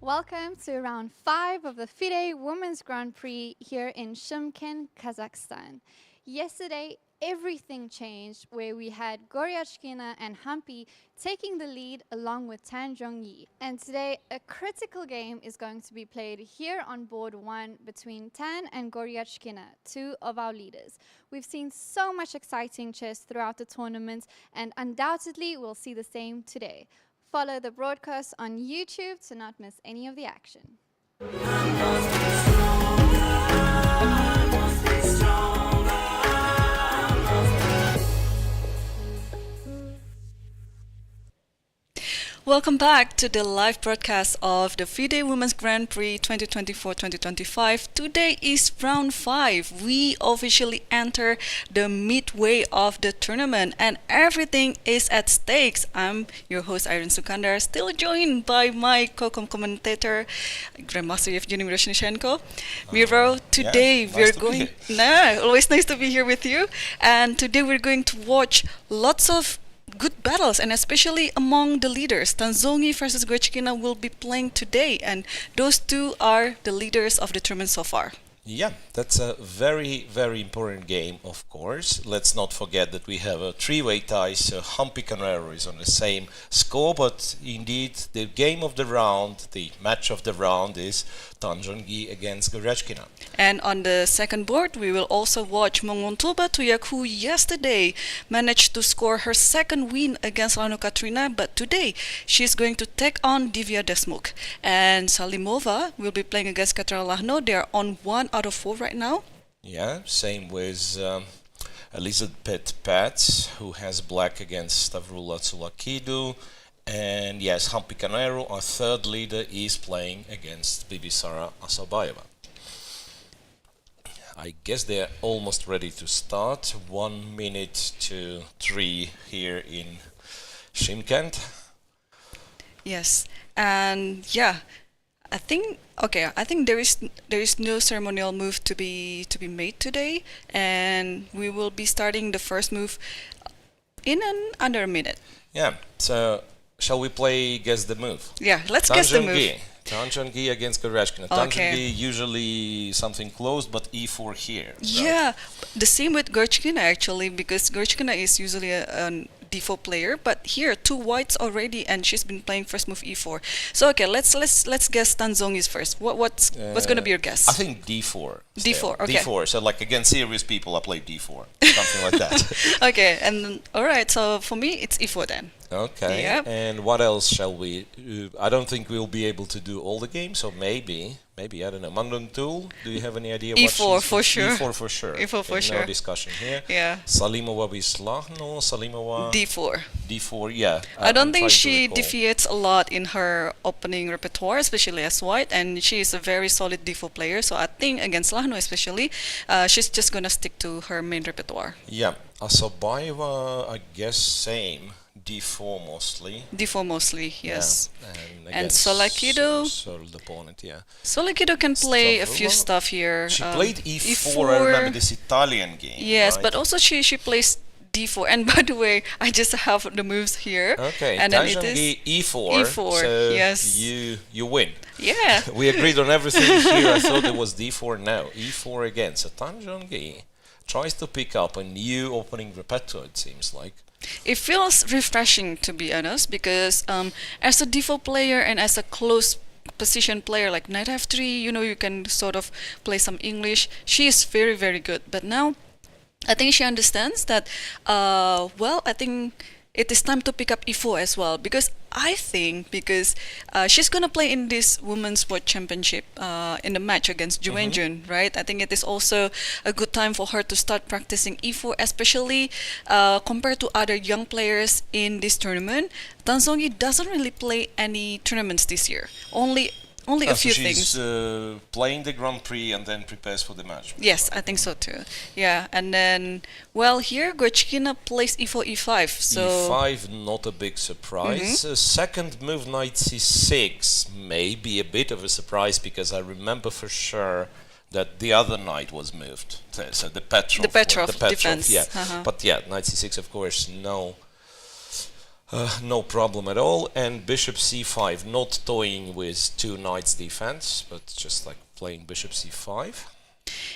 Welcome to round 5 of the FIDE Women's Grand Prix here in Shymkent, Kazakhstan. Yesterday, everything changed where we had Goryachkina and Humpy taking the lead along with Tan Zhongyi. And today, a critical game is going to be played here on board 1 between Tan and Goryachkina, 2 of our leaders. We've seen so much exciting chess throughout the tournament, and undoubtedly we'll see the same today. Follow the broadcast on YouTube to not miss any of the action. Welcome back to the live broadcast of the FIDE Women's Grand Prix 2024-2025. Today is round 5. We officially enter the midway of the tournament and everything is at stakes. I'm your host Irene Sukandar, still joined by my co-commentator, Grandmaster Evgenij Miroshnichenko. Miro, today we're going... always nice to be here with you. And today we're going to watch lots of good battles, and especially among the leaders. Tan Zhongyi versus Goryachkina will be playing today, and those two are the leaders of the tournament so far. Yeah, that's a very, very important game, of course. Let's not forget that we have a three-way tie, so Humpy Koneru is on the same score, but indeed the game of the round, the match of the round is Tan Zhongyi against Goryachkina. And on the second board, we will also watch Munguntuul Batkhuyag, who yesterday managed to score her second win against Kateryna, but today she's going to take on Divya Deshmukh. And Salimova will be playing against Kateryna Lagno. They are on 1 out of 4 right now. Yeah, same with Elisabeth Paehtz, who has black against Stavroula Tsolakidou. And yes, Humpy Koneru, our third leader, is playing against Bibisara Assaubayeva. I guess they're almost ready to start. 1 minute to 3 here in Shymkent. Yes, and yeah, I think there is no ceremonial move to be made today, and we will be starting the first move in under a minute. Yeah, so shall we play guess the move? Yeah, let's guess the move. Tan Zhongyi against Goryachkina. Tan Zhongyi usually something closed, but e4 here. Yeah, the same with Goryachkina actually, because Goryachkina is usually a d4 player, but here 2 whites already, and she's been playing first move e4. So okay, let's guess Tan Zhongyi's first. What's gonna be your guess? I think d4. D4, okay. D4. So like against serious people, I play d4, something like that. Okay, and all right. So for me, it's e4 then. Okay. Yep. And what else shall we? I don't think we'll be able to do all the games, so maybe I don't know. Munguntuul, do you have any idea? E4 for sure. E4 for sure. E4 for sure. No discussion here. Yeah. Salimova with Lagno. Salimova. D4. D4. Yeah. I don't think she deviates a lot in her opening repertoire, especially as white, and she is a very solid D4 player. So I think against Lagno especially, she's just gonna stick to her main repertoire. Yeah. Assaubayeva, I guess same. D4 mostly. D4 mostly, yes. Yeah. And Tsolakidou. The opponent, yeah. Tsolakidou can play a few stuff here. She played E4. I remember this Italian game. Yes, right? but also she plays D4. And by the way, I just have the moves here. Okay, and then it is E4. E4, so yes. You win. Yeah. We agreed on everything here. I thought it was D4 now. E4 again. So Tan Zhongyi tries to pick up a new opening repertoire, it seems like. It feels refreshing, to be honest, because as a D4 player and as a close position player like knight f3, you can sort of play some English. She is very, very good. But now, I think she understands that, I think it is time to pick up e4 as well, because she's gonna play in this Women's World Championship in the match against Ju Wenjun, right? I think it is also a good time for her to start practicing e4, especially compared to other young players in this tournament. Tan Zhongyi doesn't really play any tournaments this year. Only a few things. She's playing the Grand Prix and then prepares for the match. Yes, I think so too. Yeah, and then, here Goryachkina plays e4, e5. So e5, not a big surprise. Second move, knight c6, may be a bit of a surprise, because I remember for sure that the other knight was moved. So the Petrov. The Petrov defense. Yeah. But yeah, knight c6, of course, no No problem at all. And bishop c5, not toying with two knights defense, but just like playing bishop c5.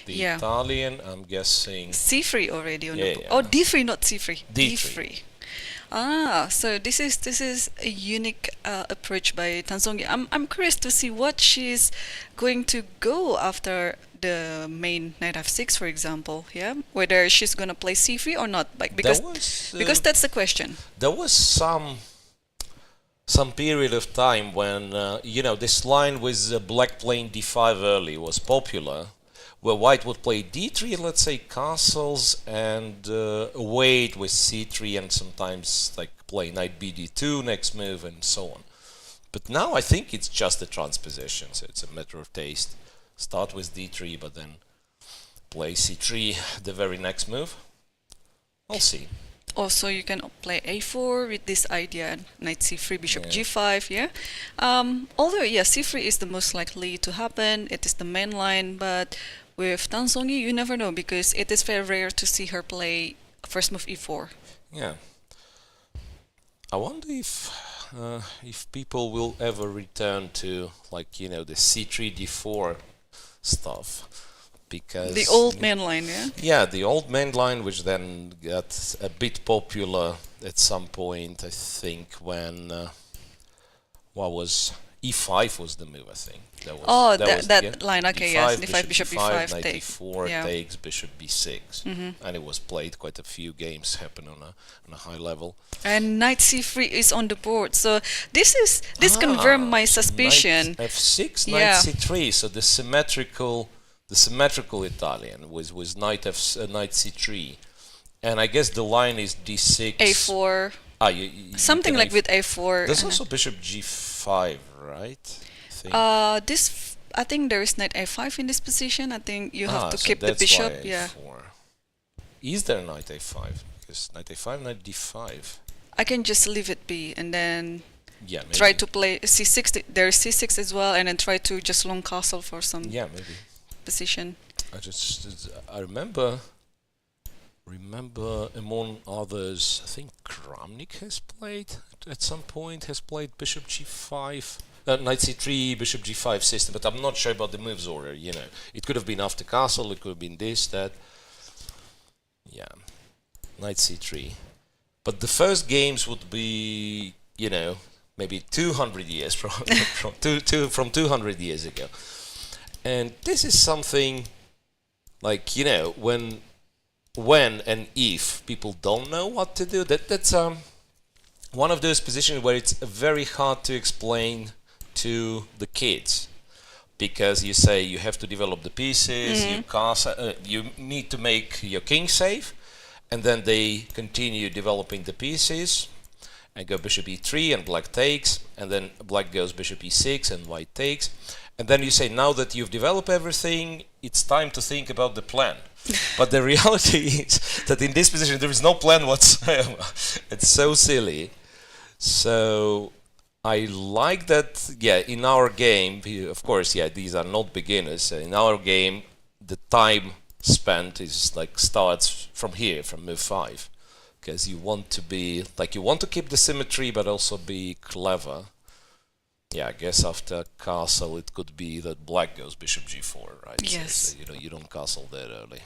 The Italian, I'm guessing c3 already on the board. Oh, d3, not c3. D3. Ah, so this is a unique approach by Tan Zhongyi. I'm curious to see what she's going to go after the main knight f6, for example. Yeah, whether she's gonna play c3 or not, like because that's the question. There was some period of time when this line with black playing d5 early was popular, where white would play d3, let's say castles, and wait with c3, and sometimes like play knight bd2 next move and so on. But now I think it's just a transposition, so it's a matter of taste. Start with d3, but then play c3 the very next move. We'll see. Also, you can play a4 with this idea, knight c3, bishop g5, yeah? Although, c3 is the most likely to happen, it is the main line, but with Tan Zhongyi, you never know, because it is very rare to see her play first move e4. Yeah. I wonder if people will ever return to, like, the c3, d4 stuff, because the old main line, yeah, the old main line, which then got a bit popular at some point, I think, when what was e5 was the move, I think. That line, okay, d5, yes, d5, bishop b5, knight take. d4 takes bishop b6, and it was played quite a few games, happened on a high level. And knight c3 is on the board, so this confirmed my suspicion. Knight f6, knight c3, so the symmetrical Italian was knight c3, and I guess the line is d6, a4. Something like with a4. There's also bishop g5, right? I think there is knight a5 in this position. I think you have to keep the bishop. Is there knight a5? Because knight a5, knight d5. I can just leave it be and then maybe. Try to play c6. There's c6 as well, and then try to just long castle for some maybe position. I remember among others, I think Kramnik has played at some point, bishop g5, knight c3, bishop g5 system, but I'm not sure about the moves order, It could have been after castle, it could have been this, that. Yeah, knight c3. But the first games would be, maybe 200 years from 200 years ago. And this is something like, when and if people don't know what to do, that's one of those positions where it's very hard to explain to the kids, because you say you have to develop the pieces, you need to make your king safe, and then they continue developing the pieces and go bishop e3 and black takes, and then black goes bishop e6 and white takes, and then you say, now that you've developed everything, it's time to think about the plan. But the reality is that in this position there is no plan whatsoever. It's so silly. So I like that, in our game, of course, these are not beginners. In our game, the time spent is like starts from here, from move 5. Because you want to be, you want to keep the symmetry, but also be clever. I guess after castle it could be that black goes bishop g4, right? Yes. So you don't castle that early.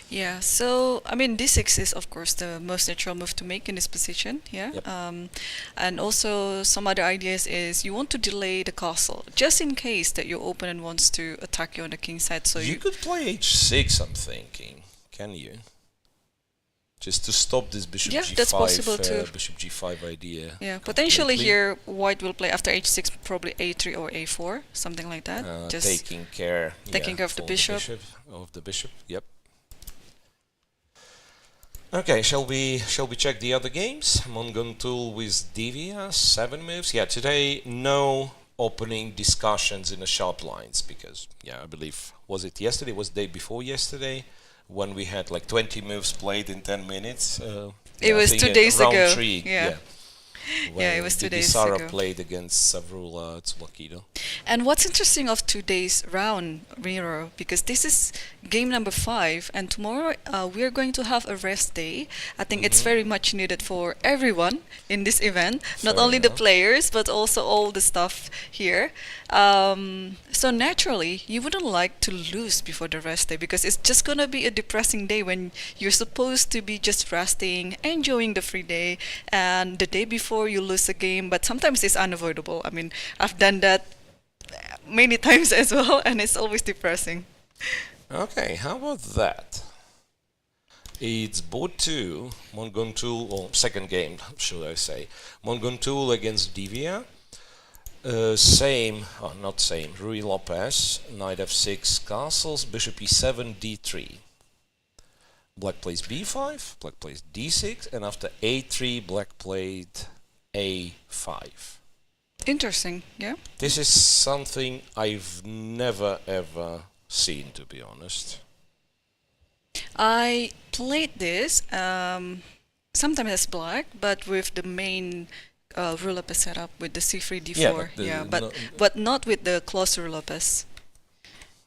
Yeah, so I mean d6 is of course the most natural move to make in this position, Yep. And also some other ideas is you want to delay the castle just in case that your opponent wants to attack you on the king side. So you could play h6, I'm thinking, can you? Just to stop this bishop g5, that's possible too. Bishop g5 idea. Yeah, potentially here white will play after h6 probably a3 or a4, something like that. Just taking care of the bishop. Yep. Okay, shall we check the other games? Munguntuul with Divya, 7 moves. Today no opening discussions in the sharp lines, because I believe, was it yesterday? Was the day before yesterday when we had like 20 moves played in 10 minutes? It was 2 days ago. Round 3. Yeah, it was 2 days Bibisara ago. played against Stavroula Tsolakidou. And what's interesting of today's round, Miro, because this is game number 5, and tomorrow we are going to have a rest day. I think it's very much needed for everyone in this event, not Fair only the enough. players, but also all the staff here. So naturally, you wouldn't like to lose before the rest day, because it's just going to be a depressing day when you're supposed to be just resting, enjoying the free day, and the day before you lose a game. But sometimes it's unavoidable. I mean, I've done that many times as well, and it's always depressing. Okay, how about that? It's board 2, Munguntuul, or second game, should I say. Munguntuul against Divya. Not same, Rui Lopez, knight f6, castles, bishop e7, d3. Black plays b5, black plays d6, and after a3, black played a5. Interesting, yeah. This is something I've never ever seen, to be honest. I played this sometimes as black, but with the main Rui Lopez setup with the c3, d4. Yeah, But not with the close Rui Lopez.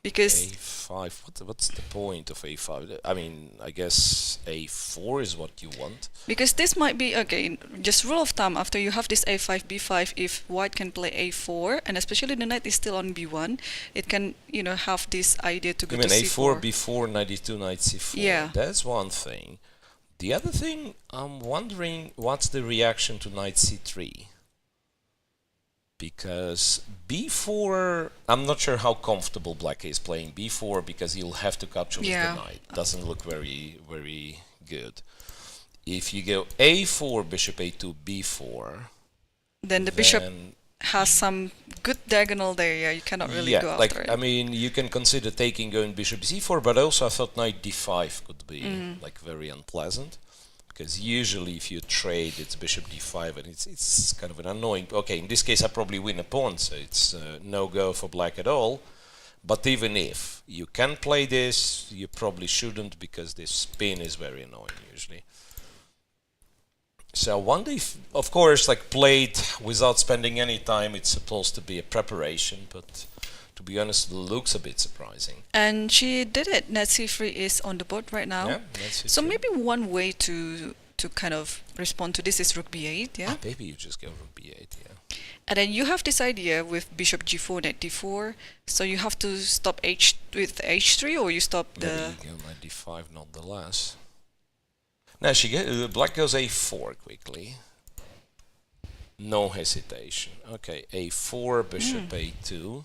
Because a5, what's the point of a5? I mean, I guess a4 is what you want. Because this might be, okay, just rule of thumb, after you have this a5, b5, if white can play a4, and especially the knight is still on b1, it can, have this idea to go You mean to a4, c4. b4, knight e2, knight c4. Yeah. That's one thing. The other thing, I'm wondering what's the reaction to knight c3. Because b4, I'm not sure how comfortable black is playing b4, because he'll have to capture with the knight. Doesn't look very, very good. If you go a4, bishop a2, b4, then the bishop has some good diagonal there. Yeah, you cannot really go after it. I mean, you can consider going bishop c4, but also I thought knight d5 could be like very unpleasant. Because usually if you trade, it's bishop d5, and it's kind of an annoying... Okay, in this case I probably win a pawn, so it's no-go for black at all. But even if you can play this, you probably shouldn't, because this spin is very annoying usually. So I wonder if, of course, like played without spending any time, it's supposed to be a preparation, but to be honest, it looks a bit surprising. And she did it. Knight c3 is on the board right now. Yeah, that's it. So maybe one way to kind of respond to this is rook b8, yeah? Maybe you just go rook b8, yeah. And then you have this idea with bishop g4, knight d4. So you have to stop with h3, or you stop Maybe you go knight d5 nonetheless. Now black goes a4 quickly. No hesitation. Okay, a4, bishop a2.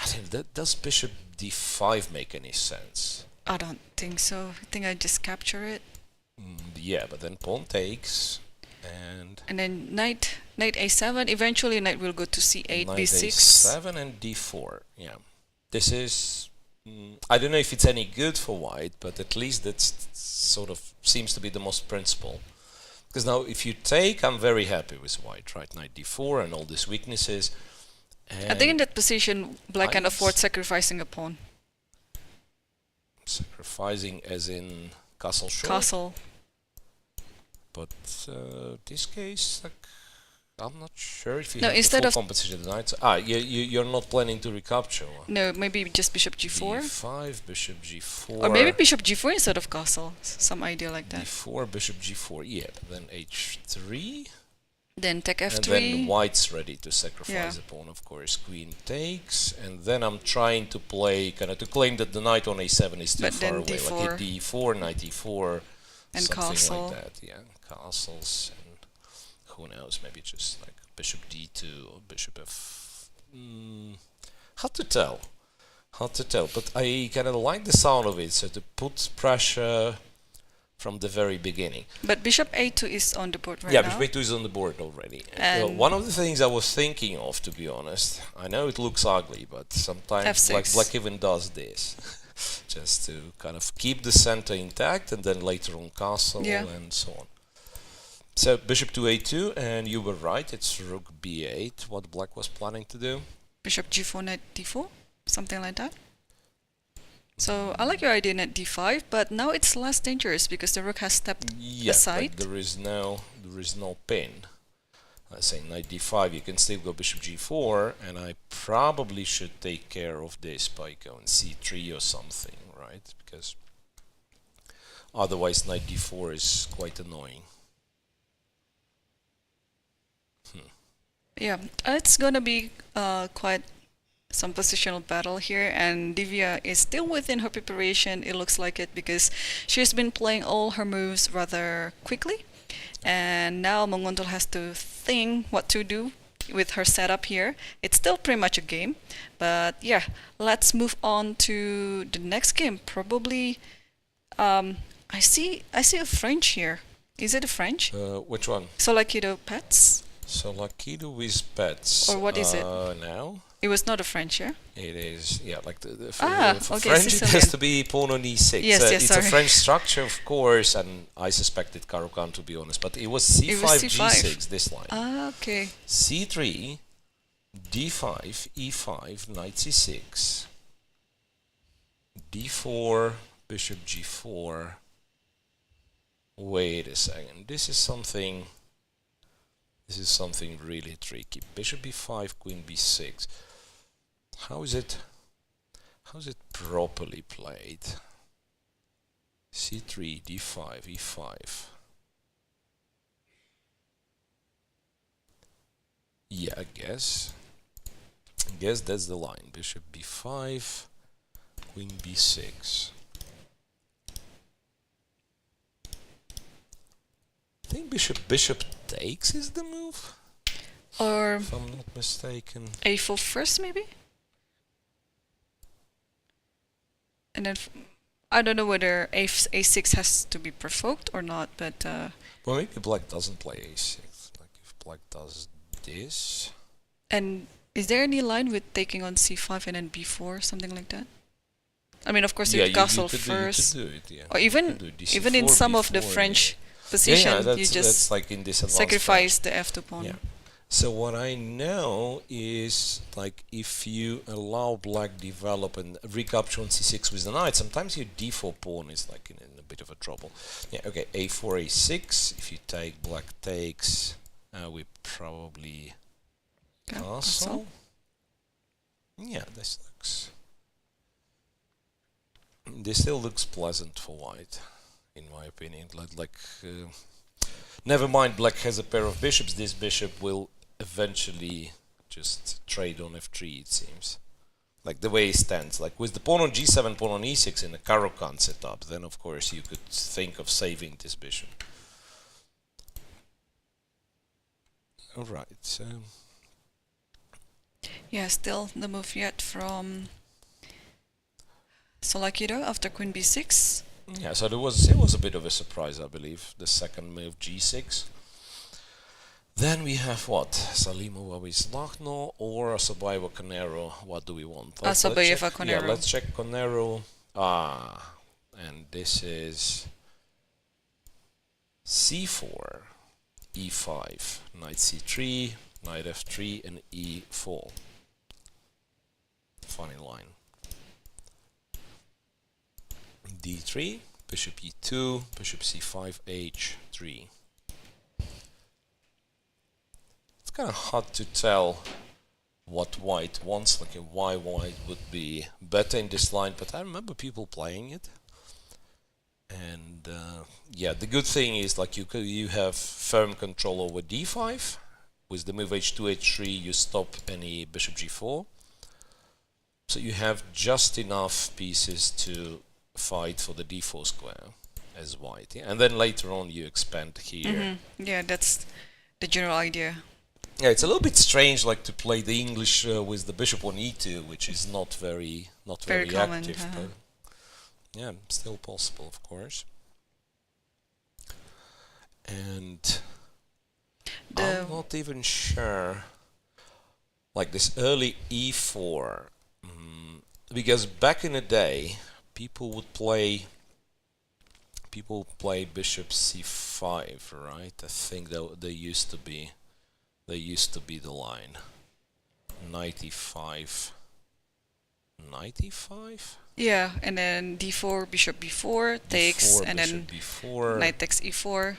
I think does bishop d5 make any sense? I don't think so. I think I just capture it. Yeah, but then pawn takes, and then knight a7. Eventually, knight will go to c8, knight b6. a7 and d4. Yeah, this is. I don't know if it's any good for white, but at least that's sort of seems to be the most principle. Because now, if you take, I'm very happy with white. Right, knight d4 and all these weaknesses. I think in that position, black can afford sacrificing a pawn. Sacrificing as in castle short? Castle. But this case, like, I'm not sure if you No, have instead the of full compensation of the knights. You're not planning to recapture one. No, maybe just bishop g4. d5, bishop g4. Or maybe bishop g4 instead of castle. Some idea like that. d4, bishop g4, yeah. Then h3. Then take f3. And then white's ready to sacrifice a pawn, of course. Queen takes, and then I'm trying to play, kind of to claim that the knight on a7 is too far away. d4. Like hit d4, knight e4, and something castle. like that. Yeah, castles, and who knows, maybe just like bishop d2 or bishop f... hard to tell. But I kind of like the sound of it, so to put pressure from the very beginning. But bishop a2 is on the board right now. Yeah, bishop a2 is on the board already. And one of the things I was thinking of, to be honest, I know it looks ugly, but sometimes black even does this. Just to kind of keep the center intact, and then later on castle and so on. So bishop to a2, and you were right, it's rook b8, what black was planning to do. Bishop g4, knight d4, something like that. So I like your idea knight d5, but now it's less dangerous because the rook has stepped aside. But there is no pin. I say knight d5, you can still go bishop g4, and I probably should take care of this by going c3 or something, right? Because otherwise knight d4 is quite annoying. Yeah, it's gonna be quite some positional battle here, and Divya is still within her preparation, it looks like it, because she's been playing all her moves rather quickly, and now Munguntuul has to think what to do with her setup here. It's still pretty much a game, but yeah, let's move on to the next game. Probably, I see a French here. Is it a French? Which one? Tsolakidou Paehtz? Tsolakidou with Paehtz. Or what is it? Now? It was not a French, yeah? It is, yeah, like for okay, French it Sicilian. has to be pawn on e6. Yes, It's sorry. a French structure, of course, and I suspected Caro-Kann, to be honest, but it was c5, It was C5. g6, this line. Okay. c3, d5, e5, knight c6, d4, bishop g4. Wait a second, this is something really tricky. Bishop b5, queen b6. How is it properly played? c3, d5, e5. Yeah, I guess that's the line. Bishop b5, queen b6. I think bishop takes is the move, Or if I'm not mistaken. a4 first, maybe? And then, I don't know whether a6 has to be provoked or not, but... Well, maybe black doesn't play a6. Like if black does this... And is there any line with taking on c5 and then b4, something like that? I mean, of course, Yeah, if castle you could first, do it, yeah. or You even could do even in DC4, some of the B4, French yeah, positions, you that's just like in this advanced sacrifice French. the f2 pawn. Yeah. So what I know is, like, if you allow black develop and recapture on c6 with the knight, sometimes your d4 pawn is like in a bit of a trouble. Yeah, okay, a4, a6. If you take, black takes, we probably castle. Yeah, this still looks pleasant for white, in my opinion. Never mind, black has a pair of bishops. This bishop will eventually just trade on f3, it seems. Like the way it stands. Like with the pawn on g7, pawn on e6 in a Caro-Kann setup, then of course you could think of saving this bishop. Alright, so... Yeah, still the move yet from Tsolakidou after queen b6. Yeah, so it was a bit of a surprise, I believe, the second move, g6. Then we have what? Salimova with Lagno or Assaubayeva Koneru. What do we want? Assaubayeva Koneru. Yeah, let's check Koneru. And this is c4, e5, knight c3, knight f3, and e4. Funny line. d3, bishop e2, bishop c5, h3. It's kind of hard to tell what white wants, like why white would be better in this line, but I remember people playing it. And yeah, the good thing is like you have firm control over d5. With the move h2, h3, you stop any bishop g4. So you have just enough pieces to fight for the d4 square as white, yeah? And then later on you expand here. Yeah, that's the general idea. Yeah, it's a little bit strange, like to play the English with the bishop on e2, which is not very common, active. But yeah, still possible, of course. And I'm not even sure, like this early e4, because back in the day, people would play bishop c5, right? I think that they used to be the line. Knight e5, knight e5. Yeah, and then d4, bishop b4 takes, D4, and bishop then b4, knight takes e4,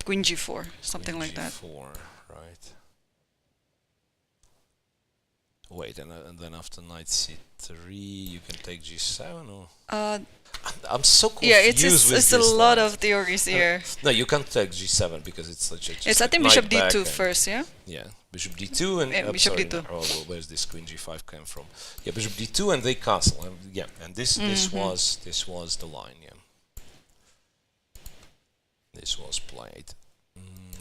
queen g4, something queen like that. g4, right. Wait, and then after knight c3, you can take g7, or? I'm so confused Yeah, with it's a this lot line. of theories here. No, you can't take g7 because it's such a. It's I think bishop d2 first, yeah? Yeah, bishop d2 and bishop sorry, d2. no, well, where's this queen g5 came from? Yeah, bishop d2 and they castle. Yeah, and this was the line. Yeah, this was played.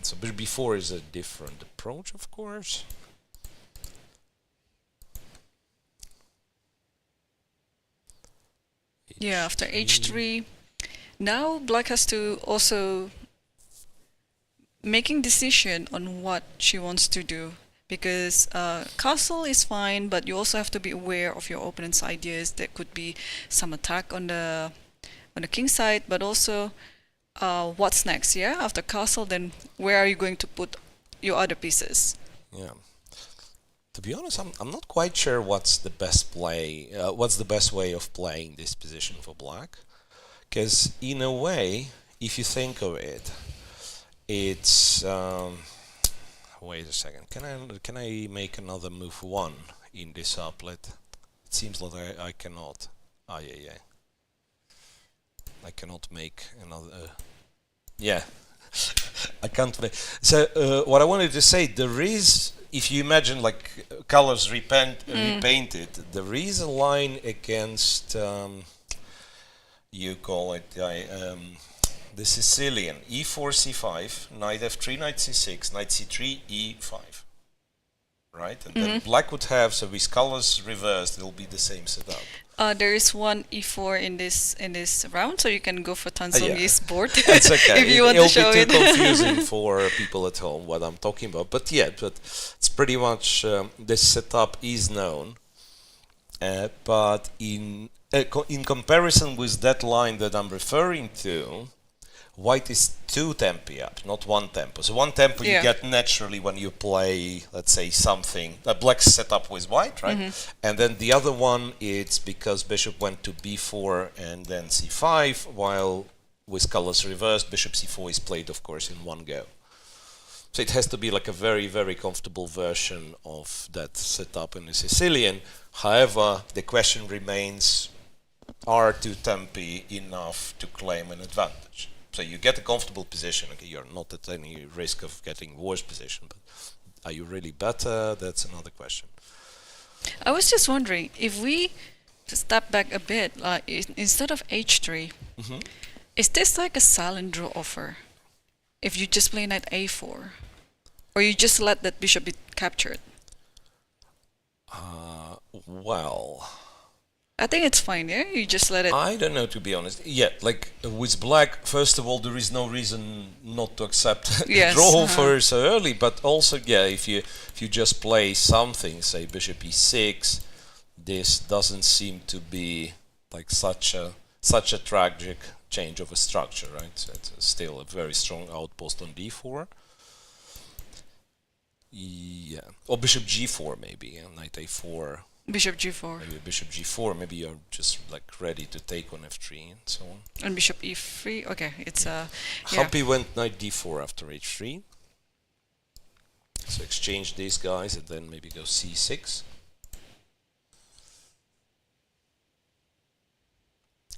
So bishop b4 is a different approach, of course. Yeah, after h3, now black has to also making decision on what she wants to do, because castle is fine, but you also have to be aware of your opponent's ideas. There could be some attack on the king side, but also what's next? Yeah, after castle, then where are you going to put your other pieces? Yeah. To be honest, I'm not quite sure what's the best play. What's the best way of playing this position for black? Because in a way, if you think of it, it's wait a second. Can I make another move 1 in this applet? It seems like I cannot. Yeah. I cannot make another. Yeah, I can't make. So what I wanted to say, there is. If you imagine like colors repainted, there is a line against, you call it the Sicilian, e4, c5, knight f3, knight c6, knight c3, e5, right? And then black would have, so with colors reversed, it will be the same setup. There is one e4 in this round, so you can go for Tan Zhongyi's board That's okay. if you want to show it'll it. be too confusing for people at home what I'm talking about. But yeah, it's pretty much this setup is known. But in comparison with that line that I'm referring to, white is 2 tempi up, not 1 tempo. So 1 tempo you get naturally when you play, let's say, something. Black set up with white, right? And then the other one, it's because bishop went to b4 and then c5, while with colors reversed, bishop c4 is played, of course, in one go. So it has to be like a very, very comfortable version of that setup in the Sicilian. However, the question remains, are 2 tempi enough to claim an advantage? So you get a comfortable position. Okay, you're not at any risk of getting worse position, but are you really better? That's another question. I was just wondering, if we step back a bit, instead of h3, is this like a silent draw offer? If you just play knight a4, or you just let that bishop be captured? Well, I think it's fine, yeah? You just let it... I don't know, to be honest. Yeah, like with black, first of all, there is no reason not to accept draw offer so early. But also, yeah, if you just play something, say bishop e6, this doesn't seem to be like such a tragic change of a structure, right? So it's still a very strong outpost on d4. Yeah, or bishop g4 maybe, yeah? Knight a4. Bishop g4. Maybe bishop g4, maybe you're just like ready to take on f3 and so on. And bishop e3, okay, it's Humpy went knight d4 after h3. So exchange these guys and then maybe go c6.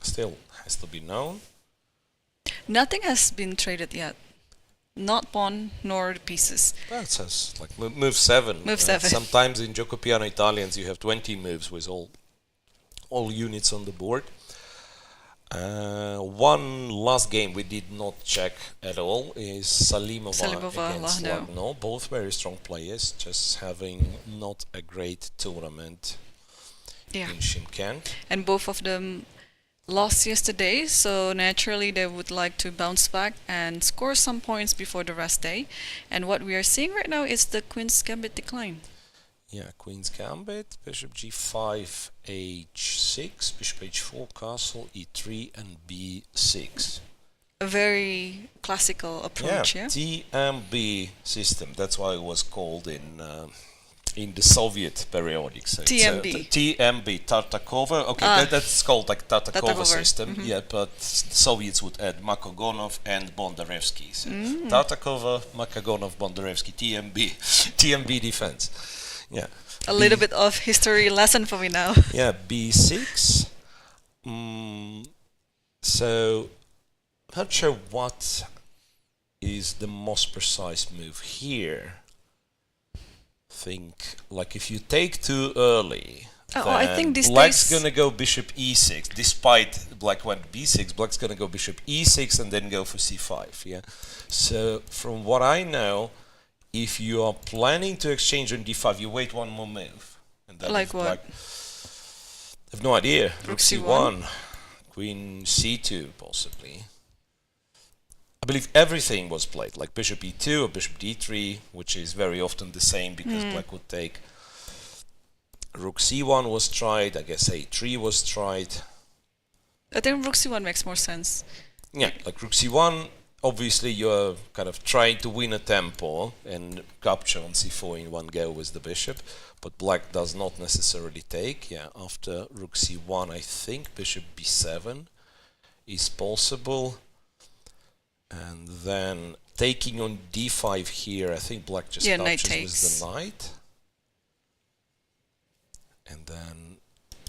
Still has to be known. Nothing has been traded yet. Not pawn nor the pieces. That says like move 7. Move 7. Sometimes in Giocopiano Italians you have 20 moves with all units on the board. One last game we did not check at all is Salimova against Lagno. Both very strong players, just having not a great tournament in Shymkent. And both of them lost yesterday, so naturally they would like to bounce back and score some points before the rest day. And what we are seeing right now is the Queen's Gambit decline. Yeah, Queen's Gambit, bishop g5, h6, bishop h4, castle, e3 and b6. A very classical approach, yeah? TMB system, that's why it was called in in the Soviet periodic. So TMB. TMB, Tartakova. Okay, that's called like Tartakova system. Mm-hmm. Yeah, but the Soviets would add Makogonov and Bondarevsky. So Tartakova, Makogonov, Bondarevsky, TMB. TMB defense. Yeah. A little bit of history lesson for me now. Yeah, B6. So, I'm not sure what is the most precise move here. Think like if you take too early, I think this black's gonna go bishop e6. Despite black went b6, black's gonna go bishop e6 and then go for c5. Yeah. So from what I know, if you are planning to exchange on d5, you wait one more move. And then like what? I have no idea. Rook c1, queen c2 possibly. I believe everything was played, like bishop e2 or bishop d3, which is very often the same because black would take. Rook c1 was tried, I guess a3 was tried. I think rook c1 makes more sense. Yeah, like rook c1, obviously you're kind of trying to win a tempo and capture on c4 in one go with the bishop, but black does not necessarily take. Yeah, after rook c1, I think bishop b7 is possible. And then taking on d5 here, I think black just captures with the knight. And then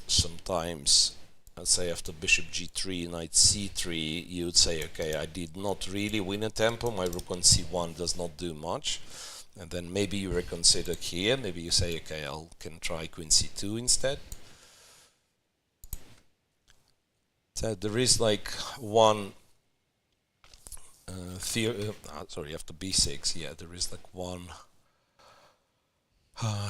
sometimes, let's say after bishop g3, knight c3, you would say, okay, I did not really win a tempo, my rook on c1 does not do much. And then maybe you reconsider here, maybe you say, okay, I can try queen c2 instead. So there is like one after b6, yeah, there is like one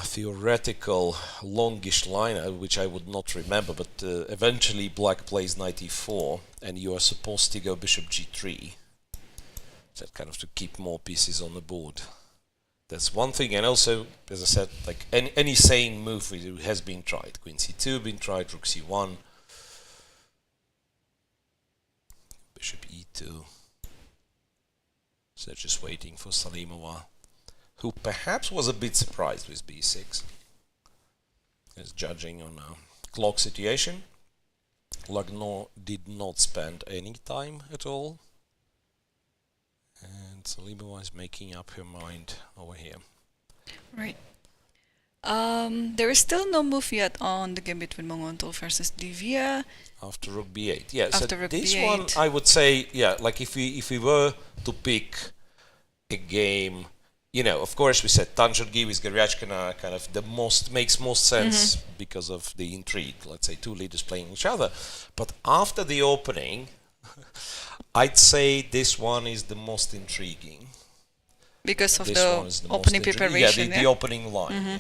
theoretical longish line which I would not remember, but eventually black plays knight e4 and you are supposed to go bishop g3, so kind of to keep more pieces on the board. That's one thing. And also, as I said, like any sane move has been tried. Queen c2 been tried, rook c1, bishop e2. So just waiting for Salimova, who perhaps was a bit surprised with b6. Is judging on a clock situation. Lagno did not spend any time at all. And Salimova is making up her mind over here. Right. There is still no move yet on the game between Munguntuul versus Divya. After rook b8. Yeah, after so rook this b8. one I would say, yeah, like if we were to pick a game, you know, of course we said Tan Zhongyi with Goryachkina kind of makes most sense because of the intrigue, let's say two leaders playing each other. But after the opening, I'd say this one is the most intriguing. Because of the opening preparation. Yeah, the opening line. Yeah.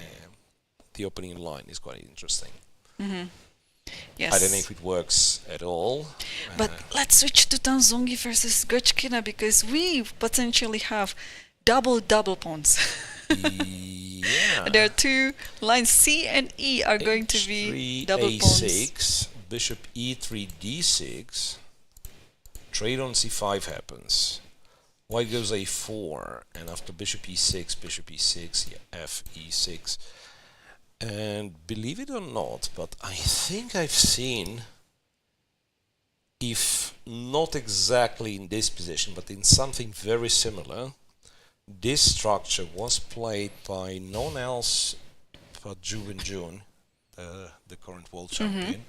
The opening line is quite interesting. Yes. I don't know if it works at all. But let's switch to Tan Zhongyi versus Goryachkina because we potentially have double pawns. Yeah. There are two lines, C and E are going to be double pawns. A6, bishop e3, d6. Trade on c5 happens. White goes a4, and after bishop e6, yeah, f e6. And believe it or not, but I think I've seen, if not exactly in this position, but in something very similar, this structure was played by no one else but Jun, the current world champion.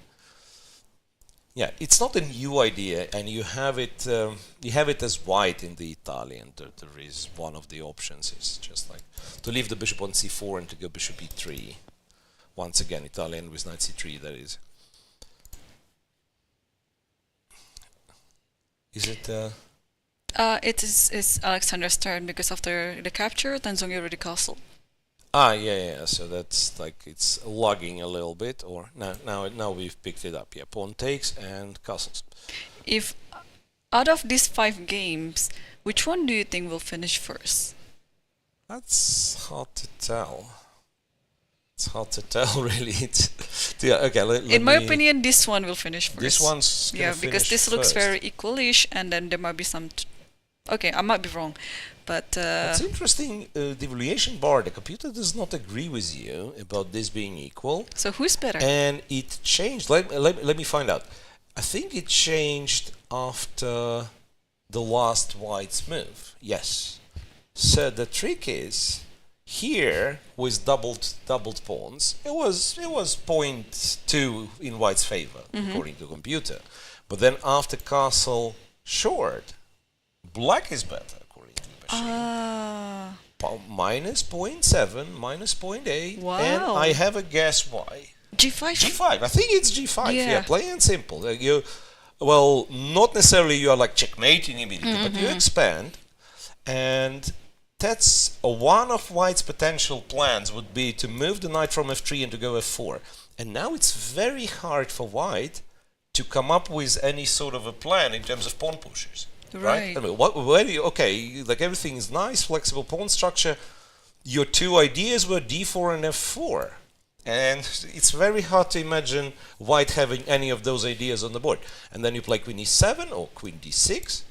Yeah, it's not a new idea, and you have it as white in the Italian. There is one of the options is just like to leave the bishop on c4 and to go bishop e3. Once again, Italian with knight c3, that is. Is it? It is Aleksandra's turn because after the capture, Tan Zhongyi already castled. Yeah. So that's like it's lagging a little bit, or now we've picked it up. Yeah, pawn takes and castles. If out of these 5 games, which one do you think will finish first? That's hard to tell. It's hard to tell, really. Okay. In my opinion, this one will finish first. This one's gonna because this finish looks first. very equalish, and then there might be some Okay, I might be wrong, but It's interesting. The evaluation bar, the computer does not agree with you about this being equal. so who's better? And it changed. Let me find out. I think it changed after the last white's move. Yes. So the trick is here with doubled pawns. It was 0.2 in white's favor according to computer. But then after castle short, black is better according to the machine. Minus 0.7, minus 0.8, Wow. and I have a guess why. G5. G5. I think it's G5. Yeah. Yeah, plain and simple. Well, not necessarily you are like checkmating immediately, but you expand, and that's one of white's potential plans would be to move the knight from f3 and to go f4. And now it's very hard for white to come up with any sort of a plan in terms of pawn pushes. Right. I mean, where do you, okay, like everything is nice, flexible pawn structure. Your two ideas were d4 and f4. And it's very hard to imagine white having any of those ideas on the board. And then you play queen e7 or queen d6.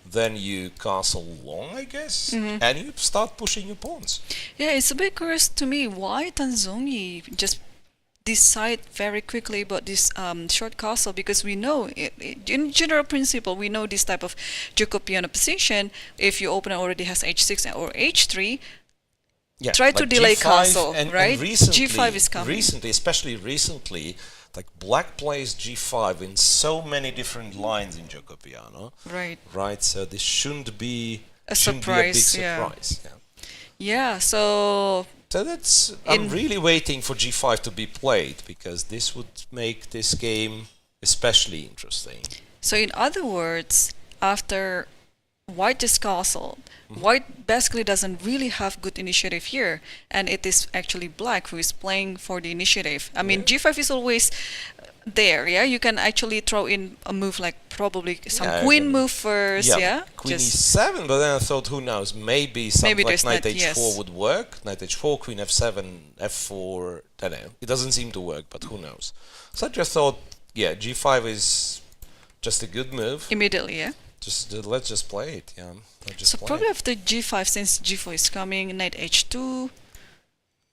Then you castle long, I guess, and you start pushing your pawns. Yeah, it's a bit curious to me why Tan Zhongyi just decide very quickly about this short castle, because we know in general principle we know this type of Jacobian position. If your opponent already has h6 or h3, try to delay G5 castle, and right? recently, G5 is coming. Especially recently, like black plays G5 in so many different lines in Jacobiano. Right. Right. So this shouldn't be A shouldn't be a big surprise, yeah. surprise. Yeah. Yeah. So that's. I'm really waiting for G5 to be played because this would make this game especially interesting. So in other words, after white is castled, white basically doesn't really have good initiative here, and it is actually black who is playing for the initiative. I mean, G5 is always there, yeah? You can actually throw in a move like probably some queen move first, yeah? Queen e7, but then I thought, who knows, maybe something like knight h4 would work. Knight h4, queen f7, f4, I don't know. It doesn't seem to work, but who knows. So I just thought, yeah, g5 is just a good move. Immediately, yeah? Let's just play it, yeah. So probably after g5, since g4 is coming, knight h2.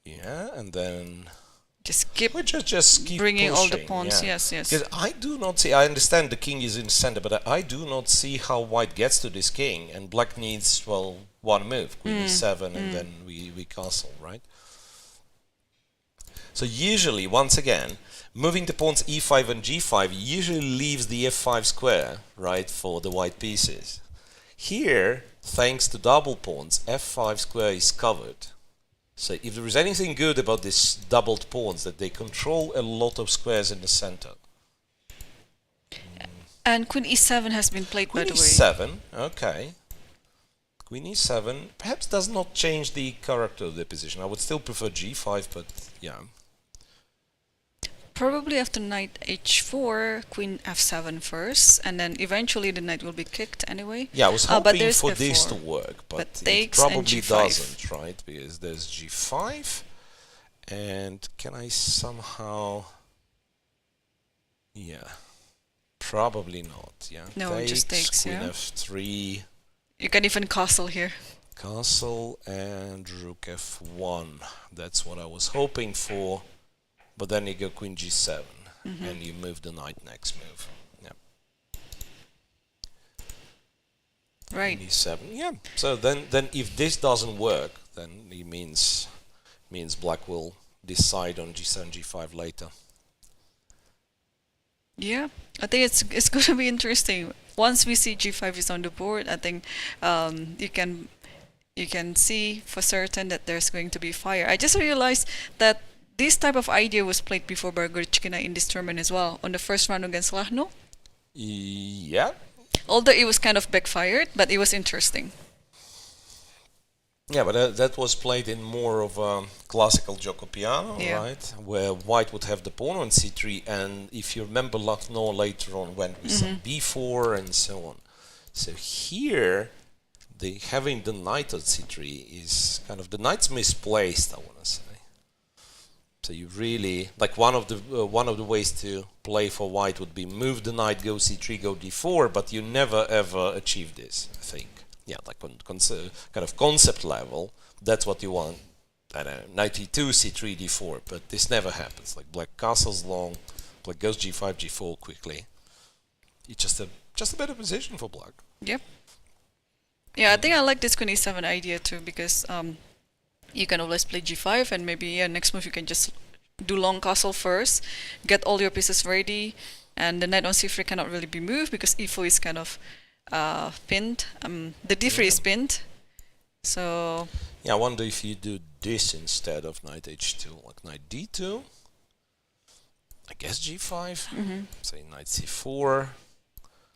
Yeah, and then just keep bringing pushing, all the pawns. Yeah. Yes. Because I do not see. I understand the king is in the center, but I do not see how white gets to this king. And black needs one move, queen e7, and then we castle, right? So usually, once again, moving the pawns e5 and g5 usually leaves the f5 square, right, for the white pieces. Here, thanks to double pawns, f5 square is covered. So if there is anything good about these doubled pawns, that they control a lot of squares in the center. And queen e7 has been played, by the way. Queen e7, okay. Queen e7 perhaps does not change the character of the position. I would still prefer g5, but yeah. Probably after knight h4, queen f7 first, and then eventually the knight will be kicked anyway. Yeah, I was hoping for this to work, but it probably G5. doesn't, right? Because there's g5, and can I somehow... Yeah, probably not, yeah. No, it just takes, queen yeah. f3... You can even castle here. Castle and rook f1. That's what I was hoping for. But then you go queen g7, and you move the knight next move. Yeah. Right. Queen e7. Yeah. So then if this doesn't work, then it means black will decide on g7, g5 later. Yeah, I think it's going to be interesting. Once we see g5 is on the board, I think you can see for certain that there's going to be fire. I just realized that this type of idea was played before by Goryachkina in this tournament as well, on the first round against Lagno. Yeah. Although it was kind of backfired, but it was interesting. Yeah, but that was played in more of a classical Jacobiano, right? Where white would have the pawn on c3, and if you remember, Lagno later on went with some b4 and so on. So here, having the knight on c3 is kind of, the knight's misplaced, I want to say. So you really, like one of the ways to play for white would be move the knight, go c3, go d4, but you never ever achieve this, I think. like on kind of concept level, that's what you want. I don't know, knight e2, c3, d4, but this never happens. Like black castles long, black goes g5, g4 quickly. It's just a better position for black. Yep. Yeah, I think I like this queen e7 idea too, because you can always play g5, and maybe next move you can just do long castle first, get all your pieces ready, and the knight on c3 cannot really be moved because e4 is kind of pinned. The d3 is pinned. So yeah, I wonder if you do this instead of knight h2, like knight d2. I guess g5. Say knight c4.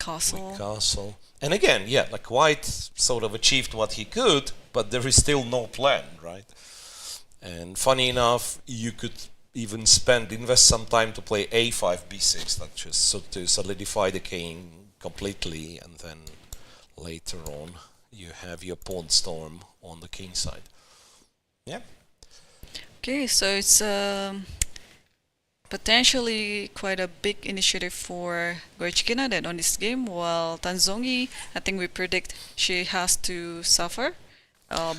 castle. Castle. And again, yeah, like White sort of achieved what he could, but there is still no plan, right? And funny enough, you could even invest some time to play a5, b6, like just so to solidify the king completely, and then later on you have your pawn storm on the king side. Yeah. Okay, so it's potentially quite a big initiative for Goryachkina then on this game, while Tan Zhongyi, I think we predict she has to suffer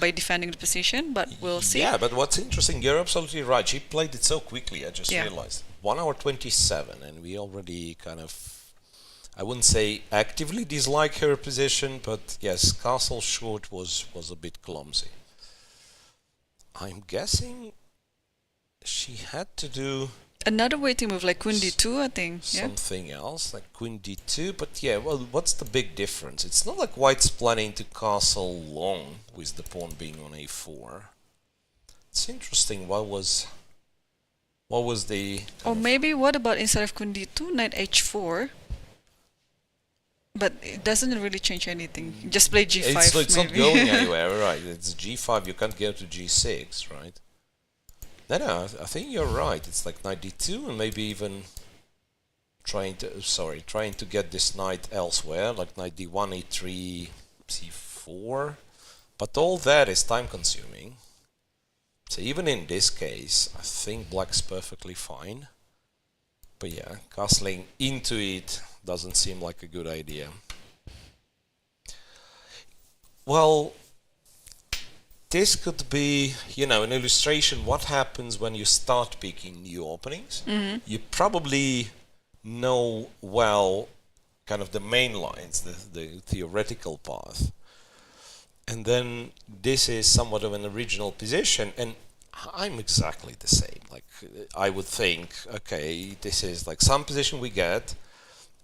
by defending the position, but we'll see. Yeah, but what's interesting, you're absolutely right. She played it so quickly, I just realized. 1 hour 27, and we already kind of, I wouldn't say actively dislike her position, but yes, castle short was a bit clumsy. I'm guessing she had to do another waiting move like queen d2, I think. Something else, like queen d2, but yeah, well, what's the big difference? It's not like White's planning to castle long with the pawn being on a4. It's interesting, what was the... Or maybe, what about instead of queen d2, knight h4? But it doesn't really change anything. Just play g5. It's not going anywhere, right? It's g5, you can't go to g6, right? No, I think you're right. It's like knight d2, and maybe even trying to get this knight elsewhere, like knight d1, e3, c4. But all that is time consuming. So even in this case, I think black's perfectly fine. But yeah, castling into it doesn't seem like a good idea. Well, this could be, an illustration what happens when you start picking new openings. You probably know well kind of the main lines, the theoretical path. And then this is somewhat of an original position, and I'm exactly the same. Like, I would think, okay, this is like some position we get,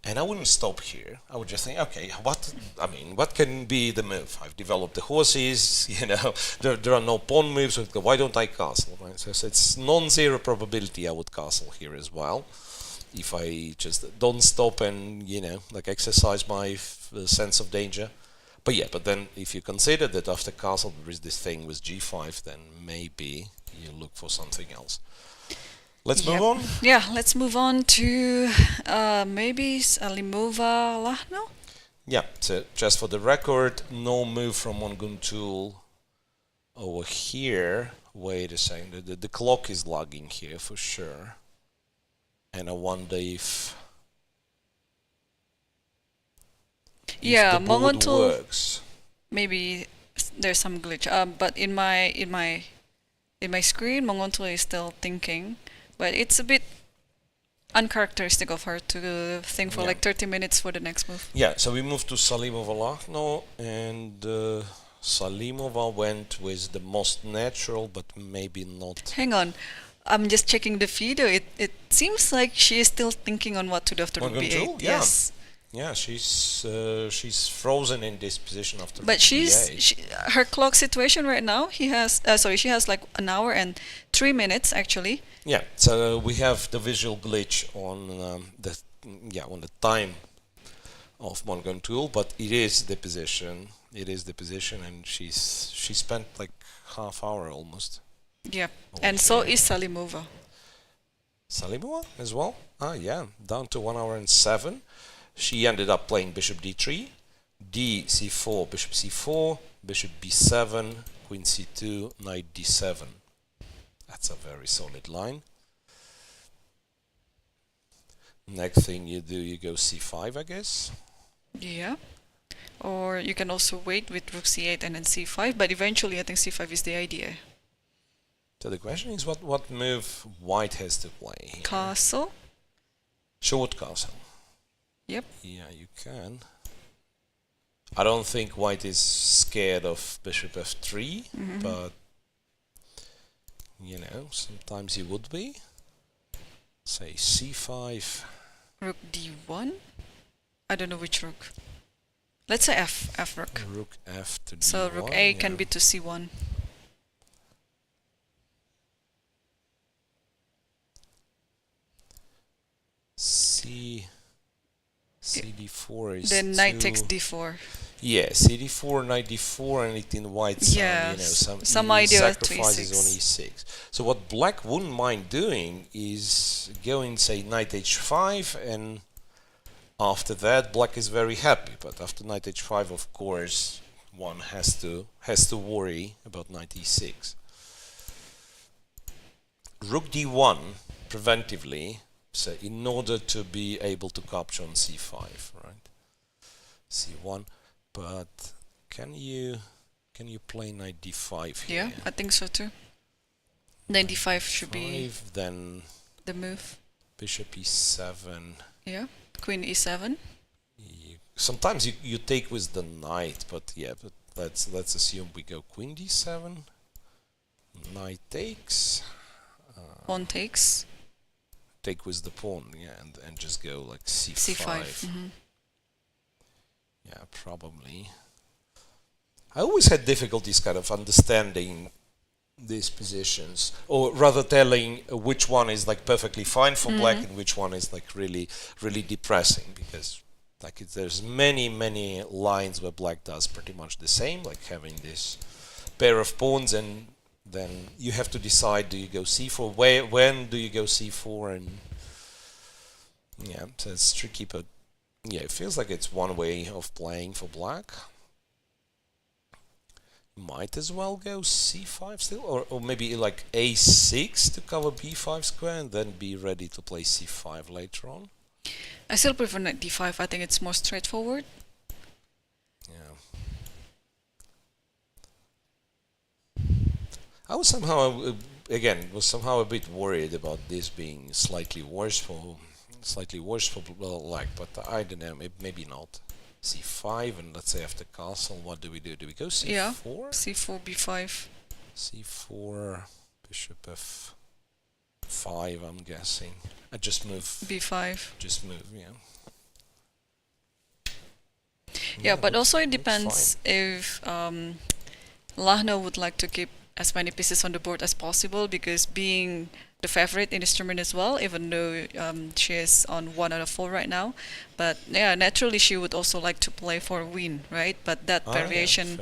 and I wouldn't stop here. I would just think, okay, what can be the move? I've developed the horses, there are no pawn moves, so why don't I castle? Right? So it's non-zero probability I would castle here as well, if I just don't stop and, exercise my sense of danger. But yeah, but then if you consider that after castle there is this thing with g5, then maybe you look for something else. Let's move on? Yeah, let's move on to maybe Salimova Lagno? Yeah, so just for the record, no move from Munguntuul over here. Wait a second, the clock is lagging here for sure. And I wonder if the board Munguntuul works. Maybe there's some glitch. But in my screen, Munguntuul is still thinking, but it's a bit uncharacteristic of her to think for like 30 minutes for the next move. Yeah, so we moved to Salimova Lagno, and Salimova went with the most natural, but maybe not. Hang on, I'm just checking the video. It seems like she is still thinking on what to do after b8. Yeah. Yes. Yeah, she's frozen in this position after. But her clock situation right now. She has like 1 hour and 3 minutes actually. Yeah, so we have the visual glitch on the time of Munguntuul, but it is the position. It is the position, and she spent like half hour almost. Yeah, and so is Salimova. Salimova as well? Ah, yeah, down to 1 hour and 7. She ended up playing bishop d3, d c4, bishop c4, bishop b7, queen c2, knight d7. That's a very solid line. Next thing you do, you go c5, I guess. Yeah. Or you can also wait with rook c8 and then c5, but eventually I think c5 is the idea. So the question is what move white has to play here? Castle. Short castle. Yep. Yeah, you can. I don't think white is scared of bishop f3, but you know, sometimes he would be. Say c5. Rook d1. I don't know which rook. Let's say f rook. Rook f to d1. So rook a can be to c1. cd4 is then knight takes d4. Yeah, cd4, knight d4, and it in white's Yeah, you know, some he idea to sacrifices e6. on e6. So what black wouldn't mind doing is going, say, knight h5, and after that black is very happy. But after knight h5, of course, one has to worry about knight e6. Rook d1 preventively, so in order to be able to capture on c5, right? c1, but can you play knight d5 here? Yeah, I think so too. Then d5 should be then the move. bishop e7. Yeah, queen e7. Sometimes you take with the knight, but yeah, but let's assume we go queen d7, knight takes, Pawn takes. take with the pawn, yeah, and just go like c5. c5. Yeah, probably. I always had difficulties kind of understanding these positions, or rather telling which one is like perfectly fine for black and which one is like really depressing, because like there's many lines where black does pretty much the same, like having this pair of pawns, and then you have to decide, do you go c4, when do you go c4, and yeah, so it's tricky, but yeah, it feels like it's one way of playing for black. Might as well go c5 still, or maybe like a6 to cover b5 square and then be ready to play c5 later on. I still prefer knight d5. I think it's more straightforward. Yeah. I was somehow, again, a bit worried about this being slightly worse for black, but I don't know, maybe not. c5, and let's say after castle, what do we do? Do we go c4? Yeah, c4, b5. c4, bishop f5, I'm guessing. I just move. b5. Just move, yeah. Yeah, but also it depends if Lagno would like to keep as many pieces on the board as possible, because being the favorite in this tournament as well, even though she is on 1 out of 4 right now. But yeah, naturally she would also like to play for a win, right? But that variation,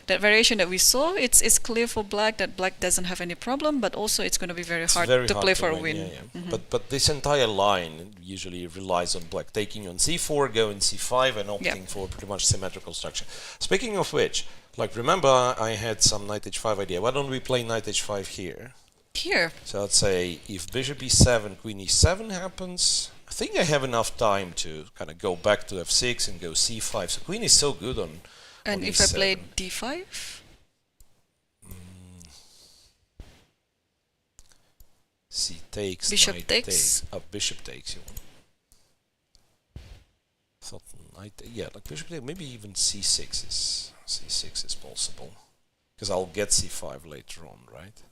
that we saw, it's clear for black that black doesn't have any problem, but also it's going to be very hard to play for a win. Yeah. But this entire line usually relies on black taking on c4, going c5, and opting for pretty much symmetrical structure. Speaking of which, like, remember I had some knight h5 idea. Why don't we play knight h5 here? Here. So let's say if bishop e7, queen e7 happens, I think I have enough time to kind of go back to f6 and go c5. So queen is so good on And on if e7. I play d5? C takes, Bishop knight takes. Bishop takes, you want. Thought knight, yeah, like bishop takes, maybe even c6 is possible. Because I'll get c5 later on, right?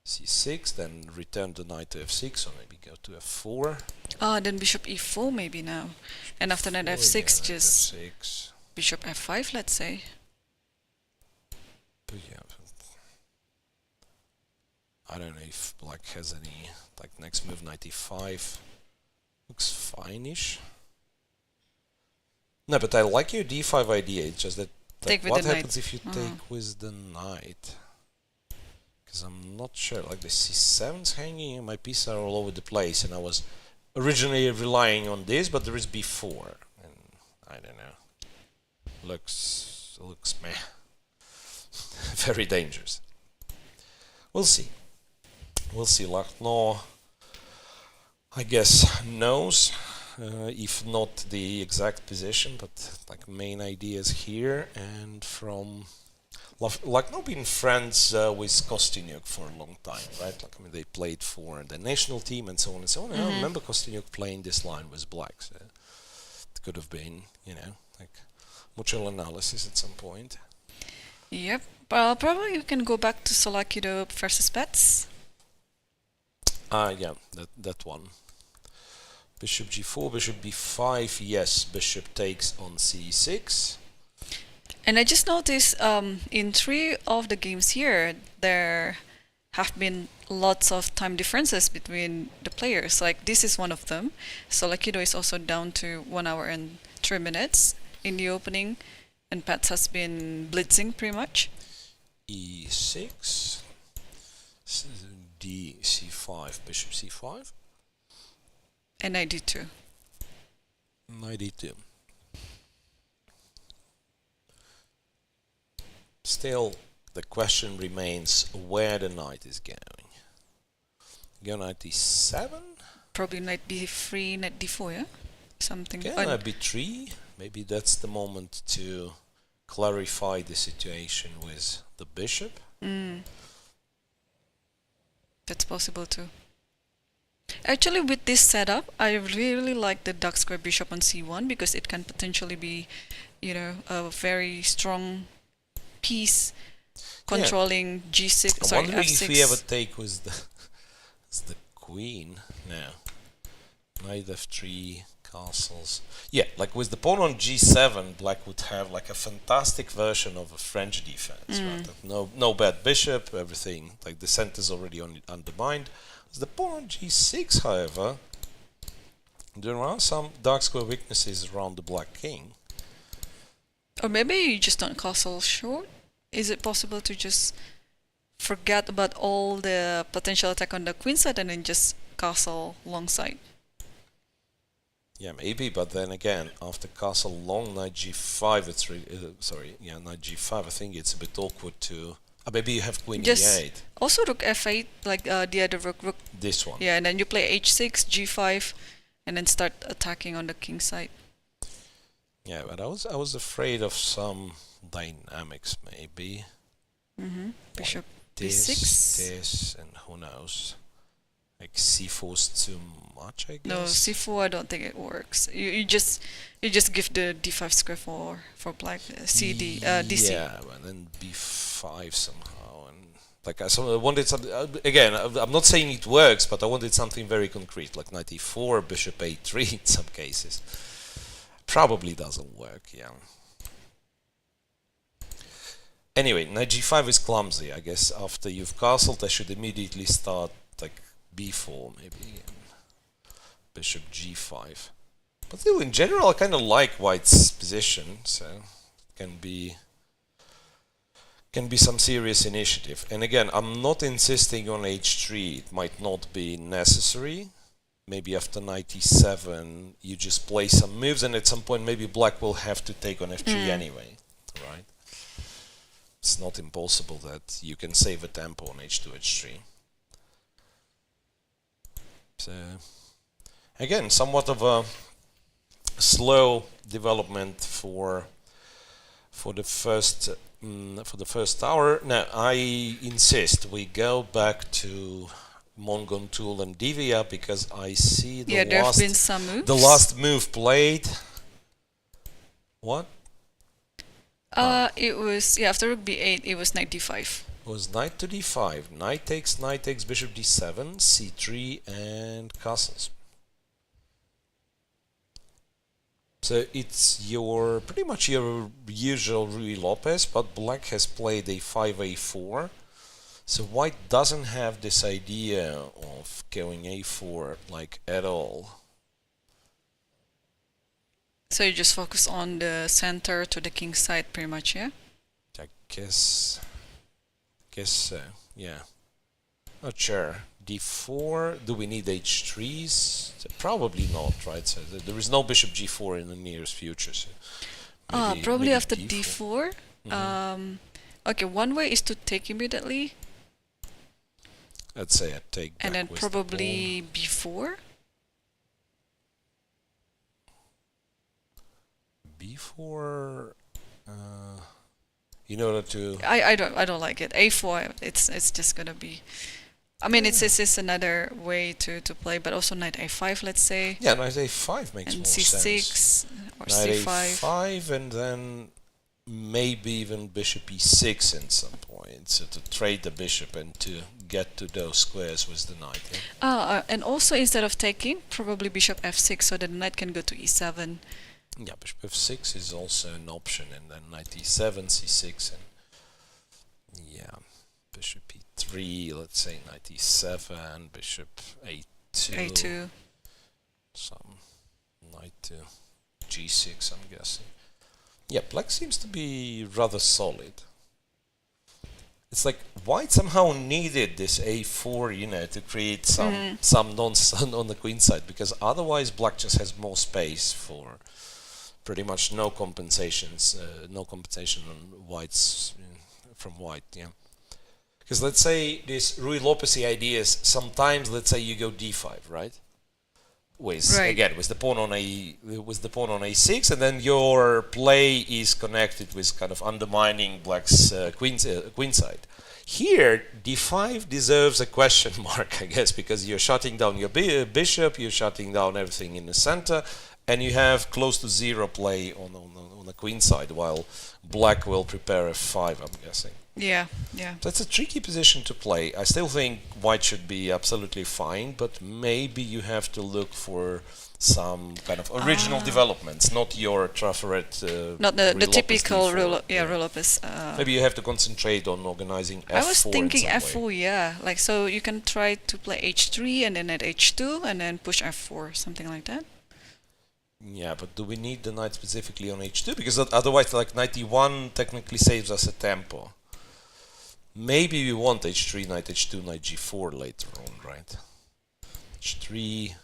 c6, then return the knight to f6, or maybe go to f4. Ah, then bishop e4 maybe now. And after that f6, just f6. bishop f5, let's say. But yeah, I don't know if black has any, like, next move, knight e5. Looks fine-ish. No, but I like your d5 idea, it's just that what happens if you take with the knight? Because I'm not sure, like the c7's hanging and my pieces are all over the place, and I was originally relying on this, but there is b4, and I don't know. Looks meh. Very dangerous. We'll see. We'll see. Lagno, I guess, knows if not the exact position, but like main ideas here. And from Lagno been friends with Kostyuk for a long time, right? Like, I mean, they played for the national team and so on and so on. I remember Kostyuk playing this line with black, so it could have been, you know, like mutual analysis at some point. Yep. Well, probably you can go back to Tsolakidou versus Paehtz. Yeah, that one. Bishop g4, bishop b5, yes, bishop takes on c6. And I just noticed in 3 of the games here, there have been lots of time differences between the players. Like this is one of them. Tsolakidou is also down to 1 hour and 3 minutes in the opening, and Paehtz has been blitzing pretty much. e6, d c5, bishop c5. And knight d2. Knight d2. Still, the question remains where the knight is going. Go knight d7? Probably knight b3, knight d4, yeah? Something. Okay, knight b3. Maybe that's the moment to clarify the situation with the bishop. That's possible too. Actually, with this setup, I really like the dark square bishop on c1 because it can potentially be, you know, a very strong piece controlling g6. I'm Sorry, wondering f6. if we ever take with the queen now. Knight f3, castles. Yeah, like with the pawn on g7, black would have like a fantastic version of a French defense. Right? No bad bishop, everything. Like the center's already undermined. With the pawn on g6, however, there are some dark square weaknesses around the black king. Or maybe you just don't castle short. Is it possible to just forget about all the potential attack on the queen side and then just castle long side? Yeah, maybe, but then again, after castle long, knight g5, it's knight g5, I think it's a bit awkward to... maybe you have queen e8. Also rook f8, like the other rook. This one. Yeah, and then you play h6, g5, and then start attacking on the king side. Yeah, but I was afraid of some dynamics, maybe. Bishop Like b6. this, and who knows? Like c4's too much, I guess. No, c4. I don't think it works. You just give the d5 square for black. DC. Yeah, and then b5 somehow, and like I wanted something. Again, I'm not saying it works, but I wanted something very concrete, like knight e4, bishop a3 in some cases. Probably doesn't work. Yeah. Anyway, knight g5 is clumsy. I guess after you've castled, I should immediately start like b4 maybe, bishop g5. But still, in general, I kind of like white's position, so it can be some serious initiative. And again, I'm not insisting on h3. It might not be necessary. Maybe after knight e7, you just play some moves, and at some point, maybe black will have to take on f3 anyway, right? It's not impossible that you can save a tempo on h2, h3. So, again, somewhat of a slow development for the first hour. Now, I insist we go back to Munguntuul and Divya because I see there have been some moves. The last move played. What? It was after rook b8. It was knight d5. It was knight to d5. Knight takes, bishop d7, c3, and castles. So it's pretty much your usual Ruy Lopez, but black has played a 5a4. So white doesn't have this idea of going a4 like at all. So you just focus on the center to the king side pretty much, yeah? I guess so, yeah. Not sure. d4, do we need h3s? Probably not, right? So there is no bishop g4 in the nearest future. So probably maybe after d4. Okay, one way is to take immediately. Let's say I take back and then with probably b4. b4 in order to... I don't like it. A4, it's just gonna be... I mean, it's another way to play, but also knight a5, let's say. Yeah, knight a5 makes and more c6 sense. or Knight c5. a5 and then maybe even bishop e6 at some point, so to trade the bishop and to get to those squares with the knight. Yeah? And also instead of taking, probably bishop f6, so that the knight can go to e7. Yeah, bishop f6 is also an option, and then knight e7, c6, and yeah, bishop e3, let's say knight e7, bishop a2. A2. Some knight to g6, I'm guessing. Yeah, black seems to be rather solid. It's like white somehow needed this a4, you know, to create some nonsense on the queen side, because otherwise black just has more space for pretty much no compensations, no compensation on white's from white. Yeah, because let's say this Ruy Lopez-y ideas. Sometimes let's say you go d5, right? With again with the pawn on a6, and then your play is connected with kind of undermining black's queen side. Here, d5 deserves a question mark, I guess, because you're shutting down your bishop, you're shutting down everything in the center, and you have close to zero play on the queen side, while black will prepare f5, I'm guessing. Yeah, yeah. That's a tricky position to play. I still think white should be absolutely fine, but maybe you have to look for some kind of original developments, not your Trafford. Not the typical Ruy Lopez. Maybe you have to concentrate on organizing f4. I was thinking f4, way. yeah. Like, so you can try to play h3 and then at h2 and then push f4, something like that. Yeah, but do we need the knight specifically on h2? Because otherwise, like knight e1 technically saves us a tempo. Maybe we want h3, knight h2, knight g4 later on, right? h3.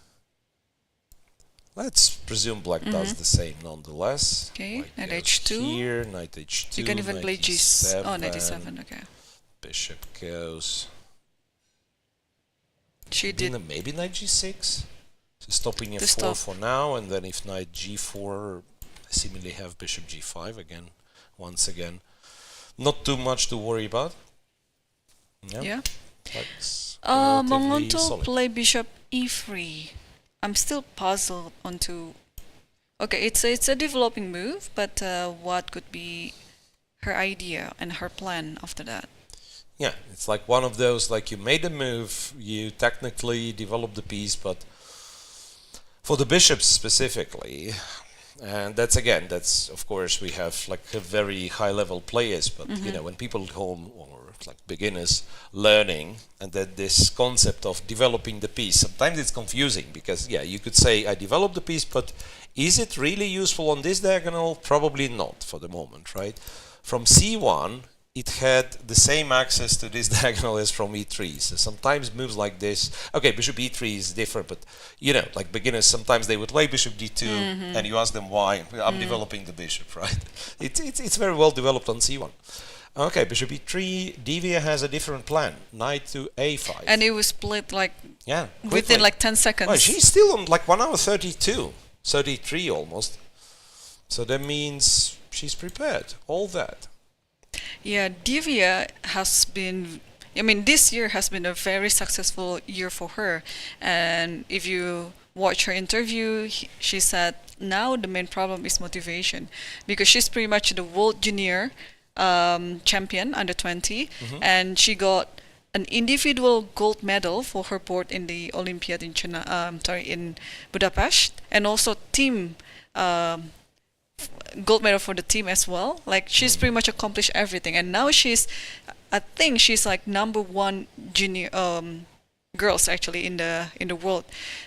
Let's presume black does the same nonetheless. Okay, knight h2. Here, knight h2. You can even play g7. Oh, knight e7, okay. Bishop goes. She did. Maybe knight g6. So stopping f4 for now, and then if knight g4, seemingly have bishop g5 again, once again. Not too much to worry about. Yeah. Munguntuul play bishop e3. I'm still puzzled onto. Okay, it's a developing move, but what could be her idea and her plan after that? Yeah, it's like one of those, like you made a move, you technically developed the piece, but for the bishops specifically, and that's of course we have like a very high level players, but you know, when people at home or like beginners learning, and that this concept of developing the piece, sometimes it's confusing, because yeah, you could say I developed the piece, but is it really useful on this diagonal? Probably not for the moment, right? From c1 it had the same access to this diagonal as from e3. So sometimes moves like this, okay, bishop e3 is different, but you know, like beginners, sometimes they would play bishop d2, and you ask them why. I'm developing the bishop, right? It's very well developed on c1. Okay, bishop e3. Divya has a different plan. Knight to a5. And it was split like quickly. within like 10 seconds. Oh, she's still on like 1 hour 32, 33 almost. So that means she's prepared. All that. Yeah, Divya has been. I mean, this year has been a very successful year for her. And if you watch her interview, she said now the main problem is motivation, because she's pretty much the world junior champion under 20, and she got an individual gold medal for her board in the Olympiad in in Budapest, and also team gold medal for the team as well. Like, she's pretty much accomplished everything, and now I think she's like #1 junior girls actually in the world,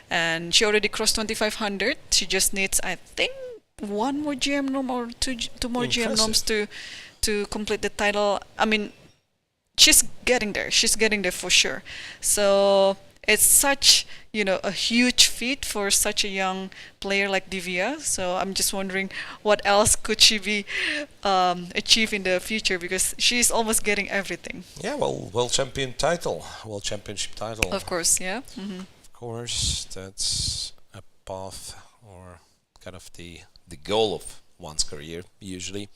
and she already crossed 2500. She just needs, I think, 1 more GM norm or two more GM norms to complete the title. I mean, she's getting there. She's getting there for sure. So it's such, a huge feat for such a young player like Divya. So I'm just wondering what else could she be achieve in the future, because she's almost getting everything. Yeah, well, world championship title. Of course, yeah. Of course, that's a path, or kind of the goal of one's career, usually.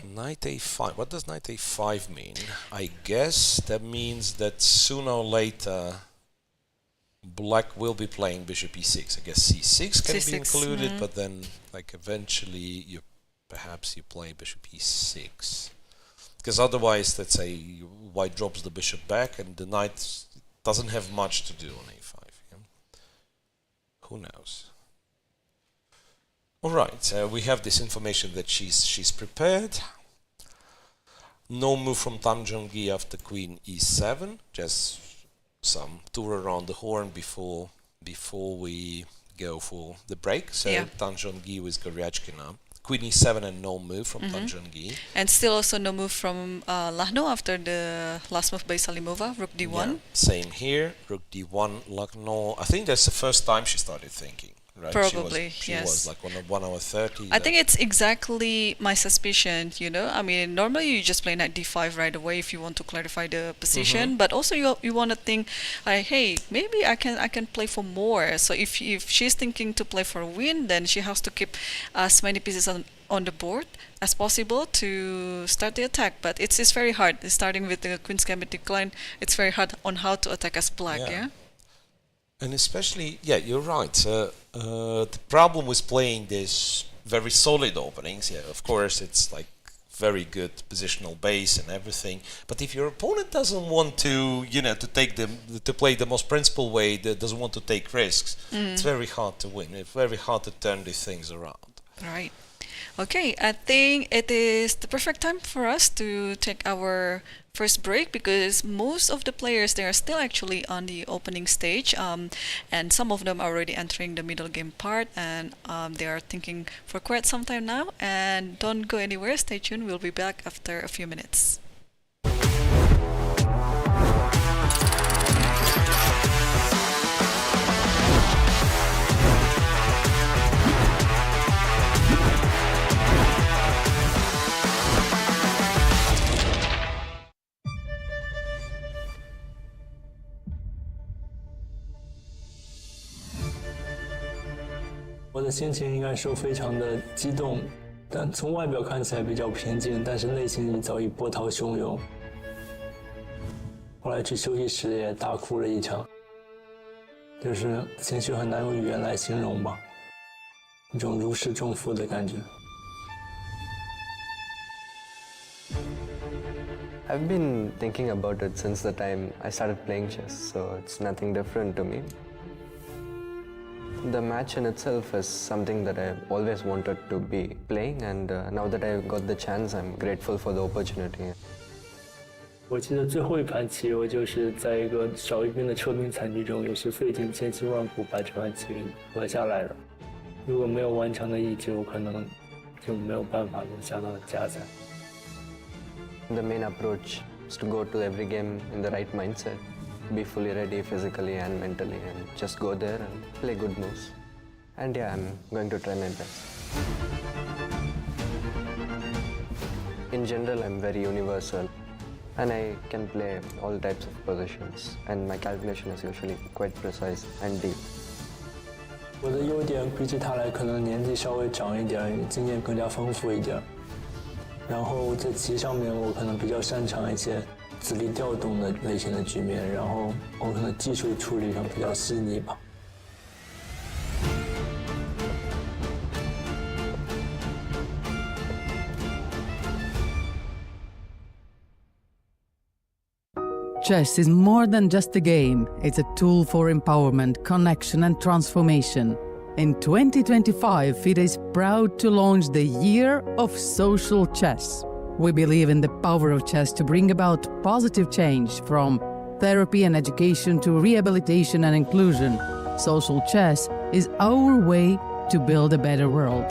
Knight a5. What does knight a5 mean? I guess that means that sooner or later black will be playing bishop e6. I guess c6 can be included, but then like eventually perhaps you play bishop e6. Because otherwise, let's say white drops the bishop back and the knight doesn't have much to do on a5. Yeah? Who knows? All right, we have this information that she's prepared. No move from Tan Zhongyi after queen e7. Just some tour around the horn before we go for the break. So Tan Zhongyi with Goryachkina. Queen e7 and no move from Tan Zhongyi. And still also no move from Lagno after the last move by Salimova, rook d1. Yeah, same here, rook d1, Lagno. I think that's the first time she started thinking. Right? Probably, she yes. was like on a 1 hour 30. I think it's exactly my suspicion, you know. I mean, normally you just play knight d5 right away if you want to clarify the position, but also you want to think, hey, maybe I can play for more. So if she's thinking to play for a win, then she has to keep as many pieces on the board as possible to start the attack. But it's very hard. Starting with the queen's gambit decline, it's very hard on how to attack as black, yeah? And especially, you're right. The problem with playing these very solid openings, of course, it's like very good positional base and everything. But if your opponent doesn't want to, to play the most principled way, that doesn't want to take risks, it's very hard to win. It's very hard to turn these things around. Right. Okay, I think it is the perfect time for us to take our first break, because most of the players, they are still actually on the opening stage, and some of them are already entering the middle game part, and they are thinking for quite some time now. And don't go anywhere, stay tuned, we'll be back after a few minutes.我的心情应该说非常的激动，但从外表看起来比较平静，但是内心里早已波涛汹涌。后来去休息室也大哭了一场，就是情绪很难用语言来形容吧，一种如释重负的感觉。I've been thinking about it since the time I started playing chess, so it's nothing different to me. The match in itself is something that I've always wanted to be playing, and now that I got the chance, I'm grateful for the opportunity. 我记得最后一盘棋，我就是在一个少一兵的撤兵惨剧中，也是费尽千辛万苦把这盘棋夺下来了。如果没有顽强的意志，我可能就没有办法能下到加赛。The main approach is to go to every game in the right mindset. Be fully ready physically and mentally, and just go there and play good moves. And I'm going to try my best. In general, I'm very universal, and I can play all types of positions, and my calculation is usually quite precise and deep. 我的优点比起他来，可能年纪稍微长一点，经验更加丰富一点。然后在棋上面，我可能比较擅长一些子力调动的类型的局面，然后我可能技术处理上比较细腻吧。Chess is more than just a game. It's a tool for empowerment, connection, and transformation. In 2025, FIDE is proud to launch the Year of Social Chess. We believe in the power of chess to bring about positive change, from therapy and education to rehabilitation and inclusion. Social chess is our way to build a better world.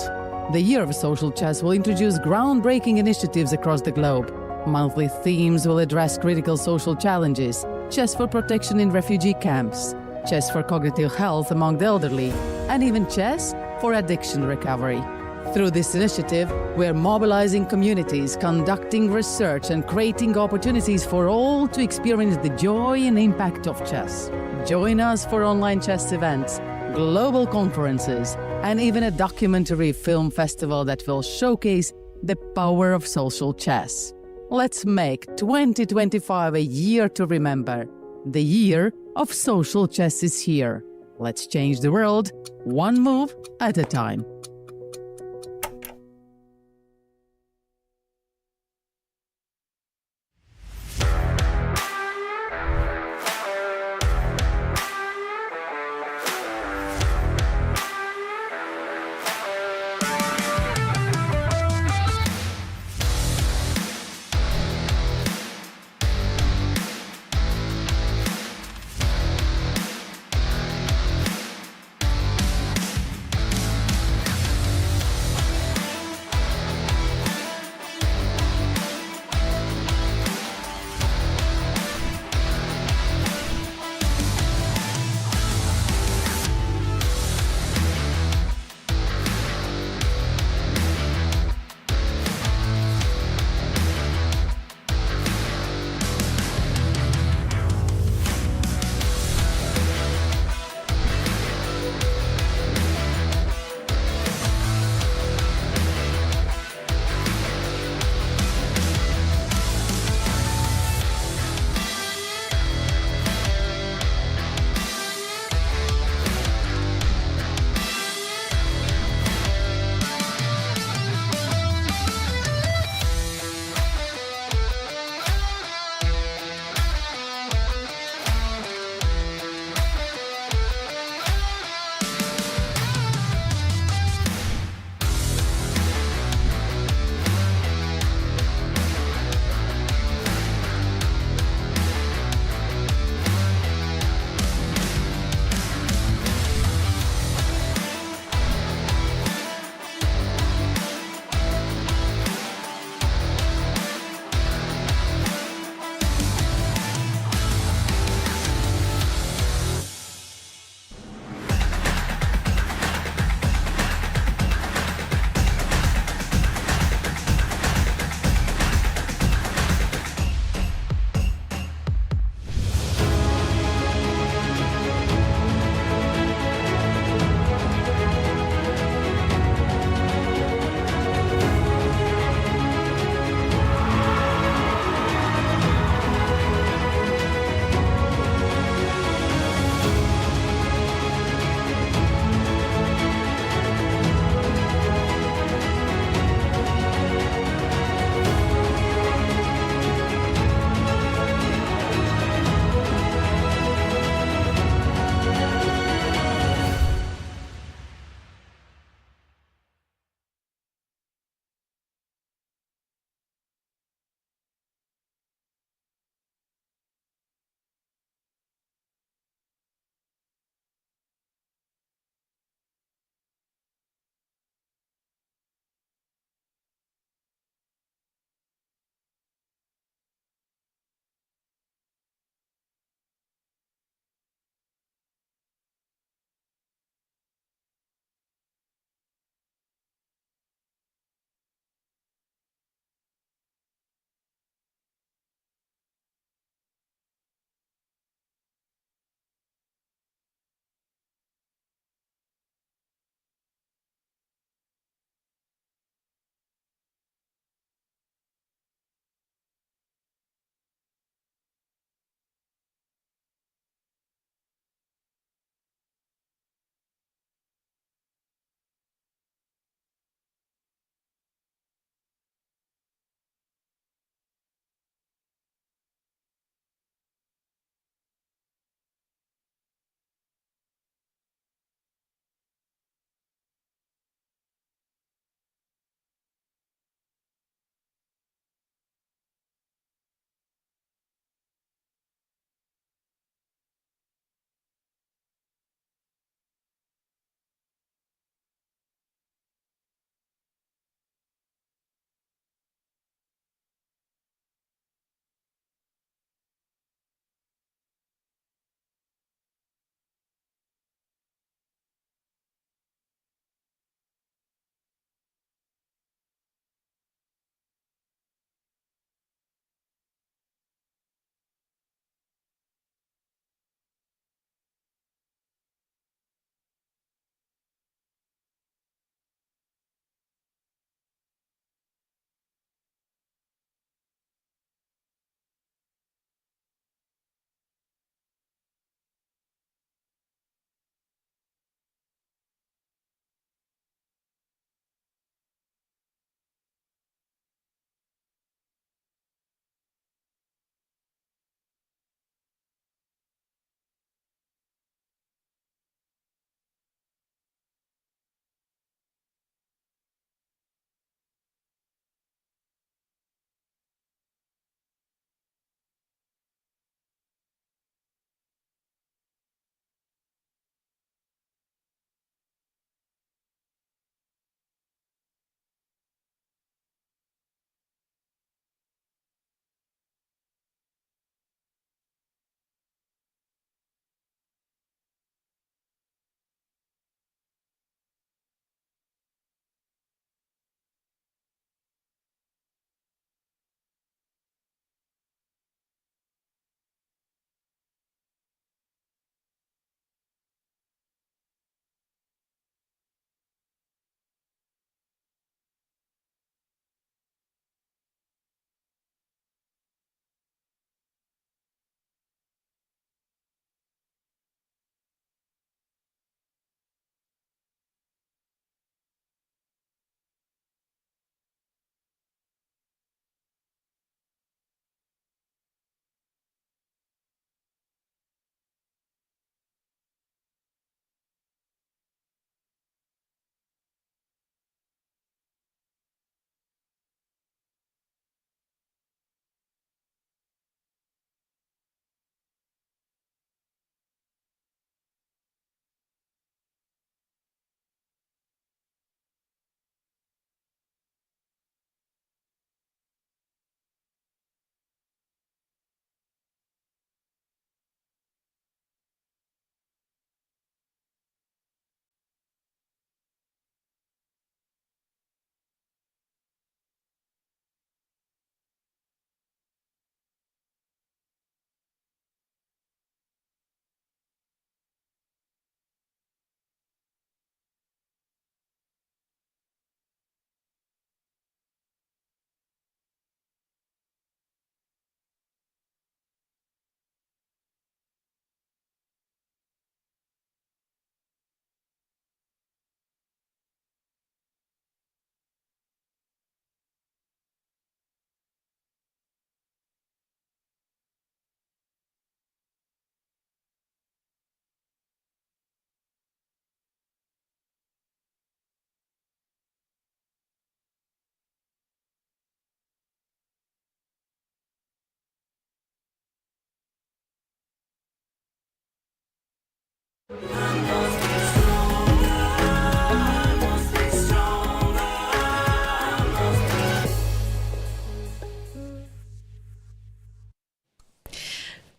The Year of Social Chess will introduce groundbreaking initiatives across the globe. Monthly themes will address critical social challenges: chess for protection in refugee camps, chess for cognitive health among the elderly, and even chess for addiction recovery. Through this initiative, we are mobilizing communities, conducting research, and creating opportunities for all to experience the joy and impact of chess. Join us for online chess events, global conferences, and even a documentary film festival that will showcase the power of social chess. Let's make 2025 a year to remember. The year of social chess is here. Let's change the world, one move at a time.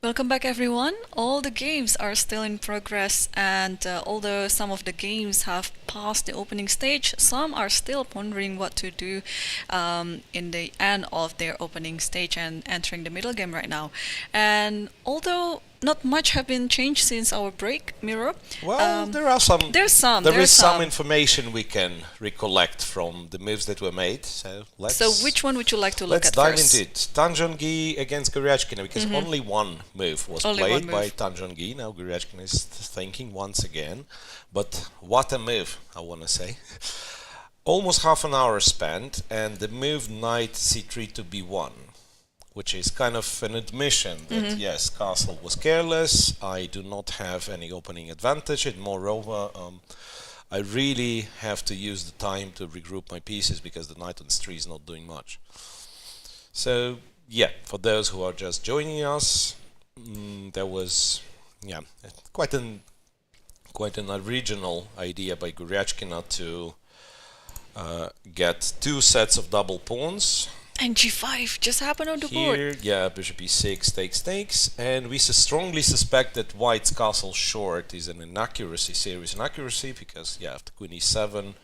Welcome back, everyone. All the games are still in progress, and although some of the games have passed the opening stage, some are still pondering what to do in the end of their opening stage and entering the middle game right now. And although not much have been changed since our break, Miro. Well, there are some. There is some information we can recollect from the moves that were made. So which one would you like to look at dive first? into it. Tan Zhongyi against Goryachkina, because only one move was played by Tan Zhongyi. Now Goryachkina is thinking once again. But what a move, I want to say. Almost half an hour spent, and the move knight c3 to b1. Which is kind of an admission that yes, castle was careless. I do not have any opening advantage, and moreover, I really have to use the time to regroup my pieces because the knight on c3 is not doing much. So yeah, for those who are just joining us, there was quite an original idea by Goryachkina to get two sets of double pawns. And g5 just happened on the board. Yeah, bishop e6 takes, and we strongly suspect that white's castle short is an inaccuracy, serious inaccuracy, because yeah, after queen e7,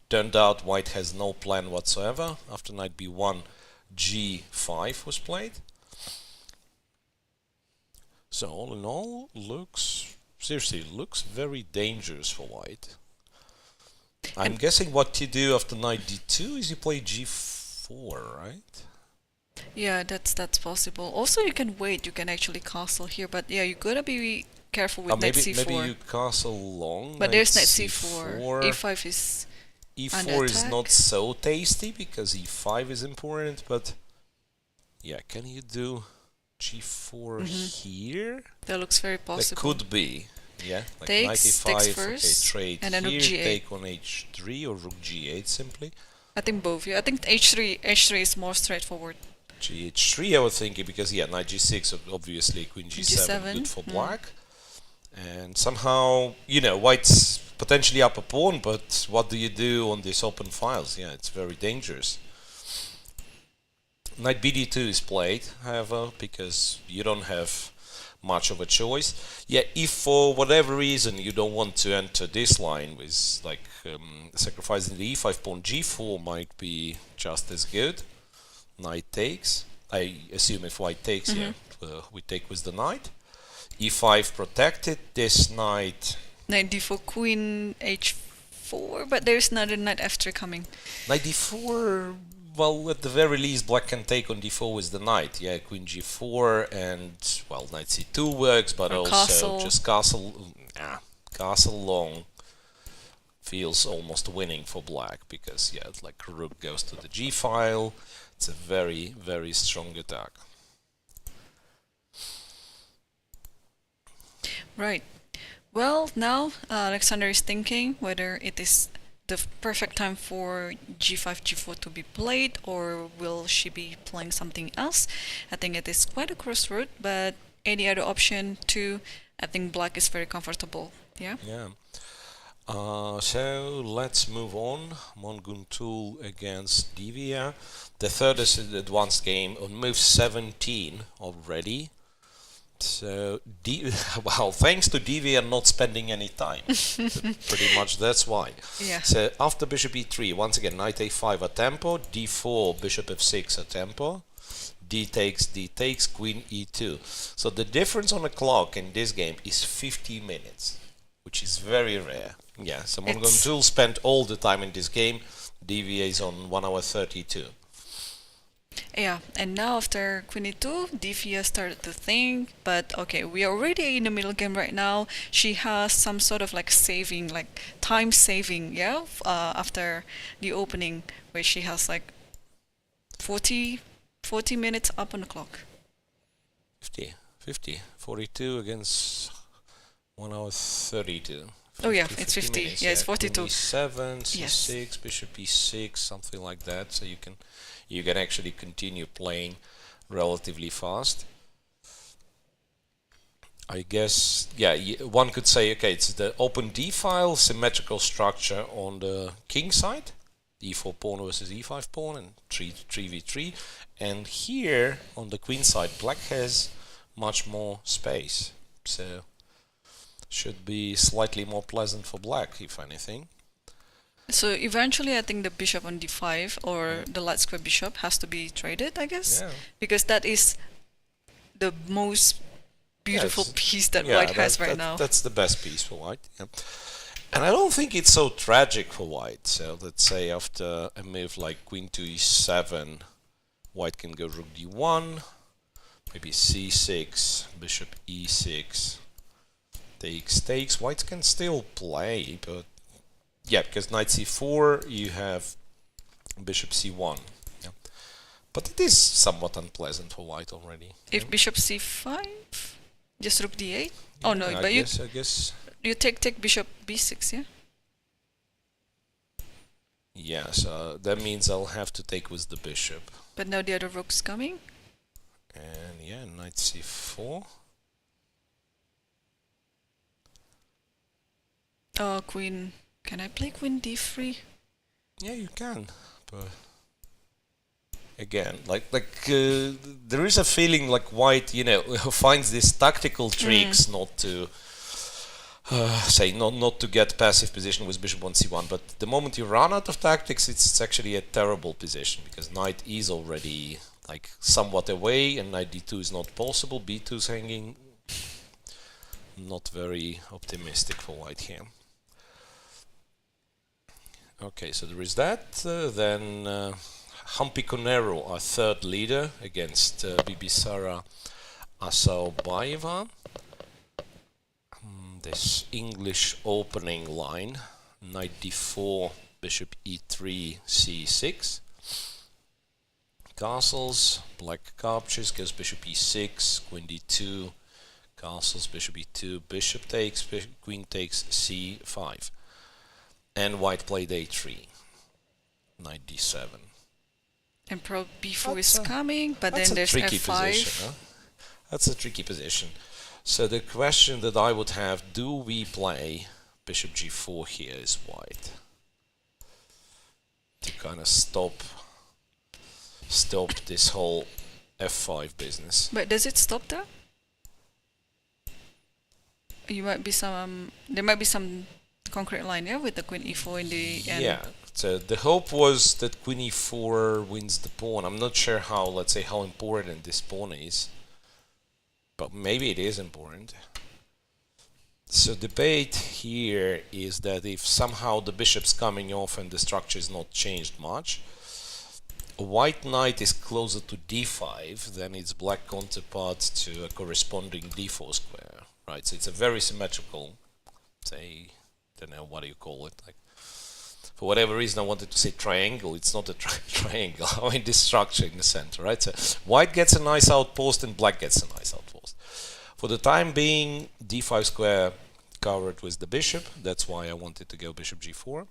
turned out white has no plan whatsoever. After knight b1, g5 was played. So all in all, looks very dangerous for white. I'm guessing what you do after knight d2 is you play g4. Right? Yeah, that's possible. Also, you can wait. You can actually castle here, but yeah, you gotta be careful with knight c4. Maybe you castle long. But there's knight c4. e5 is e4 is not so tasty because e5 is important. But yeah, can you do g4 here? That looks very possible. That could be. Yeah, like takes first, trade and then here, rook g8. take on h3 or rook g8 simply. I think both. Yeah, I think h3 is more straightforward. H3 I was thinking because yeah, knight g6 obviously, queen g7 good for black, and somehow white's potentially up a pawn, but what do you do on these open files? Yeah, it's very dangerous. Knight bd2 is played, however, because you don't have much of a choice. Yeah, if for whatever reason you don't want to enter this line with like sacrificing the e5 pawn, g4 might be just as good. Knight takes. I assume if white takes, we take with the knight. e5 protected. This knight. Knight d4, queen h4, but there's another knight f3 coming. Knight d4. Well, at the very least, black can take on d4 with the knight. Yeah, queen g4 and, well, knight c2 works, but also castle. Just castle long feels almost winning for black because, yeah, it's like rook goes to the g file. It's a very, very strong attack. Right. Well, now Aleksandra is thinking whether it is the perfect time for g5, g4 to be played, or will she be playing something else? I think it is quite a crossroad, but any other option too, I think black is very comfortable. Yeah. Yeah. So let's move on. Munguntuul against Divya. The third is an advanced game on move 17 already. So, well, thanks to Divya not spending any time. Pretty much that's why. Yeah. So, after bishop e3, once again, knight a5 a tempo, d4, bishop f6 a tempo, d takes, queen e2. So, the difference on the clock in this game is 50 minutes, which is very rare. Yeah, so Munguntuul spent all the time in this game. Divya is on 1 hour 32. Yeah, and now after queen e2, Divya started to think, but okay, we are already in the middle game right now. She has some sort of like saving, like time saving, yeah, after the opening, where she has like 40 minutes up on the clock. 42 against 1 hour 32. Oh yeah, it's 50. Minutes, yeah, it's 42. Queen e7, c6, Yes. bishop e6, something like that. So you can actually continue playing relatively fast. I guess, yeah, one could say, okay, it's the open d file, symmetrical structure on the king side, e4 pawn versus e5 pawn, and 3v3. And here on the queen side, black has much more space. So should be slightly more pleasant for black, if anything. So eventually, I think the bishop on d5 or the light square bishop has to be traded, I guess, because that is the most beautiful piece that white has right now. That's the best piece for white. Yeah. And I don't think it's so tragic for white. So let's say after a move like queen to e7, white can go rook d1, maybe c6, bishop e6, takes. White can still play, but yeah, because knight c4, you have bishop c1. Yeah. But it is somewhat unpleasant for white already. If bishop c5, just rook d8. Oh no, but I guess you take bishop b6, yeah. Yeah, so that means I'll have to take with the bishop. But now the other rook's coming. And yeah, knight c4. Queen. Can I play queen d3? Yeah, you can, but again, there is a feeling like white, finds these tactical tricks not to not to get passive position with bishop on c1. But the moment you run out of tactics, it's actually a terrible position because knight is already like somewhat away, and knight d2 is not possible. b2 is hanging. Not very optimistic for white here. Okay, so there is that. Then Humpy Koneru, our third leader, against Bibisara Assaubayeva. This English opening line: knight d4, bishop e3, c6. Castles, black captures, goes bishop e6, queen d2, castles, bishop e2, bishop takes, queen takes, c5. And white played a3, knight d7. And pro b4 is coming, but then there's f5. Position, huh? That's a tricky position. So the question that I would have, do we play bishop g4 here is white? To kind of stop this whole f5 business. But does it stop there? There might be some concrete line here with the queen e4 in the end. Yeah, so the hope was that queen e4 wins the pawn. I'm not sure how, let's say, how important this pawn is, but maybe it is important. So debate here is that if somehow the bishop's coming off and the structure is not changed much, a white knight is closer to d5 than its black counterpart to a corresponding d4 square, right? So it's a very symmetrical, say, I don't know what do you call it, like, for whatever reason I wanted to say triangle. It's not a triangle. I mean this structure in the center, right? So white gets a nice outpost and black gets a nice outpost. For the time being, d5 square covered with the bishop. That's why I wanted to go bishop g4.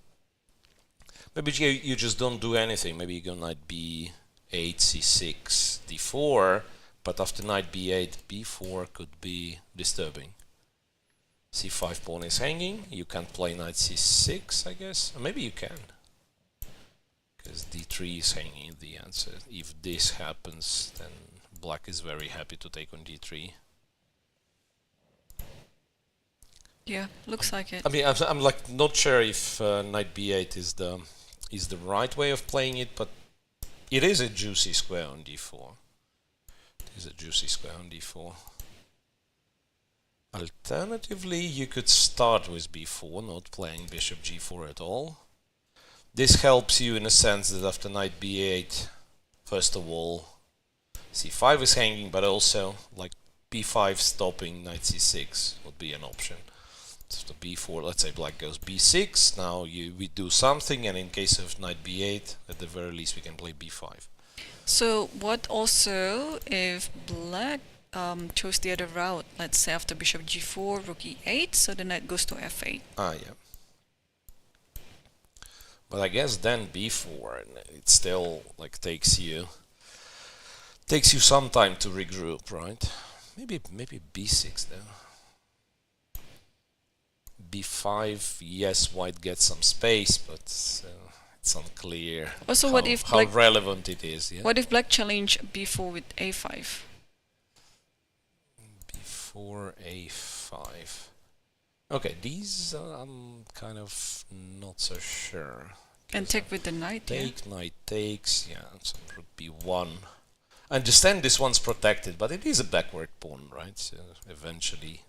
Maybe you just don't do anything. Maybe you go knight b8, c6, d4, but after knight b8, b4 could be disturbing. c5 pawn is hanging. You can't play knight c6, I guess. Or maybe you can, because d3 is hanging in the answer. If this happens, then black is very happy to take on d3. Yeah, looks like it. I mean, I'm like not sure if knight b8 is the right way of playing it, but it is a juicy square on d4. It is a juicy square on d4. Alternatively, you could start with b4, not playing bishop g4 at all. This helps you in a sense that after knight b8, first of all, c5 is hanging, but also like b5 stopping knight c6 would be an option. So b4, let's say black goes b6, now we do something, and in case of knight b8, at the very least we can play b5. So what also if black chose the other route, let's say after bishop g4, rook e8, so the knight goes to f8. Ah, yeah. But I guess then b4, and it still like takes you some time to regroup, right? Maybe b6 though. b5, yes, white gets some space, but it's unclear also how relevant it is. Yeah? What if black challenge b4 with a5? d4, a5. Okay, these I'm kind of not so sure. And take with the knight, Take, knight takes, yeah, so rook b1. I understand this one's protected, but it is a backward pawn, right? So eventually,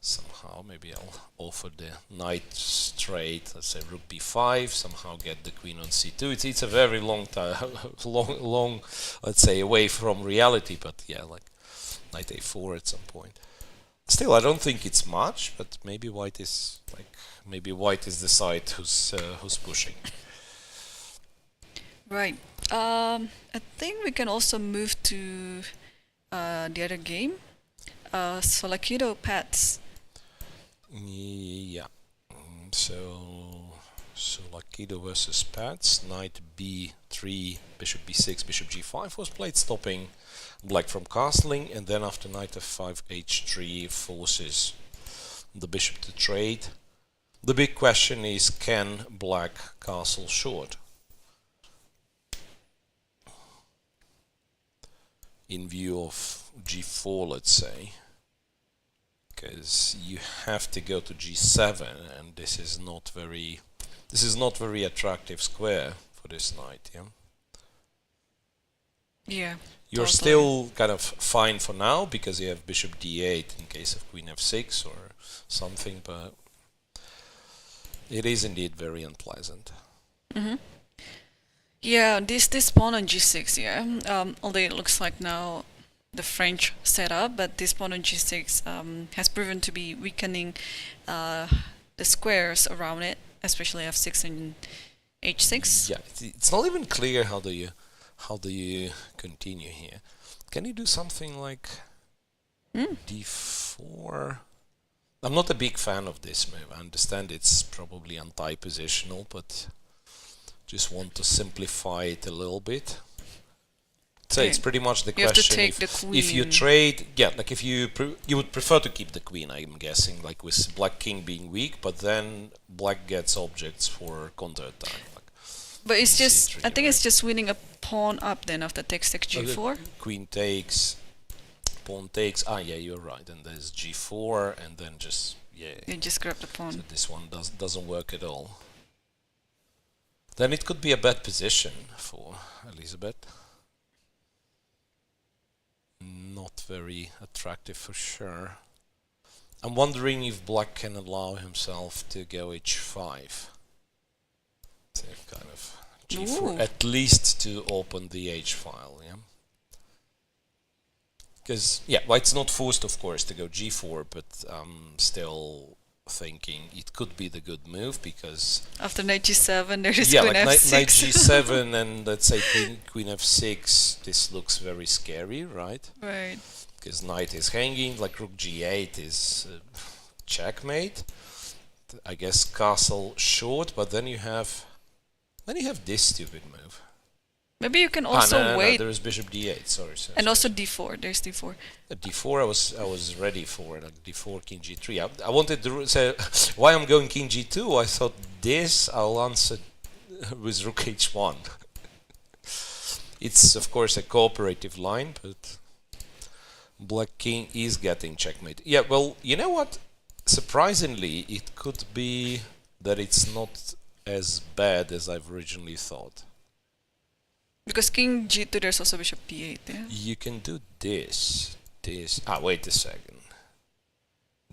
somehow, maybe I'll offer the knight straight, let's say rook b5, somehow get the queen on c2. It's a very long time, long, let's say, away from reality, but yeah, like knight a4 at some point. Still, I don't think it's much, but maybe white is the side who's pushing. Right. I think we can also move to the other game. Tsolakidou Paehtz. Yeah. So Tsolakidou versus Paehtz. Knight b3, bishop b6, bishop g5 was played, stopping black from castling, and then after knight f5, h3 forces the bishop to trade. The big question is, can black castle short? In view of g4, let's say, because you have to go to g7, and this is not very attractive square for this knight. Yeah. You're totally. still kind of fine for now because you have bishop d8 in case of queen f6 or something, but it is indeed very unpleasant. Mm-hmm. Yeah, this pawn on g6, yeah. Although it looks like now the French setup, but this pawn on g6 has proven to be weakening the squares around it, especially f6 and h6. Yeah, it's not even clear how do you continue here. Can you do something like d4? I'm not a big fan of this move. I understand it's probably anti-positional, but just want to simplify it a little bit. So it's pretty much the you question. Have to take the queen. If you trade, yeah, like if you would prefer to keep the queen, I'm guessing, like with black king being weak, but then black gets objects for counterattack. But it's just, tricky, I think right? it's just winning a pawn up then after takes g4. Queen takes, pawn takes. Ah, yeah, you're right. And there's g4, and then just You just grab the pawn. So this one doesn't work at all. Then it could be a bad position for Elisabeth. Not very attractive for sure. I'm wondering if black can allow himself to go h5. So kind of g4, at least to open the h file, yeah. Because white's not forced, of course, to go g4, but I'm still thinking it could be the good move because after knight g7 there is queen queen f6. Knight g7 and let's say queen f6. This looks very scary, right? Right. Because knight is hanging, like rook g8 is checkmate. I guess castle short, but then you have this stupid move. Maybe you can also wait. No, there is bishop d8. Sorry. And also d4. There's d4. At d4, I was ready for it. Like d4, king g3. I wanted to say why I'm going king g2. I thought this I'll answer with rook h1. It's of course a cooperative line, but black king is getting checkmate. Yeah, well, you know what? Surprisingly, it could be that it's not as bad as I've originally thought. Because king g2, there's also bishop b8, yeah? You can do this. Ah, wait a second.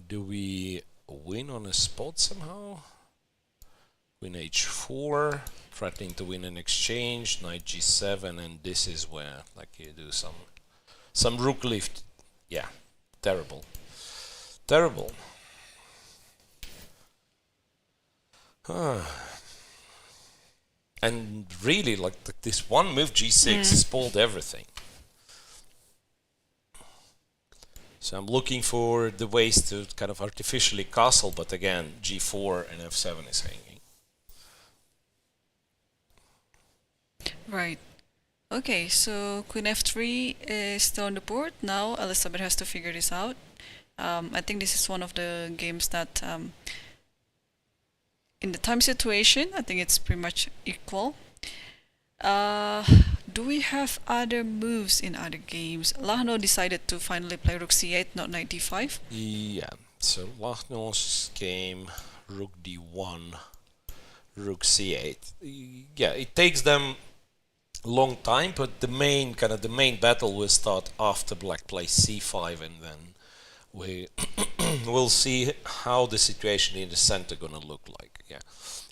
Do we win on a spot somehow? Queen h4, threatening to win an exchange, knight g7, and this is where, like, you do some rook lift. Yeah, terrible. Terrible. And really, like this one move g6 spoiled everything. So I'm looking for the ways to kind of artificially castle, but again, g4 and f7 is hanging. Right. Okay, so queen f3 is still on the board. Now Elisabeth has to figure this out. I think this is one of the games that in the time situation, I think it's pretty much equal. Do we have other moves in other games? Lagno decided to finally play rook c8, not knight d5. Yeah, so Lagno's game, rook d1, rook c8. Yeah, it takes them a long time, but the main battle will start after black plays c5, and then we'll see how the situation in the center gonna look like. Yeah,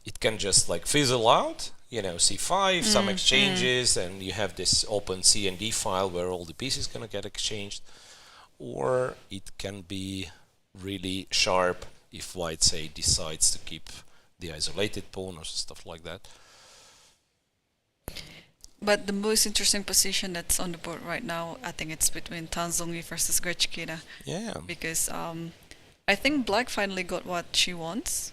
it can just like fizzle out, you know, c5, some exchanges, and you have this open c and d file where all the pieces gonna get exchanged, or it can be really sharp if white, say, decides to keep the isolated pawn or stuff like that. But the most interesting position that's on the board right now, I think it's between Tan Zhongyi versus Goryachkina. Yeah. Because I think black finally got what she wants.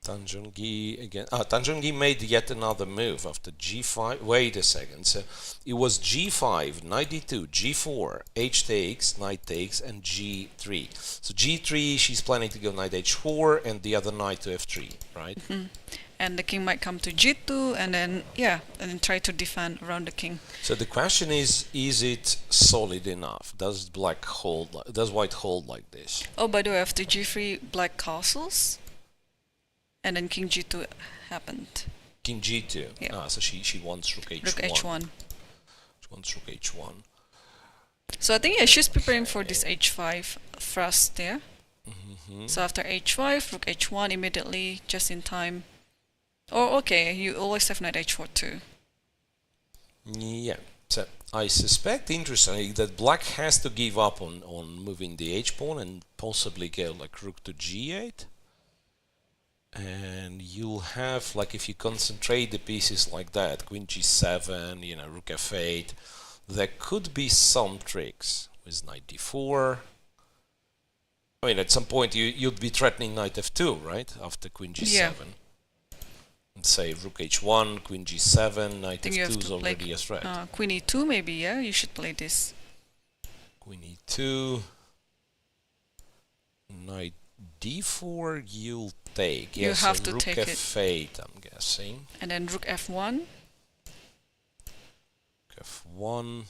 Tan Zhongyi again. Tan Zhongyi made yet another move after g5. Wait a second. So it was g5, knight d2, g4, h takes, knight takes, and g3. So g3, she's planning to go knight h4 and the other knight to f3, right? And the king might come to g2 and then, and then try to defend around the king. So the question is it solid enough? Does white hold like this? Oh, by the way, after g3, black castles. And then king g2 happened. King g2. Yeah. So she wants rook h1. Rook h1. She wants rook h1. So I think she's preparing for this h5 thrust there. So after h5, rook h1 immediately, just in time. Oh, okay, you always have knight h4 too. Yeah. So I suspect, interestingly, that black has to give up on moving the h-pawn and possibly go like rook to g8. And you'll have, like, if you concentrate the pieces like that, queen g7, you know, rook f8, there could be some tricks with knight d4. I mean, at some point you'd be threatening knight f2, right? After queen g7. Yeah. And say rook h1, queen g7, knight f2 is already a threat. Queen e2 maybe, yeah? You should play this. Queen e2, knight d4, you'll take. You Yes, have so to rook take f8, I'm guessing. And then rook f1. Rook f1.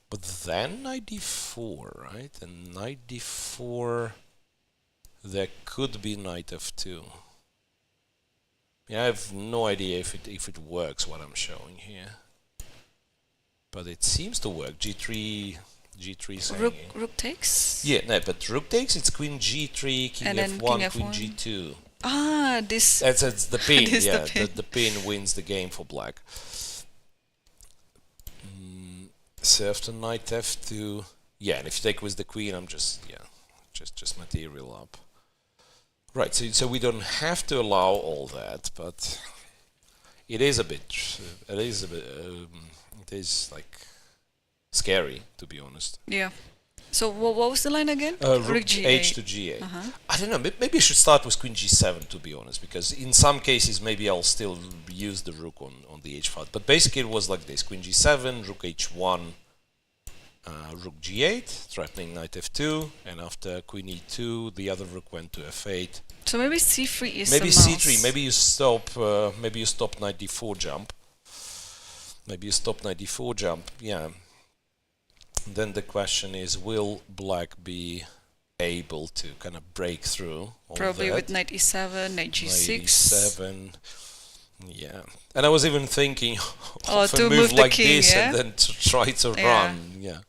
But then knight d4, right? And knight d4, there could be knight f2. Yeah, I have no idea if it works what I'm showing here. But it seems to work. G3 saying. Rook takes? Yeah, no, but rook takes, it's queen g3, king and f1, king queen g2. Ah, this... That's the pin, yeah, the pin. the pin wins the game for black. So after knight f2, yeah, and if you take with the queen, I'm just material up. Right, so we don't have to allow all that, but it is like scary, to be honest. Yeah. So what was the line again? Rook g8. h to g8. I don't know, maybe I should start with queen g7, to be honest, because in some cases maybe I'll still use the rook on the h file. But basically it was like this: queen g7, rook h1, rook g8, threatening knight f2, and after queen e2, the other rook went to f8. So maybe c3 is maybe a must. c3. Maybe you stop knight d4 jump. Maybe you stop knight d4 jump. Yeah. Then the question is, will black be able to kind of break through all Probably that? with knight e7, knight g6. Knight e7. Yeah. And I was even thinking of to a move move the like king, this yeah? and then to try to run. Yeah.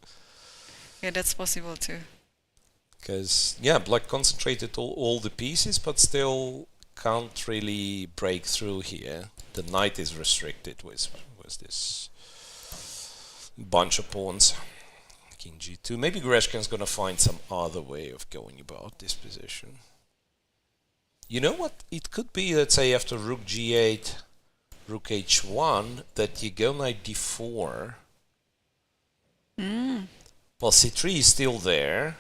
Yeah, that's possible too. Because, yeah, black concentrated all the pieces, but still can't really break through here. The knight is restricted with this bunch of pawns. King g2. Maybe Goryachkina's gonna find some other way of going about this position. You know what? It could be, let's say, after rook g8, rook h1, that you go knight d4. Well, c3 is still there,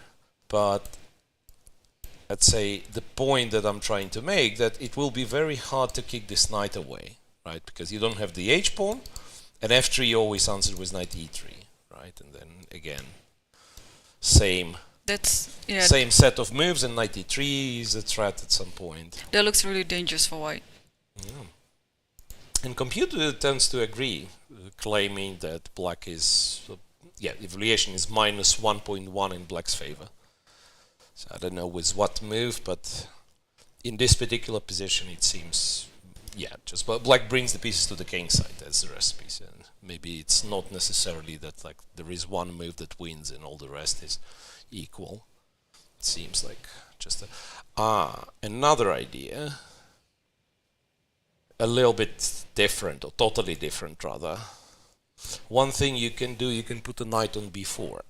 but let's say the point that I'm trying to make, that it will be very hard to kick this knight away, right? Because you don't have the h-pawn, and f3 always answered with knight e3, right? And then again, same set of moves, and knight e3 is a threat at some point. That looks really dangerous for white. Yeah. And computer tends to agree, claiming that black is, evaluation is minus 1.1 in black's favor. So I don't know with what move, but in this particular position it seems, just black brings the pieces to the king side as the recipe. So maybe it's not necessarily that like there is one move that wins and all the rest is equal. It seems like just another idea. A little bit different, or totally different rather. One thing you can do, you can put a knight on b4.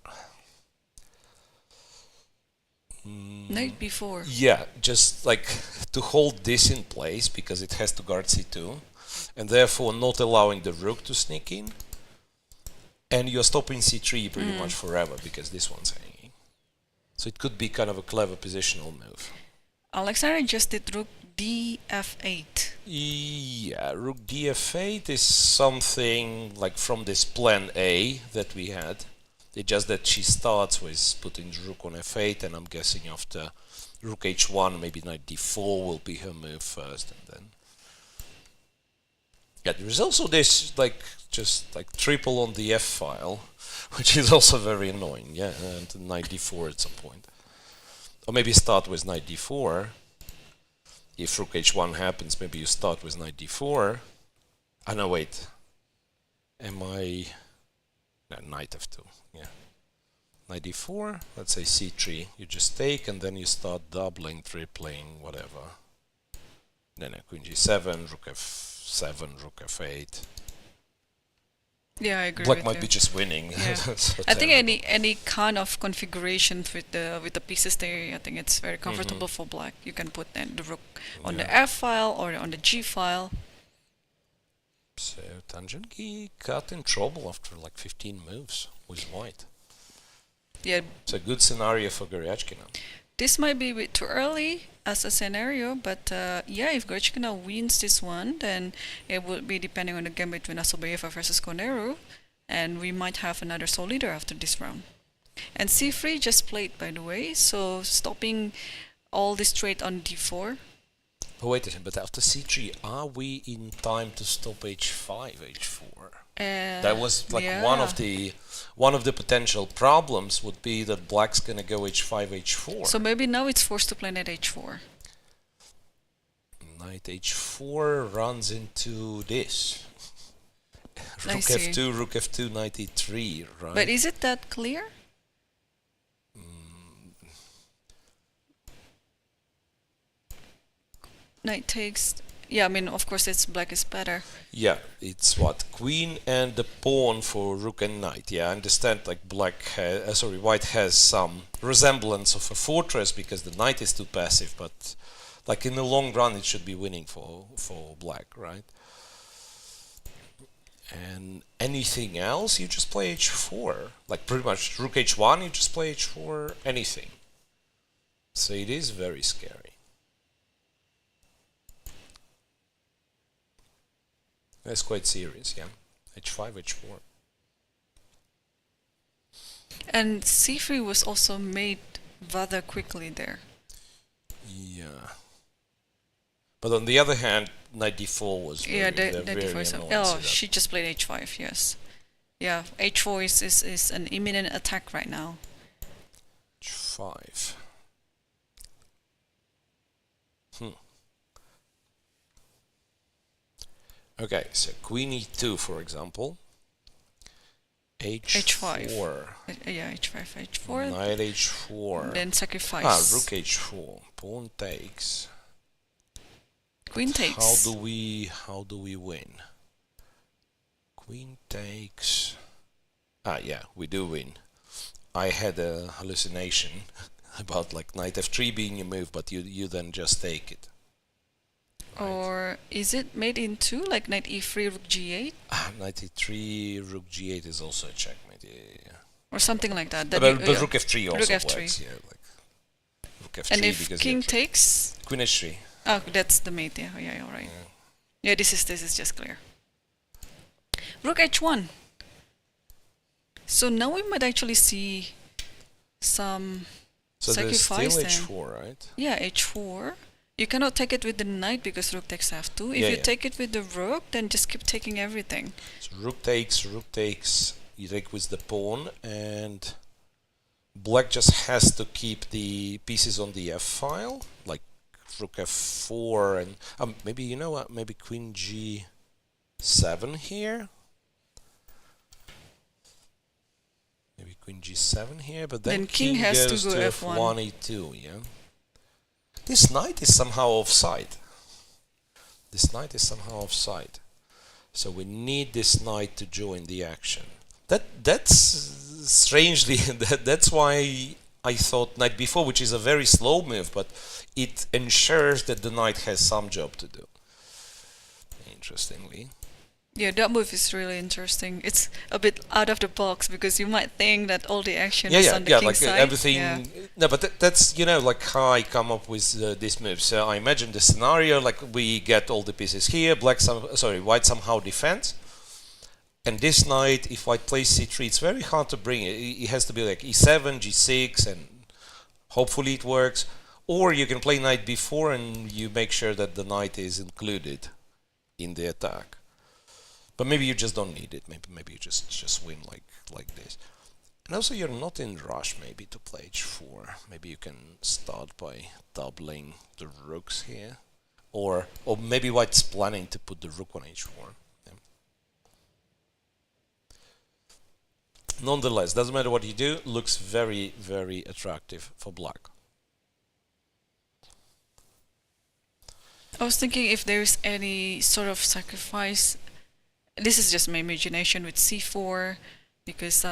Knight b4. Yeah, just like to hold this in place because it has to guard c2, and therefore not allowing the rook to sneak in. And you're stopping c3 pretty much forever because this one's hanging. So it could be kind of a clever positional move. Aleksandra just did rook df8. Yeah, rook df8 is something like from this plan A that we had. It's just that she starts with putting the rook on f8, and I'm guessing after rook h1, maybe knight d4 will be her move first, and then... Yeah, there is also this, just triple on the f file, which is also very annoying, and knight d4 at some point. Or maybe start with knight d4. If rook h1 happens, maybe you start with knight d4. No, wait. Am I... No, knight f2, Knight d4, let's say c3. You just take, and then you start doubling, tripling, whatever. Then queen g7, rook f7, rook f8. Yeah, I agree. Black might be just winning. Yeah. I think any kind of configuration with the pieces there, I think it's very comfortable for black. You can put then the rook on the f file or on the g file. So Tan Zhongyi got in trouble after like 15 moves with white. Yeah, it's a good scenario for Goryachkina. This might be a bit too early as a scenario, but if Goryachkina wins this one, then it would be depending on the game between Assaubayeva versus Koneru, and we might have another sole leader after this round. And c3 just played, by the way, so stopping all this trade on d4. Oh, wait a second, but after c3, are we in time to stop h5, h4? That was like one of the potential problems would be that black's gonna go h5, h4. So maybe now it's forced to play knight h4. Knight h4 runs into this. Rook f2, rook f2, knight e3, right? But is it that clear? Knight takes... Yeah, I mean, of course, it's black is better. Yeah, it's what? Queen and the pawn for rook and knight. Yeah, I understand, like, white has some resemblance of a fortress because the knight is too passive, but, like, in the long run, it should be winning for black, right? And anything else, you just play h4. Like, pretty much rook h1, you just play h4, anything. So it is very scary. That's quite serious, yeah. h5, h4. And c3 was also made rather quickly there. Yeah. But on the other hand, knight d4 was very, very annoying. Oh, she just played h5, yes. Yeah, h4 is an imminent attack right now. h5. Okay, so queen e2, for example. h4. Yeah, h5, h4. Knight h4. Then sacrifice. Rook h4. Pawn takes. Queen takes. How do we win? Queen takes. Yeah, we do win. I had a hallucination about like knight f3 being a move, but you then just take it. Right. Or is it made into like knight e3, rook g8? Knight e3, rook g8 is also a checkmate. Yeah. Or something like that. But rook f3 also rook f3. works. Yeah, like rook f3. And if because king takes? Queen h3. Oh, that's the mate. Yeah, all right. Yeah, this is just clear. Rook h1. So now we might actually see some sacrifice. So there's still h4, right? Yeah, h4. you cannot take it with the knight because rook takes f2. If you take it with the rook, then just keep taking everything. So rook takes, you take with the pawn, and black just has to keep the pieces on the f file, like rook f4, and maybe, you know what, maybe queen g7 here. Maybe queen g7 here, but then king has goes to go f1. f1, e2, yeah? This knight is somehow offside. This knight is somehow offside. So we need this knight to join the action. That's strangely, that's why I thought knight b4, which is a very slow move, but it ensures that the knight has some job to do. Interestingly. Yeah, that move is really interesting. It's a bit out of the box because you might think that all the action is on the king's like side. Everything. Yeah. No, but that's, you know, like how I come up with this move. So I imagine the scenario like we get all the pieces here. White somehow defends, and this knight, if white plays c3, it's very hard to bring it. It has to be like e7, g6, and hopefully it works. Or you can play knight b4 and you make sure that the knight is included in the attack. But maybe you just don't need it. Maybe you just win like this. And also you're not in rush maybe to play h4. Maybe you can start by doubling the rooks here. Or maybe white's planning to put the rook on h4. Yeah. Nonetheless, doesn't matter what you do, looks very, very attractive for black. I was thinking if there's any sort of sacrifice. This is just my imagination with c4, because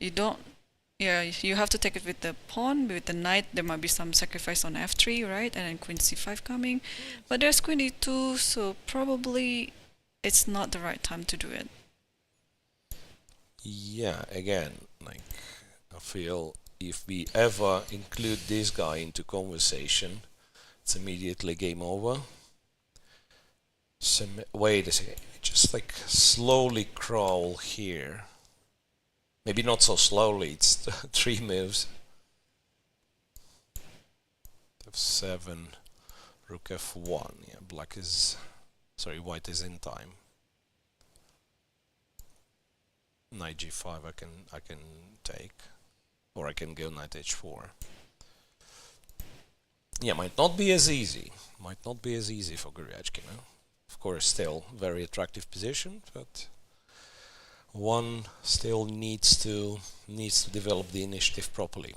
you have to take it with the pawn, with the knight there might be some sacrifice on f3, right, and then queen c5 coming, but there's queen e2, so probably it's not the right time to do it. Yeah, again, like I feel if we ever include this guy into conversation, it's immediately game over. So wait a second. Just like slowly crawl here. Maybe not so slowly, it's 3 moves. f7, rook f1. Yeah, white is in time. Knight g5 I can take, or I can go knight h4. Yeah, might not be as easy. For Goryachkina. Of course, still very attractive position, but one still needs to develop the initiative properly.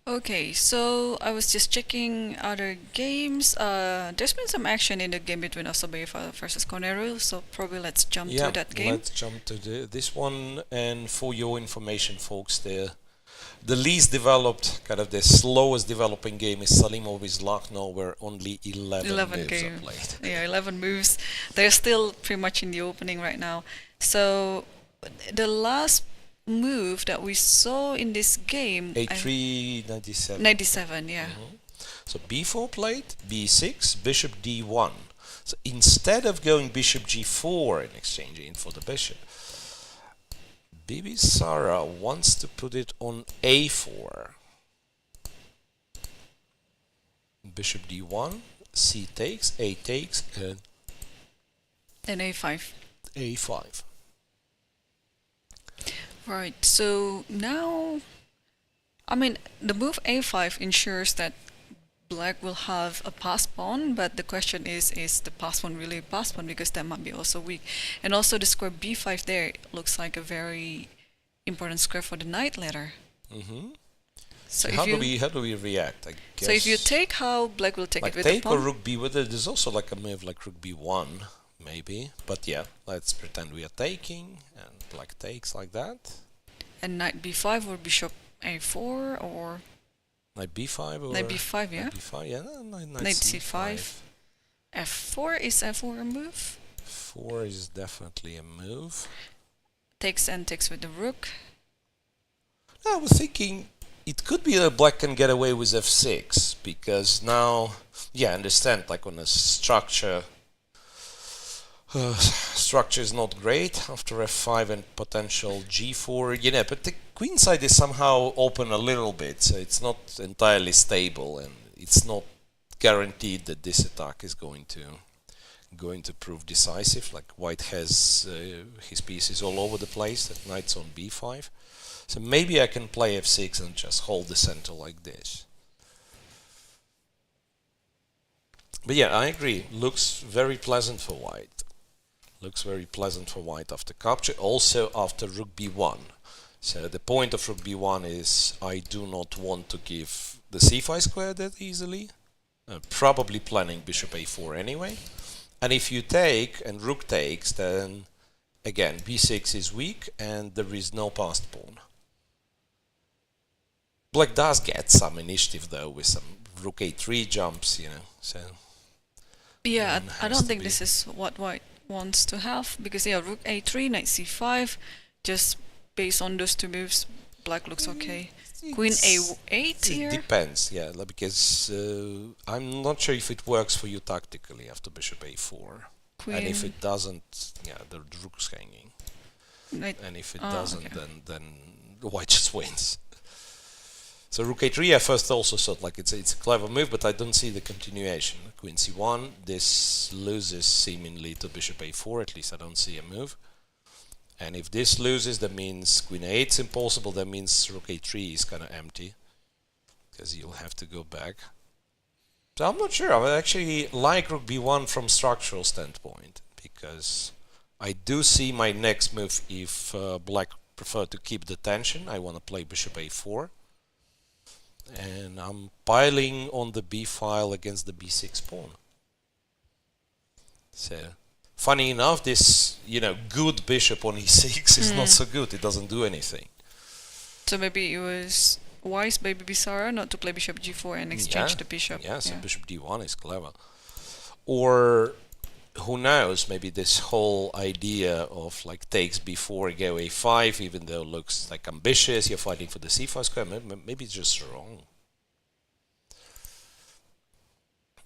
Okay, so I was just checking other games. There's been some action in the game between Assaubayeva versus Koneru, so probably let's jump to that game. Let's jump to this one. And for your information, folks, the least developed, kind of the slowest developing game is Salimova with Lagno, where only 11 moves are played. Yeah, 11 moves. They're still pretty much in the opening right now. So the last move that we saw in this game, a3, 97. 97, yeah. So b4 played, b6, bishop d1. So instead of going bishop g4 and exchanging for the bishop, Bibisara wants to put it on a4. Bishop d1, c takes, a takes, and a5. a5. Right, so now, I mean, the move a5 ensures that black will have a passed pawn, but the question is the passed pawn really a passed pawn, because that might be also weak. And also the square b5 there looks like a very important square for the knight later. So how do we react? I guess. So if you take, how black will take like it with the take pawn? or rook b, whether there's also like a move like rook b1, maybe. But yeah, let's pretend we are taking, and black takes like that. And knight b5 or bishop a4 or knight b5 or knight b5, yeah. Knight b5, yeah. Knight c5. f4 is f4 a move? 4 is definitely a move. Takes and takes with the rook. I was thinking it could be that black can get away with f6, because now, yeah, I understand, like on a structure Structure is not great after f5 and potential g4. You know, but the queen side is somehow open a little bit, so it's not entirely stable, and it's not guaranteed that this attack is going to prove decisive. Like white has his pieces all over the place. That knight's on b5, so maybe I can play f6 and just hold the center like this. But yeah, I agree. Looks very pleasant for white. Looks very pleasant for white after capture, also after rook b1. So the point of rook b1 is I do not want to give the c5 square that easily. Probably planning bishop a4 anyway. And if you take and rook takes, then again b6 is weak and there is no passed pawn. Black does get some initiative though with some rook a3 jumps, you know. So yeah, I don't think this is what white wants to have, because yeah, rook a3, knight c5, just based on those two moves, black looks okay. Queen a8 here? It depends, yeah, because I'm not sure if it works for you tactically after bishop a4. Queen. And if it doesn't, yeah, the rook's hanging. And if it doesn't, okay. then white just wins. So rook a3, I first also thought like it's a clever move, but I don't see the continuation. Queen c1, this loses seemingly to bishop a4, at least I don't see a move. And if this loses, that means queen a8 is impossible, that means rook a3 is kind of empty, because you'll have to go back. So I'm not sure, I actually like rook b1 from structural standpoint, because I do see my next move if black prefer to keep the tension. I want to play bishop a4. And I'm piling on the b file against the b6 pawn. So, funny enough, this, you know, good bishop on e6 is not so good. It doesn't do anything. So maybe it was wise by Bibisara not to play bishop g4 and exchange the bishop. Yeah, so bishop d1 is clever. Or, who knows, maybe this whole idea of like takes b4, go a5, even though it looks like ambitious, you're fighting for the c5 square, maybe it's just wrong.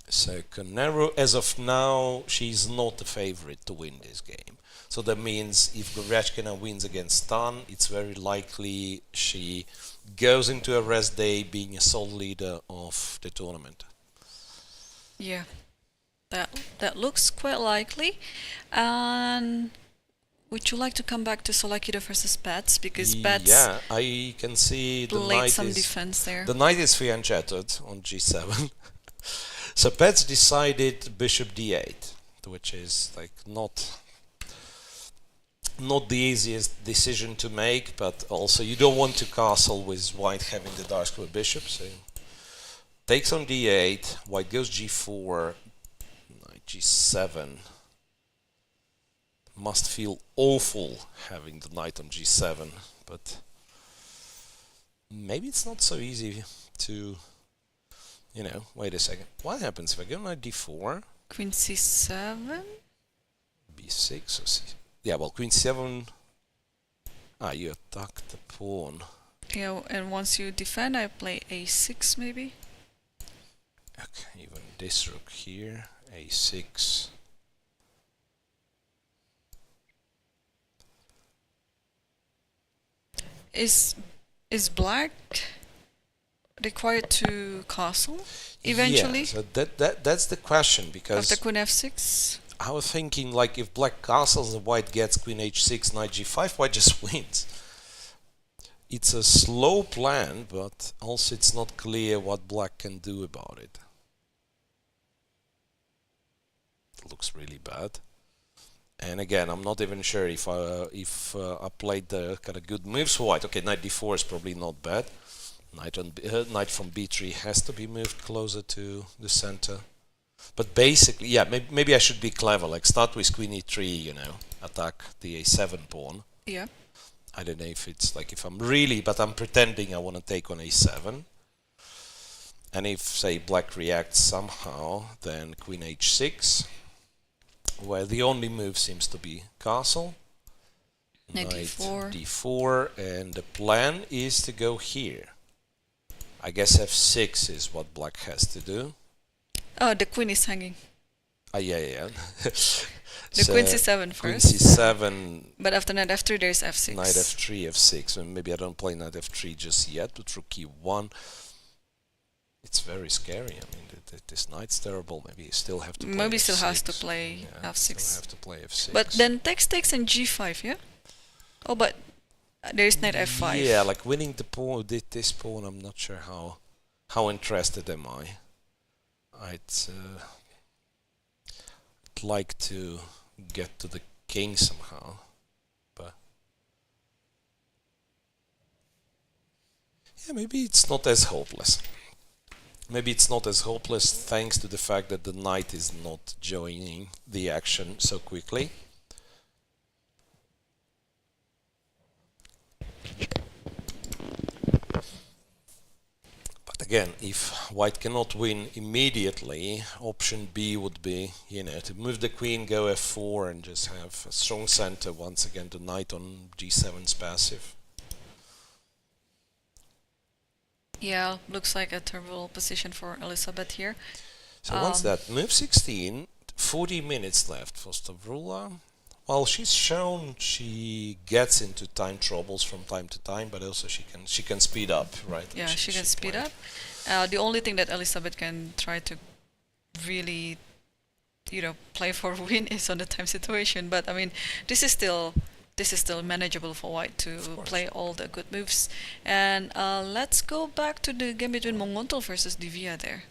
So Koneru, as of now, she's not the favorite to win this game. So that means if Goryachkina wins against Tan, it's very likely she goes into a rest day being a sole leader of the tournament. Yeah. That looks quite likely. And would you like to come back to Tsolakidou versus Paehtz? Because Paehtz yeah, I can see the played knight some is defense there. The knight is free unchattered on g7. So Paehtz decided bishop d8, which is like not the easiest decision to make, but also you don't want to castle with white having the dark square bishop. So takes on d8, white goes g4. G7. Must feel awful having the knight on g7, but maybe it's not so easy to, you know, wait a second. What happens if I go knight d4? Queen c7? b6 or c... Yeah, well, queen 7... you attack the pawn. Yeah, and once you defend, I play a6 maybe? Okay, even this rook here. a6. Is black required to castle eventually? Yeah, so that's the question, because after queen f6? I was thinking like if black castles and white gets queen h6, knight g5, white just wins. It's a slow plan, but also it's not clear what black can do about it. Looks really bad. And again, I'm not even sure if I played the kind of good moves for white. Okay, knight d4 is probably not bad. Knight from b3 has to be moved closer to the center. But basically, yeah, maybe I should be clever. Like start with queen e3, you know, attack the a7 pawn. Yeah. I don't know if it's like if I'm really, but I'm pretending I want to take on a7. And if say black reacts somehow, then queen h6. Where the only move seems to be castle. Knight d4. d4, and the plan is to go here. I guess f6 is what black has to do. Oh, the queen is hanging. Yeah. The So queen c7 queen first. c7, But after knight f3, there's f6. knight f3, f6. And maybe I don't play knight f3 just yet, but rook e1. It's very scary. I mean, this knight's terrible. Maybe you still have to play Maybe f6. still has to play Yeah, f6. still have to play f6. But then takes and g5, yeah? Oh, but there's knight f5. Yeah, like winning the pawn, this pawn, I'm not sure how interested am I. I'd like to get to the king somehow, but yeah, maybe it's not as hopeless. Maybe it's not as hopeless thanks to the fact that the knight is not joining the action so quickly. But again, if white cannot win immediately, option B would be, you know, to move the queen, go f4 and just have a strong center once again. The knight on g7 is passive. Yeah, looks like a terrible position for Elisabeth here. So once that, move 16, 40 minutes left for Stavroula. Well, she's shown she gets into time troubles from time to time, but also she can speed up, right? Yeah, she can speed up. The only thing that Elisabeth can try to really, play for win is on the time situation. But I mean, this is still manageable for white to play all the good moves. And let's go back to the game between Munguntuul versus Divya there.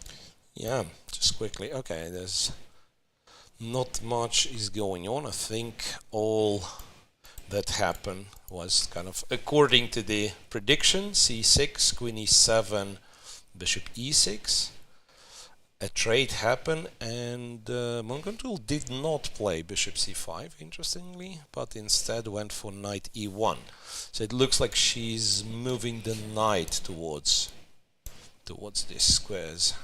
Yeah, just quickly. Okay, there's not much is going on. I think all that happened was kind of according to the prediction. c6, queen e7, bishop e6. A trade happened, and Munguntuul did not play bishop c5, interestingly, but instead went for knight e1. So it looks like she's moving the knight towards these squares.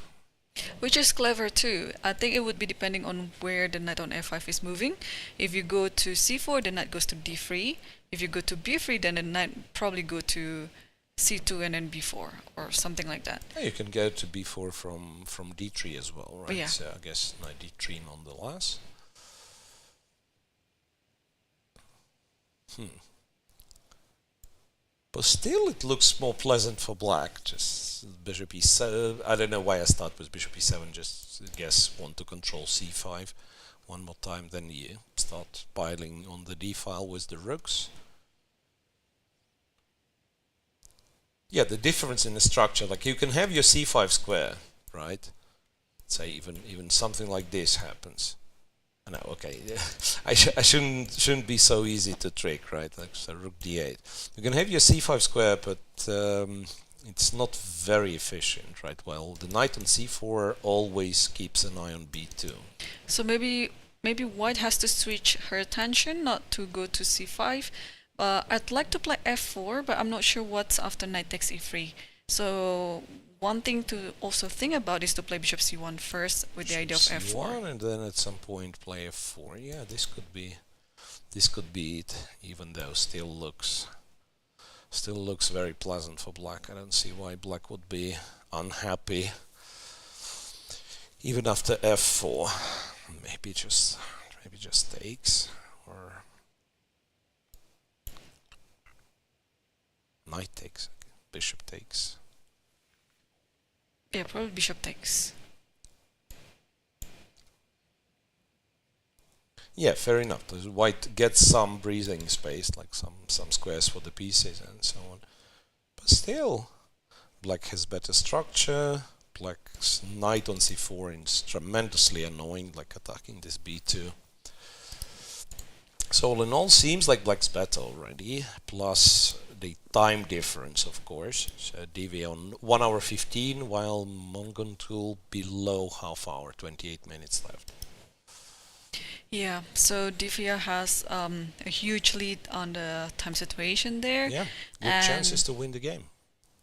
Which is clever too. I think it would be depending on where the knight on f5 is moving. If you go to c4, the knight goes to d3. If you go to b3, then the knight probably go to c2 and then b4 or something like that. Yeah, you can go to b4 from d3 as well, right? Yeah. So I guess knight d3 nonetheless. But still, it looks more pleasant for black. Just bishop e7. I don't know why I start with bishop e7. Just want to control c5 one more time. Then you start piling on the d file with the rooks. Yeah, the difference in the structure. Like you can have your c5 square, right? Say even something like this happens. No, okay. I shouldn't be so easy to trick, right? Like so rook d8. You can have your c5 square, but it's not very efficient, right? Well, the knight on c4 always keeps an eye on b2. So maybe white has to switch her attention, not to go to c5. I'd like to play f4, but I'm not sure what's after knight takes e3. So one thing to also think about is to play bishop c1 first with the idea of f4. c1 and then at some point play f4. Yeah, this could be it, even though still looks very pleasant for black. I don't see why black would be unhappy even after f4. Maybe just takes or knight takes, bishop takes. Yeah, probably bishop takes. Yeah, fair enough. White gets some breathing space, like some squares for the pieces and so on. But still, black has better structure. Black's knight on c4 is tremendously annoying, like attacking this b2. So all in all, seems like black's better already, plus the time difference, of course. So Divya on 1 hour 15, while Munguntuul below half hour, 28 minutes left. Yeah, so Divya has a huge lead on the time situation there. Yeah, good chances to win the game.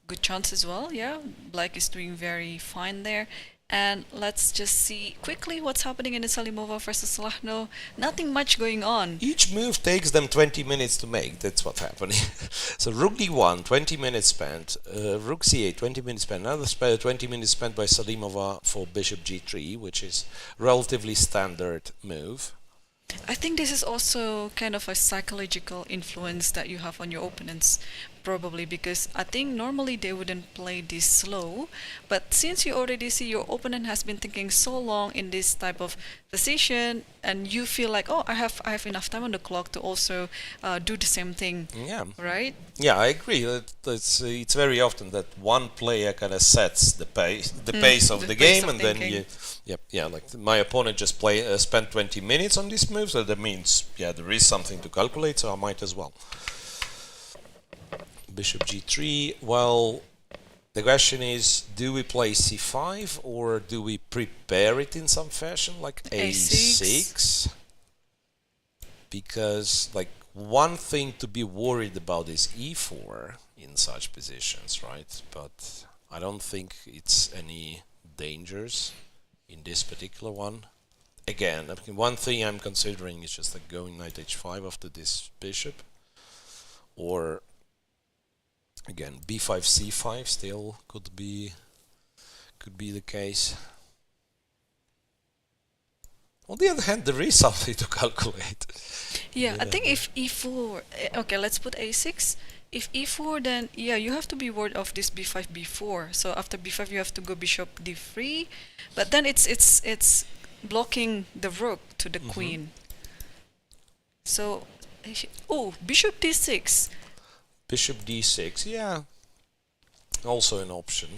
Good chance as well, yeah. Black is doing very fine there. And let's just see quickly what's happening in the Salimova versus Lagno. Nothing much going on. Each move takes them 20 minutes to make. That's what's happening. So rook d1, 20 minutes spent. Rook c8, 20 minutes spent. Another 20 minutes spent by Salimova for bishop g3, which is relatively standard move. I think this is also kind of a psychological influence that you have on your opponents, probably because I think normally they wouldn't play this slow, but since you already see your opponent has been thinking so long in this type of position, and you feel like, oh, I have enough time on the clock to also do the same thing, Yeah. right? Yeah, I agree. It's very often that one player kind of sets the pace of the pace game, of and then thinking. like my opponent just spent 20 minutes on this move, so that means there is something to calculate, so I might as well. Bishop g3. Well, the question is, do we play c5 or do we prepare it in some fashion, like a6? Because like one thing to be worried about is e4 in such positions, right? But I don't think it's any dangers in this particular one. Again, I mean, one thing I'm considering is just like going knight h5 after this bishop, or again b5 c5 still could be the case. On the other hand, there is something to calculate. Yeah, I think if e4, okay, let's put a6. If e4, then yeah, you have to be worried of this b5, b4. So after b5, you have to go bishop d3, but then it's blocking the rook to the queen. So, oh, bishop d6. Bishop d6, yeah, also an option.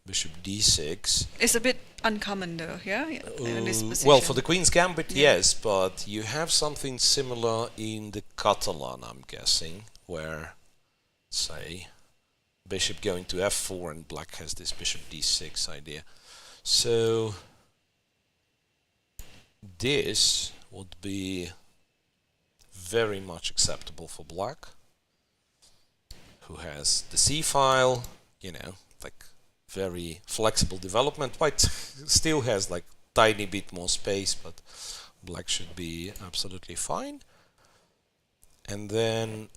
Bishop d6. It's a bit uncommon though, yeah? In this position. Well, for the Queen's Gambit, yes, but you have something similar in the Catalan, I'm guessing, where, say, bishop going to f4 and black has this bishop d6 idea. So, this would be very much acceptable for black, who has the c-file, you know, like very flexible development. White still has like tiny bit more space, but black should be absolutely fine. And then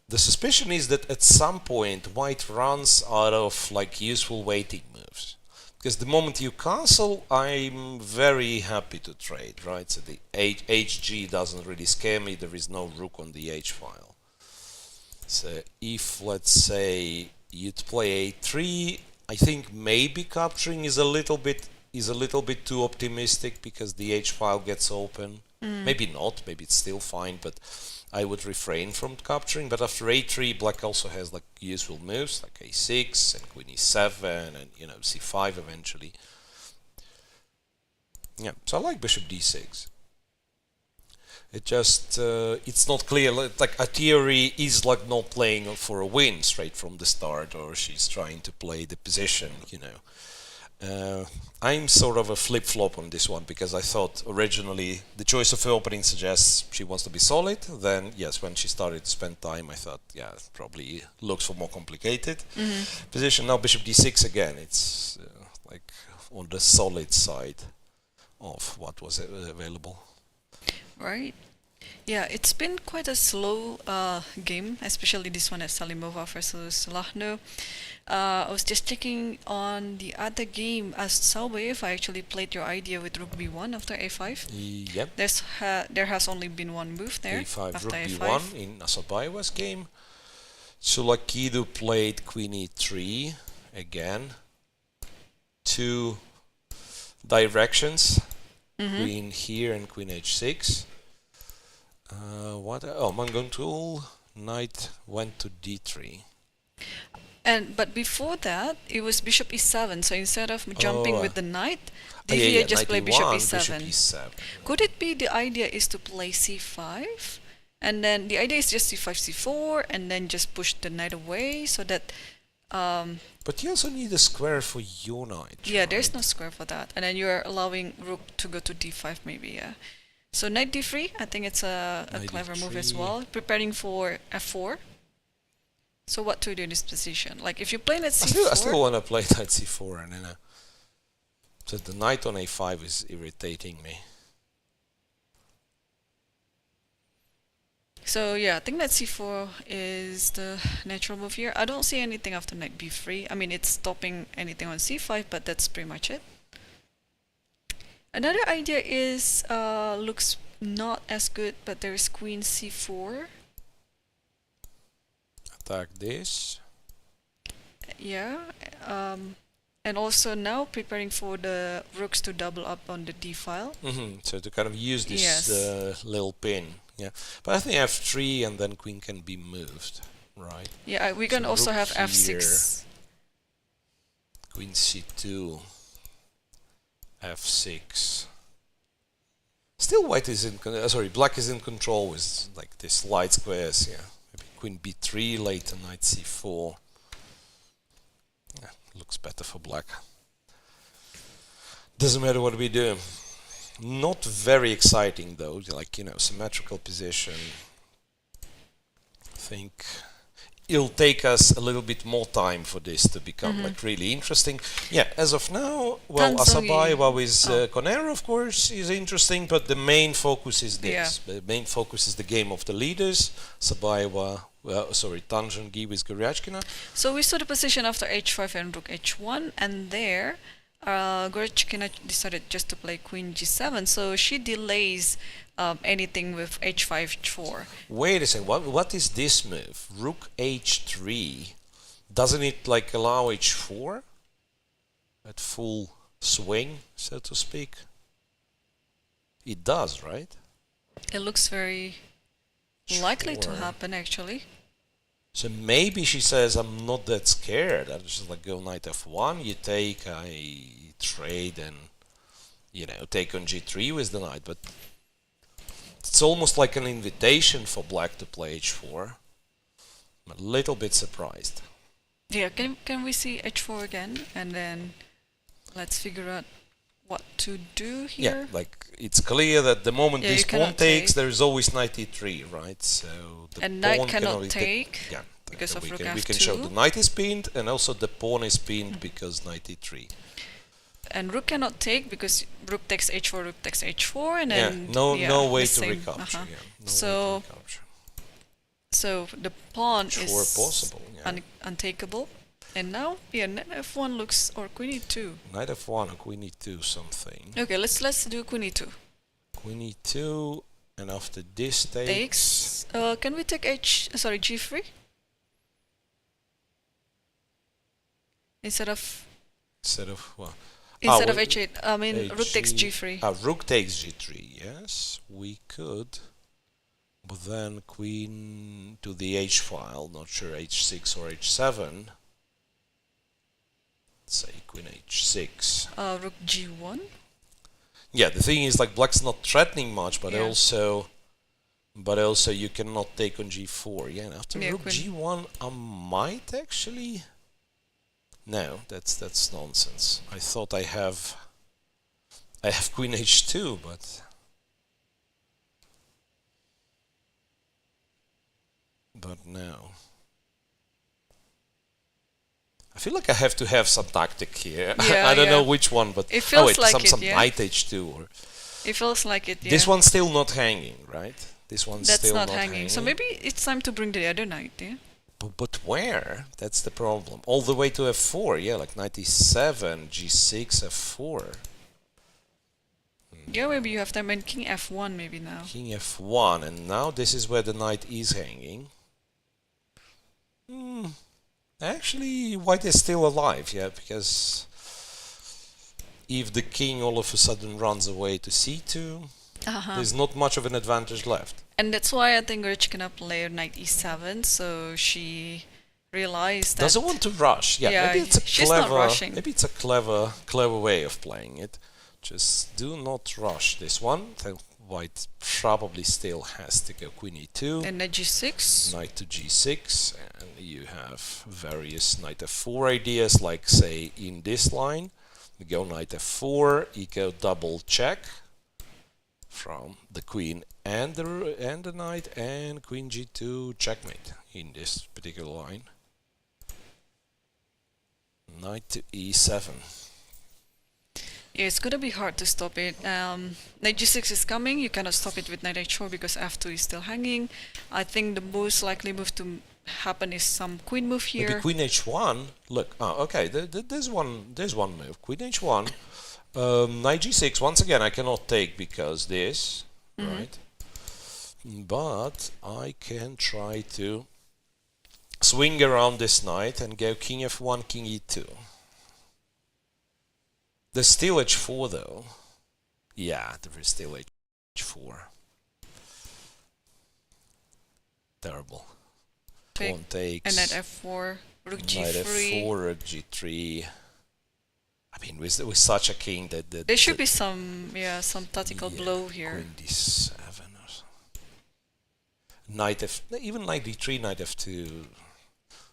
the suspicion is that at some point white runs out of like useful waiting moves. Because the moment you castle, I'm very happy to trade, right? So the hg doesn't really scare me, there is no rook on the h-file. So if, let's say, you'd play a3, I think maybe capturing is a little bit too optimistic because the h-file gets open. Maybe not, maybe it's still fine, but I would refrain from capturing. But after a3, black also has like useful moves like a6 and queen e7 and, you know, c5 eventually. Yeah, so I like bishop d6. It just, it's not clear, like Atiri is like not playing for a win straight from the start, or she's trying to play the position, you know. I'm sort of a flip-flop on this one, because I thought originally the choice of her opening suggests she wants to be solid. Then, yes, when she started to spend time, I thought, yeah, it probably looks for more complicated position. Now bishop d6 again, it's like on the solid side of what was available. Right. Yeah, it's been quite a slow game, especially this one at Salimova versus Lagno. I was just checking on the other game as Assaubayeva actually played your idea with rook b1 after a5. Yep. There has only been one move there. a5, after rook a5. b1 in Assaubayeva's game. Tsolakidou played queen e3 again. Two directions, queen here and queen h6. Munguntuul, knight went to d3. But before that, it was bishop e7. So instead of jumping with the knight, Divya yeah, just played bishop e7. Bishop e7. Could it be the idea is to play c5? And then the idea is just c5, c4, and then just push the knight away so that... but you also need a square for your knight. Yeah, right? there's no square for that. And then you're allowing rook to go to d5 maybe, yeah. So knight d3, I think it's a clever move as well. Preparing for f4. So what to do in this position? Like if you play knight c4... I still want to play knight c4, and then so the knight on a5 is irritating me. So yeah, I think knight c4 is the natural move here. I don't see anything after knight b3. I mean, it's stopping anything on c5, but that's pretty much it. Another idea is looks not as good, but there is queen c4. Attack this. Yeah. And also now preparing for the rooks to double up on the d file. So to kind of use this Yes. little pin. Yeah. But I think f3 and then queen can be moved. Right. Yeah, we can So also rook have here. f6. Queen c2. f6. Still white is in black is in control with like this light squares. Yeah. Maybe queen b3 later, knight c4. Yeah, looks better for black. Doesn't matter what we do. Not very exciting though, like, you know, symmetrical position. I think it'll take us a little bit more time for this to become like really interesting. Yeah, as of now, well, Tan Zhongyi. Assaubayeva with Koneru, of course, is interesting, but the main focus is this. Yeah. The main focus is the game of the leaders. Assaubayeva, Tan Zhongyi with Goryachkina. So we saw the position after h5 and rook h1, and there Goryachkina decided just to play queen g7, so she delays anything with h5, h4. Wait a second, what is this move? Rook h3. Doesn't it like allow h4? At full swing, so to speak? It does, right? It looks very likely to Sure. happen, actually. So maybe she says, I'm not that scared. I just like go knight f1, you take, I trade and, you know, take on g3 with the knight. But it's almost like an invitation for black to play h4. I'm a little bit surprised. Yeah, can we see h4 again, and then let's figure out what to do here. Yeah, like it's clear that the moment Yeah, you this pawn cannot takes, take. there is always knight e3, right? So the And pawn knight cannot only take yeah, because of we rook can show f2. the knight is pinned, and also the pawn is pinned because knight e3. And rook cannot take because rook takes h4, rook takes h4, and Yeah, then no way the to same- recapture. uh-huh. Yeah, no way to So recapture. so the pawn Sure is possible, yeah. untakeable. And now, yeah, knight f1 looks, or queen e2. Knight f1 and queen e2 something. Okay, let's do queen e2. Queen e2, and after this takes. Takes. Can we take g3 instead of what? instead of we- h8? I mean, rook takes g3. Rook takes g3, yes, we could. But then queen to the h file, not sure h6 or h7. Let's say queen h6. Rook g1. Yeah, the thing is like black's not threatening much, but Yeah. also you cannot take on g4. Yeah, and after Yeah, rook queen. g1, I might actually. No, that's nonsense. I thought I have queen h2, but no. I feel like I have to have some tactic here. Yeah, I don't know yeah. which one, but It feels wait, like some it, yeah. knight h2 or It feels like it. Yeah. this one's still not hanging, right? This one's That's still not hanging. So maybe it's time to bring the other knight. Yeah. But where? That's the problem. All the way to f4, yeah, like knight e7, g6, f4. Yeah, maybe you have time. And king f1 maybe now. King f1, and now this is where the knight is hanging. Actually, white is still alive, yeah, because if the king all of a sudden runs away to c2, there's not much of an advantage left. And that's why I think Goryachkina played knight e7, so she realized that Doesn't want to rush. Yeah, Yeah, maybe it's a she's not clever. rushing. Maybe it's a clever way of playing it. Just do not rush this one. Then white probably still has to go queen e2, and knight g6. knight to g6, and you have various knight f4 ideas, like say in this line, we go knight f4, eco double check from the queen and the knight, and queen g2 checkmate in this particular line. Knight to e7. Yeah, it's gonna be hard to stop it. Knight g6 is coming. You cannot stop it with knight h4 because f2 is still hanging. I think the most likely move to happen is some queen move here. Maybe queen h1. Look, okay. There's one move. Queen h1. Knight g6, once again, I cannot take because this, right? But I can try to swing around this knight and go king f1, king e2. There's still h4 though. Yeah, there is still h4. Terrible. Pawn takes. And then f4, rook g3. Knight f4, rook g3. I mean, with such a king that there should be some tactical blow here. Queen d7 or something. Knight f, even knight d3, knight f2.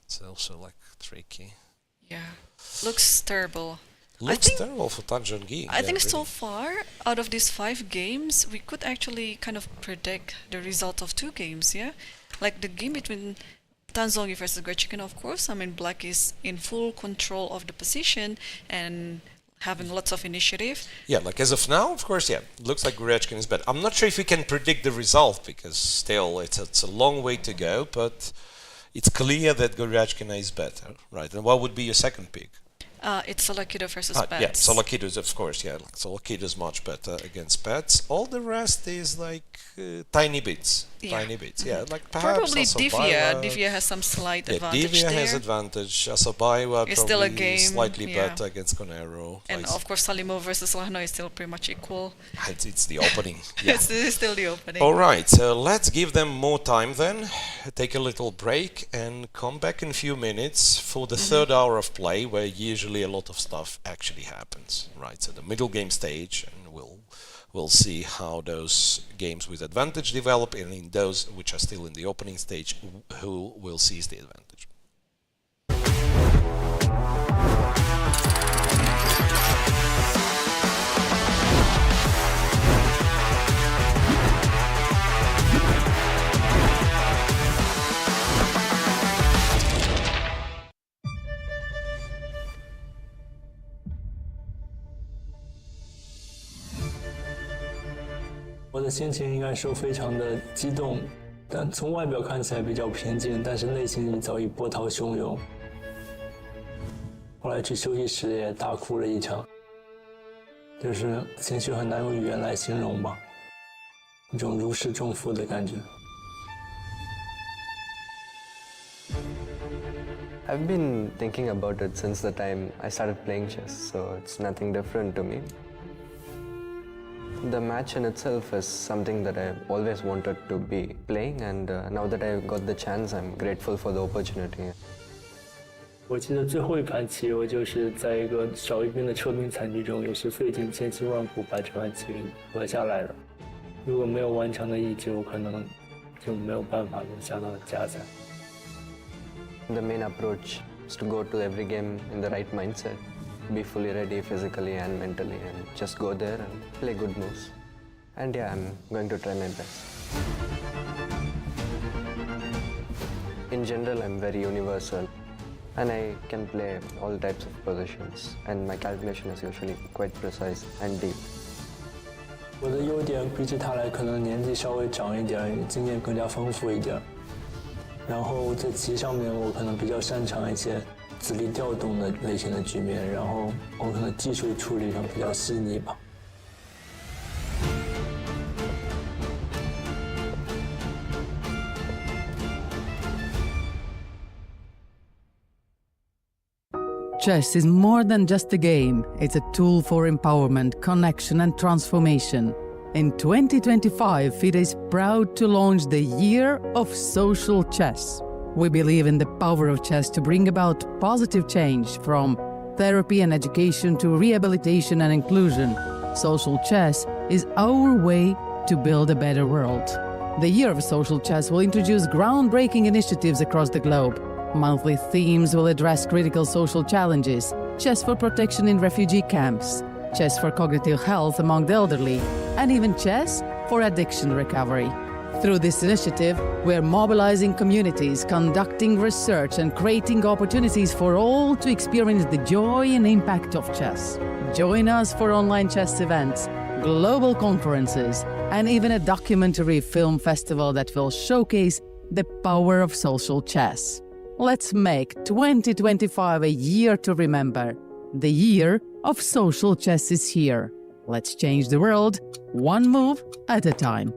It's also like tricky. Yeah, looks terrible. Looks terrible for Tan Zhongyi. I think so far, out of these 5 games, we could actually kind of predict the result of 2 games, yeah? Like the game between Tan Zhongyi versus Goryachkina, of course. I mean, black is in full control of the position and having lots of initiative. Yeah, like as of now, of course, yeah, it looks like Goryachkina is better. I'm not sure if we can predict the result because still it's a long way to go, but it's clear that Goryachkina is better, right? And what would be your second pick? It's Tsolakidou versus Paehtz. Yeah, Tsolakidou is, of course, yeah. Like Tsolakidou is much better against Paehtz. All the rest is like tiny bits. Tiny bits, yeah. Like perhaps probably Assaubayeva. Divya has some slight advantage Divya there. has advantage. Assaubayeva It's still a probably game, slightly better against Koneru. And like, of course, Salimova versus Lagno is still pretty much equal. it's the opening. Yeah. It's still the opening. All right, so let's give them more time then. Take a little break and come back in a few minutes for the third hour of play, where usually a lot of stuff actually happens. Right, so the middle game stage, and we'll see how those games with advantage develop, and in those which are still in the opening stage, who will seize the advantage.我的心情应该说非常的激动，但从外表看起来比较平静，但是内心里早已波涛汹涌。后来去休息室也大哭了一场，就是情绪很难用语言来形容吧，一种如释重负的感觉。I've been thinking about it since the time I started playing chess, so it's nothing different to me. The match in itself is something that I've always wanted to be playing, and now that I've got the chance, I'm grateful for the opportunity. 我记得最后一盘棋，我就是在一个少一兵的撤兵惨剧中，也是费尽千辛万苦把这盘棋和下来了。如果没有顽强的意志，我可能就没有办法能下到加赛。The main approach is to go to every game in the right mindset, be fully ready physically and mentally, and just go there and play good moves. And yeah, I'm going to try my best. In general, I'm very universal, and I can play all types of positions, and my calculation is usually quite precise and deep. 我的优点比起他来，可能年纪稍微长一点，经验更加丰富一点。然后在棋上面，我可能比较擅长一些子力调动的类型的局面，然后我可能技术处理上比较细腻吧。Chess is more than just a game. It's a tool for empowerment, connection and transformation. In 2025, FIDE is proud to launch the Year of Social Chess. We believe in the power of chess to bring about positive change, from therapy and education to rehabilitation and inclusion. Social chess is our way to build a better world. The Year of Social Chess will introduce groundbreaking initiatives across the globe. Monthly themes will address critical social challenges: chess for protection in refugee camps, chess for cognitive health among the elderly, and even chess for addiction recovery. Through this initiative, we're mobilizing communities, conducting research, and creating opportunities for all to experience the joy and impact of chess. Join us for online chess events, global conferences, and even a documentary film festival that will showcase the power of social chess. Let's make 2025 a year to remember, the year of social chess is here. Let's change the world, one move at a time.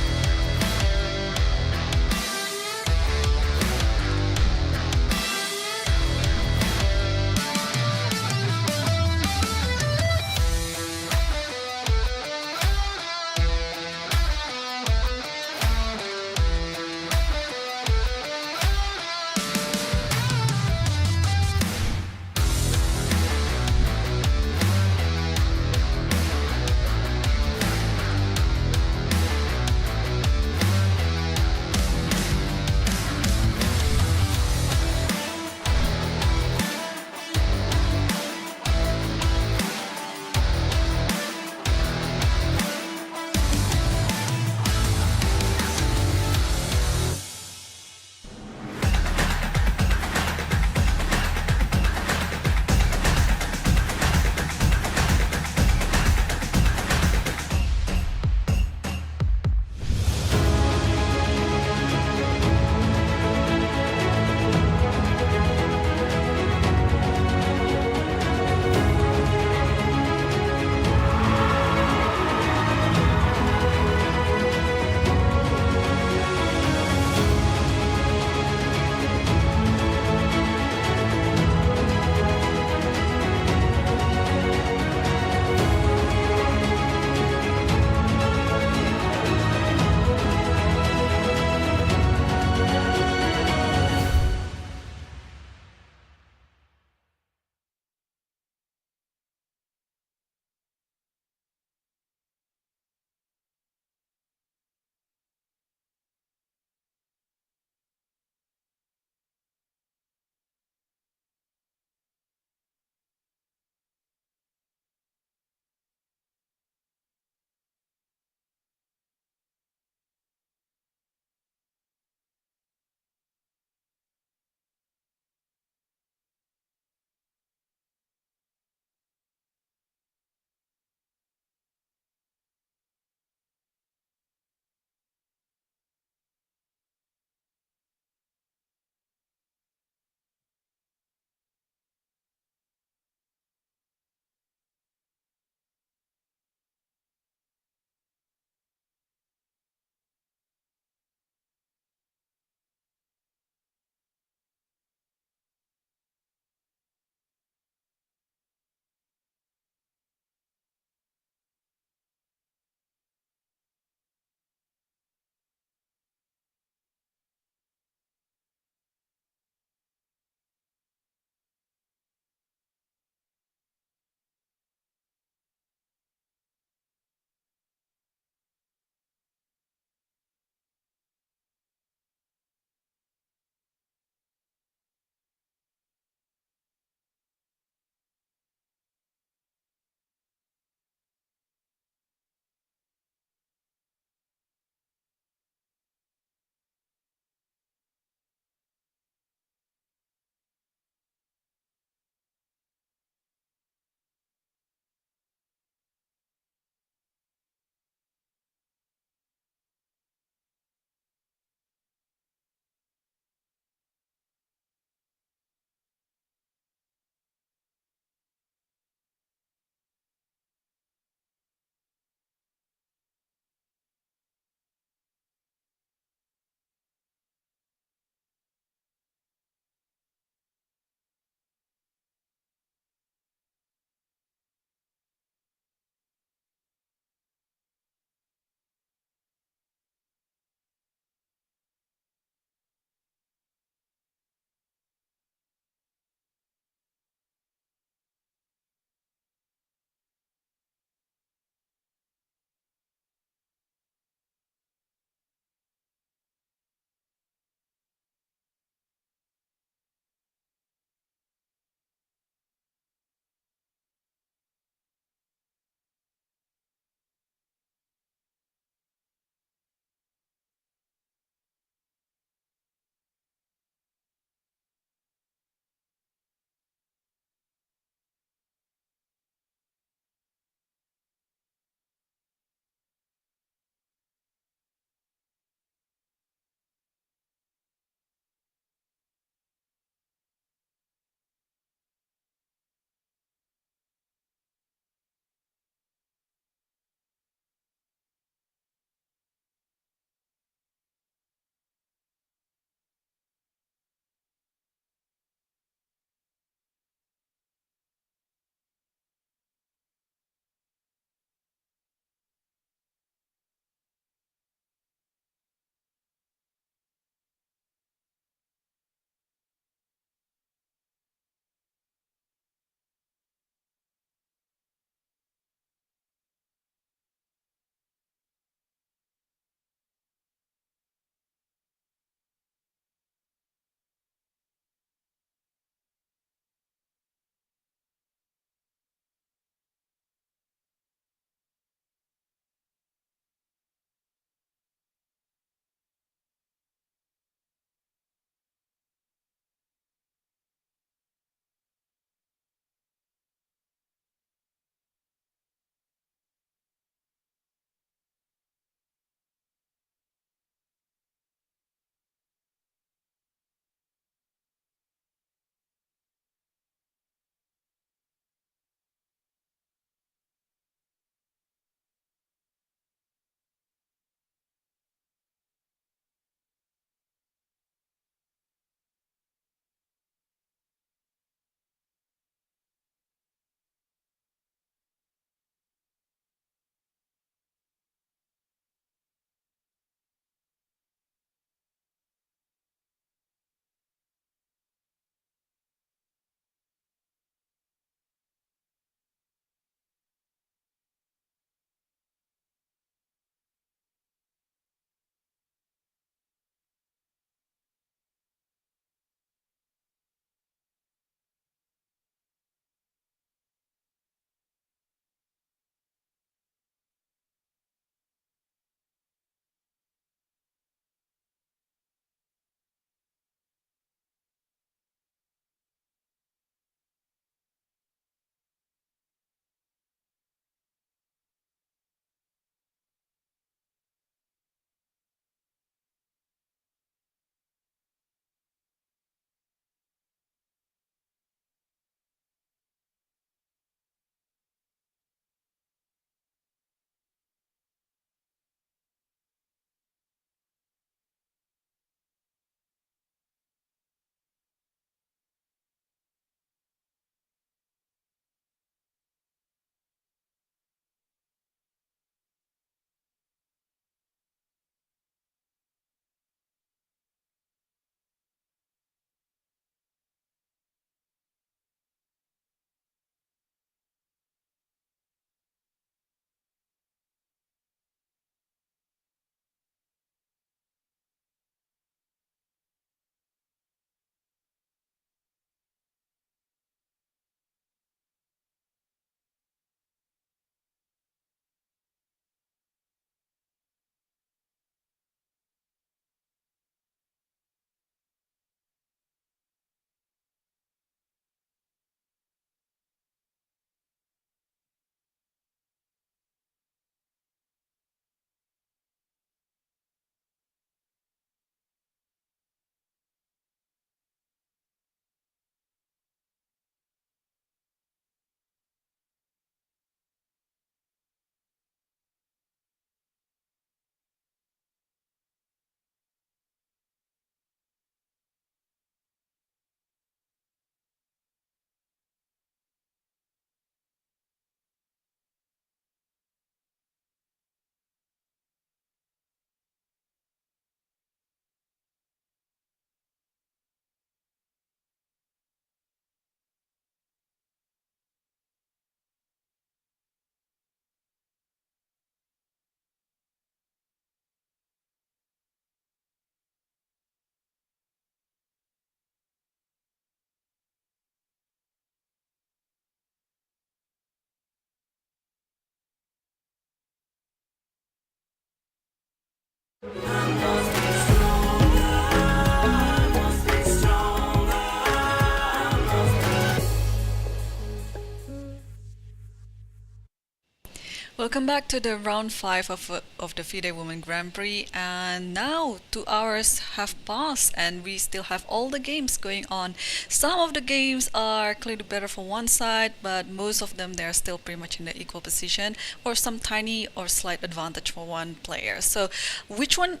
Welcome back to the round 5 of the FIDE Women Grand Prix, and now 2 hours have passed and we still have all the games going on. Some of the games are clearly better for one side, but most of them they're still pretty much in the equal position or some tiny or slight advantage for one player. So which one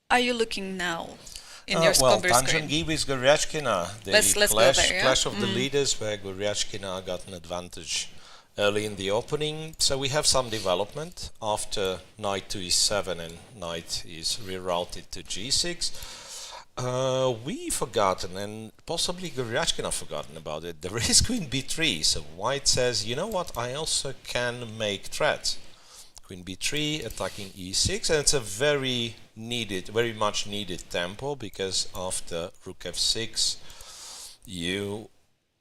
are you looking now in your well, screen? Tan Zhongyi with Goryachkina. Let's go there, clash of the leaders where Goryachkina got an advantage early in the opening. So we have some development after knight to e7 and knight is rerouted to g6. We forgotten, and possibly Goryachkina forgotten about it. There is queen b3, so white says, you know what, I also can make threats. Queen b3 attacking e6, and it's a very much needed tempo, because after rook f6 you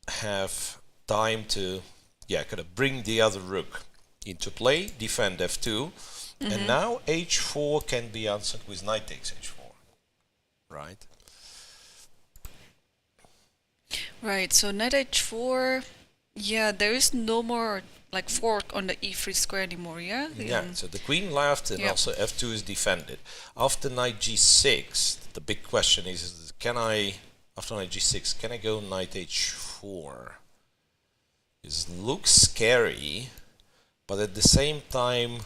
have time to kind of bring the other rook into play, defend f2, and now h4 can be answered with knight takes h4, right? Right, so knight h4, yeah, there is no more like fork on the e3 square anymore, yeah? Yeah, so the queen left and also f2 is defended. After knight g6, the big question is, after knight g6, can I go knight h4? It looks scary, but at the same time,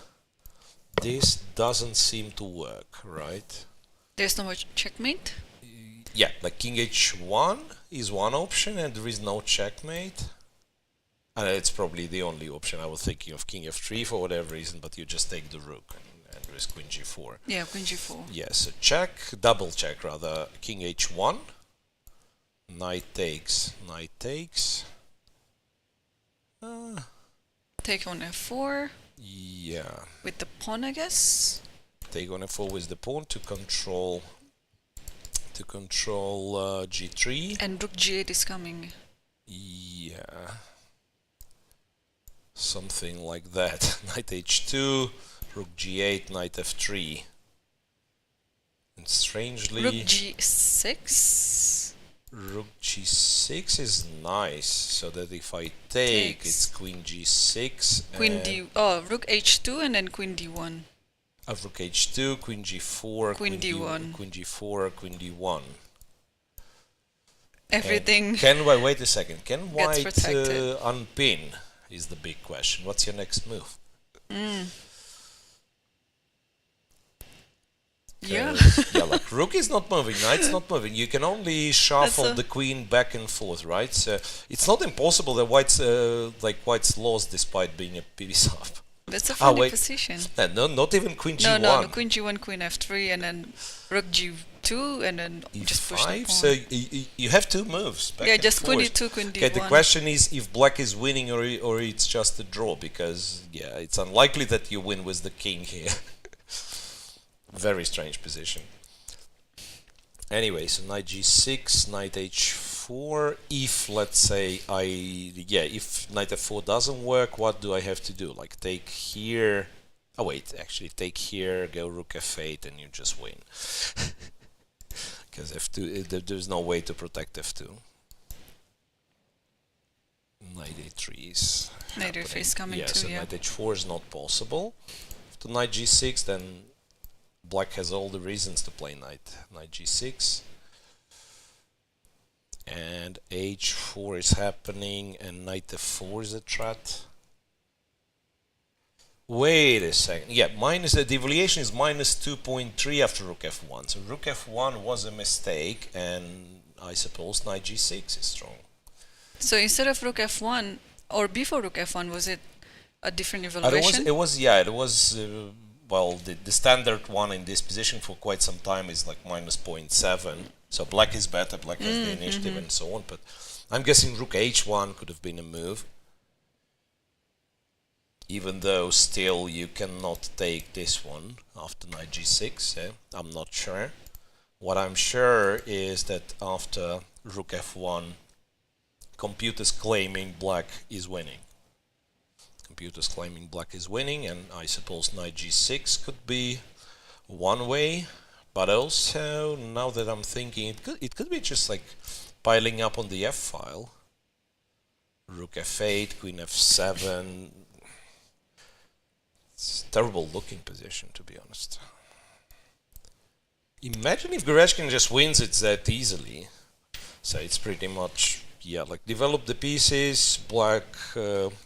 this doesn't seem to work, right? There's no much checkmate? Yeah, like king h1 is one option, and there is no checkmate. And it's probably the only option. I was thinking of king f3 for whatever reason, but you just take the rook, and there is queen g4. Yeah, queen g4. Yeah, so check, double check rather, king h1, knight takes, Take on f4. Yeah. With the pawn, I guess. Take on f4 with the pawn to control g3. And rook g8 is coming. Yeah. Something like that. Knight h2, rook g8, knight f3. And strangely, rook g6. Rook g6 is nice, so that if I take, it's queen g6. Queen d. Oh, rook h2 and then queen d1. Rook h2, queen g4, queen d1, queen g4, queen d1. Everything. Wait a second? Can white unpin? Is the big question. What's your next move? Yeah. Yeah, like rook is not moving, knight's not moving. You can only shuffle the queen back and forth, right? So it's not impossible that white's lost despite being a Bibisara. That's a funny position. No, not even queen g1. No, queen g1, queen f3, and then rook g2, and then e5, just push the pawn. So you have two moves. Back and just forth. queen d2, queen d1. Okay, the question is if black is winning or it's just a draw, because it's unlikely that you win with the king here. Very strange position. Anyway, so knight g6, knight h4. If, let's say, if knight f4 doesn't work, what do I have to do? Like take here. Oh wait, actually take here, go rook f8, and you just win. Because f2, there's no way to protect f2. Knight a3 is knight a3 is coming too, so knight h4 is not possible. After knight g6, then black has all the reasons to play knight g6, and h4 is happening, and knight f4 is a threat. Wait a second. Yeah, the devaluation is minus 2.3 after rook f1. So rook f1 was a mistake, and I suppose knight g6 is strong. So instead of rook f1, or before rook f1, was it a different evaluation? It was. Well, the standard one in this position for quite some time is like minus 0.7. So black is better, black has the initiative and so on. But I'm guessing rook h1 could have been a move. Even though still you cannot take this one after knight g6. I'm not sure. What I'm sure is that after rook f1, computers claiming black is winning. Computers claiming black is winning, and I suppose knight g6 could be one way, but also, now that I'm thinking, it could be just like piling up on the f-file. Rook f8, queen f7. terrible looking position, to be honest. Imagine if Goryachkina just wins it that easily. So it's pretty much, yeah, like develop the pieces, black,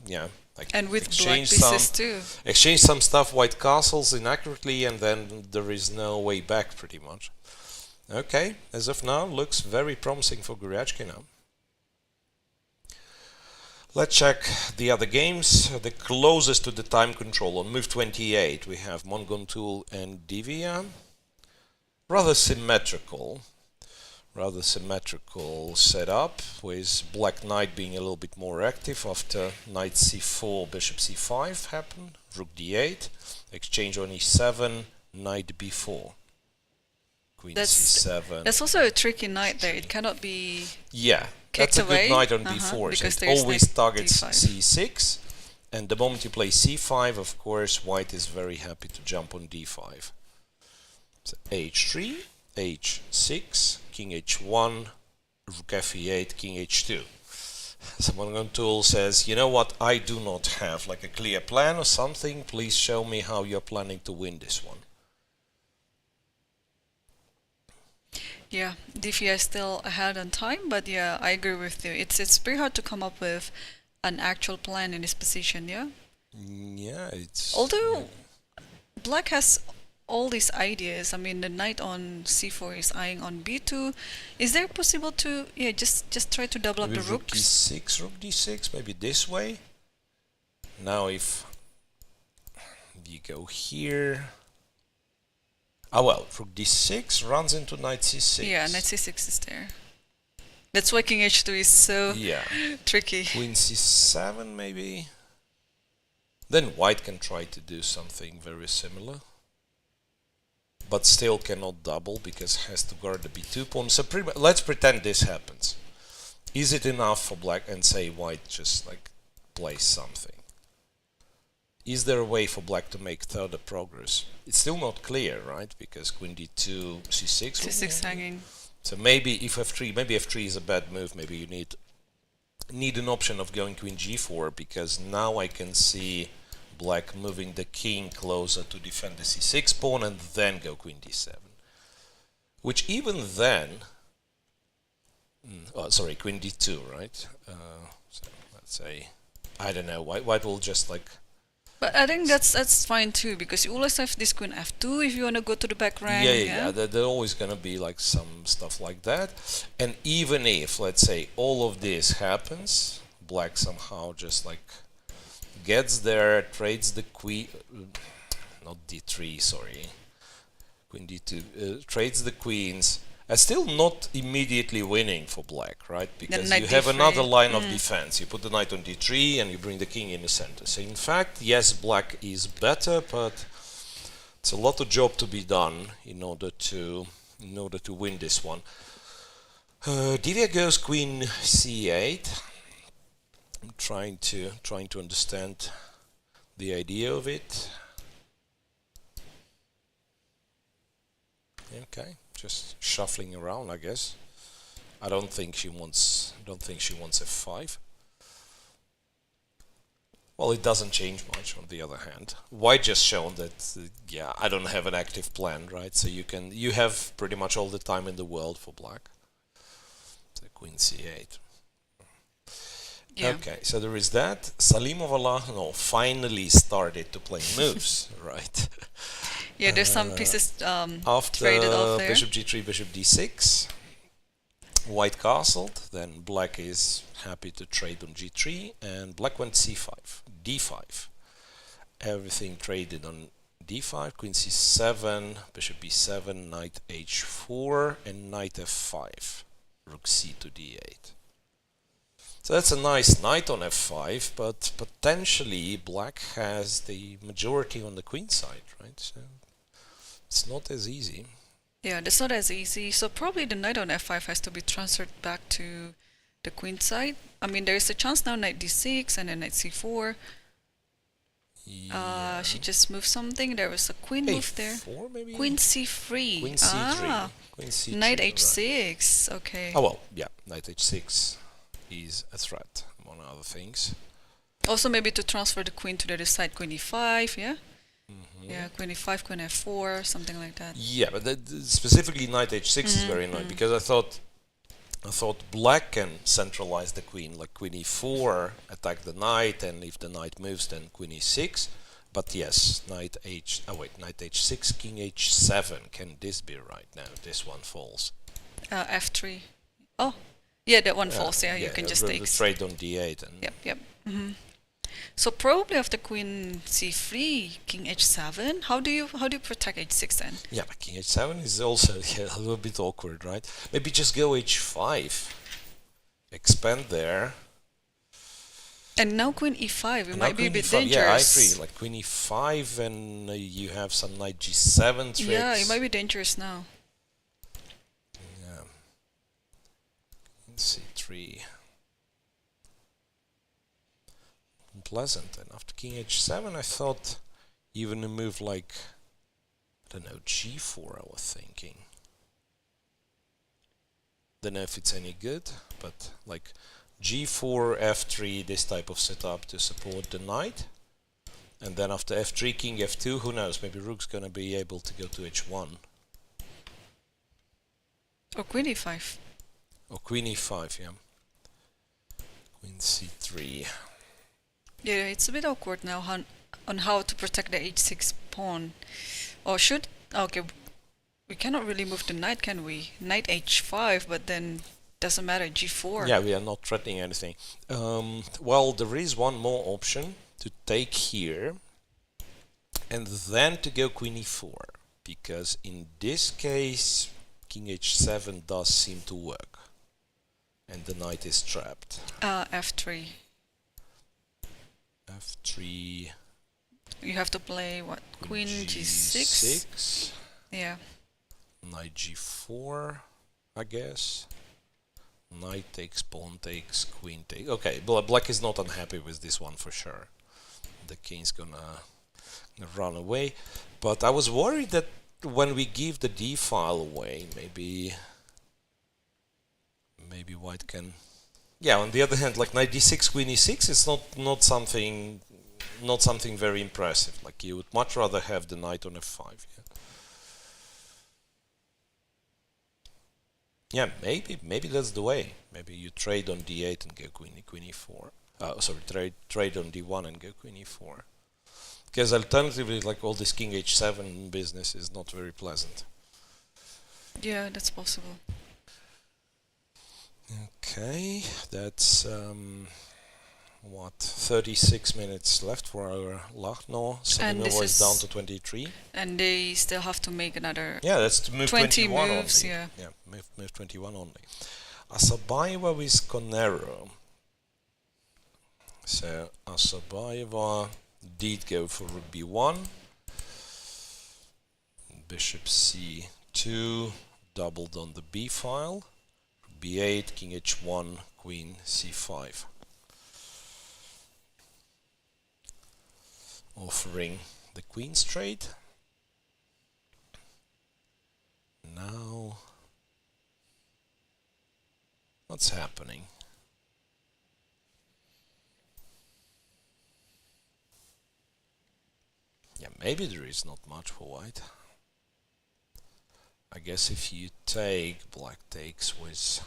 yeah. Like and with black pieces too. Exchange some stuff, white castles inaccurately, and then there is no way back, pretty much. Okay, as of now, looks very promising for Goryachkina. Let's check the other games. The closest to the time control on move 28, we have Munguntuul and Divya. Rather symmetrical setup, with black knight being a little bit more active after knight c4, bishop c5 happened, rook d8, exchange on e7, knight b4, queen c7. That's also a tricky knight there. It cannot be that's a away. Good knight on b4, so it always targets c6, and the moment you play c5, of course, white is very happy to jump on d5. So h3, h6, king h1, rook f8, king h2. So Munguntuul says, you know what, I do not have like a clear plan or something, please show me how you're planning to win this one. Yeah, Divya is still ahead on time, but yeah, I agree with you. It's pretty hard to come up with an actual plan in this position, yeah? Yeah, it's... Although black has all these ideas. I mean, the knight on c4 is eyeing on b2. Is there possible to just try to double maybe up the rooks? Rook d6, maybe this way. Now if you go here, rook d6 runs into knight c6. Yeah, knight c6 is there. That's why king h2 is so tricky. Queen c7 maybe. Then white can try to do something very similar, but still cannot double because has to guard the b2 pawn. So let's pretend this happens. Is it enough for black and say white just like plays something? Is there a way for black to make further progress? It's still not clear, right? Because queen d2, c6. c6 hanging. So maybe if f3, maybe f3 is a bad move. Maybe you need an option of going queen g4, because now I can see black moving the king closer to defend the c6 pawn and then go queen d7. Which even then, queen d2, right? So let's say, I don't know, white will just like... But I think that's fine too, because you always have this queen f2 if you want to go to the back rank. Yeah. There's always going to be like some stuff like that. And even if, let's say, all of this happens, black somehow just like gets there, trades the queen, not d3, sorry, queen d2, trades the queens, and still not immediately winning for black, right? Because you have another line of defense. You put the knight on d3 and you bring the king in the center. So in fact, yes, black is better, but it's a lot of job to be done in order to win this one. Divya goes queen c8. I'm trying to understand the idea of it. Okay, just shuffling around, I guess. I don't think she wants f5. Well, it doesn't change much on the other hand. White just shown that I don't have an active plan, right? So you have pretty much all the time in the world for black. So queen c8. Yeah. Okay, so there is that. Salimova finally started to play moves, right? Yeah, there's some pieces after traded off there. Bishop g3, bishop d6, white castled, then black is happy to trade on g3, and black went c5, d5. Everything traded on d5, queen c7, bishop b7, knight h4, and knight f5, rook c to d8. So that's a nice knight on f5, but potentially black has the majority on the queen side, right? So it's not as easy. Yeah, that's not as easy. So probably the knight on f5 has to be transferred back to the queen side. I mean, there is a chance now knight d6 and then knight c4. Yeah. She just moved something. There was a queen move there. Maybe? Queen c3. Queen c3. Queen c3. Knight h6. Right. Okay. Oh well, yeah, knight h6 is a threat, among other things. Also maybe to transfer the queen to the other side, queen e5, yeah? Yeah, queen e5, queen f4, something like that. Yeah, but specifically knight h6 is very annoying because I thought black can centralize the queen, like queen e4, attack the knight, and if the knight moves, then queen e6. But yes, knight h6, king h7. Can this be right now? This one falls. F3. Oh, yeah, that one falls. Yeah, you can just take. Trade on d8. And Yep. So probably after queen c3, king h7. How do you protect h6 then? Yeah, but king h7 is also a little bit awkward, right? Maybe just go h5, expand there. And now queen e5, it might be a bit e5, dangerous. Yeah, I agree. Like queen e5, and you have some knight g7 tricks. Yeah, it might be dangerous now. Yeah. c3. Unpleasant. And after king h7, I thought even a move like, I don't know, g4 I was thinking. Don't know if it's any good, but like g4, f3, this type of setup to support the knight. And then after f3, king f2, who knows, maybe rook's gonna be able to go to h1. Or queen e5. Or queen e5, yeah. Queen c3. Yeah, it's a bit awkward now on how to protect the h6 pawn. Or should... Okay, we cannot really move the knight, can we? Knight h5, but then doesn't matter, g4. Yeah, we are not threatening anything. Well, there is one more option to take here and then to go queen e4, because in this case king h7 does seem to work and the knight is trapped. F3. F3. You have to play what? Queen g6? Yeah. Knight g4, I guess. Knight takes, pawn takes, queen takes. Okay, black is not unhappy with this one for sure. The king's gonna run away. But I was worried that when we give the d file away, maybe white can... Yeah, on the other hand, like knight d6, queen e6 is not something very impressive. Like you would much rather have the knight on f5. Yeah, maybe that's the way. Maybe you trade on d8 and go queen e4. Trade on d1 and go queen e4. Because alternatively, like all this king h7 business is not very pleasant. Yeah, that's possible. Okay, that's 36 minutes left for our Lagno. Salimova is down to 23. And they still have to make another... Yeah, that's to move 20 21 moves, only. yeah. Move 21 only. Assaubayeva with Koneru. So Assaubayeva did go for rook b1. Bishop c2, doubled on the b file. b8, king h1, queen c5. Offering the queen's trade. Now, what's happening? Yeah, maybe there is not much for white. I guess if you take, black takes with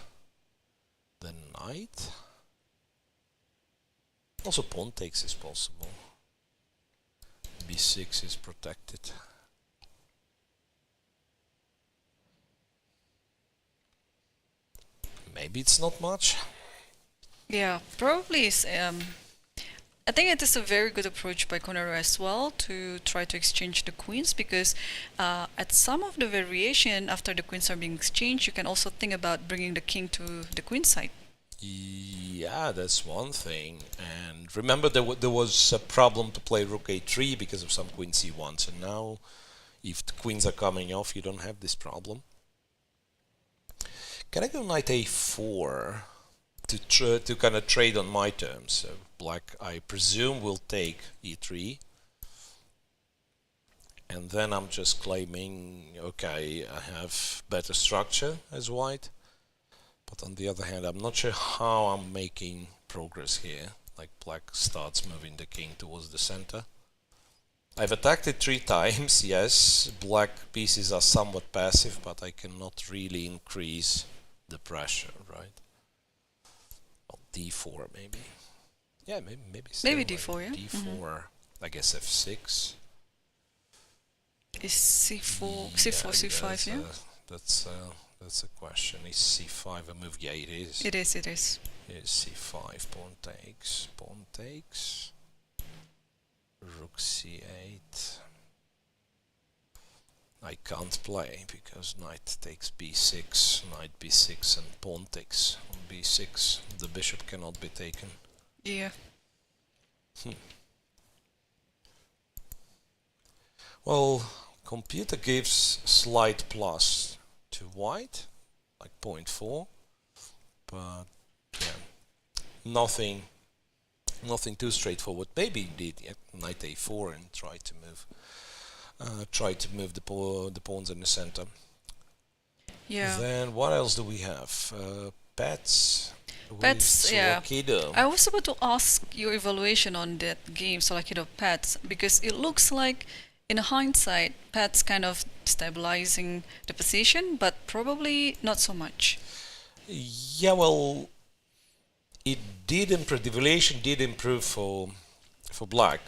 the knight. Also pawn takes is possible. b6 is protected. Maybe it's not much. Yeah, probably is. I think it is a very good approach by Koneru as well to try to exchange the queens, because at some of the variation after the queens are being exchanged, you can also think about bringing the king to the queen side. Yeah, that's one thing. And remember, there was a problem to play rook a3 because of some queen c1. So now, if the queens are coming off, you don't have this problem. Can I go knight a4 to kind of trade on my terms? So black, I presume, will take e3. And then I'm just claiming, okay, I have better structure as white. But on the other hand, I'm not sure how I'm making progress here. Like black starts moving the king towards the center. I've attacked it 3 times, yes. Black pieces are somewhat passive, but I cannot really increase the pressure, right? Well, d4 maybe. Yeah, maybe still, Maybe d4, yeah? d4, I guess f6. Is c4, c4, c5, yeah? That's a question. Is c5 a move? Yeah, it is. It is, it is. Here's c5, pawn takes, rook c8. I can't play because knight takes b6, knight b6 and pawn takes on b6. The bishop cannot be taken. Yeah. Well, computer gives slight plus to white, like 0.4, but yeah, nothing too straightforward. Maybe indeed, yeah, knight a4 and try to move the pawns in the center. Yeah. Then what else do we have? Paehtz. Paehtz, yeah. Tsolakidou. I was about to ask your evaluation on that game, Tsolakidou Paehtz, because it looks like, in hindsight, Paehtz kind of stabilizing the position, but probably not so much. Yeah, well, it did improve. The evaluation did improve for black.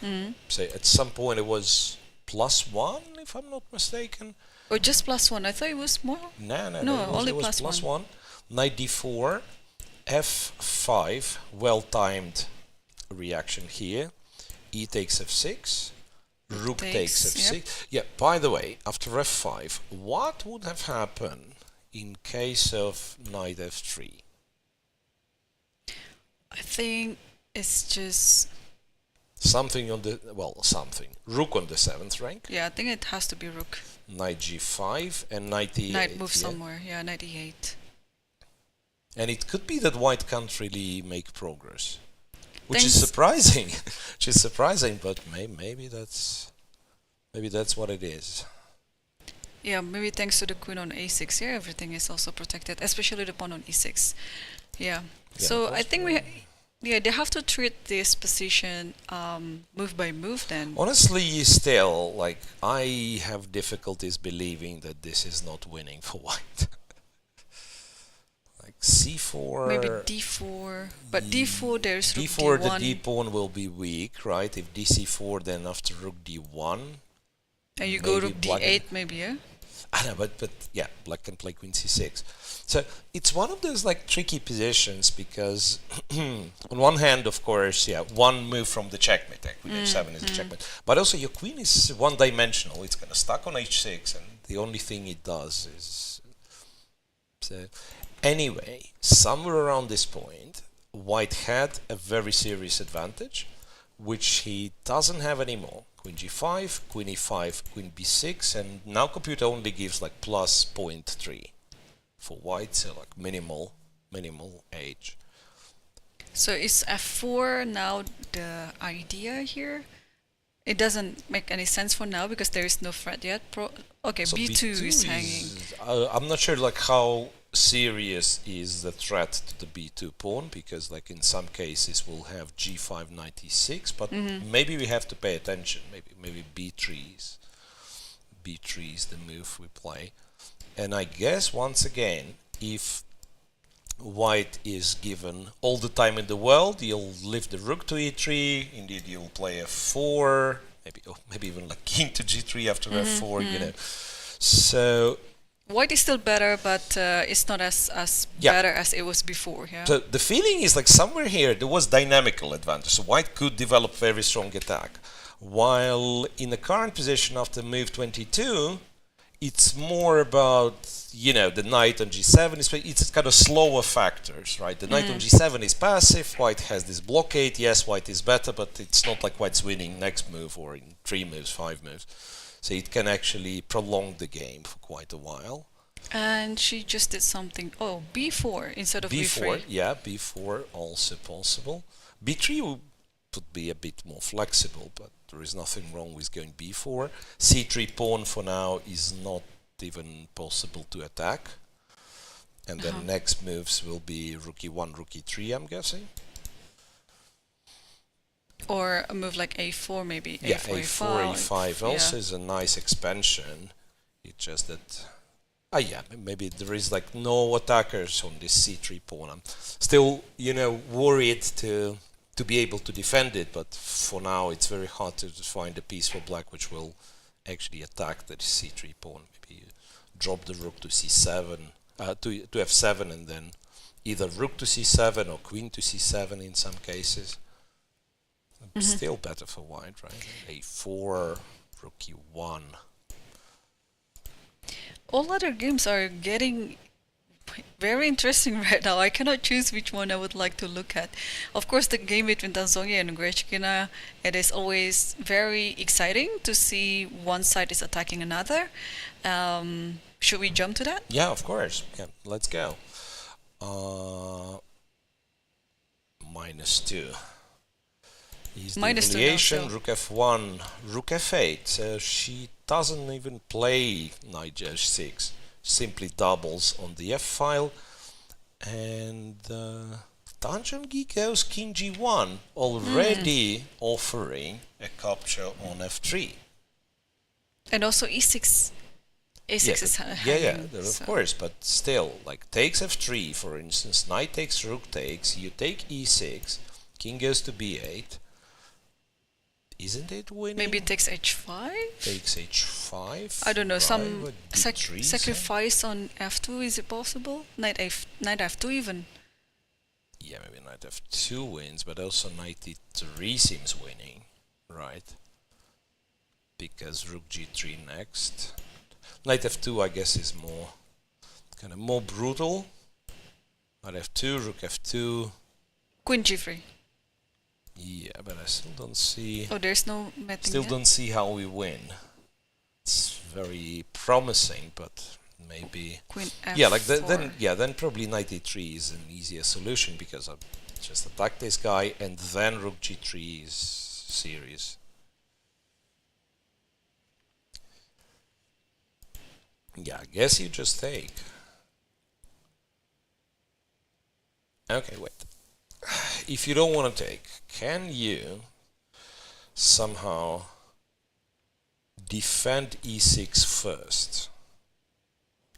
So at some point it was +1, if I'm not mistaken. Or just +1? I thought it was more. No, only it was +1. +1. Knight d4, f5, well-timed reaction here. E takes f6, rook takes f6. Yeah, by the way, after f5, what would have happened in case of knight f3? I think it's just... Something on the... well, something. Rook on the 7th rank. Yeah, I think it has to be rook. Knight g5 and knight e8. Knight moves somewhere. Yeah, knight e8. And it could be that white can't really make progress. Which is surprising. Which is surprising, but maybe that's what it is. Yeah, maybe thanks to the queen on a6 here, everything is also protected, especially the pawn on e6. Yeah. So I think they have to treat this position move by move then. Honestly, still, like, I have difficulties believing that this is not winning for white. Like c4... Maybe d4, but d4 there's rook d4, d1. the d pawn will be weak, right? If dc4, then after rook d1... And you go rook d8 maybe, yeah? I know, but yeah, black can play queen c6. So it's one of those like tricky positions because on one hand, of course, yeah, one move from the checkmate, queen h7 is the checkmate, but also your queen is one-dimensional. It's gonna stuck on h6, and the only thing it does is... So anyway, somewhere around this point, white had a very serious advantage, which he doesn't have anymore. Queen g5, queen e5, queen b6, and now computer only gives like plus 0.3 for white, so like minimal age. So is f4 now the idea here? It doesn't make any sense for now because there is no threat yet. Okay, so b2 is hanging. I'm not sure like how serious is the threat to the b2 pawn, because like in some cases we'll have g5 knight e6, but maybe we have to pay attention. Maybe b3 is the move we play. And I guess once again, if white is given all the time in the world, you'll lift the rook to e3, indeed you'll play f4, maybe even like king to g3 after f4, you know. So white is still better, but it's not as better as it was before. Yeah. So the feeling is like somewhere here there was dynamical advantage. So white could develop very strong attack, while in the current position after move 22, it's more about, you know, the knight on g7 it's kind of slower factors, right? The knight on g7 is passive. White has this blockade. Yes, white is better, but it's not like white's winning next move or in 3 moves, 5 moves. So it can actually prolong the game for quite a while. And she just did something. Oh, b4 instead of b3. Yeah, b4 also possible. b3 would be a bit more flexible, but there is nothing wrong with going b4. c3 pawn for now is not even possible to attack. And then next moves will be rook e1, rook e3, I'm guessing. Or a move like a4 maybe. Yeah, a4, a4, a5 also yeah. is a nice expansion. It's just that, maybe there is like no attackers on this c3 pawn. I'm still, worried to be able to defend it, but for now it's very hard to find a piece for black which will actually attack the c3 pawn. Maybe you drop the rook to c7, to f7, and then either rook to c7 or queen to c7 in some cases. Still better for white, right? a4, rook e1. All other games are getting very interesting right now. I cannot choose which one I would like to look at. Of course, the game between Tan Zhongyi and Goryachkina, it is always very exciting to see one side is attacking another. Should we jump to that? Yeah, of course. Yeah, let's go. -2. Is the -2 evaluation, now, so. rook f1, rook f8. She doesn't even play knight h6, simply doubles on the f file, and Tan Zhongyi goes king g1, already offering a capture on f3. And also e6. a6 is hanging, of course, but still, like takes f3, for instance, knight takes, rook takes, you take e6, king goes to b8. Isn't it winning? Maybe it takes h5? Takes h5. I don't know, right, some with d3, sacrifice on f2, is it possible? Knight f2 even. Yeah, maybe knight f2 wins, but also knight d3 seems winning, right? Because rook g3 next. Knight f2, I guess, is more brutal. Knight f2, rook f2. Queen g3. Yeah, but I still don't see. Oh, there's no mating Still yet? don't see how we win. It's very promising, but maybe. Queen f4. Yeah, then probably knight e3 is an easier solution because I just attack this guy and then rook g3 is serious. Yeah, I guess you just take. Okay, wait. If you don't want to take, can you somehow defend e6 first?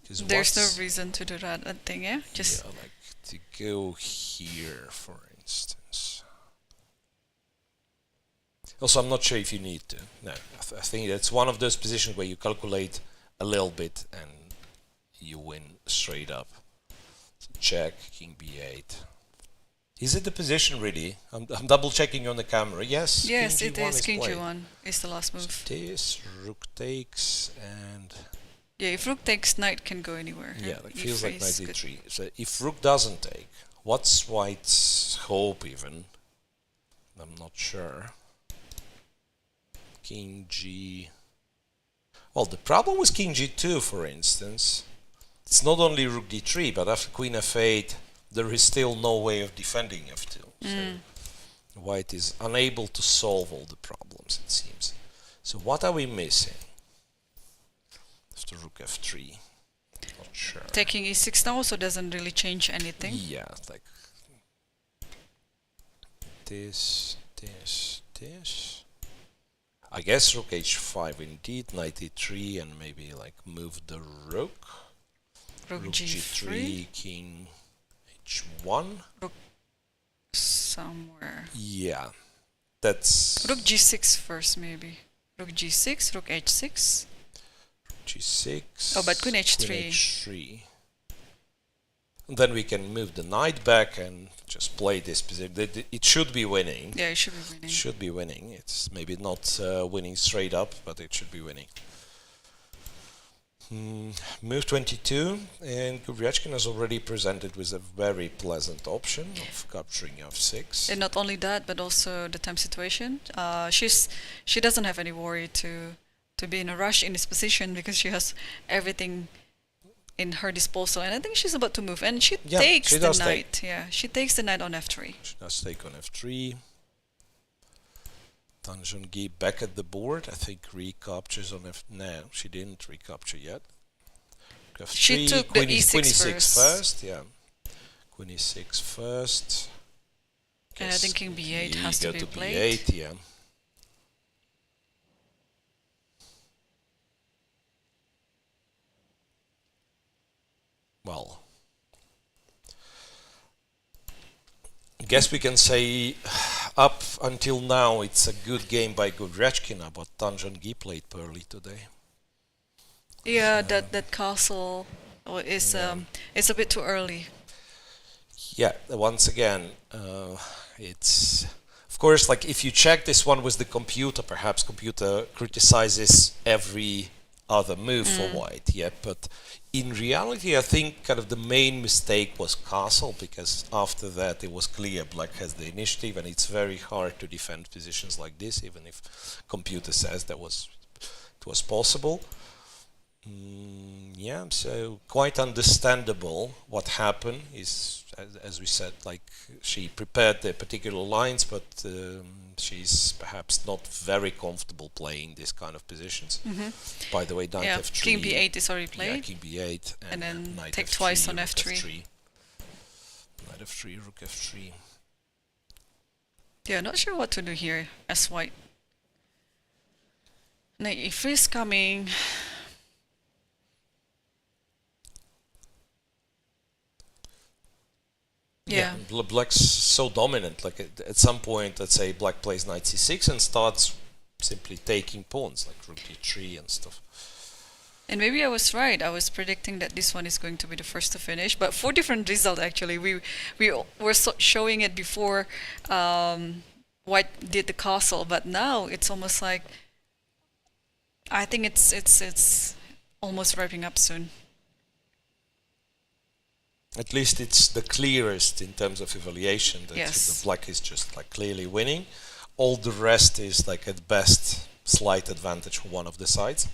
There's no reason to do that, I think, yeah? Just yeah, like to go here, for instance. Also, I'm not sure if you need to. No, I think that's one of those positions where you calculate a little bit and you win straight up. So check, king b8. Is it the position really? I'm double checking on the camera. Yes. yes, king it g1 is. King played. g1 is the last move. So this rook takes and Yeah, if rook takes, knight can go anywhere. yeah, it E3 feels like is knight good. e3. So if rook doesn't take, what's white's hope even? I'm not sure. King g. Well, the problem with king g2, for instance, it's not only rook d3, but after queen f8, there is still no way of defending f2. So white is unable to solve all the problems, it seems. So what are we missing? After rook f3, not sure. Taking e6 now also doesn't really change anything. Yeah, like this. I guess rook h5 indeed, knight e3, and maybe like move the rook. Rook g3, king h1. Somewhere. Yeah, that's Rook g6 first, maybe. Rook g6, rook h6. g6. Oh, but queen h3. Queen h3. And then we can move the knight back and just play this position. It should be winning. Yeah, it should be winning. It should be winning. It's maybe not winning straight up, but it should be winning. Move 22, and Goryachkina is already presented with a very pleasant option of capturing f6. And not only that, but also the time situation. She doesn't have any worry to be in a rush in this position because she has everything in her disposal, and I think she's about to move, and she takes the knight. Yeah, she takes the knight on f3. She does take on f3. Tan Zhongyi back at the board. I think recaptures on f. No, she didn't recapture yet. F3, she took the e6 queen e6 first. Yeah, queen e6 first. And I think king b8 has to be played. B8, yeah. Well, I guess we can say up until now it's a good game by Goryachkina, but Tan Zhongyi played poorly today. Yeah, that castle is it's a bit too early. Yeah, once again, it's of course like if you check this one with the computer, perhaps computer criticizes every other move for white. Yeah, but in reality, I think kind of the main mistake was castle, because after that it was clear black has the initiative, and it's very hard to defend positions like this, even if computer says it was possible. Yeah, so quite understandable what happened is, as we said, like she prepared the particular lines, but she's perhaps not very comfortable playing this kind of positions. By the way, knight f3. King b8 is already played. Yeah, king b8. And then knight take f3, twice on rook f3. Knight f3, rook f3. Yeah, not sure what to do here as white. Knight e3 is coming. Yeah. Black's so dominant. Like at some point, let's say black plays knight c6 and starts simply taking pawns, like rook e3 and stuff. And maybe I was right. I was predicting that this one is going to be the first to finish, but 4 different results actually. We were showing it before white did the castle, but now it's almost like I think it's almost wrapping up soon. At least it's the clearest in terms of evaluation that Yes. the black is just like clearly winning. All the rest is like at best slight advantage for one of the sides.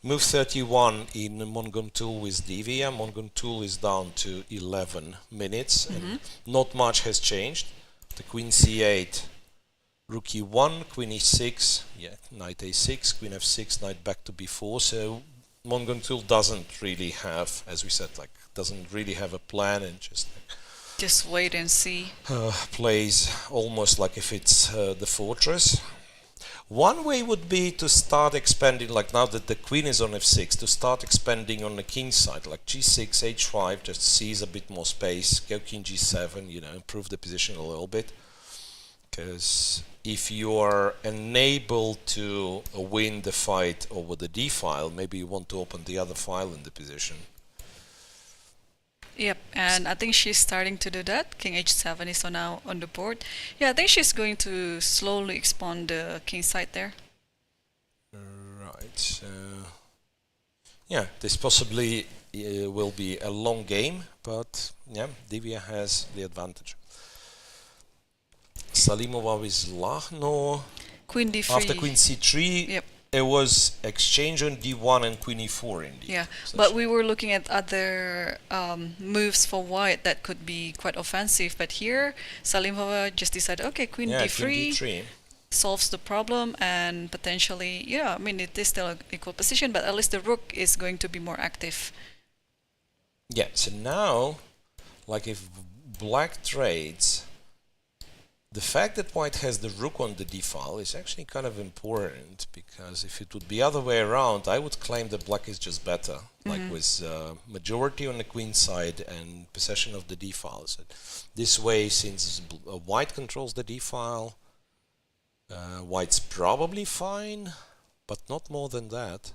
Move 31 in Munguntuul with Divya. Munguntuul is down to 11 minutes and not much has changed. The queen c8, rook e1, queen e6, yeah, knight a6, queen f6, knight back to b4. So Munguntuul doesn't really have, as we said, like doesn't really have a plan and just wait and see. Plays almost like if it's the fortress. One way would be to start expanding, like now that the queen is on f6, to start expanding on the king side, like g6, h5, just seize a bit more space, go king g7, you know, improve the position a little bit. Because if you are unable to win the fight over the d file, maybe you want to open the other file in the position. Yep, and I think she's starting to do that. King h7 is now on the board. Yeah, I think she's going to slowly expand the king side there. Right, so yeah, this possibly will be a long game, but yeah, Divya has the advantage. Salimova with Lagno. Queen d3. After queen c3, Yep. it was exchange on d1 and queen e4 indeed. Yeah, So but we were looking at other moves for white that could be quite offensive. But here, Salimova just decided, okay, queen yeah, d3 queen d3. solves the problem, and potentially, yeah, I mean, it is still an equal position, but at least the rook is going to be more active. Yeah, so now, like if black trades, the fact that white has the rook on the d file is actually kind of important, because if it would be other way around, I would claim that black is just better, like with majority on the queen side and possession of the d file. So this way, since white controls the d file, white's probably fine, but not more than that.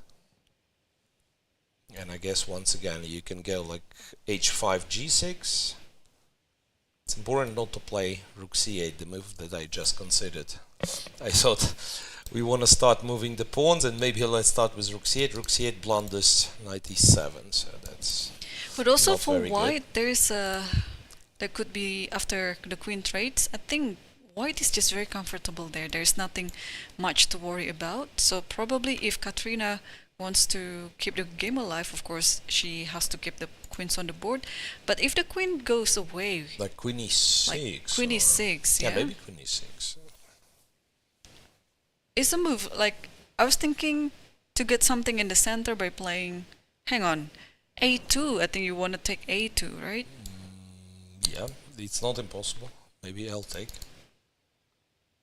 And I guess once again you can go like h5, g6. It's important not to play rook c8, the move that I just considered. I thought we want to start moving the pawns, and maybe let's start with rook c8. Rook c8 blunders knight e7, so that's. But also not for very white, there's there could be, after the queen trades, I think white is just very comfortable there. There's nothing much to worry about. So probably if Kateryna wants to keep the game alive, of course, she has to keep the queens on the board. But if the queen goes away, Like queen e6. like queen e6, yeah, maybe queen e6. it's a move. Like, I was thinking to get something in the center by playing, hang on, a2. I think you want to take a2, right? Yeah, it's not impossible. Maybe I'll take.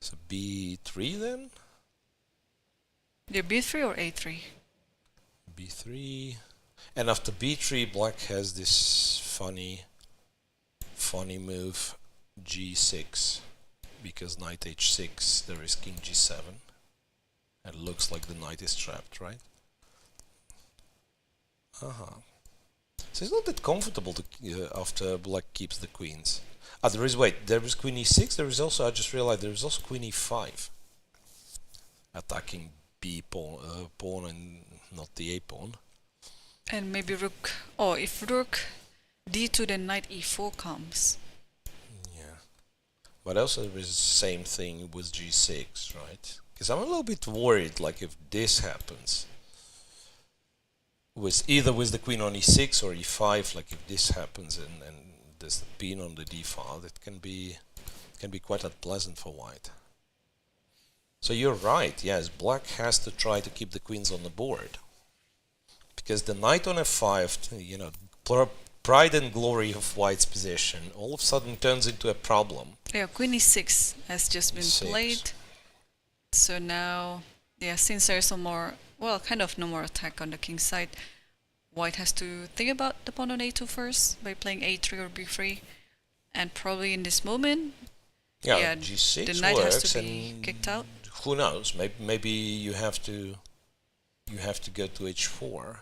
So b3 then? Yeah, b3 or a3? b3. And after b3, black has this funny move, g6. Because knight h6, there is king g7. And it looks like the knight is trapped, right? So it's not that comfortable to, after black keeps the queens. There is queen e6, there is also, I just realized there is also queen e5. Attacking b pawn and not the a pawn. And maybe rook, if rook d2 then knight e4 comes. Yeah. But also there is the same thing with g6, right? Because I'm a little bit worried, like if this happens, either with the queen on e6 or e5, like if this happens and there's the pin on the d file, it can be quite unpleasant for white. So you're right, yes, black has to try to keep the queens on the board. Because the knight on f5, you know, pride and glory of white's position, all of a sudden turns into a problem. Yeah, queen e6 has just been played. So now, yeah, since there's no more attack on the king side, white has to think about the pawn on a2 first by playing a3 or b3, and probably in this moment, g6 the knight works has to be kicked out. Who knows? Maybe you have to go to h4,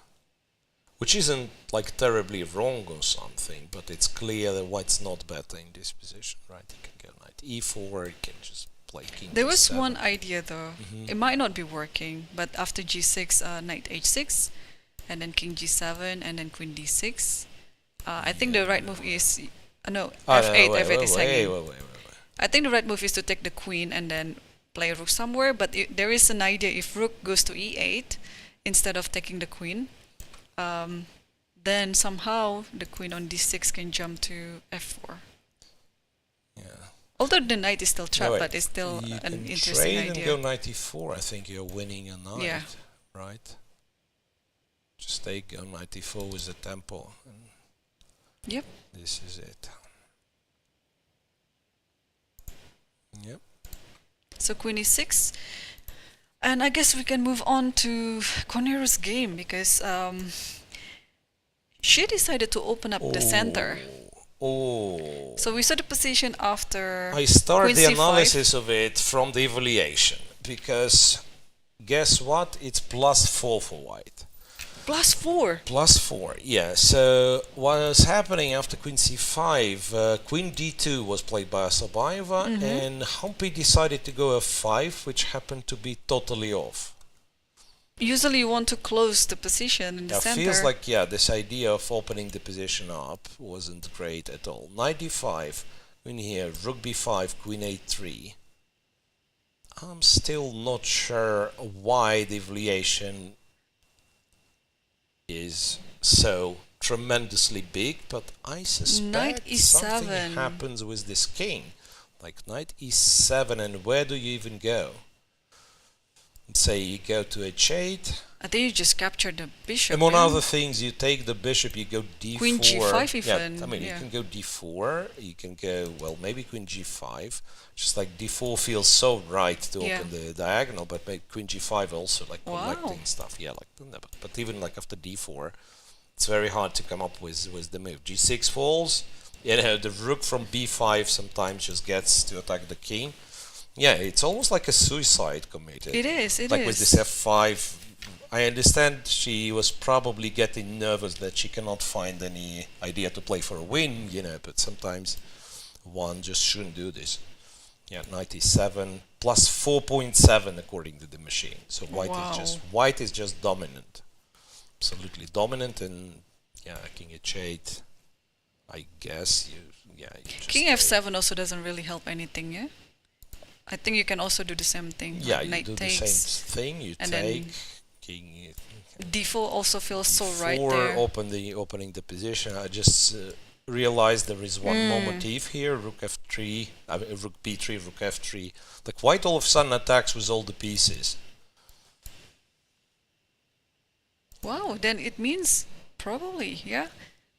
which isn't like terribly wrong or something, but it's clear that white's not better in this position, right? You can go knight e4, you can just play king There g7. was one idea though. It might not be working, but after g6, knight h6, and then king g7, and then queen d6. I think the right move is f8 is hanging. Wait. I think the right move is to take the queen and then play rook somewhere, but there is an idea if rook goes to e8 instead of taking the queen, then somehow the queen on d6 can jump to f4. Yeah. Although the knight is still trapped, but it's still an interesting idea. You can trade and go knight e4. I think you're winning a knight, right? Just take go knight e4 with the tempo. Yep. This is it. Yep. So queen e6. And I guess we can move on to Koneru's game because she decided to open up the center. So we saw the position after I start queen the c5. analysis of it from the evaluation because guess what? It's +4 for white. +4. +4, yeah. So what was happening after queen c5? Queen d2 was played by Assaubayeva, and Humpy decided to go f5, which happened to be totally off. Usually you want to close the position in the center. Feels like, this idea of opening the position up wasn't great at all. Knight d5, queen here, rook b5, queen a3. I'm still not sure why the evaluation is so tremendously big, but I suspect something happens with this king. Like knight e7, and where do you even go? Let's say you go to h8. I think you just capture the bishop. Among other things, you take the bishop, you go d4. Queen g5 even. Yeah, I mean, you can go d4, you can go, well, maybe queen g5. Just like d4 feels so right to open the diagonal, but maybe queen g5 also, like collecting stuff. Yeah, like, but even like after d4, it's very hard to come up with the move. g6 falls, you know, the rook from b5 sometimes just gets to attack the king. Yeah, it's almost like a suicide committed. It is, like with this f5, I understand she was probably getting nervous that she cannot find any idea to play for a win, you know, but sometimes one just shouldn't do this. Yeah, knight e7 plus 4.7 according to the machine. So white is just dominant. Absolutely dominant, and king h8, I guess you just king f7 also doesn't really help anything, yeah? I think you can also do the same thing. Yeah, like you knight do takes, the same thing. You take king. d4 also feels so right D4 there. Opening the position. I just realized there is one more motif here. Rook f3, rook b3, rook f3. Like white all of a sudden attacks with all the pieces. Wow, then it means probably,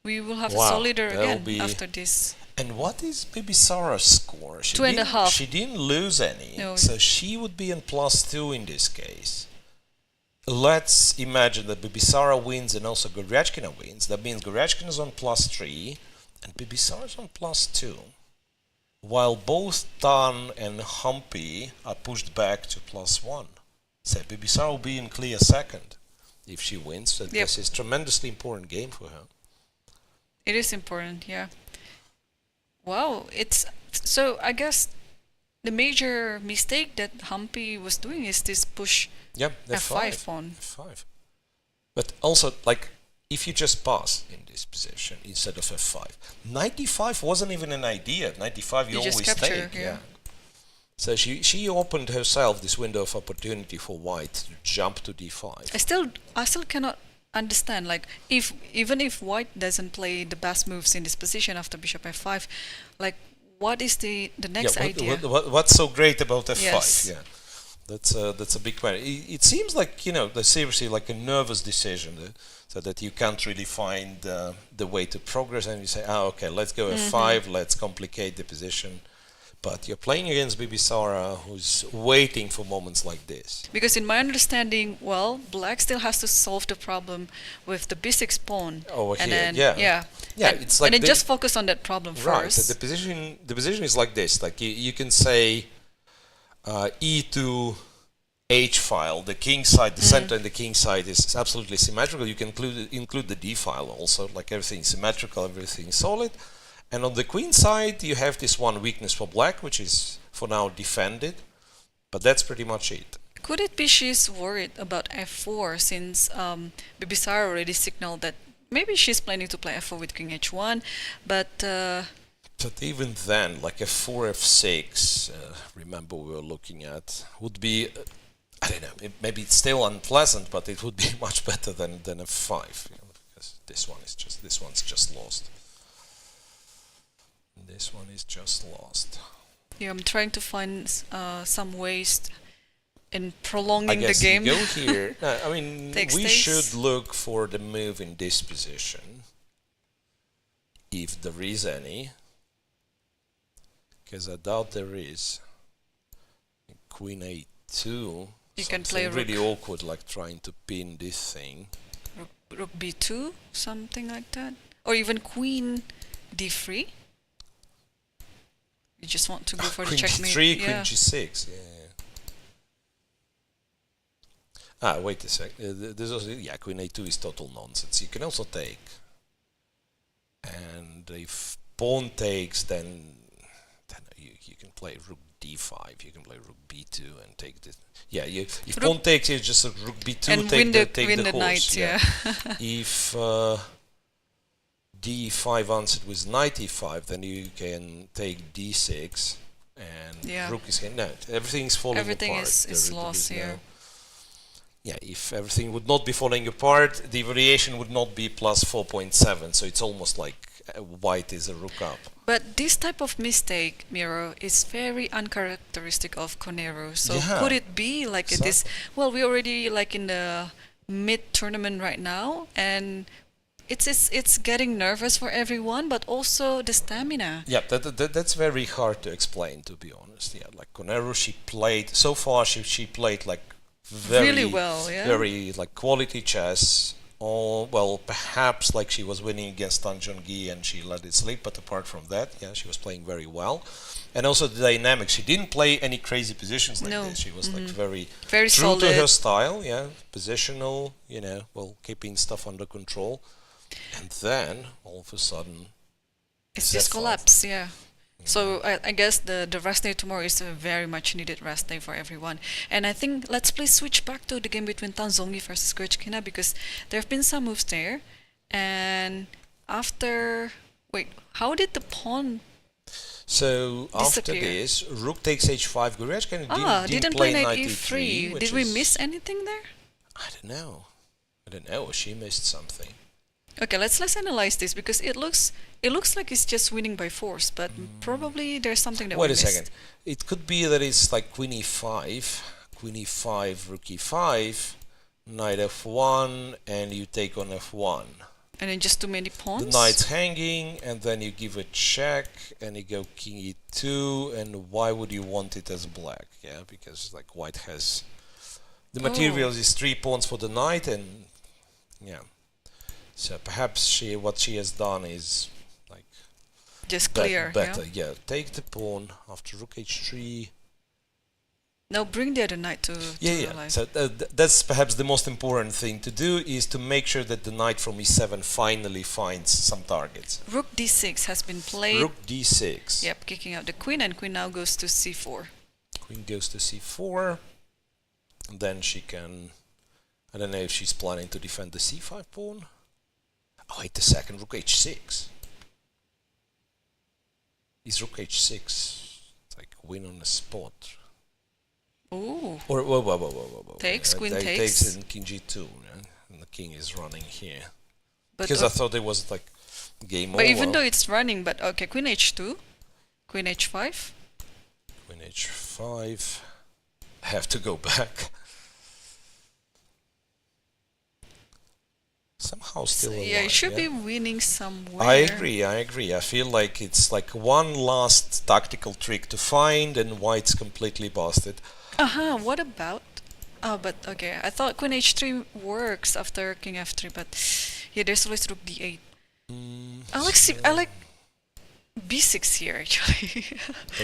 we will have a solider again after this. And what is Bibisara's score? She 2.5. She didn't lose any, No. so she would be in +2 in this case. Let's imagine that Bibisara wins and also Goryachkina wins. That means Goryachkina is on +3 and Bibisara is on +2. While both Tan and Humpy are pushed back to +1. So Bibisara will be in clear second if she wins. So this is a tremendously important game for her. It is important, yeah. Wow, it's so I guess the major mistake that Humpy was doing is this push F5 pawn. F5. But also, like, if you just pass in this position instead of F5, knight d5 wasn't even an idea. Knight d5 you just always capture, take. Yeah. So she opened herself this window of opportunity for white to jump to d5. I still cannot understand, like, even if white doesn't play the best moves in this position after bishop f5, like, what is the next idea? What's so great about f5? Yes. Yeah, that's a big question. It seems like, you know, seriously like a nervous decision, so that you can't really find the way to progress, and you say, okay, let's go f5, let's complicate the position. But you're playing against Bibisara, who's waiting for moments like this. Because in my understanding, well, black still has to solve the problem with the b6 pawn. Over and here, then, it's like and then just focus on that problem right, first. so the position is like this. Like you can say e2 h file. The king side, the center, and the king side is absolutely symmetrical. You can include the d file also. Like everything's symmetrical, everything's solid. And on the queen side, you have this one weakness for black, which is for now defended, but that's pretty much it. Could it be she's worried about f4 since Bibisara already signaled that maybe she's planning to play f4 with king h1, but even then, like f4, f6, remember we were looking at, would be, I don't know, maybe it's still unpleasant, but it would be much better than f5, you know, because this one's just lost. This one is just lost. Yeah, I'm trying to find some ways in prolonging I guess the game. You go here. No, I mean, we Takes should look for the move in this position, if there is any, because I doubt there is. Queen a2. You can play really awkward, like trying to pin this thing. Rook b2, something like that, or even queen d3. You just want to go for the checkmate. Queen g3, queen g6. Yeah. Wait a sec. This also, queen a2 is total nonsense. You can also take, and if pawn takes, then you can play rook d5. You can play rook b2 and take the. Yeah, if pawn takes, it's just a rook b2 and take win the horse. knight. Yeah. If d5 answered with knight e5, then you can take d6 and rook is no, everything's falling apart. Everything is lost here. Yeah, if everything would not be falling apart, the variation would not be plus 4.7, so it's almost like white is a rook up. But this type of mistake, Miro, is very uncharacteristic of Koneru. So could it be like this? Well, we're already like in the mid-tournament right now, and it's getting nervous for everyone, but also the stamina. Yeah, that's very hard to explain, to be honest. Yeah, like Koneru, she played so far. She played like really well, very like quality chess. Or well, perhaps like she was winning against Tan Zhongyi and she let it slip. But apart from that, yeah, she was playing very well. And also the dynamics. She didn't play any crazy positions like this. She was like very true solid to her style. Yeah, positional. You know, well, keeping stuff under control. And then all of a sudden, it's just collapse. Yeah. So I guess the rest day tomorrow is a very much needed rest day for everyone. And I think let's please switch back to the game between Tan Zhongyi versus Goryachkina, because there have been some moves there. And after how did the pawn? So disappear? After this, rook takes h5. Goryachkina didn't play knight e3. Did we miss anything there? I don't know. She missed something. Okay, let's analyze this, because it looks like it's just winning by force, but probably there's something that we missed. Wait a second. It could be that it's like queen e5, rook e5, knight f1, and you take on f1. And then just too many pawns? The knight's hanging, and then you give a check, and you go king e2, and why would you want it as black? Yeah, because like white has... The materials is 3 pawns for the knight, and yeah. So perhaps what she has done is like... Just clear, better, yeah. Take the pawn after rook h3. Now bring the other knight to realize. So that's perhaps the most important thing to do, is to make sure that the knight from e7 finally finds some targets. Rook d6 has been played. Rook d6. Yep, kicking out the queen, and queen now goes to c4. Queen goes to c4. And then she can... I don't know if she's planning to defend the c5 pawn. Oh, wait a second, rook h6. Is rook h6 it's like win on the spot? Ooh. Or whoa. Takes, queen takes. Takes and king g2, yeah? And the king is running here. But Because I thought it was like game over. But even though it's running, but okay, queen h2, queen h5. Queen h5. Have to go back. Somehow still alive. Yeah, you should be winning somewhere. I agree. I feel like it's like one last tactical trick to find, and white's completely busted. What about... Oh, but okay, I thought queen h3 works after king f3, but yeah, there's always rook d8. I like b6 here, actually.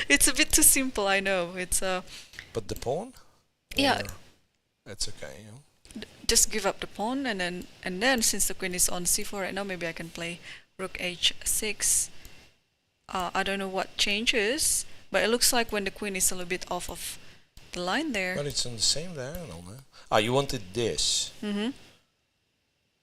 It's a bit too simple, I know. It's But the pawn? Yeah. That's okay. Yeah. Just give up the pawn, and then since the queen is on c4 right now, maybe I can play rook h6. I don't know what changes, but it looks like when the queen is a little bit off of the line there. But it's on the same diagonal, no? You wanted this. Mm-hmm.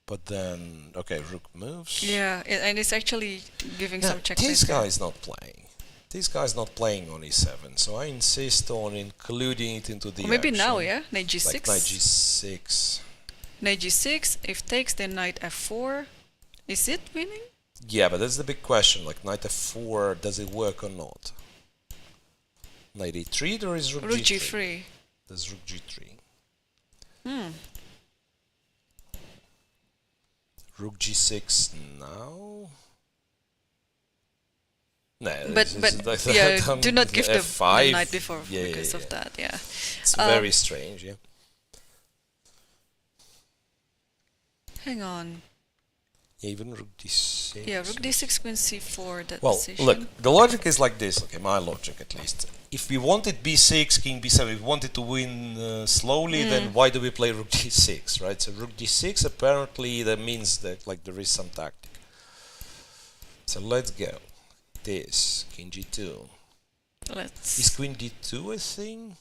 But then, okay, rook moves. Yeah, and it's actually giving some checkmate. This guy's not playing. This guy's not playing on e7, so I insist on including it into the Maybe action. now, yeah? Knight g6. Like knight g6. Knight g6, if takes, then knight f4. Is it winning? Yeah, but that's the big question. Like knight f4, does it work or not? Knight e3, there is rook g3. There's rook g3. Rook g6 now? No, but yeah, do not give F5. the knight before because of that, yeah. It's very strange, yeah. Hang on. Even rook d6. Yeah, rook d6, queen c4, that well, position. look, the logic is like this, okay, my logic at least. If we wanted b6, king b7, if we wanted to win slowly, then why do we play rook d6, right? So rook d6, apparently that means that like there is some tactic. So let's go. This, king g2. Is queen d2 a thing?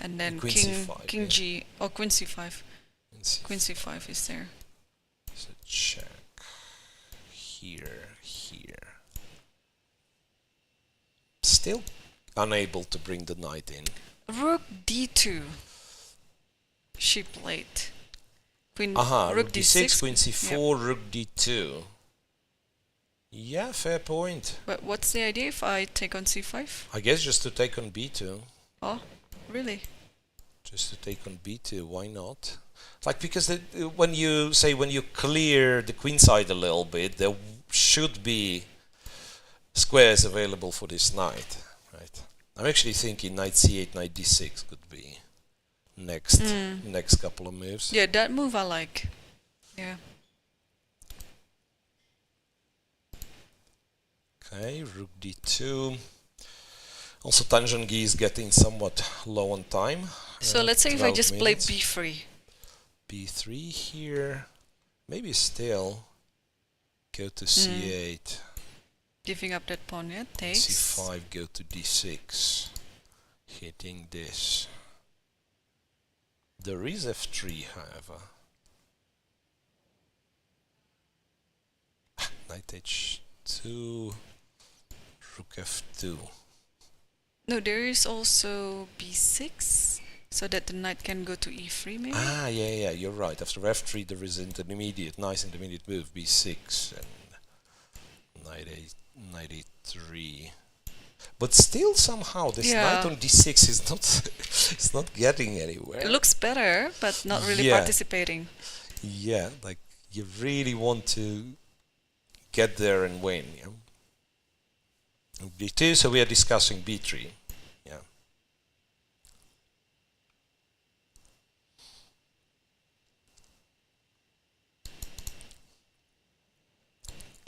And then queen king c5, king yeah. g, or queen c5. Queen c5 is there. So check. Here. Still unable to bring the knight in. Rook d2. She played. Queen, rook d6, queen c4, yep. rook d2. Yeah, fair point. But what's the idea if I take on c5? I guess just to take on b2. Oh, really? Just to take on b2, why not? Like, because when you clear the queen side a little bit, there should be squares available for this knight, right? I'm actually thinking knight c8, knight d6 could be next couple of moves. Yeah, that move I like. Yeah. Okay, rook d2. Also, Tan Zhongyi is getting somewhat low on time. So let's say if I just minutes. play b3. b3 here. Maybe still go to c8. Giving up that pawn, yeah, takes. c5, go to d6. Hitting this. There is f3, however. Knight h2. Rook f2. No, there is also b6, so that the knight can go to e3 maybe? Yeah, you're right. After f3 there is nice intermediate move, b6 and knight a3. But still somehow this knight on d6 is not getting anywhere. It looks better, but not really participating. Yeah, like you really want to get there and win. Yeah? B2, so we are discussing B3. Yeah.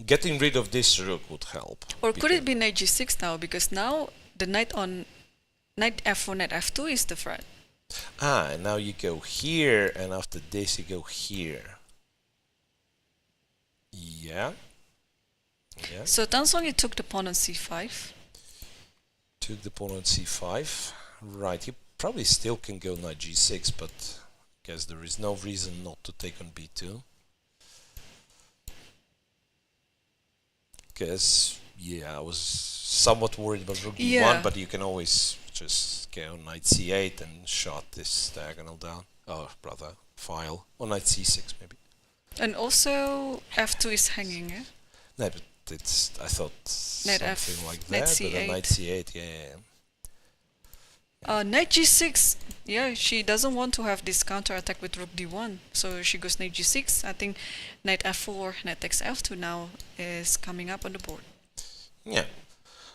Getting rid of this rook would help. Or could it be knight g6 now? Because now the knight on knight f4, knight f2 is the threat. Ah, and now you go here, and after this you go here. Yeah. Yeah. So Tan Zhongyi took the pawn on c5. Took the pawn on c5. Right, you probably still can go knight g6, but I guess there is no reason not to take on b2. Guess, yeah, I was somewhat worried about rook d1, but you can always just go knight c8 and shot this diagonal down. Oh, rather, file. Or knight c6 maybe. And also f2 is hanging, eh? No, but it's, I thought Knight something F, like knight that, c8. but a knight c8, yeah. Knight g6, yeah, she doesn't want to have this counter-attack with rook d1, so she goes knight g6. I think knight f4, knight takes f2 now is coming up on the board. Yeah.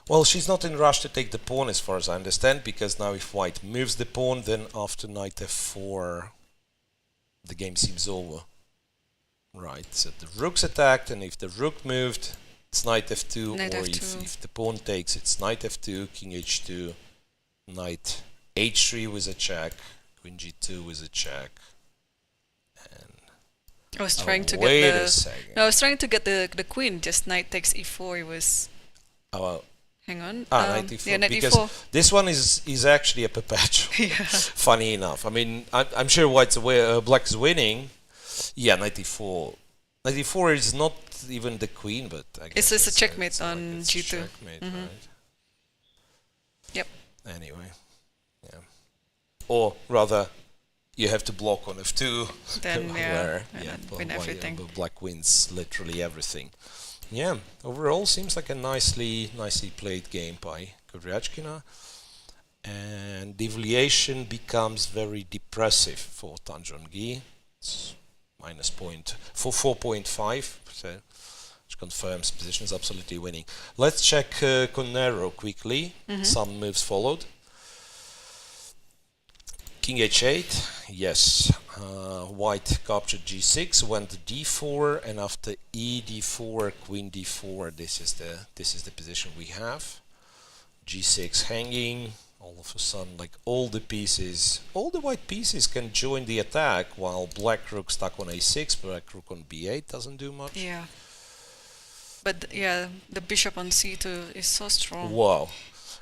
Well, she's not in rush to take the pawn as far as I understand, because now if white moves the pawn, then after knight f4, the game seems over. Right, so the rook's attacked, and if the rook moved, it's knight f2, Knight or f2. if the pawn takes, it's knight f2, king h2, knight h3 with a check, queen g2 with a check, and I was trying to wait get a the second. no, I was trying to get the queen. Just knight takes e4. It was hang on. Knight e4. Yeah, knight because e4. this one is actually a perpetual. Yeah. Funny enough, I mean, I'm sure white's aware, black is winning. Yeah, knight e4. Knight e4 is not even the queen, but I guess It's a checkmate it's on it's a g2. checkmate, right? Yep. Anyway, yeah. Or rather, you have to block on f2, Then where and then but win why- everything. but black wins literally everything. Yeah, overall seems like a nicely played game by Goryachkina, and deviation becomes very depressive for Tan Zhongyi. It's minus point for 4.5, so which confirms position is absolutely winning. Let's check Koneru quickly. Some moves followed. King h8, yes. White captured g6, went to d4, and after e d4, queen d4. This is the position we have. G6 hanging. All of a sudden, like all the white pieces can join the attack, while black rook stuck on a6, black rook on b8 doesn't do much. Yeah. But yeah, the bishop on c2 is so strong. Wow,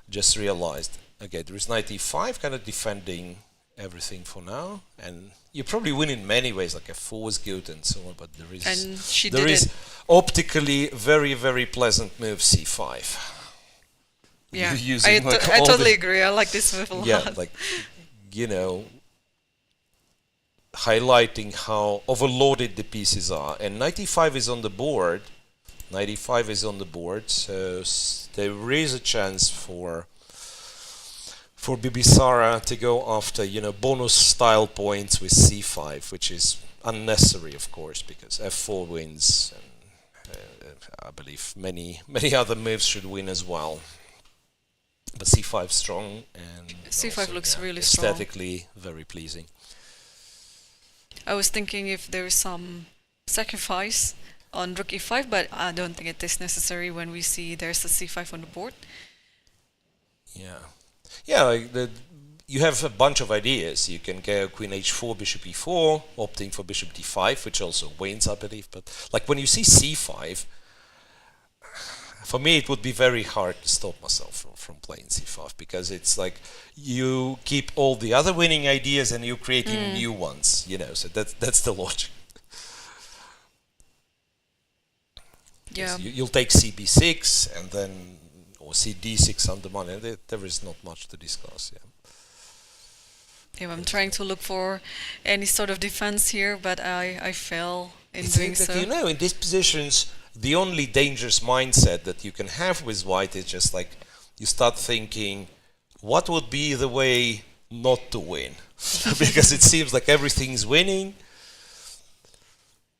just realized. Okay, there is knight e5, kind of defending everything for now, and you probably win in many ways, like f4 is good and so on, but there is optically very pleasant move c5. Yeah, Using, I totally agree. I like this move a lot. Yeah, like, you know, highlighting how overloaded the pieces are. And knight e5 is on the board. Knight e5 is on the board, so there is a chance for Bibisara to go after, you know, bonus style points with c5, which is unnecessary, of course, because f4 wins, and I believe many other moves should win as well. But c5 strong, and c5 also, looks really strong. aesthetically very pleasing. I was thinking if there is some sacrifice on rook e5, but I don't think it is necessary when we see there's a c5 on the board. Yeah, like you have a bunch of ideas. You can go queen h4, bishop e4, opting for bishop d5, which also wins, I believe. But like when you see c5, for me it would be very hard to stop myself from playing c5, because it's like you keep all the other winning ideas and you're creating new ones, you know. So that's the logic. Yeah. You'll take cb6 and then or cd6 under money. There is not much to discuss. Yeah, I'm trying to look for any sort of defense here, but I fail in doing so. You know, in these positions, the only dangerous mindset that you can have with white is just like you start thinking, what would be the way not to win? Because it seems like everything's winning.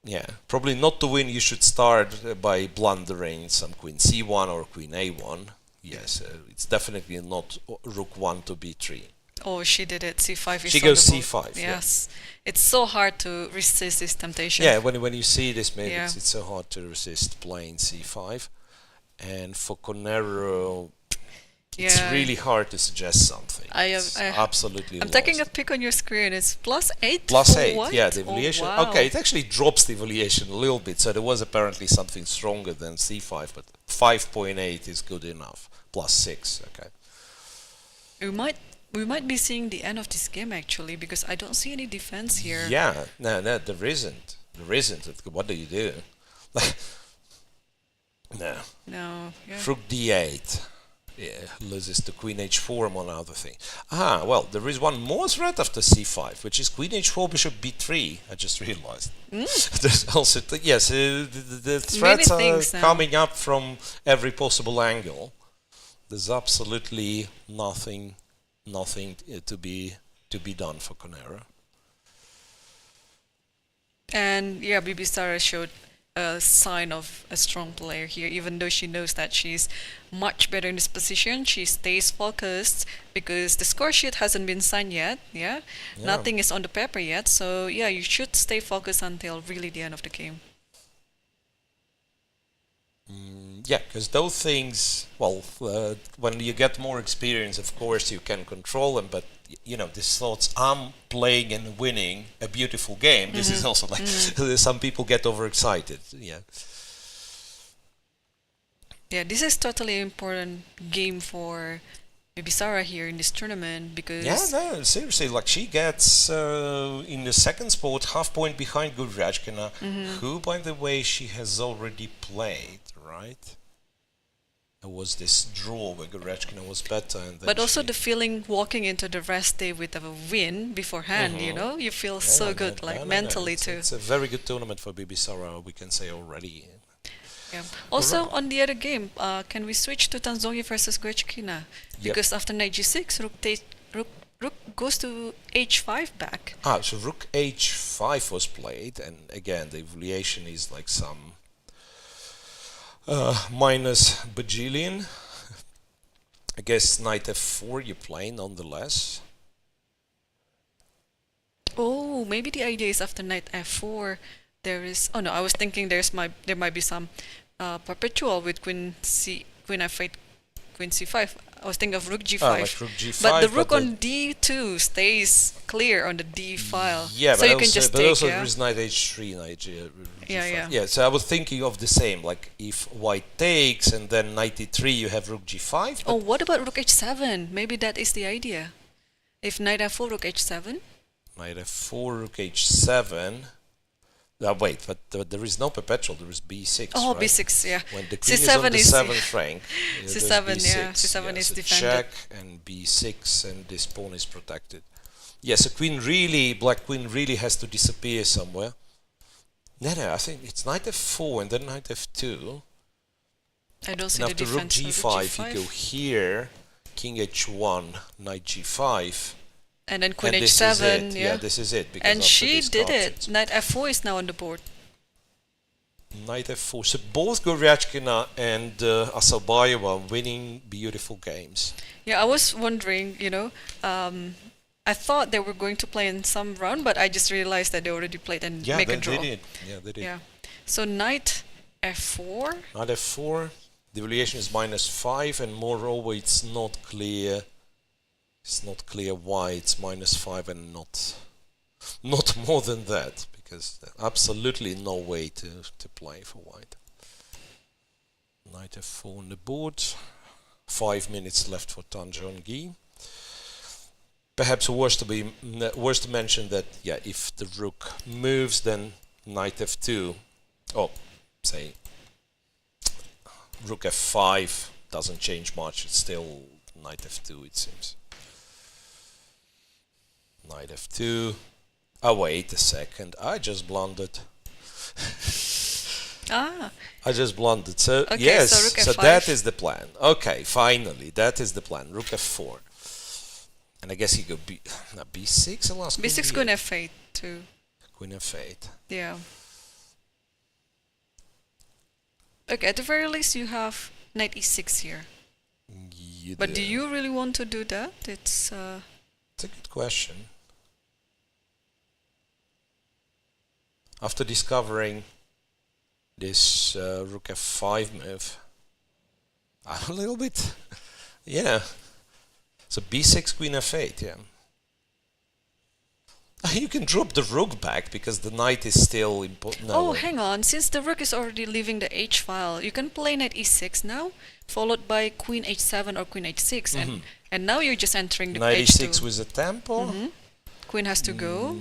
Yeah, probably not to win. You should start by blundering some queen c1 or queen a1. Yes, it's definitely not rook 1 to b3. Oh, she did it. C5 is She on goes the board. c5. Yes, it's so hard to resist this temptation. Yeah, when you see this, maybe Yeah. it's so hard to resist playing c5. And for Koneru, it's Yeah. really hard to suggest something. It's absolutely I'm lost. taking a pic on your screen. It's +8. Plus for 8, white? yeah, the evaluation. Oh, wow. Okay, it actually drops the evaluation a little bit, so there was apparently something stronger than c5, but 5.8 is good enough. +6, okay. We might be seeing the end of this game actually, because I don't see any defense here. Yeah, no, there isn't. There isn't. What do you do? No. No. Yeah. Rook d8. Yeah, loses to queen h4, among other things. Well, there is one more threat after c5, which is queen h4, bishop b3. I just realized. There's also, yes, the threats are things now. coming up from every possible angle. There's absolutely nothing to be done for Koneru. And yeah, Bibisara showed a sign of a strong player here, even though she knows that she's much better in this position. She stays focused because the score sheet hasn't been signed yet. Yeah, nothing is on the paper yet. So yeah, you should stay focused until really the end of the game. Yeah, because those things, well, when you get more experience, of course, you can control them, but, you know, these thoughts, I'm playing and winning a beautiful game. This is also like, some people get overexcited, yeah. Yeah, this is totally important game for Bibisara here in this tournament because... Yeah, no, seriously, like she gets in the second spot, half point behind Goryachkina, who, by the way, she has already played, right? There was this draw where Goryachkina was better. And then but also the feeling walking into the rest day with a win beforehand, you know, you feel so good, like mentally too. It's a very good tournament for Bibisara, we can say already. Yeah. Also, on the other game, can we switch to Tan Zhongyi versus Goryachkina? Because after knight g6, rook goes to h5 back. So rook h5 was played, and again, the evaluation is like some minus bajillion. I guess knight f4 you play nonetheless. Oh, maybe the idea is after knight f4 there is... Oh no, I was thinking there might be some perpetual with queen f8, queen c5. I was thinking of rook g5. Like rook g5, but the rook on d2 stays clear on the d file. Yeah, so but you also, can just but take, also yeah? there is knight h3, knight g5. Yeah. So I was thinking of the same, like if white takes and then knight e3 you have rook g5. Oh, what about rook h7? Maybe that is the idea. If knight f4, rook h7? Knight f4, rook h7. Wait, but there is no perpetual, there is b6, Oh, right? b6, yeah. When the queen c7 is on the is 7th rank, c7, there's b6. yeah, c7 is so defended. check and b6 and this pawn is protected. Yes, black queen really has to disappear somewhere. No, I think it's knight f4 and then knight f2. I don't see And the after rook defense. g5, you go here, king h1, knight g5. And then queen and this h7, is it. yeah. This is it. Because And after she these did options- it. Knight f4 is now on the board. Knight f4. So both Goryachkina and Assaubayeva are winning beautiful games. Yeah, I was wondering, you know, I thought they were going to play in some round, but I just realized that they already played and make a draw. They did. Yeah, they did. Yeah. So knight f4. Knight f4. The evaluation is -5, and moreover, it's not clear. It's not clear why it's -5 and not more than that, because there's absolutely no way to play for white. Knight f4 on the board. 5 minutes left for Tan Zhongyi. Perhaps worth to mention that if the rook moves, then knight f2. Oh, say rook f5 doesn't change much. It's still knight f2, it seems. Knight f2. Oh, wait a second. I just blundered. I just blundered. So Okay, yes, so rook so f5. that is the plan. Okay, finally, that is the plan. Rook f4. And I guess you go b6 and last b6, queen f8 too. Queen f8. Yeah. Okay, at the very least, you have knight e6 here. But do you really want to do that? It's a good question. After discovering this rook f5 move, I'm a little bit, yeah. So b6, queen f8, yeah. You can drop the rook back because the knight is still important. No, oh, hang on. Since the rook is already leaving the h file, you can play knight e6 now, followed by queen h7 or queen h6, and now you're just entering the knight h2. e6 with a tempo. Queen has to go.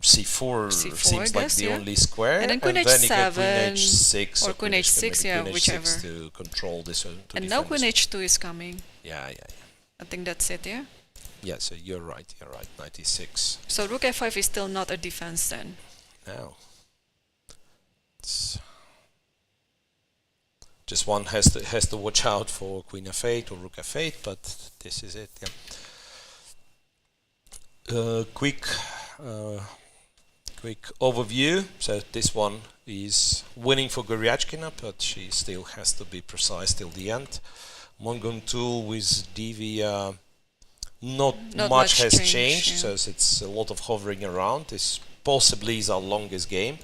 C4 seems like the only square. And then queen h7 you get queen h6 or queen h6, yeah, queen whichever. h6 to control this one. And now queen h2 is coming. Yeah. I think that's it, yeah? Yeah, so you're right, knight e6. So rook f5 is still not a defense then? No. Just one has to watch out for queen f8 or rook f8, but this is it, yeah. Quick overview. So this one is winning for Goryachkina, but she still has to be precise till the end. Munguntuul with Divya, not much has changed, yeah. so it's a lot of hovering around. This possibly is our longest game.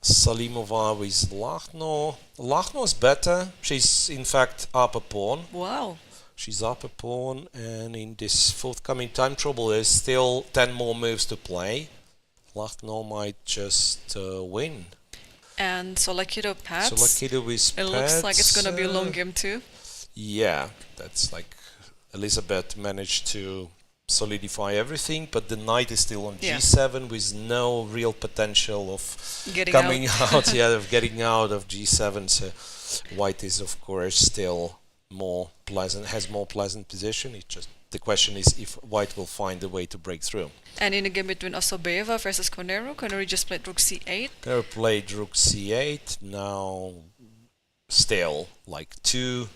Salimova with Lagno. Lagno is better. She's in fact up a pawn. Wow. She's up a pawn, and in this forthcoming time trouble there's still 10 more moves to play. Lagno might just win. And Tsolakidou Paehtz. Tsolakidou with Paehtz. It looks like it's gonna be a long game too. Yeah, that's like Elisabeth managed to solidify everything, but the knight is still on g7 with no real potential of getting out of g7. So white is of course still more pleasant, has more pleasant position. It's just the question is if white will find a way to break through. And in the game between Assaubayeva versus Koneru, Koneru just played rook c8. Koneru played rook c8. Now still like 2.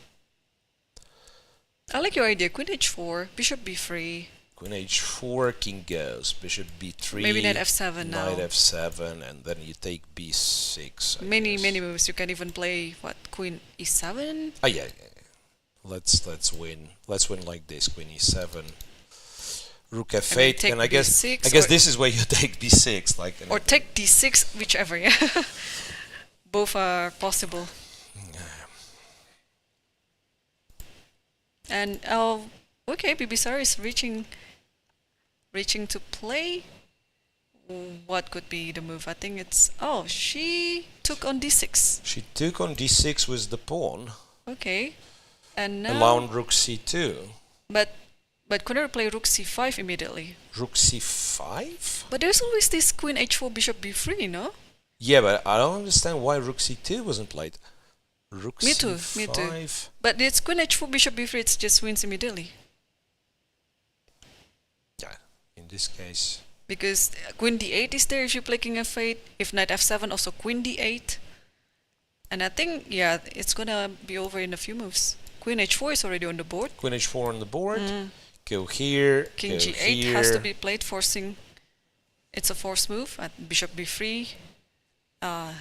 I like your idea. Queen h4, bishop b3. Queen h4, king goes, bishop b3. Maybe knight f7 now. Knight f7, and then you take b6. Many moves. You can even play what, queen e7. Oh yeah. Let's win. Let's win like this. Queen e7, rook f8, and I guess this is where you take b6, like. Or take d6, whichever. Yeah. Both are possible. And okay, Bibisara is reaching to play. What could be the move? I think it's she took on d6. She took on d6 with the pawn. Okay, and now allowing rook c2. But Koneru play rook c5 immediately. Rook c5. But there's always this queen h4, bishop b3, no? Yeah, but I don't understand why rook c2 wasn't played. Rook me c5. too. But it's queen h4, bishop b3. It just wins immediately. Yeah, in this case. Because queen d8 is there if you play king f8. If knight f7, also queen d8. And I think, yeah, it's gonna be over in a few moves. Queen h4 is already on the board. Queen h4 on the board. Go here. King go g8 here. has to be played, forcing. It's a forced move. Bishop b3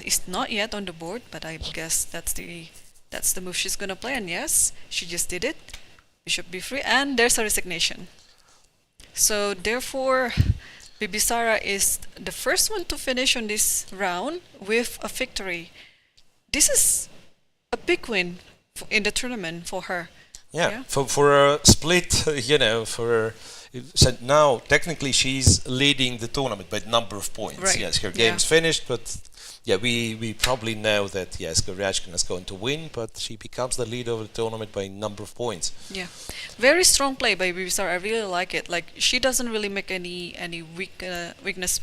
is not yet on the board, but I guess that's the move she's gonna play. And yes, she just did it. Bishop b3, and there's a resignation. So therefore, Bibisara is the first one to finish on this round with a victory. This is a big win in the tournament for her. Yeah. For a split, so now technically she's leading the tournament by number of points. Right. Yes, her game's finished, but yeah, we probably know that yes, Goryachkina is going to win, but she becomes the leader of the tournament by number of points. Yeah, very strong play by Bibisara. I really like it. Like she doesn't really make any weakness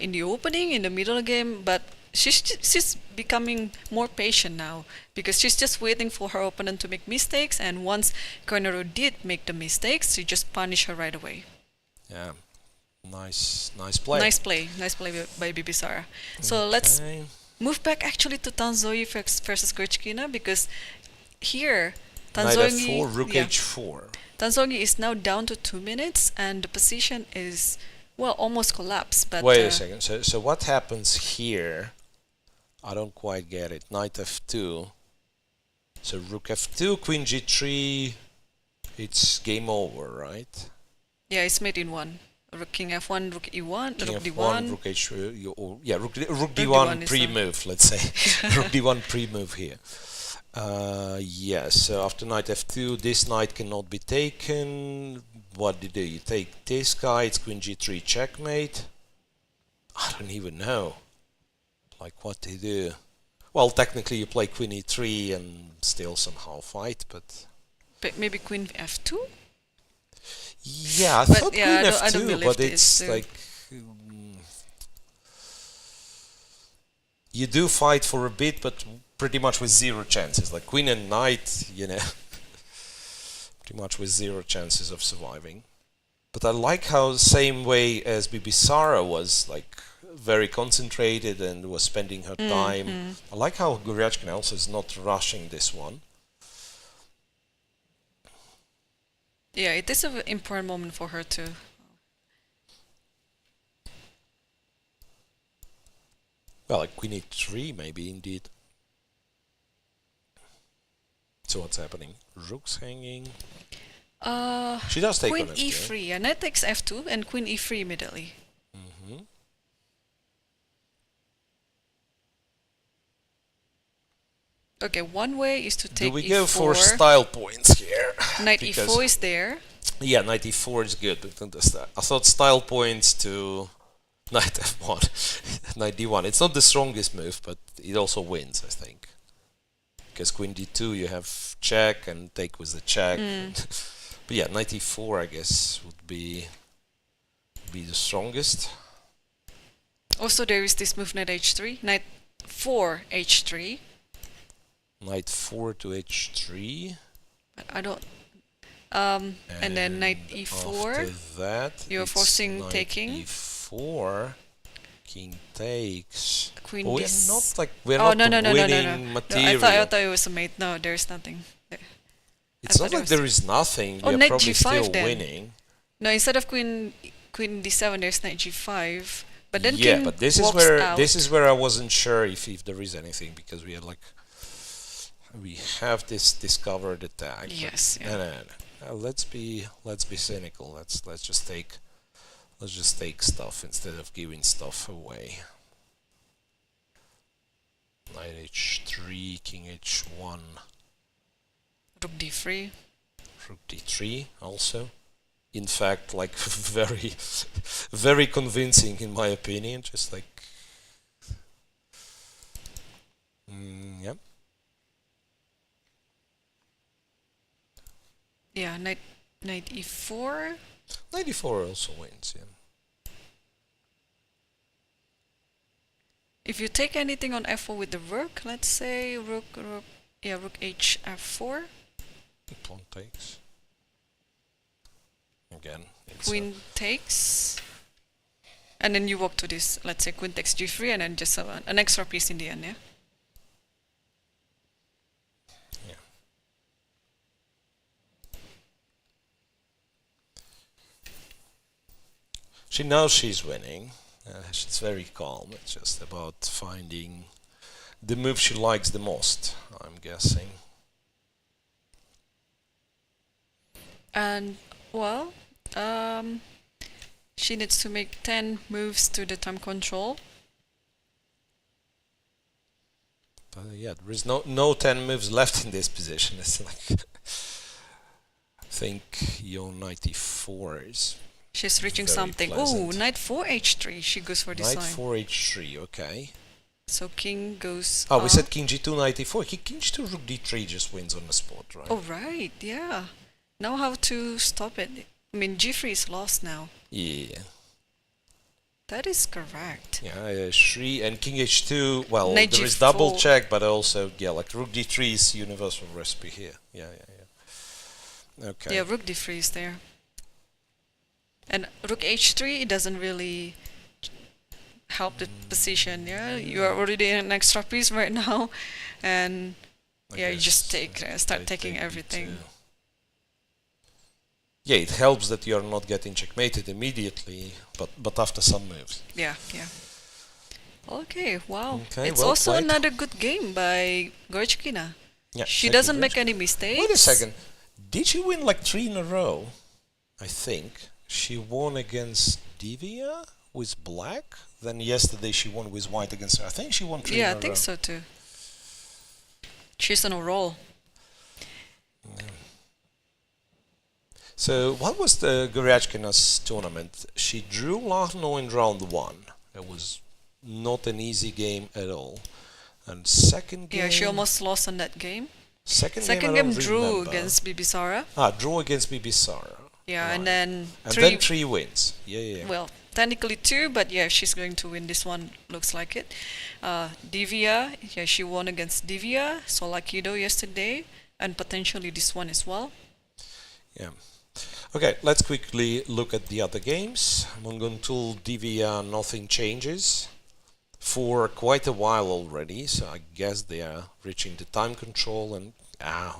in the opening, in the middle game, but she's becoming more patient now because she's just waiting for her opponent to make mistakes, and once Koneru did make the mistakes, she just punish her right away. Yeah, nice play. Nice play by Bibisara. So let's move back actually to Tan Zhongyi versus Goryachkina, because here Tan Zhongyi, Knight f4, rook h4. Tan Zhongyi is now down to 2 minutes, and the position is almost collapsed. But wait a second. So what happens here? I don't quite get it. Knight f2. So rook f2, queen g3. It's game over, right? Yeah, it's made in one. Rook king f1, rook e1, King rook f1, d1. rook h. Yeah, rook d1 d1 is pre-move. Let's say rook d1 pre-move here. Yes. So after knight f2, this knight cannot be taken. What do you do? You take this guy. It's queen g3 checkmate. I don't even know. Like, what do you do? Well, technically you play queen e3 and still somehow fight, but Maybe queen f2? yeah, I But thought yeah, queen I don't f2, believe but this, it's like you do fight for a bit, but pretty much with zero chances. Like queen and knight, you know, pretty much with zero chances of surviving. But I like how, same way as Bibisara was like very concentrated and was spending her time. I like how Goryachkina also is not rushing this one. Yeah, it is an important moment for her to. Well, like queen e3 maybe indeed. So what's happening? Rook's hanging. She does take Queen on f2. e3, yeah, knight takes f2 and queen e3 immediately. Okay, one way is to take Do we e4. go for style points here? Knight Because- e4 is there. Yeah, knight e4 is good. I thought style points to knight f1, knight d1. It's not the strongest move, but it also wins, I think. Because queen d2, you have check and take with the check. But yeah, knight e4, I guess, would be the strongest. Also, there is this move knight h3, knight 4 h3. Knight 4 to h3. But I don't. And then knight e4. After that, You're it's forcing knight taking. e4. King takes. Queen We're dis- not like we're Oh not no. winning No, material. I thought it was a mate. No, there's nothing. There. It's I not thought it like was- there is nothing. Oh, We're knight probably g5 still then. winning. No, instead of queen d7, there's knight g5. But then Yeah, king but this is walks where out. I wasn't sure if there is anything, because we have this discovered attack. but Yes, yeah. No. Let's be cynical. Let's just take stuff instead of giving stuff away. Knight h3, king h1, Rook d3. rook d3 also. In fact, like very, very convincing in my opinion. Just like, yeah. Yeah, knight e4. Knight e4 also wins. Yeah. If you take anything on f4 with the rook, let's say rook h f4. Pawn takes. Again, it's Queen takes. And then you walk to this, let's say queen takes g3, and then just an extra piece in the end, yeah? She knows she's winning. She's very calm. It's just about finding the move she likes the most, I'm guessing. And, well, she needs to make 10 moves to the time control. But yeah, there is no 10 moves left in this position. It's like, I think your knight e4 is She's reaching very something. Oh, pleasant. knight 4 h3. She goes for this Knight line. 4 h3, okay. So king goes. Oh, we up. said king g2, knight e4. King g2, rook d3 just wins on the spot, right? Oh, right, yeah. Now how to stop it? I mean, g3 is lost now. Yeah. That is correct. Yeah, h3 and king h2. Well, Knight there is g4. double check, but also, yeah, like rook d3 is universal recipe here. Yeah. Okay. Yeah, rook d3 is there. And rook h3, it doesn't really help the position, yeah? You are already in an extra piece right now, and I yeah, you just guess start I taking take everything. b2. Yeah, it helps that you are not getting checkmated immediately, but after some moves. Yeah. Okay, wow. Okay, It's well also played. another good game by Goryachkina. Yeah, She thank you, doesn't make Grace. any mistakes. Wait a second. Did she win like 3 in a row? I think. She won against Divya with black. Then yesterday she won with white against her. I think she won 3 Yeah, in I a row. think so too. She's on a roll. So what was the Goryachkina's tournament? She drew Lagno in round 1. It was not an easy game at all. And second game... Yeah, she almost lost on that game. Second Second game, I game don't drew remember. against Bibisara. Drew against Bibisara. Yeah, Right. and then And three. then 3 wins. Yeah. Well, technically 2, but yeah, she's going to win this one. Looks like it. Divya, yeah, she won against Divya Deshmukh yesterday, and potentially this one as well. Yeah. Okay, let's quickly look at the other games. Munguntuul, Divya, nothing changes for quite a while already, so I guess they are reaching the time control and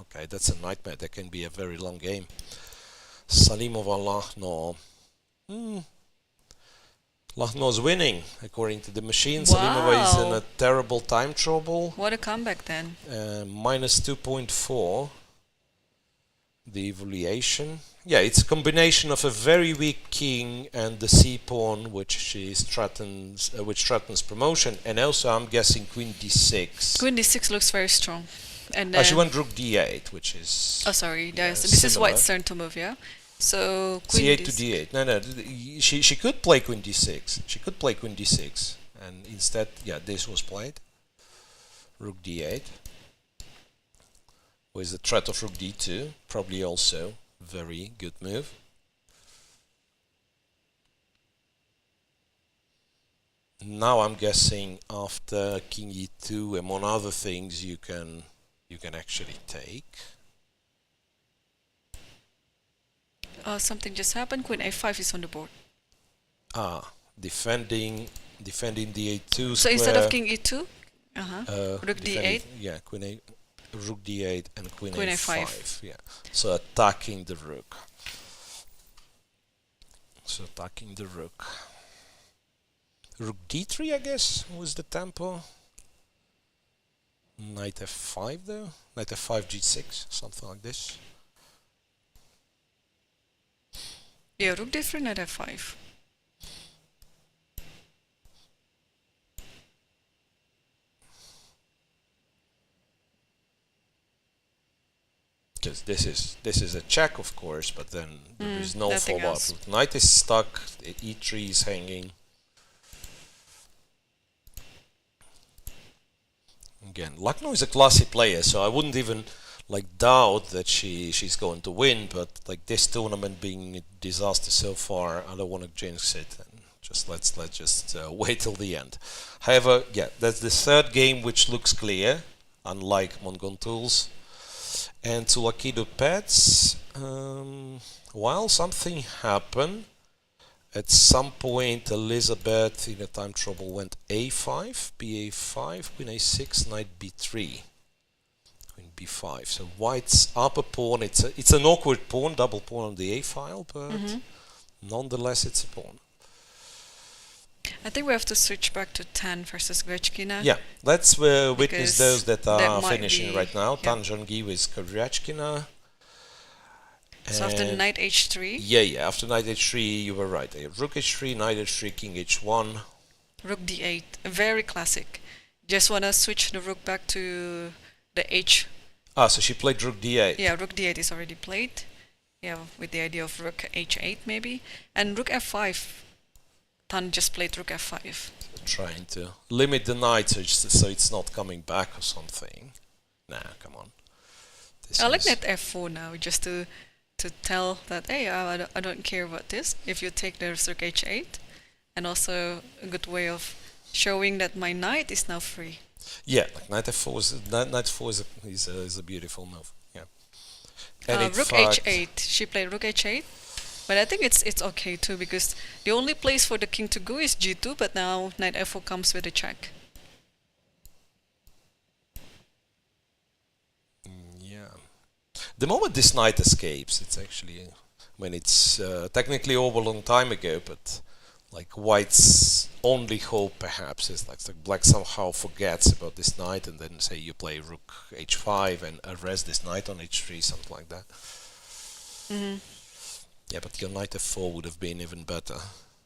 okay, that's a nightmare. That can be a very long game. Salimova, Lagno. Lagno's winning according to the machine. Wow. Salimova is in a terrible time trouble. What a comeback then. Minus 2.4. The evaluation. Yeah, it's a combination of a very weak king and the c pawn, which threatens promotion, and also I'm guessing queen d6. Queen d6 looks very strong. And She went rook d8, which is. oh, sorry. yeah, This is similar. White's turn to move, yeah. So queen c8 to d8. No, she could play queen d6. She could play queen d6, and instead, yeah, this was played. Rook d8. With the threat of rook d2, probably also very good move. Now I'm guessing after king e2, among other things, you can actually take. something just happened. Queen a5 is on the board. Defending the a2 So instead of king e2, rook defending- d8. Yeah, rook d8 and queen a5. a5. Yeah, so attacking the rook. Rook d3, I guess, was the tempo. Knight f5 though. Knight f5 g6, something like this. Yeah, rook d3, knight f5. Because this is a check, of course, but then there is no nothing follow-up. else. Knight is stuck, e3 is hanging. Again, Lagno is a classy player, so I wouldn't even doubt that she's going to win. But this tournament being a disaster so far, I don't want to jinx it. And let's just wait till the end. However, yeah, that's the third game which looks clear, unlike Munguntuul's. And Tsolakidou Paehtz, while something happened, at some point Elisabeth in a time trouble went a5, ba5, queen a6, knight b3, queen b5. So White's upper pawn, it's an awkward pawn, double pawn on the a file, but nonetheless it's a pawn. I think we have to switch back to Tan versus Goryachkina. Yeah, let's witness Because those that are that might finishing be- right now. yeah. Tan Zhongyi with Goryachkina. So after And- knight h3, Yeah, after knight h3, you were right. Rook h3, knight h3, king h1. rook d8, very classic. Just wanna switch the rook back to the h. So she played rook d8. Yeah, rook d8 is already played. Yeah, with the idea of rook h8 maybe. And rook f5, Tan just played rook f5. Trying to limit the knight so it's not coming back or something. Nah, come on. This I like is- knight f4 now, just to tell that, hey, I don't care about this. If you take the rook h8, and also a good way of showing that my knight is now free. Yeah, knight f4 is a beautiful move. Yeah. And in Rook fact, h8. She played rook h8, but I think it's okay too, because the only place for the king to go is g2, but now knight f4 comes with a check. Yeah. The moment this knight escapes, it's actually, it's technically over a long time ago, but like white's only hope perhaps is like black somehow forgets about this knight and then say you play rook h5 and arrest this knight on h3, something like that. Yeah, but your knight f4 would have been even better.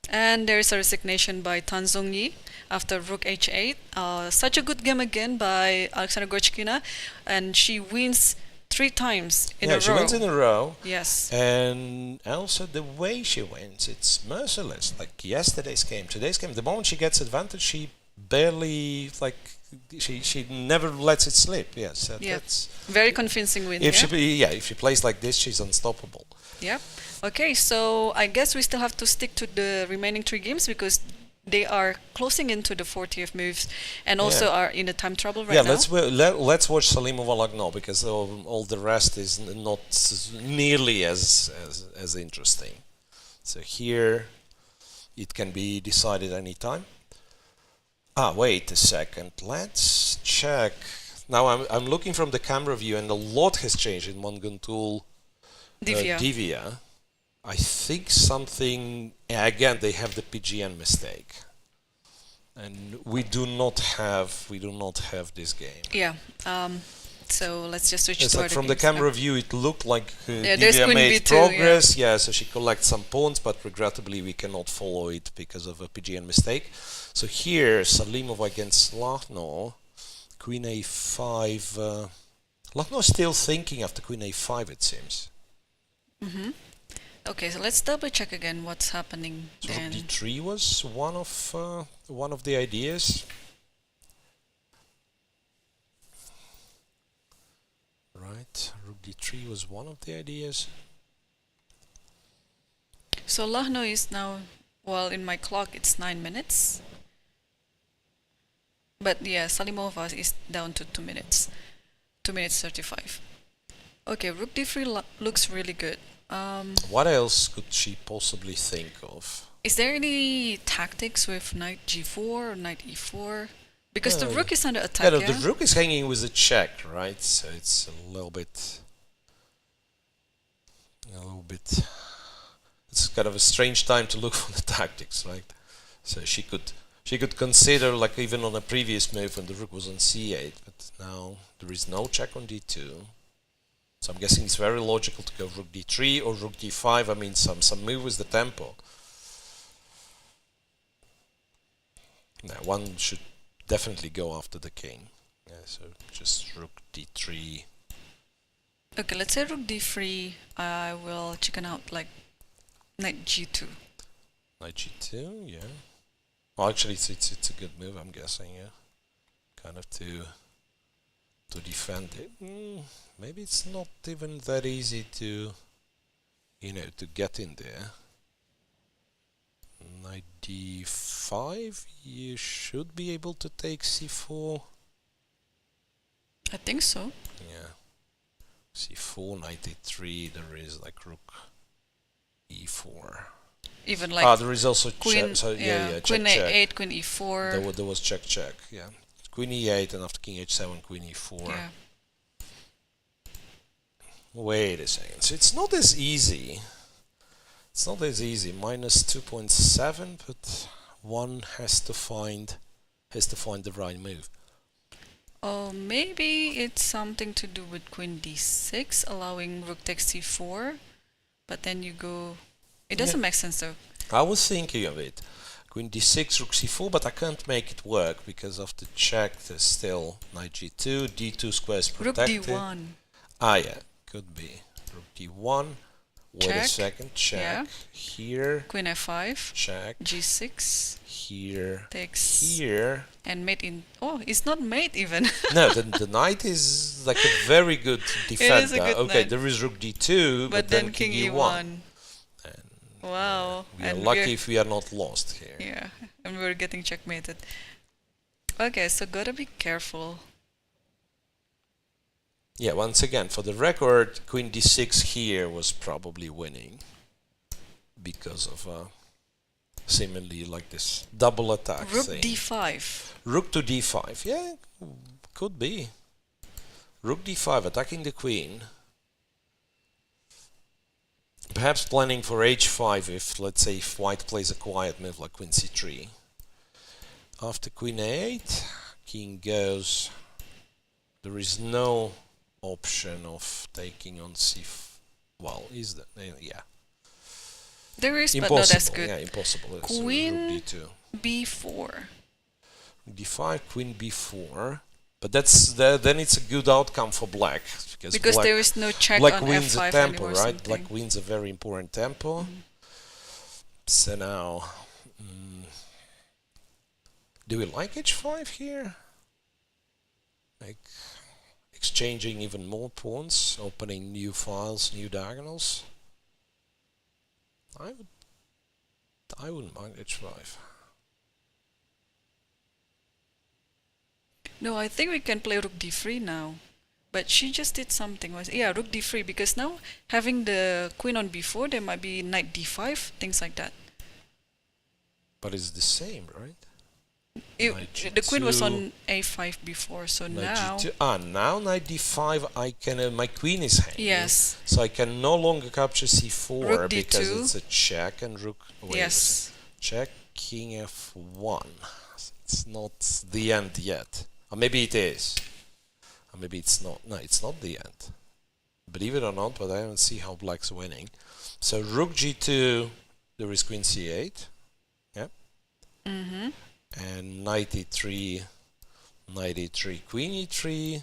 And there is a resignation by Tan Zhongyi after rook h8. Such a good game again by Aleksandra Goryachkina, and she wins 3 times in a row. Yeah, she wins in a row. Yes. And also the way she wins, it's merciless. Like yesterday's game, today's game, the moment she gets advantage, she barely, like, she never lets it slip. Yes, that's very convincing win. If she plays like this, she's unstoppable. Yeah. Okay, so I guess we still have to stick to the remaining 3 games because they are closing into the 40th moves and also are in a time trouble right now. Let's watch Salimova Lagno because all the rest is not nearly as interesting. So here it can be decided anytime. Wait a second. Let's check. Now I'm looking from the camera view and a lot has changed in Munguntuul. Divya. I think something, again, they have the PGN mistake. And we do not have this game. Yeah. So let's just switch to like from the camera view, it looked like Divya made progress. Yeah, so she collects some pawns, but regrettably we cannot follow it because of a PGN mistake. So here, Salimova against Lagno, Queen A5. Lagno is still thinking after Queen A5, it seems. Okay, so let's double check again what's happening. So Rook D3 was one of the ideas. Right, Rook D3 was one of the ideas. So Lagno is now, well, in my clock it's 9 minutes. But yeah, Salimova is down to 2 minutes. 2 minutes 35. Okay, Rook D3 looks really good. What else could she possibly think of? Is there any tactics with Knight G4 or Knight E4? Because the Rook is under attack. Yeah, the Rook is hanging with a check, right? So it's a little bit. It's kind of a strange time to look for the tactics, right? So she could consider, like even on a previous move when the Rook was on C8, but now there is no check on D2. So I'm guessing it's very logical to go Rook D3 or Rook D5. I mean, some move with the tempo. Now one should definitely go after the king. Yeah, so just Rook D3. Okay, let's say Rook D3. I will chicken out like Knight G2. Knight G2, yeah. Well, actually, it's a good move. I'm guessing, yeah. Kind of to defend it. Maybe it's not even that easy to, to get in there. Knight D5, you should be able to take C4. I think so. Yeah. C4, Knight A3, there is like Rook E4. Even like there is also Queen, check. So Queen check, A8, check. Queen E4. There was check, yeah. Queen E8 and after King H7, Queen E4. Yeah. Wait a second. So it's not as easy. It's not as easy. Minus 2.7, but one has to find the right move. Oh, maybe it's something to do with Queen D6, allowing Rook takes C4, but then you go. It doesn't make sense though. I was thinking of it. Queen D6, Rook C4, but I can't make it work because of the check. There's still Knight G2, D2 square is protected. Rook D1. Yeah, could be. Rook D1. Wait a second, check. Yeah. Here. Queen F5. Check. G6. Here. Takes. Here. And mate in. Oh, it's not mate even. No, the knight is like a very good defender. It is a good okay, knight. there is Rook D2, but then King E1. And wow. We are lucky if we are not lost here. Yeah, and we're getting checkmated. Okay, so gotta be careful. Yeah, once again, for the record, Queen D6 here was probably winning because of seemingly like this double attack Rook thing. D5. Rook to D5, yeah, could be. Rook D5 attacking the queen. Perhaps planning for h5 if, let's say, if white plays a quiet move like queen c3. After queen a8, king goes. There is no option of taking on well, is that? Yeah. There is, Impossible. but not as good. Yeah, impossible. Queen Rook d2. b4. d5, queen b4. But then it's a good outcome for black Because black, there is no check black on wins f5 a tempo, anymore. right? Something. Black wins a very important tempo. So now, do we like h5 here? Like exchanging even more pawns, opening new files, new diagonals. I wouldn't mind h5. No, I think we can play rook d3 now. But she just did something. Yeah, rook d3, because now having the queen on b4, there might be knight d5, things like that. But it's the same, right? The queen was on a5 before, so now... now knight d5, I can... my queen is hanging. Yes. So I can no longer capture c4 Rook because d2. it's a check and rook... Yes. Check, king f1. It's not the end yet. Or maybe it is. Or maybe it's not. No, it's not the end. Believe it or not, but I don't see how black's winning. So rook g2, there is queen c8. Yeah. Mm-hmm. And knight e3, queen e3.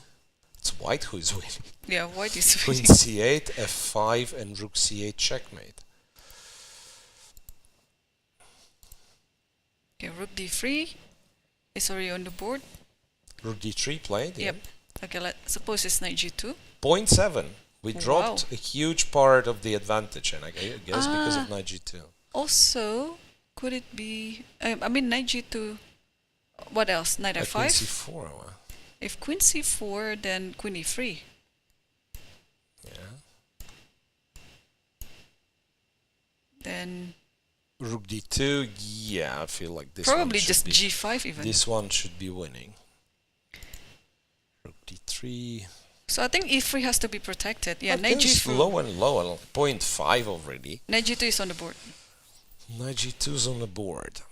It's white who is winning. Yeah, white is Queen winning. c8, f5, and rook c8 checkmate. Okay, rook d3 is already on the board. Rook d3 played. Yep. Okay, let's suppose it's knight g2. 0.7. We dropped Wow. a huge part of the advantage, and I guess because of knight g2. Also, could it be... I mean, knight g2... What else? Knight Queen f5? c4. If queen c4, then queen e3. Yeah. Then... Rook d2. Yeah, I feel like this probably one should just be, g5 even. This one should be winning. Rook d3. So I think e3 has to be protected. Yeah, But knight it's g4. low and low, 0.5 already. Knight g2 is on the board. Knight g2 is on the board.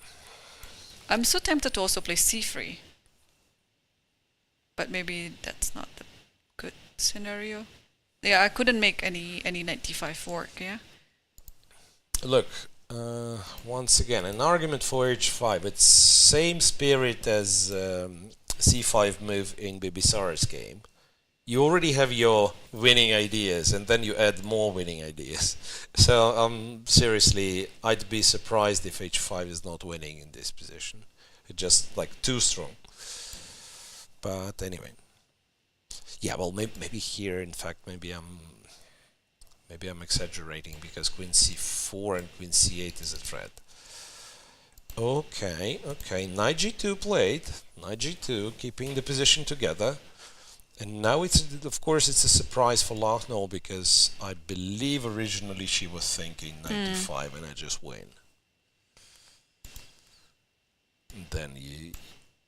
I'm so tempted to also play c3. But maybe that's not the good scenario. Yeah, I couldn't make any knight d5 work, yeah? Look, once again, an argument for h5. It's same spirit as c5 move in Bibisara's game. You already have your winning ideas, and then you add more winning ideas. So, seriously, I'd be surprised if h5 is not winning in this position. It's just like too strong. But anyway, yeah. Well, maybe here, in fact, maybe I'm exaggerating because queen c4 and queen c8 is a threat. Okay, knight g2 played. Knight g2, keeping the position together. And now of course it's a surprise for Lagno because I believe originally she was thinking knight d5 and I just win. And then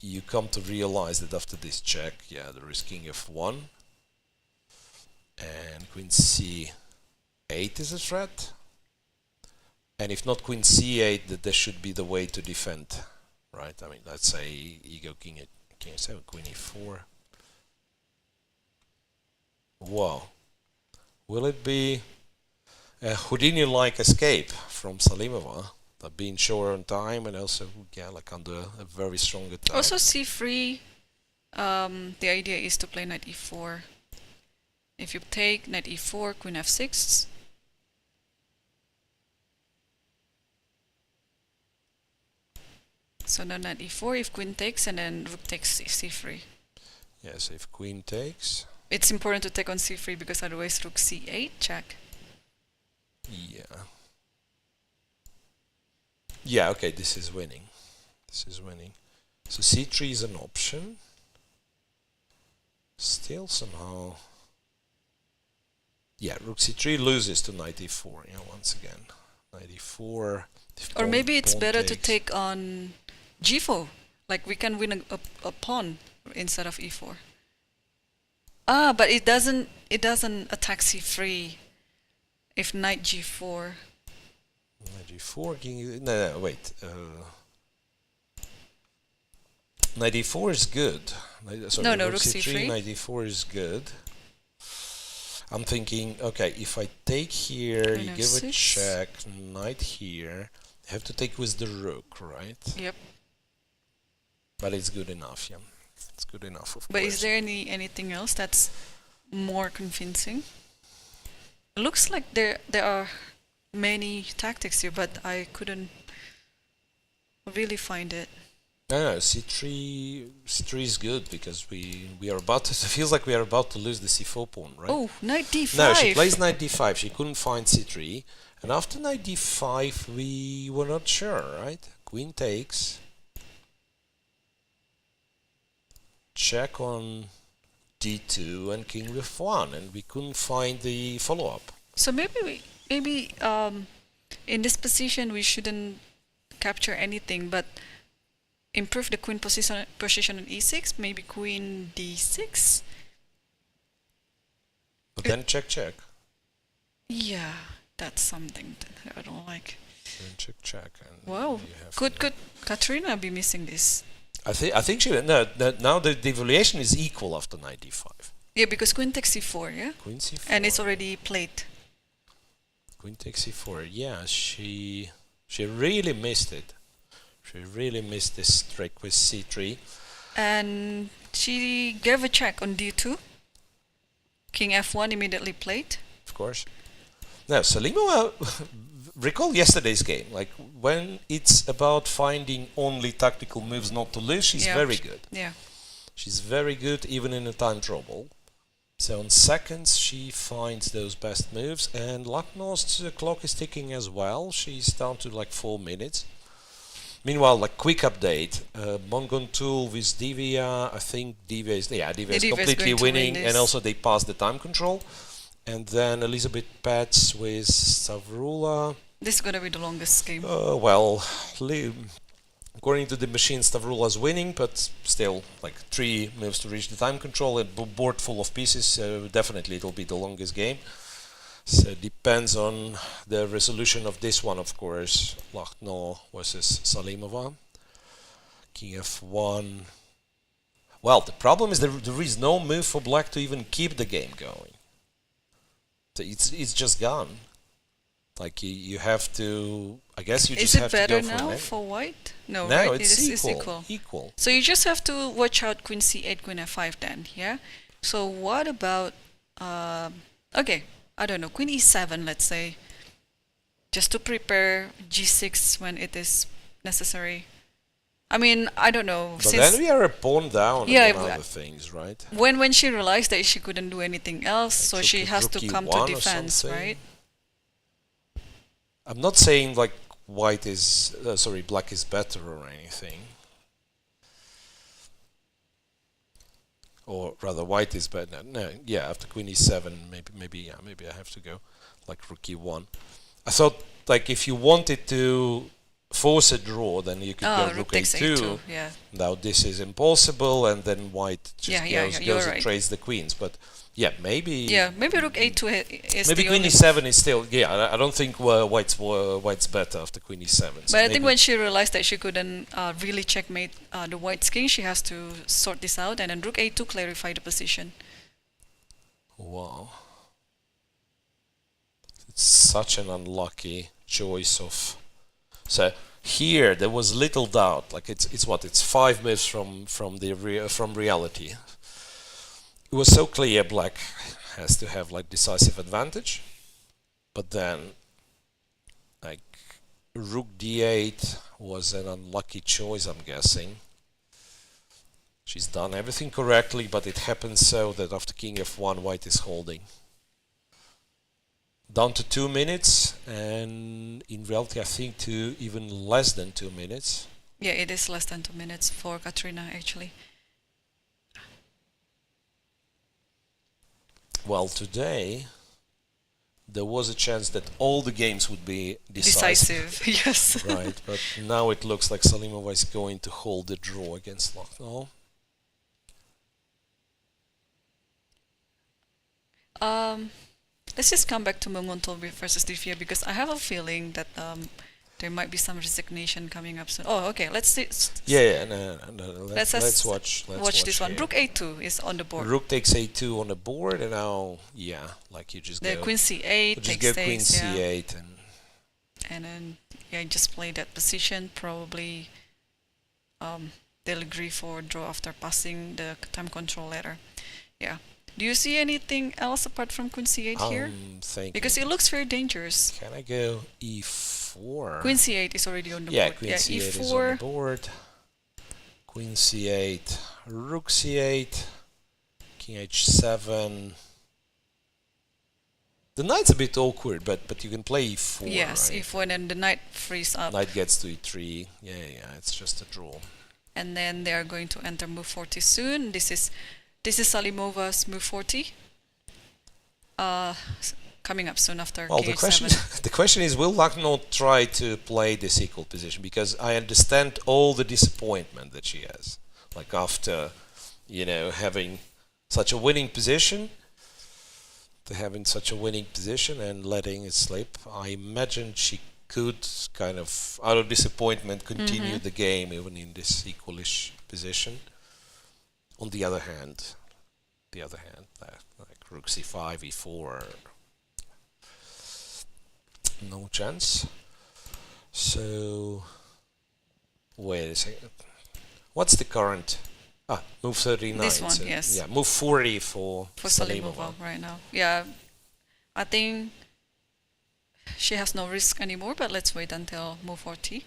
you come to realize that after this check, yeah, there is king f1 and queen c8 is a threat. And if not queen c8, that this should be the way to defend, right? I mean, let's say you go king f7, queen e4. Wow. Will it be a Houdini-like escape from Salimova? Being short on time and also, yeah, like under a very strong attack. Also c3, the idea is to play knight e4. If you take knight e4, queen f6. So now knight e4 if queen takes, and then rook takes c3. Yes, if queen takes. It's important to take on c3 because otherwise rook c8 check. Yeah. Yeah, okay, this is winning. This is winning. So c3 is an option. Still somehow... Yeah, rook c3 loses to knight e4, yeah, once again. Knight e4... Or maybe it's better to takes. take on g4. Like we can win a pawn instead of e4. Ah, but it doesn't attack c3. if knight g4. Knight g4, king... No, wait. Knight d4 is good. Sorry, No, rook rook c3. Knight d4 is good. I'm thinking, okay, if I take here, you give a check, knight here. You have to take with the rook, right? Yep. But it's good enough, yeah. It's good enough, of But course. is there anything else that's more convincing? It looks like there are many tactics here, but I couldn't really find it. No, c3 is good because we are about to... It feels like we are about to lose the c4 pawn, right? Oh, knight d5. No, she plays knight d5. She couldn't find c3, and after knight d5, we were not sure, right? Queen takes. Check on d2 and king f1, and we couldn't find the follow-up. So maybe in this position we shouldn't capture anything, but improve the queen position on e6. Maybe queen d6. But then check. Yeah, that's something that I don't like. Then check. And Wow, could Kateryna be missing this? I think she now the evaluation is equal after knight d5. Yeah, because queen takes c4, yeah? Queen c4. And it's already played. Queen takes c4. Yeah, she really missed it. She really missed this trick with c3. And she gave a check on d2. King f1 immediately played. Of course. Now, Salimova, recall yesterday's game. Like, when it's about finding only tactical moves not to lose, she's very good. Yeah. She's very good even in a time trouble. So in seconds she finds those best moves, and Lagno's clock is ticking as well. She's down to like 4 minutes. Meanwhile, like quick update, Munguntuul with Divya. I think Divya is completely winning, and also they passed the time control. And then Elisabeth Paehtz with Stavroula. This is gonna be the longest game. Well, according to the machine, Stavroula's winning, but still, like 3 moves to reach the time control, and board full of pieces, so definitely it'll be the longest game. So it depends on the resolution of this one, of course. Lagno versus Salimova. King f1. Well, the problem is there is no move for black to even keep the game going. It's just gone. Like you have to. I guess you just have to go for it. Is it better now for white? No, no, right? it's equal. So you just have to watch out queen c8, queen f5 then, yeah? So what about, okay, I don't know, queen e7, let's say, just to prepare g6 when it is necessary. I mean, I don't know. But then we are a pawn down and other things, right? When she realized that she couldn't do anything else, like so she has to come to defense, right? I'm not saying like white is, black is better or anything. Or rather, white is better. No, yeah, after queen e7, maybe I have to go like rook e1. I thought like if you wanted to force a draw, then you could go rook a2. Yeah. Now this is impossible, and then white just goes and right. trades the queens. But yeah, maybe. Yeah, maybe rook a2 is. Maybe queen e7 is still. Yeah, I don't think white's better after queen e7. But I think when she realized that she couldn't really checkmate the white's king, she has to sort this out, and then rook a2 clarify the position. Wow. It's such an unlucky choice of. So here there was little doubt. Like it's 5 moves from reality. It was so clear black has to have like decisive advantage, but then like rook d8 was an unlucky choice, I'm guessing. She's done everything correctly, but it happens so that after king f1 white is holding. Down to 2 minutes, and in reality I think to even less than 2 minutes. Yeah, it is less than 2 minutes for Kateryna actually. Well, today there was a chance that all the games would be decisive. Yes. Right, but now it looks like Salimova is going to hold the draw against Lagno. Let's just come back to Munguntuul versus Divya, because I have a feeling that there might be some resignation coming up soon. Oh, okay. Let's see. No. Let's watch This one. here. Rook A2 is on the board. Rook takes A2 on the board, and now, like you just The go. Queen C8 Just takes go Queen takes, C8 and then just play that position. Probably they'll agree for draw after passing the time control letter. Yeah. Do you see anything else apart from Queen C8 here? Because it looks very dangerous. Can I go E4? Queen C8 is already on the Yeah, board. Queen C8 is on the board. Queen C8, Rook C8, King H7. The knight's a bit awkward, but you can play E4. Yes, right? E4, and then the knight frees up. Knight gets to E3. Yeah, it's just a draw. And then they are going to enter move 40 soon. This is Salimova's move 40. Coming up soon after. Well, KH7. the question is, will Lagno try to play this equal position? Because I understand all the disappointment that she has, like after, having such a winning position, and letting it slip. I imagine she could kind of, out of disappointment, continue the game even in this equalish position. On the other hand, like Rook C5, E4, no chance. So, wait a second. What's the current? Move 39. This one, so, yes. Yeah, move 40 for Salimova right now. Yeah, I think she has no risk anymore, but let's wait until move 40.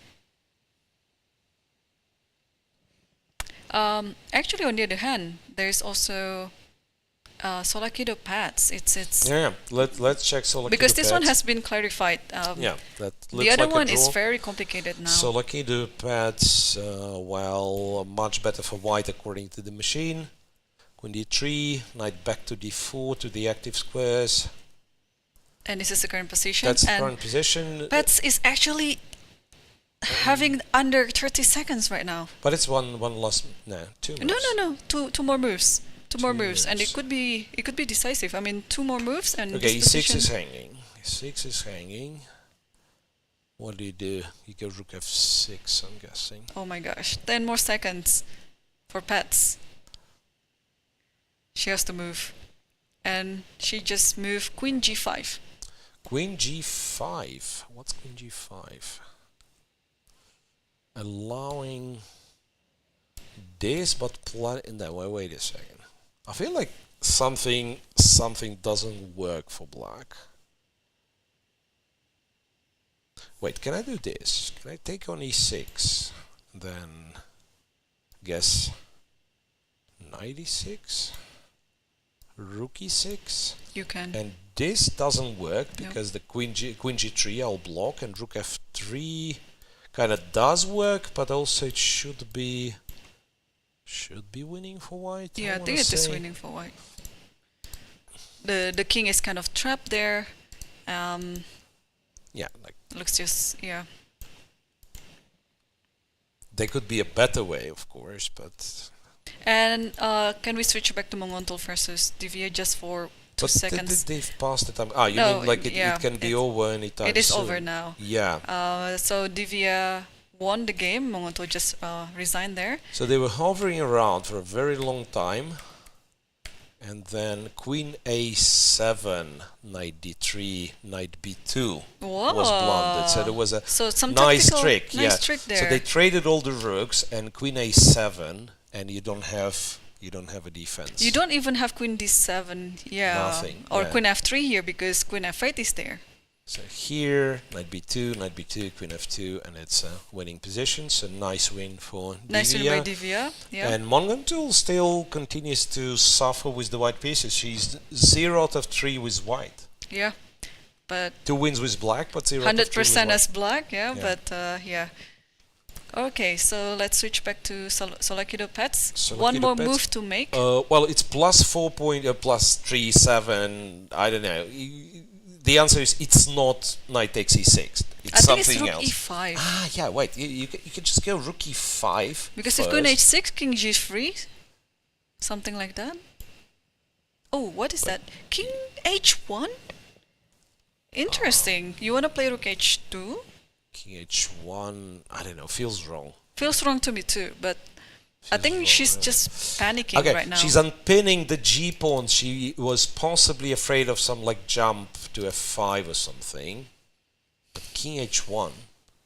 Actually, on the other hand, there's also Tsolakidou Paehtz. Let's check Tsolakidou because this one Paehtz. has been clarified. The other one is very complicated now. Tsolakidou Paehtz, much better for white according to the machine. Queen D3, knight back to D4 to the active squares. And this is the current position. That's the and current position. Paehtz is actually having under 30 seconds right now. But it's one lost. No, 2 moves. No. Two more moves. Two more moves, and moves. it could be decisive. I mean, 2 more moves and Okay, this E6 position. is hanging. E6 is hanging. What do? You go Rook F6, I'm guessing. Oh my gosh, 10 more seconds for Paehtz. She has to move, and she just moved Queen G5. Queen G5. What's Queen G5? Allowing this, but no, wait a second. I feel like something doesn't work for black. Wait, can I do this? Can I take on E6? Then guess knight E6, Rook E6. You can. And this doesn't work because the Queen G3 I'll block, and Rook F3 kind of does work, but also it should be winning for white. Yeah, I think it is winning for white. The king is kind of trapped there. Yeah, like Looks just there could be a better way, of course, but. And can we switch back to Munguntuul versus Divya just for 2 seconds? They've passed the time. You No, mean like it can be over anytime It is soon. over now. Yeah. So Divya won the game. Munguntuul just resigned there. So they were hovering around for a very long time. And then Queen A7, Knight D3, Knight B2 was blunted. So there was a some nice tactical, trick. Nice trick there. So they traded all the rooks and Queen A7, and you don't have a defense. You don't even have Queen D7, Nothing, or yeah. Queen F3 here because Queen F8 is there. So here, Knight B2, Queen F2, and it's a winning position. So nice win for Divya. Nice win by Divya. Yeah. And Munguntuul still continues to suffer with the white pieces. She's 0 out of 3 with white. Yeah, but 2 wins with black, but 0 out of 3 with 100% white. as black. Yeah, but yeah. Okay, so let's switch back to Tsolakidou Paehtz. One more Paehtz. move to make. Well, it's plus 4 point, plus 3, 7. I don't know. The answer is it's not knight takes e6. It's something Rook else. E5. Yeah. Wait. You can just go Rook E5 Because first. if Queen H6, King G3, something like that. Oh, what is that? King H1? Interesting. You want to play rook h2? King h1, I don't know, feels wrong. Feels wrong to me too, but I think wrong, she's yeah. just panicking Okay, right now. she's unpinning the g pawn. She was possibly afraid of some like jump to f5 or something. But king h1,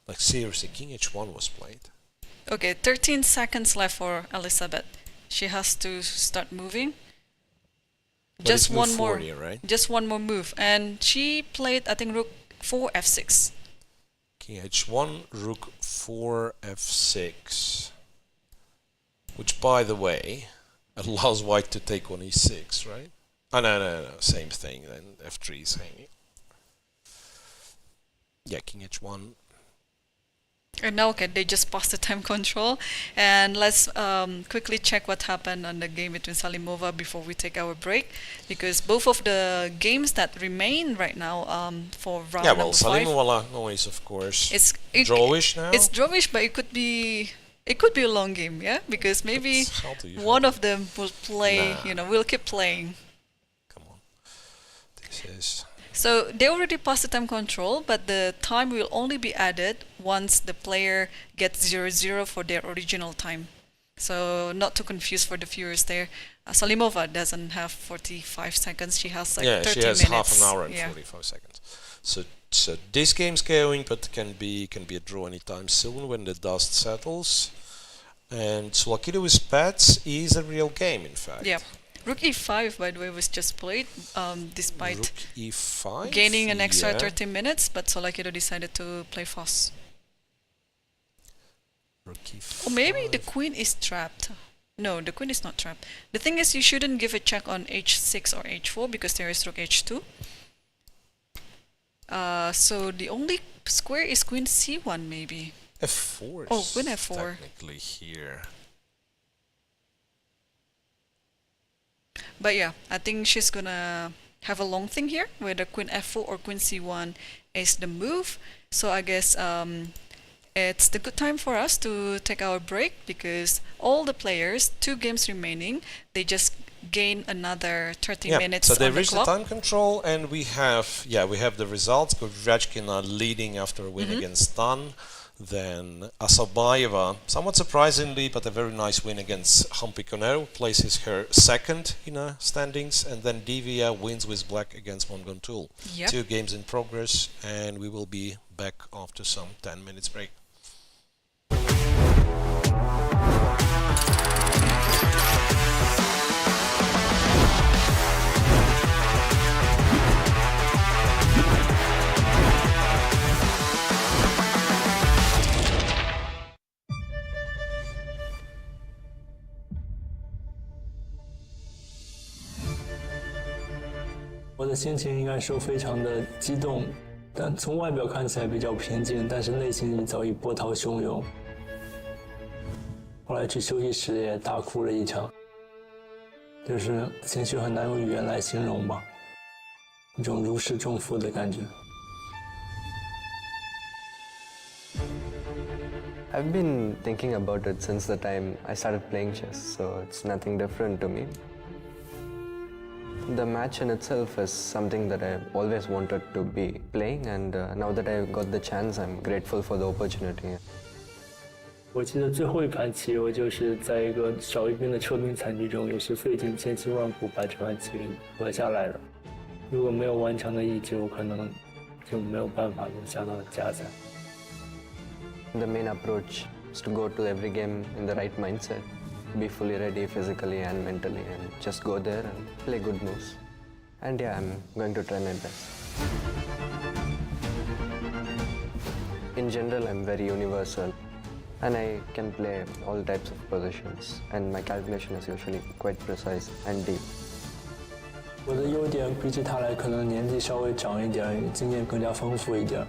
like seriously, king h1 was played. Okay, 13 seconds left for Elisabeth. She has to start moving. But Just it's one move more, forward here, right? just one more move, and she played, I think, rook 4 f6. King h1, rook 4 f6. Which, by the way, allows white to take on e6, right? Oh, no, same thing, then f3 is hanging. Yeah, king h1. And now, okay, they just passed the time control. And let's quickly check what happened on the game between Salimova before we take our break. Because both of the games that remain right now for round Yeah, well, number 5. Salimova Lagno is, of course, It's drawish now. It's drawish, but it could be a long game, yeah? Because maybe It's hard to use one it. of them will play, Nah. will keep playing. Come on. This is... So they already passed the time control, but the time will only be added once the player gets 0-0 for their original time. So not to confuse for the viewers there. Salimova doesn't have 45 seconds. She has like 30 she has minutes. half an hour and Yeah. 45 seconds. So this game's going, but can be a draw anytime soon when the dust settles. And Tsolakidou with Paehtz is a real game, in fact. Yeah. Rook e5, by the way, was just played, despite Rook e5, gaining an extra yeah. 30 minutes, but Tsolakidou decided to play fast. Rook e5. Or maybe the queen is trapped. No, the queen is not trapped. The thing is, you shouldn't give a check on h6 or h4 because there is rook h2. So the only square is queen c1 maybe. f4 Oh, is queen f4. technically here. But yeah, I think she's gonna have a long thing here, whether queen f4 or queen c1 is the move. So I guess it's the good time for us to take our break because all the players, 2 games remaining, they just gain another 30 minutes so they on the reached the clock. time control, and we have the results. Goryachkina leading after a win against Tan. Then Assaubayeva, somewhat surprisingly, but a very nice win against Humpy Koneru, places her second in her standings. And then Divya wins with black against Munguntuul. Yep. 2 games in progress, and we will be back after some 10 minutes break.我的心情应该说非常的激动，但从外表看起来比较平静，但是内心里早已波涛汹涌。后来去休息室也大哭了一场，就是情绪很难用语言来形容吧，一种如释重负的感觉。I've been thinking about it since the time I started playing chess, so it's nothing different to me. The match in itself is something that I've always wanted to be playing, and now that I got the chance, I'm grateful for the opportunity. 我记得最后一盘棋，我就是在一个少一兵的撤兵惨剧中，也是费尽千辛万苦把这盘棋给和下来了。如果没有顽强的意志，我可能就没有办法能下到加赛。The main approach is to go to every game in the right mindset, be fully ready physically and mentally, and just go there and play good moves. And yeah, I'm going to try my best. In general, I'm very universal, and I can play all types of positions, and my calculation is usually quite precise and deep. 我的优点比起他来，可能年纪稍微长一点，经验更加丰富一点。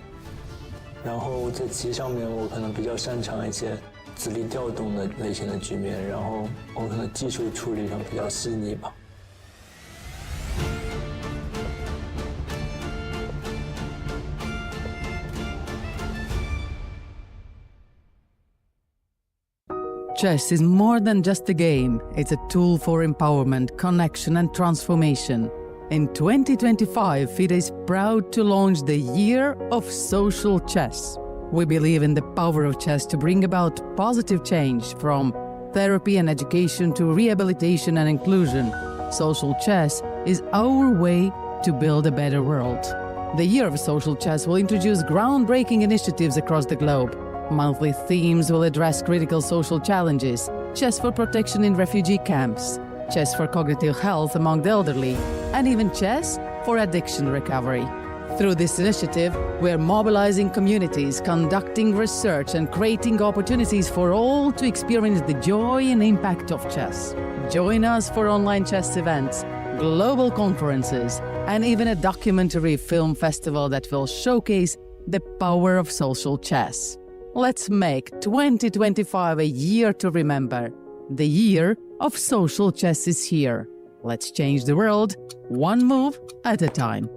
然后在棋上面，我可能比较擅长一些子力调动的类型的局面，然后我可能技术处理上比较细腻吧。Chess is more than just a game. It's a tool for empowerment, connection, and transformation. In 2025, FIDE is proud to launch the Year of Social Chess. We believe in the power of chess to bring about positive change, from therapy and education to rehabilitation and inclusion. Social chess is our way to build a better world. The Year of Social Chess will introduce groundbreaking initiatives across the globe. Monthly themes will address critical social challenges: chess for protection in refugee camps, chess for cognitive health among the elderly, and even chess for addiction recovery. Through this initiative, we are mobilizing communities, conducting research, and creating opportunities for all to experience the joy and impact of chess. Join us for online chess events, global conferences, and even a documentary film festival that will showcase the power of social chess. Let's make 2025 a year to remember. The Year of Social Chess is here. Let's change the world, one move at a time.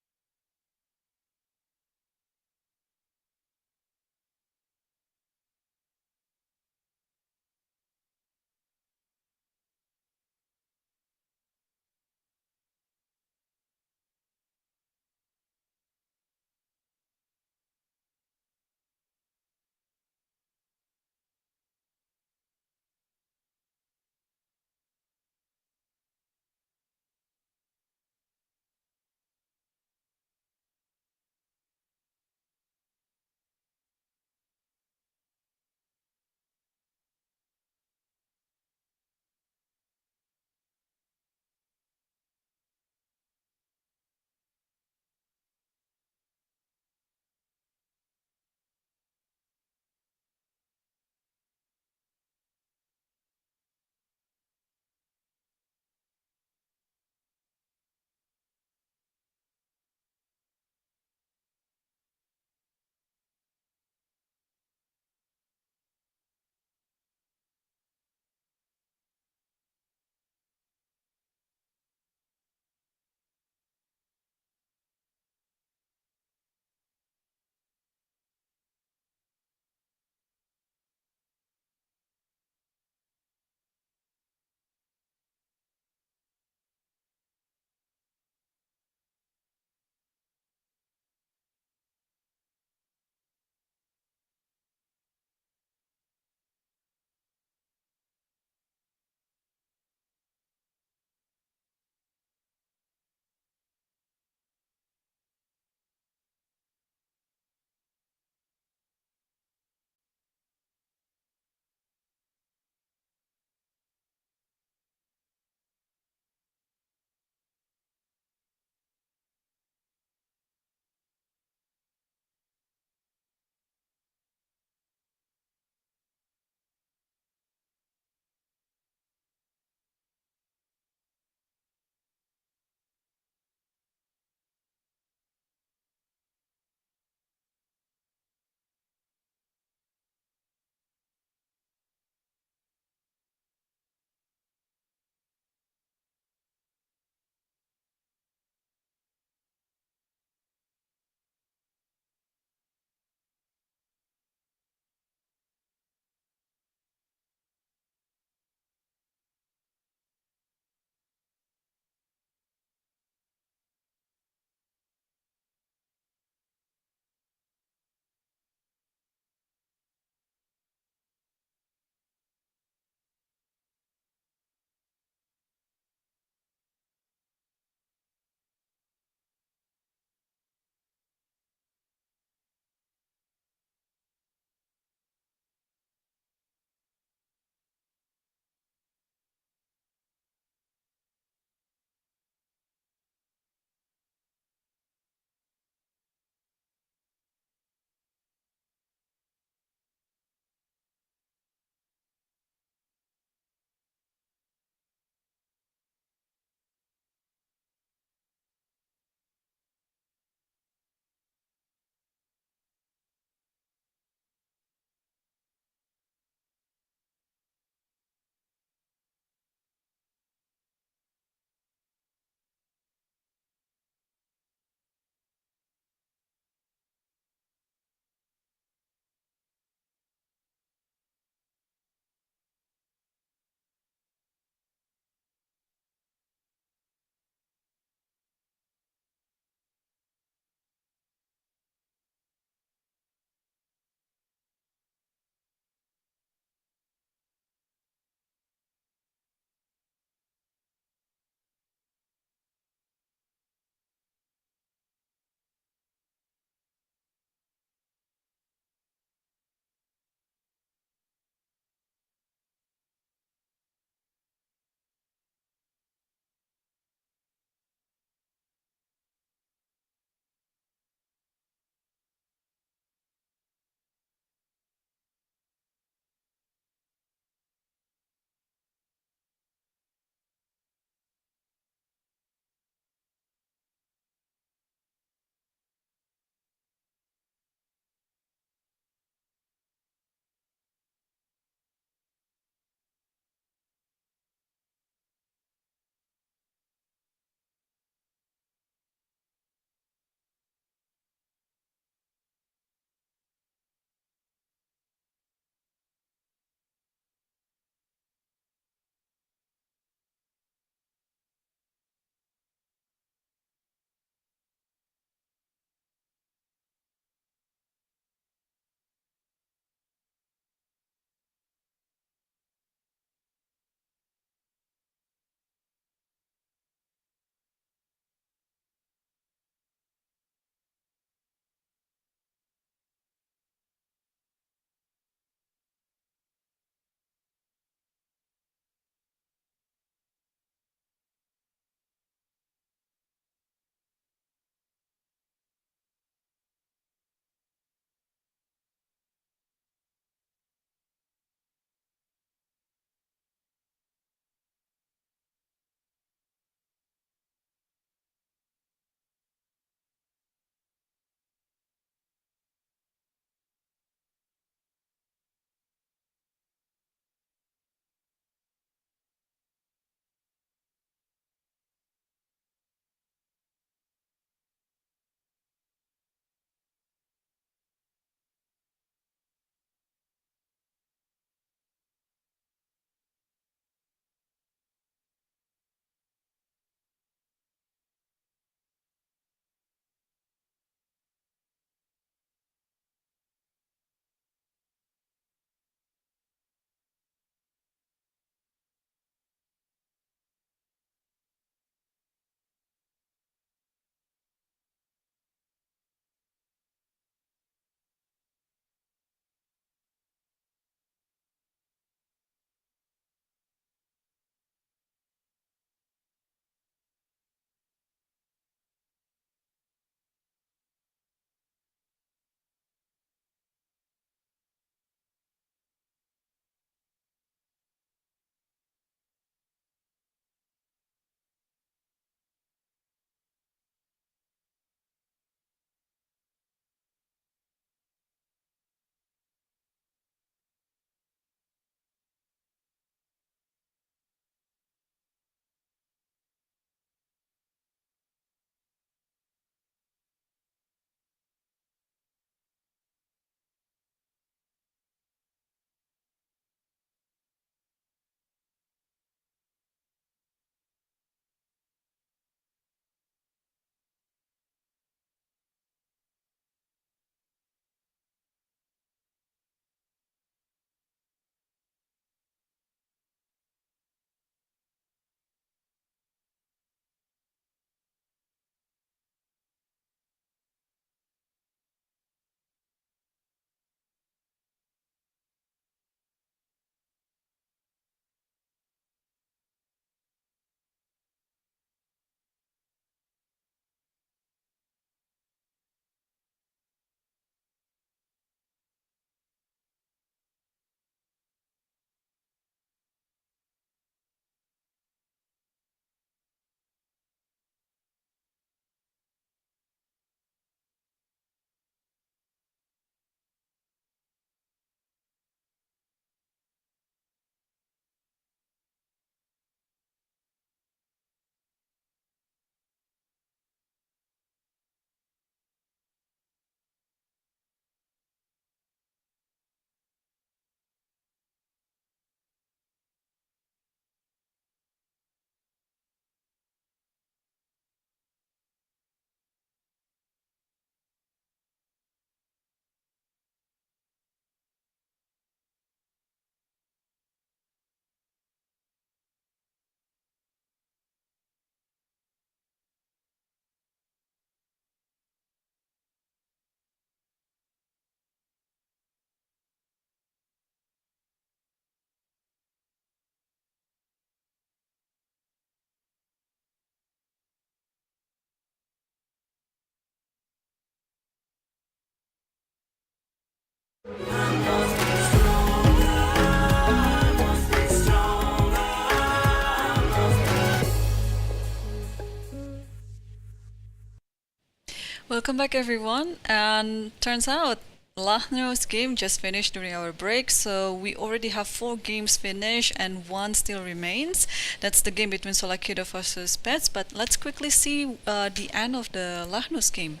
Welcome back, everyone. And turns out Lagno's game just finished during our break, so we already have 4 games finished and 1 still remains. That's the game between Tsolakidou versus Paehtz. But let's quickly see the end of the Lagno's game.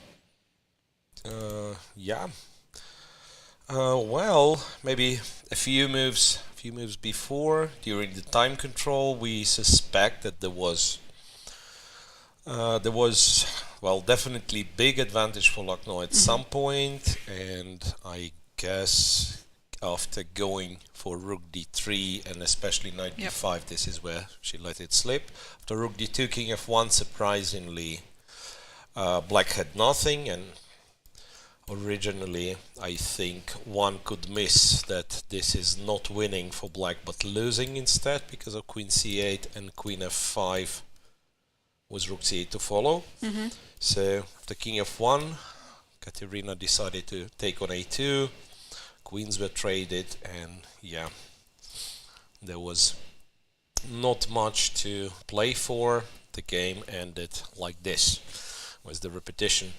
Yeah. Well, maybe a few moves before, during the time control, we suspect that there was well, definitely big advantage for Lagno at some point, and I guess after going for rook d3 and especially knight b5, this is where she let it slip. After rook d2, king f1, surprisingly, black had nothing, and originally I think one could miss that this is not winning for black but losing instead because of queen c8 and queen f5 was rook c8 to follow. So after king f1, Kateryna decided to take on a2, queens were traded, and yeah, there was not much to play for. The game ended like this, was the repetition.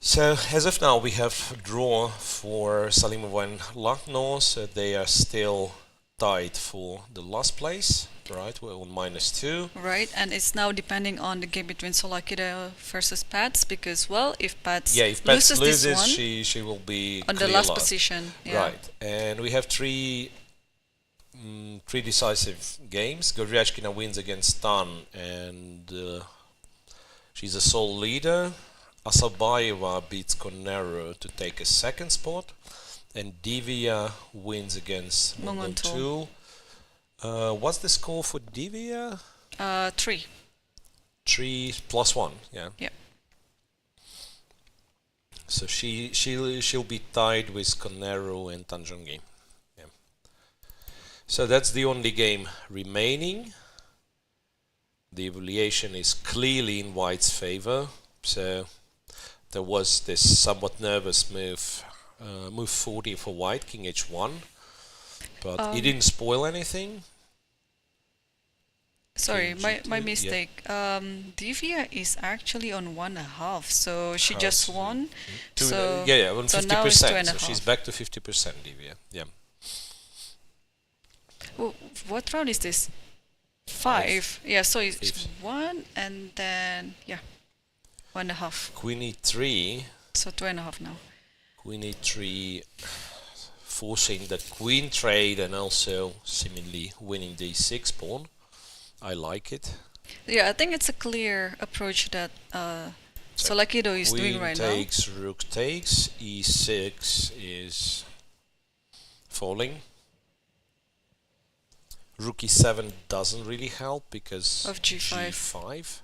So as of now we have a draw for Salimova and Lagno, so they are still tied for the last place, right? We're on -2. Right, and it's now depending on the game between Tsolakidou versus Paehtz, because, well, if Paehtz loses this one, she will be on the last position. Yeah. Right, and we have three decisive games. Goryachkina wins against Tan, and she's a sole leader. Assaubayeva beats Koneru to take a second spot, and Divya wins against Munguntuul. What's the score for Divya? 3. 3 plus 1, yeah. Yeah. So she'll be tied with Koneru and Tan Zhongyi. Yeah. So that's the only game remaining. The evaluation is clearly in White's favor. So there was this somewhat nervous move, move 40 for White, King H1, but it didn't spoil anything. Sorry, my mistake. Divya is actually on 1.5, so she just won. So yeah, on so 50%. Now it's 2.5. So she's back to 50%, Divya. Yeah. Well, what round is this? 5. Yeah, so it's 1 and then 1.5. Queen E3. So 2.5 now. Queen E3, forcing the queen trade and also seemingly winning the E6 pawn. I like it. Yeah, I think it's a clear approach that Tsolakidou is doing right now. Queen takes, rook takes, E6 is falling. Rook E7 doesn't really help because of G5. G5.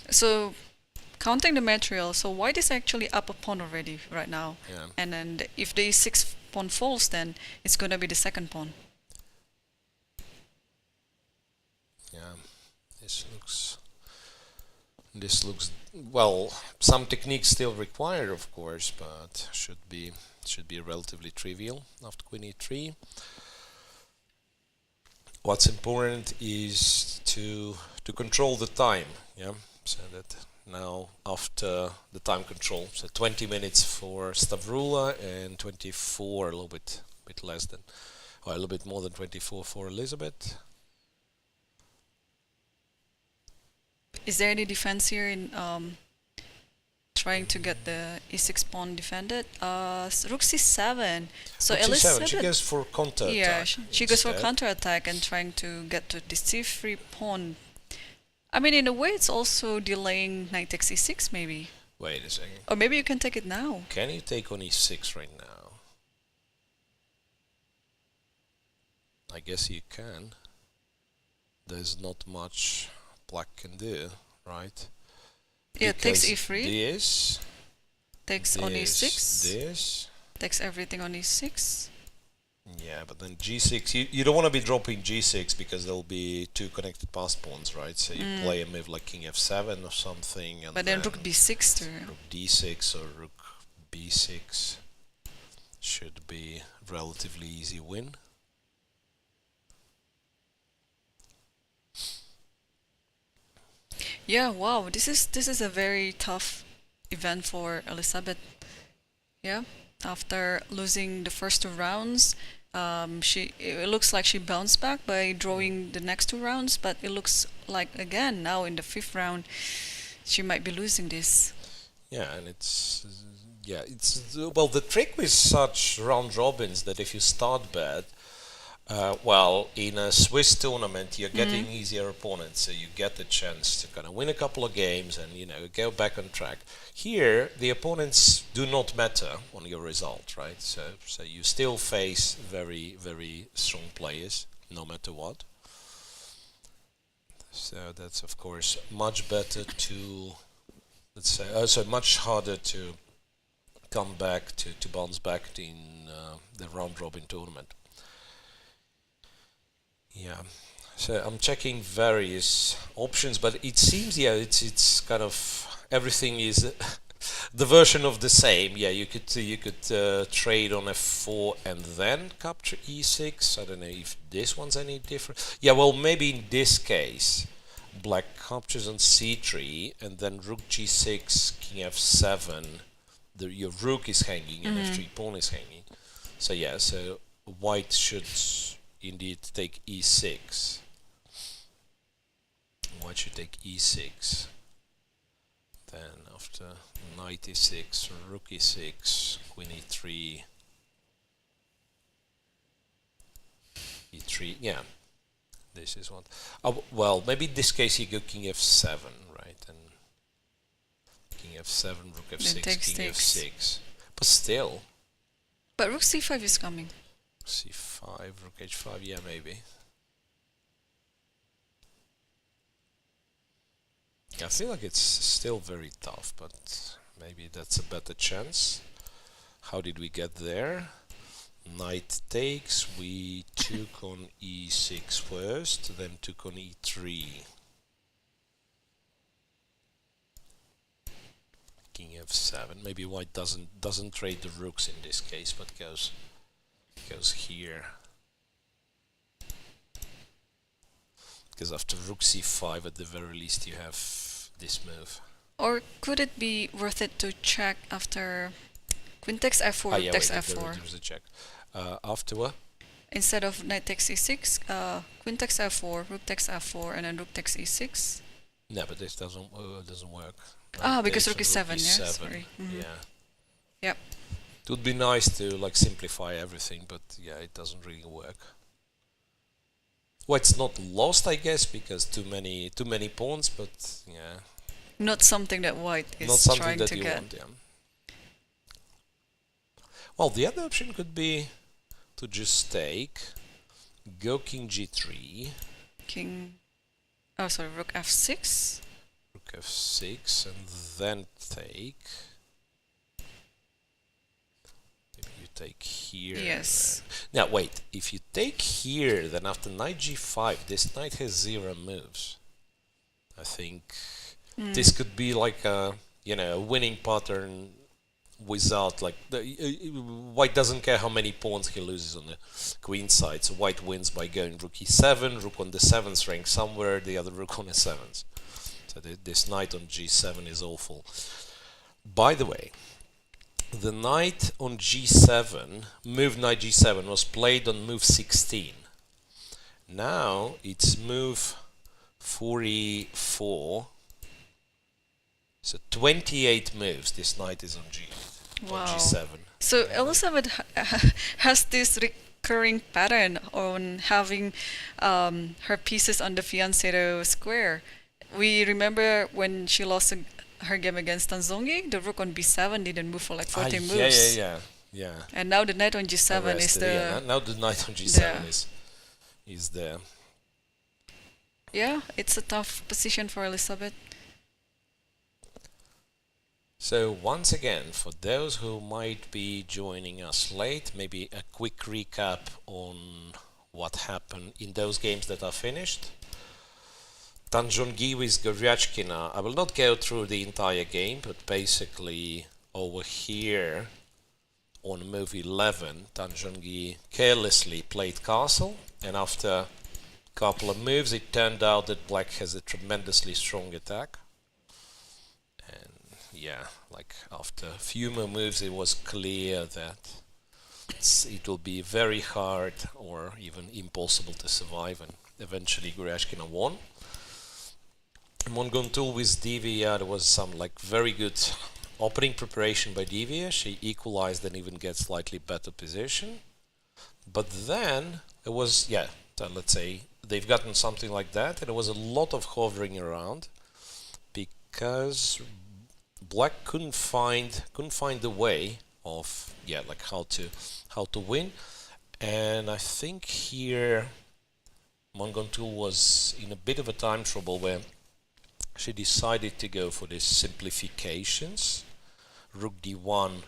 So, counting the material, so White is actually up a pawn already right now. Yeah. And then if the E6 pawn falls, then it's going to be the second pawn. Yeah, this looks well. Some techniques still required, of course, but should be relatively trivial after Queen E3. What's important is to control the time. Yeah, so that now after the time control, so 20 minutes for Stavroula and 24, a little bit less than, or a little bit more than 24 for Elisabeth. Is there any defense here in trying to get the E6 pawn defended? Rook C7. So Rook Elisabeth, C7, she goes for counter attack. Yeah, she goes for counter attack and trying to get to the C3 pawn. I mean, in a way, it's also delaying knight takes E6, maybe. Wait a second. Or maybe you can take it now. Can you take on E6 right now? I guess you can. There's not much black can do, right? Yeah, because takes E3. This. Takes on E6. This. Takes everything on E6. Yeah, but then G6, you don't want to be dropping G6 because there'll be two connected pass pawns, right? So you play a move like King F7 or something. And but then Rook B6 too. Rook D6 or Rook B6. should be relatively easy win. Yeah, wow, this is a very tough event for Elisabeth. Yeah, after losing the first 2 rounds, it looks like she bounced back by drawing the next 2 rounds, but it looks like again now in the 5th round she might be losing this. Yeah, and it's well, the trick with such round robins that if you start bad, well, in a Swiss tournament, you're getting easier opponents, so you get the chance to kind of win a couple of games and, you know, go back on track. Here, the opponents do not matter on your result, right? So you still face very, very strong players, no matter what. So that's, of course, much better to, let's say, also much harder to come back, to bounce back in the round robin tournament. Yeah, so I'm checking various options, but it seems, yeah, it's kind of everything is the version of the same. Yeah, you could trade on f4 and then capture e6. I don't know if this one's any different. Yeah, well, maybe in this case, black captures on c3 and then rook g6, king f7. Your rook is hanging and f3 pawn is hanging. So yeah, so white should indeed take e6. White should take e6. Then after knight e6, rook e6, queen e3, e3. Yeah, this is what. Well, maybe in this case you go king f7, right? And king f7, rook f6, king f6. But still. But rook c5 is coming. c5, rook h5, yeah, maybe. I feel like it's still very tough, but maybe that's a better chance. How did we get there? Knight takes, we took on e6 first, then took on e3. King f7. Maybe white doesn't trade the rooks in this case, but goes here. Because after rook c5, at the very least, you have this move. Or could it be worth it to check after queen takes f4, rook takes f4? There was a check. After what? Instead of knight takes e6, queen takes f4, rook takes f4, and then rook takes e6. No, but this doesn't work. Because rook is 7, yeah, sorry. Yeah. Yep. It would be nice to like simplify everything, but yeah, it doesn't really work. Well, it's not lost, I guess, because too many pawns, but yeah. Not something that white is not something trying that to you get. want, yeah. Well, the other option could be to just take, go king g3. Rook f6. Rook f6, and then take. Maybe you take here. Yes. Now wait, if you take here, then after knight g5, this knight has 0 moves. I think this could be like a, you know, a winning pattern without like white doesn't care how many pawns he loses on the queen side, so white wins by going rook e7, rook on the 7th rank somewhere, the other rook on the 7th. So this knight on g7 is awful. By the way, the knight on g7, move knight g7, was played on move 16. Now it's move 44. So 28 moves this knight is on g7. So Elisabeth has this recurring pattern on having her pieces on the fiancero square. We remember when she lost her game against Tan Zhongyi, the rook on b7 didn't move for like 14 moves. Yeah. And now the knight on g7 is the... Yeah, now the knight on g7 is there. Yeah, it's a tough position for Elisabeth. So once again, for those who might be joining us late, maybe a quick recap on what happened in those games that are finished. Tan Zhongyi with Goryachkina. I will not go through the entire game, but basically over here on move 11, Tan Zhongyi carelessly played castle, and after a couple of moves it turned out that black has a tremendously strong attack. And yeah, like after a few more moves it was clear that it will be very hard or even impossible to survive, and eventually Goryachkina won. Munguntuul with Divya, there was some like very good opening preparation by Divya. She equalized and even get slightly better position. But then it was, yeah, let's say they've gotten something like that, and there was a lot of hovering around because black couldn't find the way of, yeah, like how to win. And I think here Munguntuul was in a bit of a time trouble where she decided to go for these simplifications. Rook d1,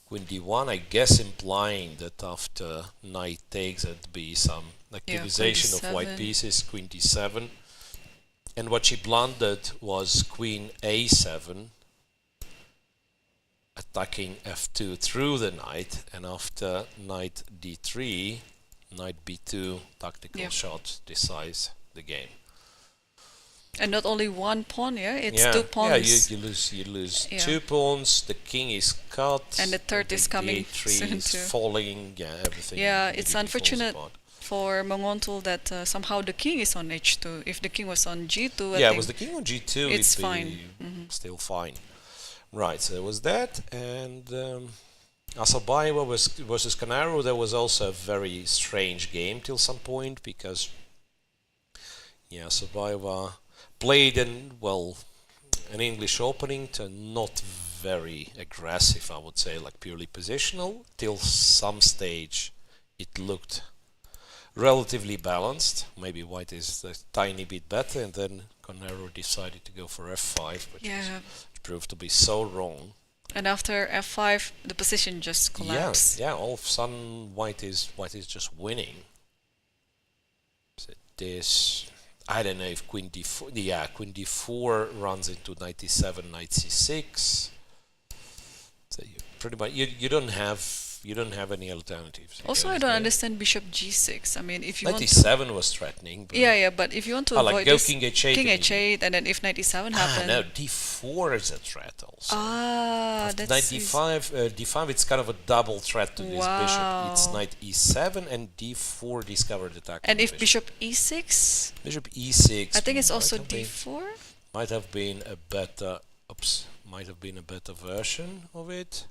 queen d1, I guess implying that after knight takes there'd be some activization of white pieces, queen d7. And what she blundered was queen a7, attacking f2 through the knight, and after knight d3, knight b2 tactical shot decides the game. And not only one pawn, it's 2 pawns. Yeah, you lose 2 pawns, the king is cut, and the third is coming soon is too. Falling, everything. Yeah, it's unfortunate for Munguntuul that somehow the king is on h2. If the king was on g2, I think was the king on g2, it's it'd fine. Be still fine. Right, so there was that, and Assaubayeva versus Koneru, there was also a very strange game till some point, because Assaubayeva played an English opening to not very aggressive, I would say, like purely positional. Till some stage it looked relatively balanced. Maybe white is a tiny bit better, and then Koneru decided to go for f5, which proved to be so wrong. And after f5 the position just collapsed. Yeah, all of a sudden white is just winning. So this, I don't know if queen d4, queen d4 runs into knight e7, knight c6. So you pretty much you don't have any alternatives. Also, I don't understand bishop g6. I mean, if you knight want e7 was threatening. But but if you want to avoid like go this, king h8, and then if knight e7 happens. No, d4 is a threat also. That's knight d5, d5 it's kind of a double threat to this bishop. It's knight e7 and d4 discovered attack. And if bishop e6? Bishop e6. I think it's also d4. Might have been a better. Might have been a better version of it.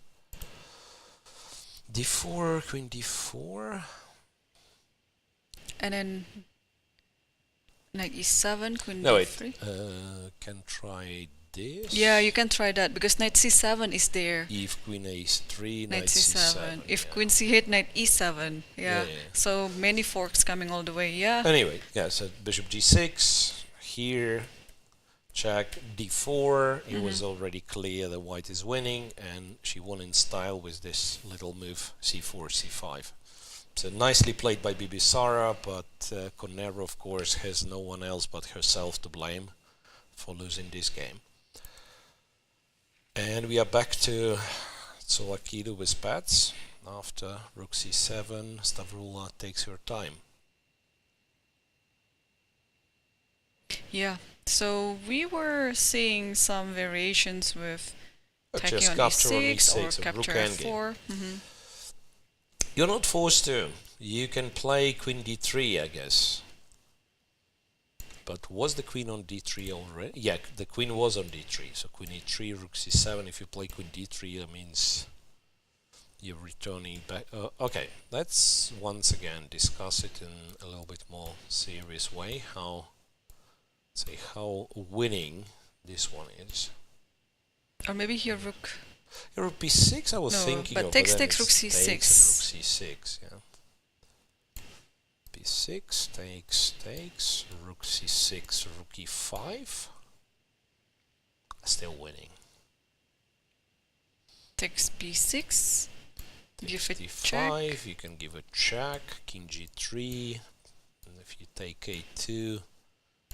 d4, queen d4. And then knight e7, queen no, d3. Can try this. Yeah, you can try that because knight c7 is there. If queen a3, knight c7. If queen c8, knight e7. Yeah. So many forks coming all the way. Yeah. Anyway, so bishop g6 here. Check d4. It was already clear that white is winning, and she won in style with this little move c4, c5. So nicely played by Bibisara, but Koneru, of course, has no one else but herself to blame for losing this game. And we are back to Tsolakidou with Paehtz. After rook c7, Stavroula takes her time. Yeah. So we were seeing some variations with taking on e6 or capture f4. You're not forced to. You can play queen d3, I guess. But was the queen on d3 already? Yeah, the queen was on d3. So queen e3, rook c7. If you play queen d3, that means you're returning back. Okay, let's once again discuss it in a little bit more serious way. How winning this one is. Or maybe here rook. Rook b6, I was thinking but of. Takes rook c6. Rook c6, b6 takes, rook c6, rook e5. Still winning. Takes b6. Give it d5, check. you can give a check, king g3, and if you take a2,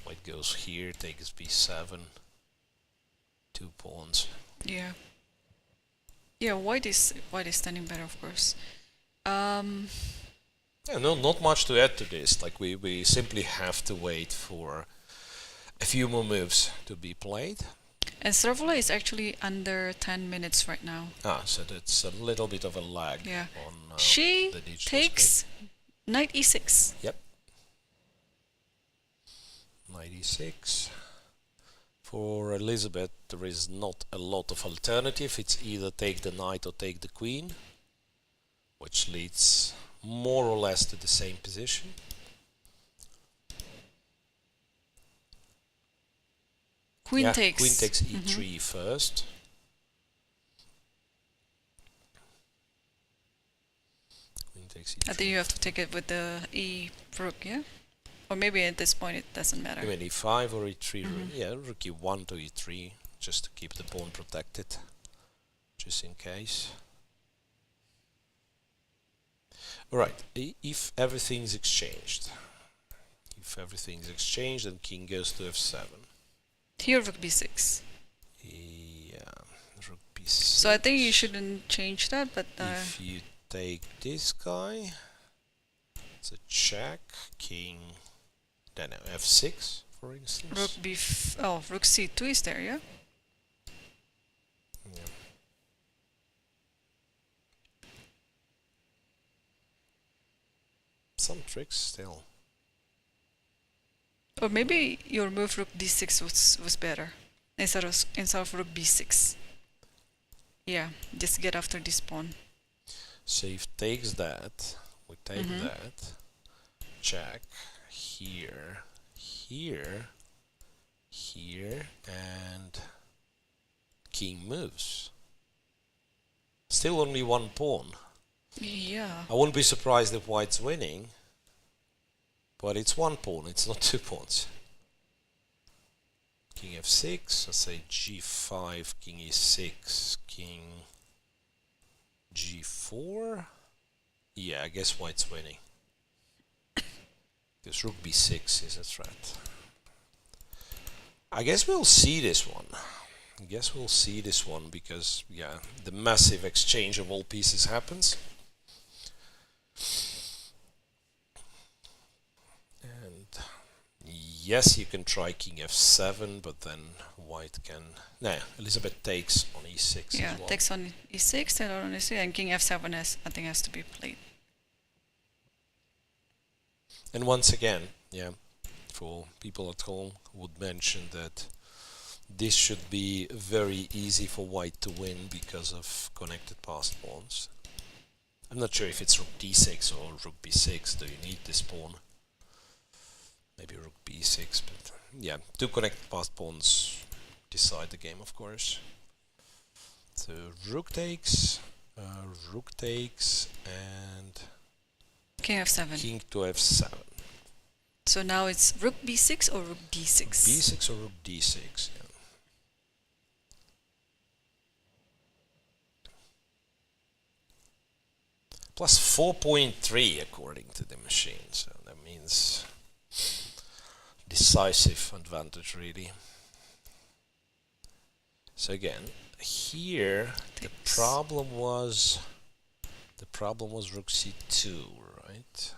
white goes here, takes b7, 2 pawns. Yeah. Yeah, white is standing better, of course. Yeah, no, not much to add to this. Like we simply have to wait for a few more moves to be played. And Stavroula is actually under 10 minutes right now. So that's a little bit of a lag. Yeah. On She the digital takes screen. knight e6. Yep. Knight e6. For Elisabeth, there is not a lot of alternative. It's either take the knight or take the queen, which leads more or less to the same position. Queen takes. Queen takes e3 first. Queen takes e3. I think you have to take it with the e rook, yeah? Or maybe at this point it doesn't matter. You mean e5 or e3? Yeah, rook e1 to e3, just to keep the pawn protected, just in case. Alright, if everything's exchanged. If everything's exchanged, then king goes to f7. Here rook b6. Yeah, rook b6. So I think you shouldn't change that, but if you take this guy, it's a check, king, then f6, for instance. rook rook c2 is there, yeah? Yeah. Some tricks still. Or maybe your move rook d6 was better instead of rook b6. Yeah, just get after this pawn. So if takes that, we take that, check, here, here, here, and king moves. Still only one pawn. Yeah. I wouldn't be surprised if white's winning, but it's one pawn, it's not two pawns. King f6, let's say g5, king e6, king g4. Yeah, I guess white's winning. Because rook b6 is a threat. I guess we'll see this one. Because, yeah, the massive exchange of all pieces happens. And yes, you can try king f7, but then white can... Nah, Elisabeth takes on e6 Yeah, as well. takes on e6, and on e6, and king f7 I think has to be played. And once again, yeah, for people at home, would mention that this should be very easy for white to win because of connected passed pawns. I'm not sure if it's rook d6 or rook b6. Do you need this pawn? Maybe rook b6, but yeah, two connected passed pawns decide the game, of course. So rook takes, and King f7. king to f7. So now it's rook b6 or rook d6? b6 or rook d6, yeah. Plus 4.3 according to the machine, so that means decisive advantage really. So again, here the problem was rook c2, right?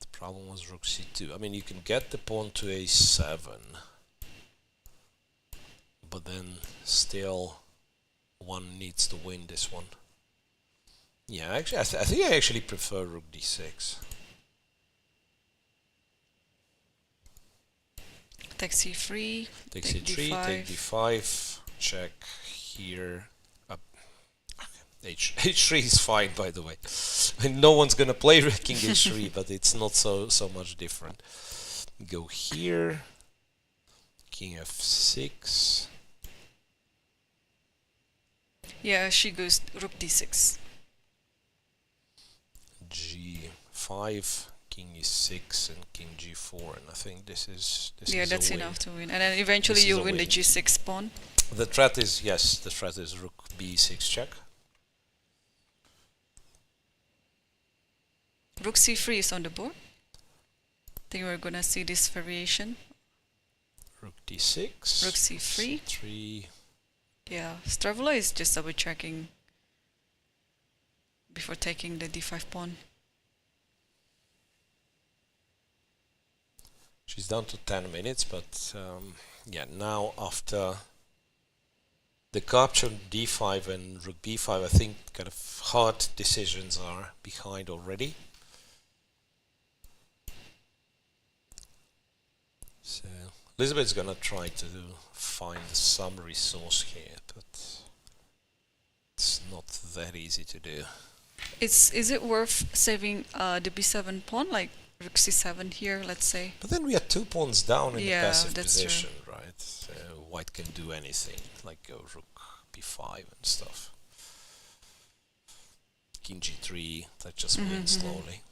The problem was rook c2. I mean, you can get the pawn to a7, but then still one needs to win this one. Yeah, actually, I think I actually prefer rook d6. Take c3, Take c3, take d5, check here. H3 is fine, by the way. No one's gonna play king h3, but it's not so much different. Go here, king f6. Yeah, she goes rook d6. G5, king e6, and king g4, and I think this is Yeah, that's a win. enough to win. And then eventually This is you a win the win. g6 pawn. The threat is, yes, the threat is rook b6 check. Rook c3 is on the board. I think we're gonna see this variation. Rook d6. Rook c3. c3. Yeah, Stavroula is just double checking before taking the d5 pawn. She's down to 10 minutes, but yeah, now after the capture d5 and rook b5, I think kind of hard decisions are behind already. So Elisabeth's gonna try to find some resource here, but it's not that easy to do. Is it worth saving the b7 pawn, like rook c7 here, let's say? But then we are 2 pawns down in Yeah, the passive that's position, right? So white can do anything, like go rook b5 and stuff. King g3, that just wins slowly.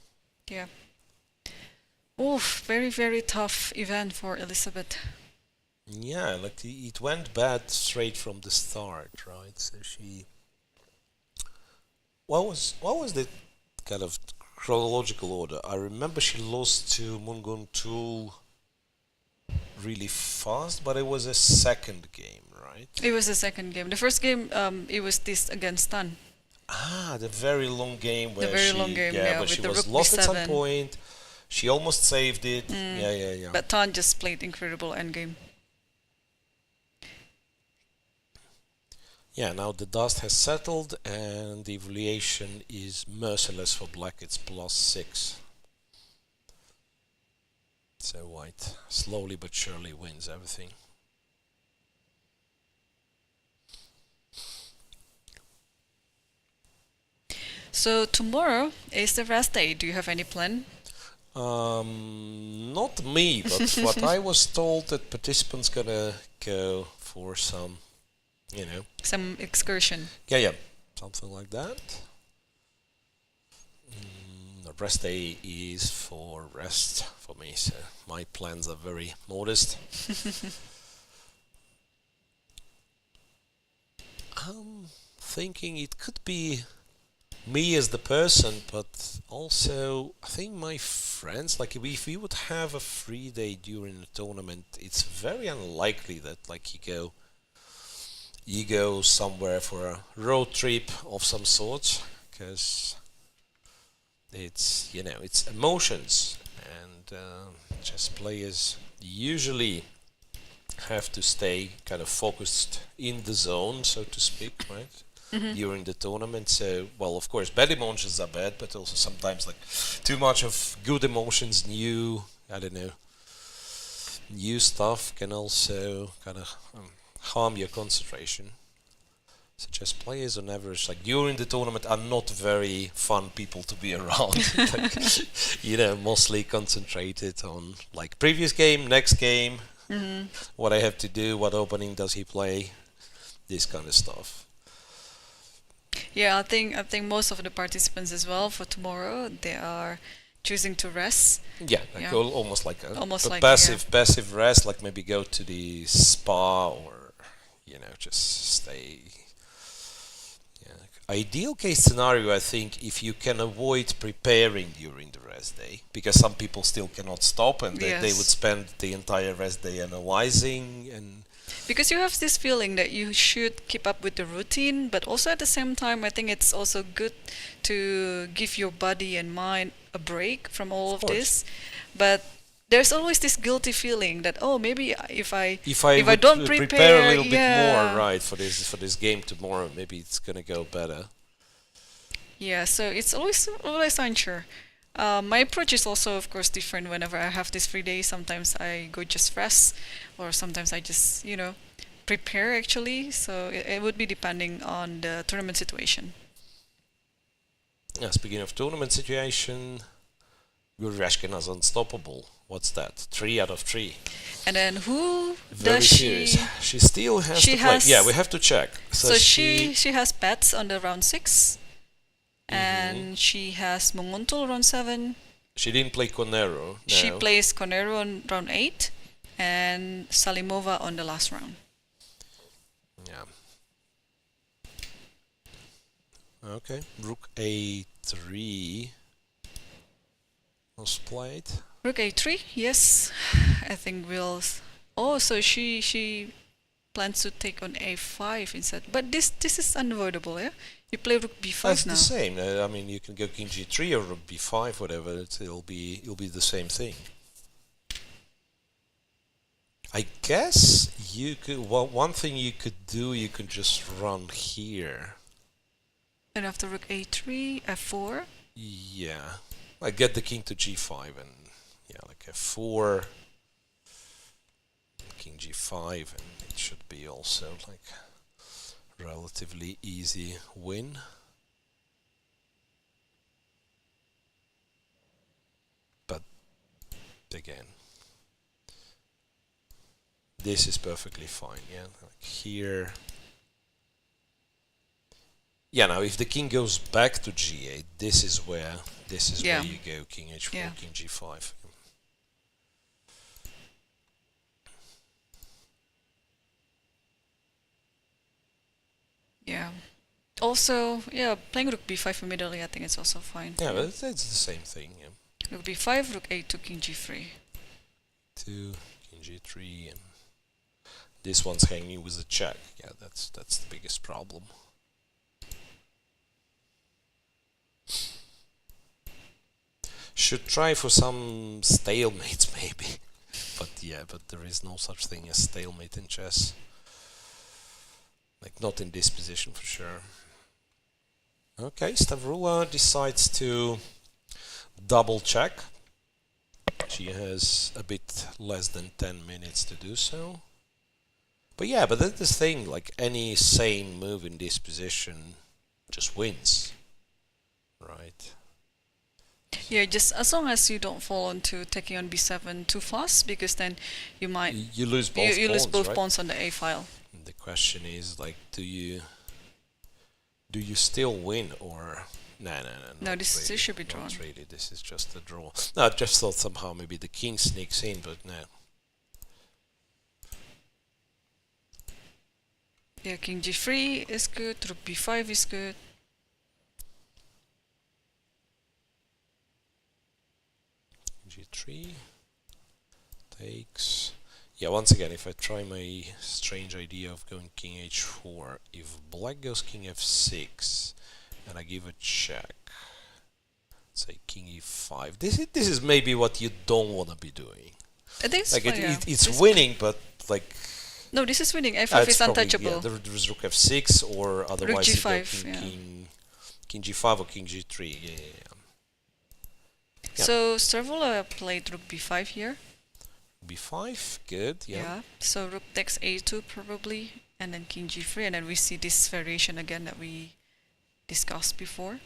Yeah. Oof, very, very tough event for Elisabeth. Yeah, like it went bad straight from the start, right? So she... What was the kind of chronological order? I remember she lost to Munguntuul really fast, but it was a second game, right? It was the second game. The first game, it was this against Tan. Ah, the very long game where yeah, where with she the was rook lost at some b7. point. She almost saved it. Yeah. But Tan just played incredible endgame. Yeah, now the dust has settled and the evaluation is merciless for black. It's +6. So white slowly but surely wins everything. So tomorrow is the rest day. Do you have any plan? Not me, but what I was told that participants gonna go for some, you know. Some excursion. Yeah, something like that. The rest day is for rest for me, so my plans are very modest. I'm thinking it could be me as the person, but also I think my friends, like if we would have a free day during the tournament, it's very unlikely that like you go somewhere for a road trip of some sort, because it's, you know, it's emotions, and chess players usually have to stay kind of focused in the zone, so to speak, right? During the tournament. So, well, of course, bad emotions are bad, but also sometimes like too much of good emotions, new stuff can also kind of harm your concentration. So chess players on average, like during the tournament, are not very fun people to be around. Like, you know, mostly concentrated on like previous game, next game, what I have to do, what opening does he play, this kind of stuff. Yeah, I think most of the participants as well for tomorrow, they are choosing to rest. Yeah, like almost like a passive rest, like maybe go to the spa or, you know, just stay. Yeah. Ideal case scenario, I think, if you can avoid preparing during the rest day, because some people still cannot stop and they would spend the entire rest day analyzing and... Because you have this feeling that you should keep up with the routine, but also at the same time, I think it's also good to give your body and mind a break from all of this. But there's always this guilty feeling that, oh, maybe if I don't prepare a little bit more, right, for this game tomorrow, maybe it's gonna go better. Yeah, so it's always unsure. My approach is also, of course, different whenever I have this free day. Sometimes I go just rest, or sometimes I just, you know, prepare actually. So it would be depending on the tournament situation. Yeah, speaking of tournament situation, Goryachkina is unstoppable. What's that? 3 out of 3. And then who Very does serious. She still has to play. Yeah, we have to check. So she has Paehtz on the round 6. And she has Munguntuul round 7. She didn't play Koneru. No. She plays Koneru on round 8 and Salimova on the last round. Yeah. Okay. Rook A3 was played. Rook A3, yes. I think we'll... Oh, so she plans to take on a5 instead. But this is unavoidable, yeah? You play rook b5 That's now. the same. I mean, you can go king g3 or rook b5, whatever. It'll be the same thing. I guess you could. Well, one thing you could do, you could just run here. And after rook a3, f4. Yeah, I get the king to g5 and yeah, like f4, king g5, and it should be also like relatively easy win. But again, this is perfectly fine. Yeah, like here. Yeah, now if the king goes back to g8, this is where you go king h4, king g5. Yeah. Also, yeah, playing rook b5 immediately, I think it's also fine. Yeah, but it's the same thing. Yeah. Rook b5, rook a2, king g3. 2, king g3, and this one's hanging with a check. Yeah, that's the biggest problem. Should try for some stalemates maybe, but yeah, but there is no such thing as stalemate in chess. Like not in this position for sure. Okay, Stavroula decides to double check. She has a bit less than 10 minutes to do so. But yeah, but that's the thing, like any sane move in this position just wins, right? Yeah, just as long as you don't fall into taking on b7 too fast, because then you might you lose both you lose both right? pawns on the a file. And the question is like, do you still win or no? No, this should be drawn. Not really. This is just a draw. No, I just thought somehow maybe the king sneaks in, but no. Yeah, king g3 is good, rook b5 is good. G3 takes. Yeah, once again, if I try my strange idea of going king h4, if black goes king f6 and I give a check, say king e5, this is maybe what you don't want to be doing. I think it's like fine, it's winning, but like no, this is winning. f5 is probably, untouchable. Yeah, there is rook f6 or otherwise rook you g5, go king g5 or king g3. Yeah. So Stavroula played rook b5 here. b5, good. Yeah. So rook takes a2 probably, and then king g3, and then we see this variation again that we discussed before.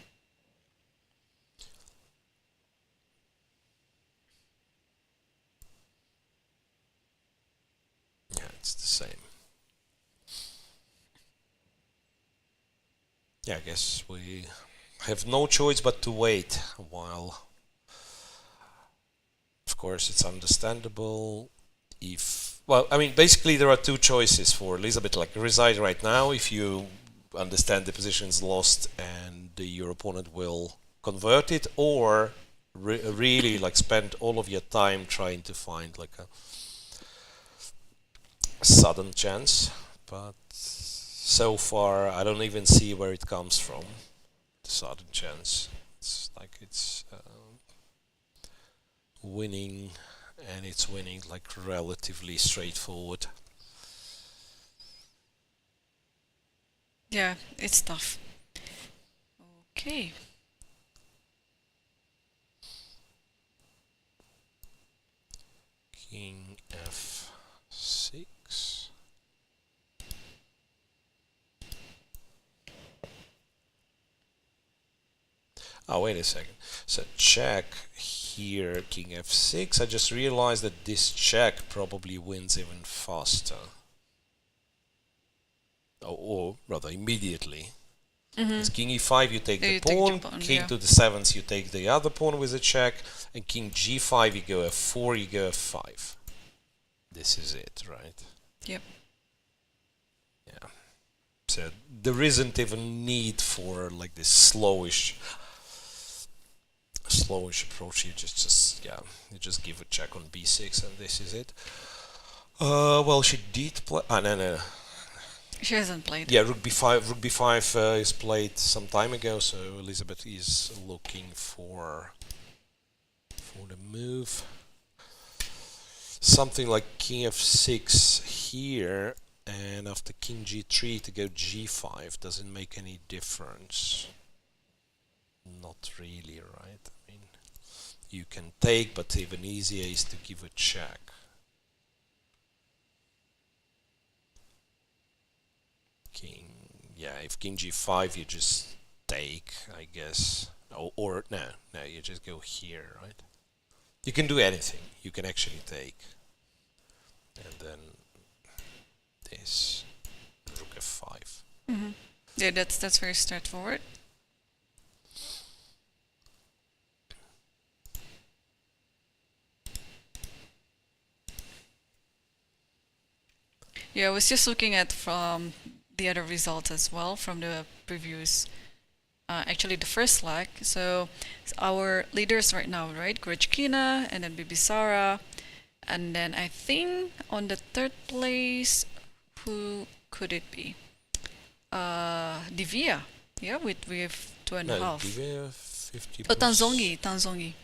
Yeah, it's the same. Yeah, I guess we have no choice but to wait a while. Of course, it's understandable if... Well, I mean, basically there are two choices for Elisabeth, like reside right now if you understand the position is lost and your opponent will convert it, or really like spend all of your time trying to find like a sudden chance. But so far, I don't even see where it comes from, the sudden chance. It's like it's... winning, and it's winning like relatively straightforward. Yeah, it's tough. Okay. King f6. Oh, wait a second. So check here, king f6. I just realized that this check probably wins even faster. Or rather, immediately. It's king e5, you take the pawn, king to the 7th, you take the other pawn with a check, and king g5, you go f4, you go f5. This is it, right? Yep. Yeah. So there isn't even need for like this slowish approach. You just give a check on b6, and this is it. Well, she did play. No. She hasn't played. Yeah, Rook B5. Rook B5 is played some time ago, so Elisabeth is looking for the move. Something like King F6 here, and after King G3 to go G5 doesn't make any difference. Not really, right? I mean, you can take, but even easier is to give a check. King, yeah, if King G5 you just take, I guess. Or no, you just go here, right? You can do anything. You can actually take. And then this Rook F5. Yeah, that's very straightforward. Yeah, I was just looking at from the other results as well from the previous, actually the first leg. So our leaders right now, right? Goryachkina and then Bibisara. And then I think on the third place, who could it be? Divya, yeah, with 2.5. Divya 50. Oh, Tan Zhongyi. Tan Zhongyi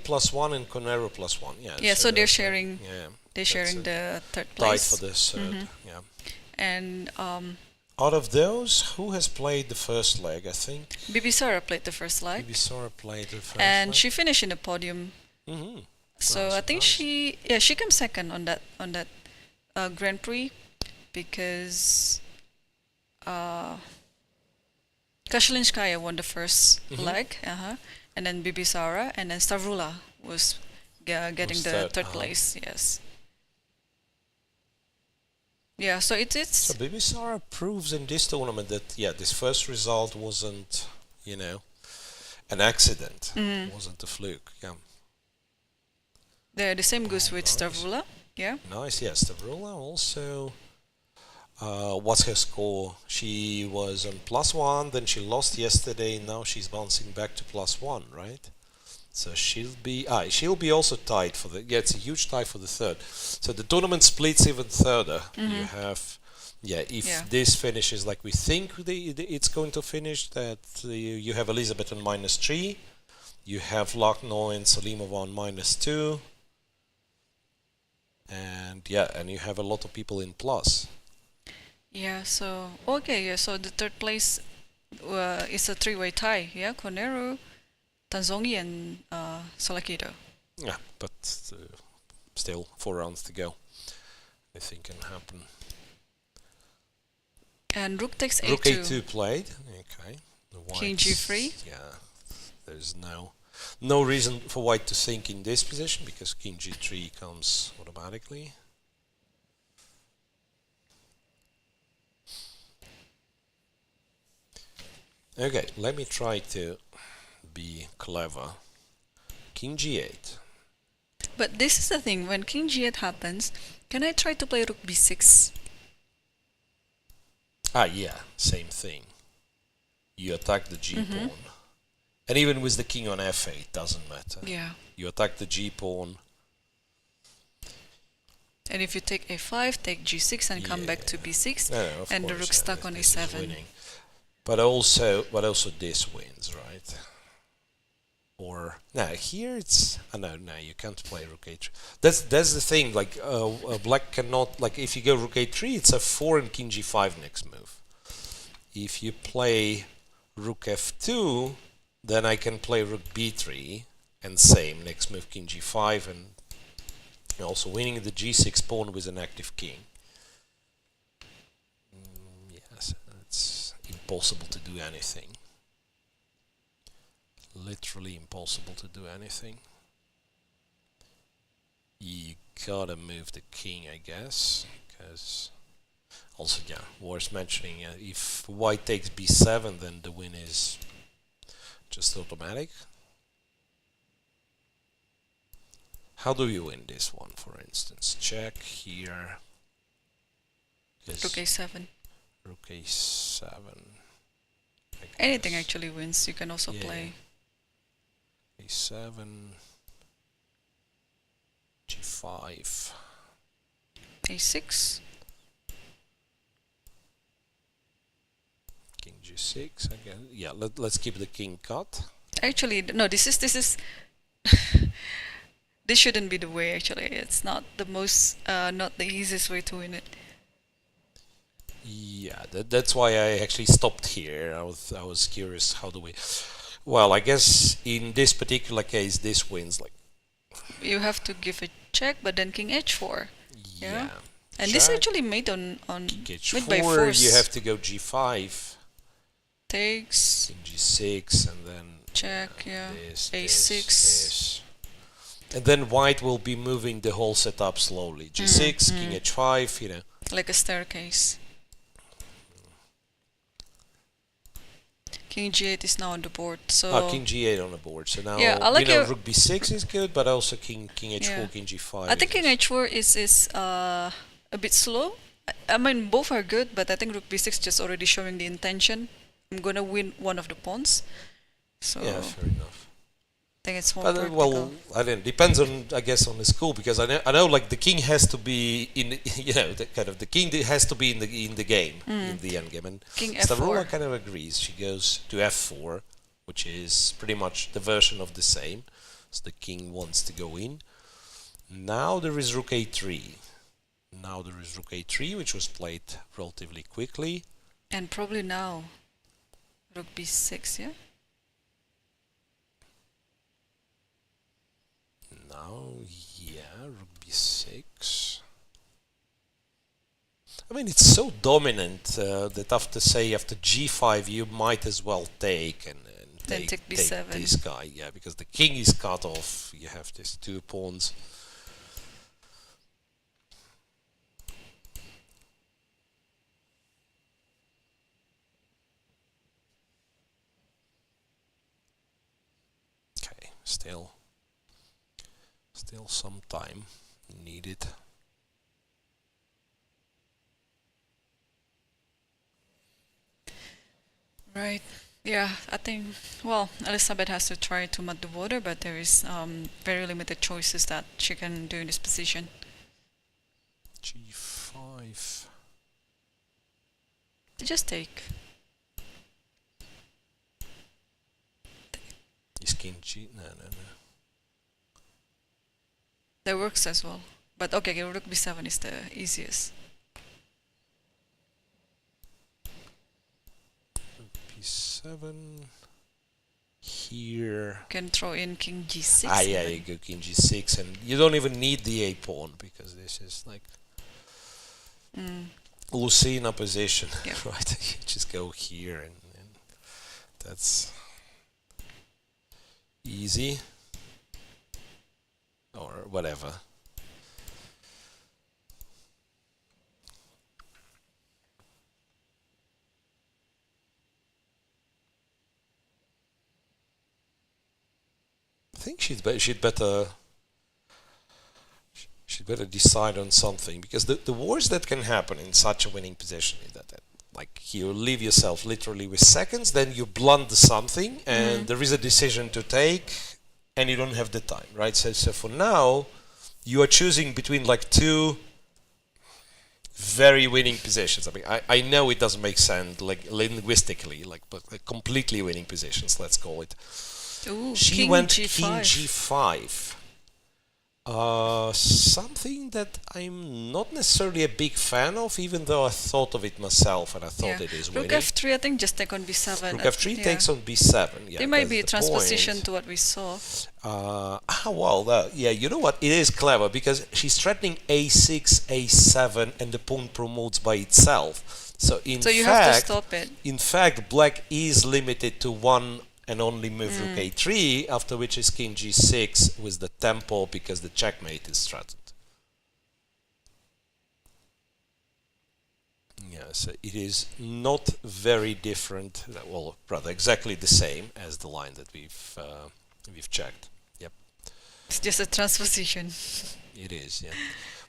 +1 and Koneru +1. Yeah. Yeah, so they're sharing. Yeah. They're sharing the third Tied place. for this third. Yeah. And out of those, who has played the first leg? I think Bibisara played the first leg. Bibisara played the first And leg. she finished in the podium. So Nice, I think nice. she came second on that Grand Prix because Kashelinskaya won the first leg, and then Bibisara, and then Stavroula was getting Was the third third, place. Yes. Yeah, so it's So Bibisara proves in this tournament that this first result wasn't, an accident. It wasn't a fluke. Yeah. the same goes with Nice. Stavroula. Yeah. Nice. Yes, Stavroula also. What's her score? She was on +1, then she lost yesterday. Now she's bouncing back to +1, right? So she'll be also tied for the. Yeah, it's a huge tie for the third. So the tournament splits even further. You have, if this finishes like we think it's going to finish, that you have Elisabeth on -3, you have Lagno and Salimova on -2, and you have a lot of people in plus. Yeah. So okay. Yeah. So the third place is a three-way tie. Yeah. Koneru, Tan Zhongyi, and Tsolakidou. Yeah, but still 4 rounds to go. Anything can happen. And Rook takes A2. Rook A2 played. Okay. The King whites- G3. Yeah. There's no reason for white to think in this position because King G3 comes automatically. Okay, let me try to be clever. King G8. But this is the thing. When King G8 happens, can I try to play Rook B6? Yeah, same thing. You attack the G pawn. And even with the king on F8, doesn't matter. Yeah. You attack the G pawn. And if you take A5, take G6 and come back to B6, Of and the course, rook stuck on this is A7. winning. But also this wins, right? Or here it's no, you can't play Rook A3. That's the thing. Like black cannot, like if you go Rook A3, it's F4 and King G5 next move. If you play Rook F2, then I can play Rook B3 and same next move King G5 and also winning the G6 pawn with an active king. Yes, it's impossible to do anything. Literally impossible to do anything. You gotta move the king, I guess, because also worth mentioning, if white takes b7, then the win is just automatic. How do you win this one, for instance? Check here. Yes. Rook A7. Rook A7. Anything actually wins. You can also play A7, G5, A6. g6 again. Yeah, let's keep the king cut. Actually, no, this is this shouldn't be the way. Actually, it's not the most, not the easiest way to win it. Yeah, that's why I actually stopped here. I was curious how do we. Well, I guess in this particular case, this wins. Like You have to give a check, but then king h4. yeah. And this Check. actually made on King made by h4. force. You have to go g5, Takes, king g6, and then check, yeah, this, a6. this. And then white will be moving the whole setup slowly. G6, king h5, you know. Like a staircase. King g8 is now on the board, so King g8 on the board. So now, Yeah, I like you know, your- rook b6 is good, but also king h4, Yeah. king g5. I think is king h4 is a bit slow. I mean, both are good, but I think rook b6 just already showing the intention. I'm gonna win one of the pawns, so Yeah, fair enough. I think it's more But, practical. well, I don't. Depends on, I guess, on the school, because I know, like the king has to be in, you know, the king has to be in the game, in the end game. And King Stavroula f4. kind of agrees. She goes to f4, which is pretty much the version of the same. So the king wants to go in. Now there is rook a3. Now there is rook a3, which was played relatively quickly. And probably now rook b6, yeah. Now, yeah, rook b6. I mean, it's so dominant that after g5, you might as well take and Then take b7. this guy, yeah, because the king is cut off. You have these two pawns. Okay, still some time needed. Right. Yeah, I think, well, Elisabeth has to try to mud the water, but there is very limited choices that she can do in this position. g5. Just take. Is king g? No. That works as well. But okay, rook b7 is the easiest. b7 here. You can throw in king g6. Yeah, you go king g6, and you don't even need the a pawn because this is like Lucina position, Yeah. right? You just go here, and that's easy, or whatever. I think she'd better decide on something, because the worst that can happen in such a winning position is that like you leave yourself literally with seconds, then you blunder something, and there is a decision to take, and you don't have the time, right? So for now, you are choosing between like two very winning positions. I mean, I know it doesn't make sense like linguistically, but like completely winning positions, let's call it. Ooh, She king went g5. king g5. Something that I'm not necessarily a big fan of, even though I thought of it myself and I thought it is Rook winning. f3, I think just take on b7. Rook f3 takes on b7. Yeah, There might that's be a the transposition point. to what we saw. Yeah, you know what? It is clever because she's threatening a6, a7, and the pawn promotes by itself. So in So you fact, have to stop it. In fact, black is limited to one and only move rook a3, after which is king g6 with the tempo because the checkmate is threatened. Yeah, so it is not very different, well, rather exactly the same as the line that we've checked. Yep, It's just a transposition. it is. Yeah.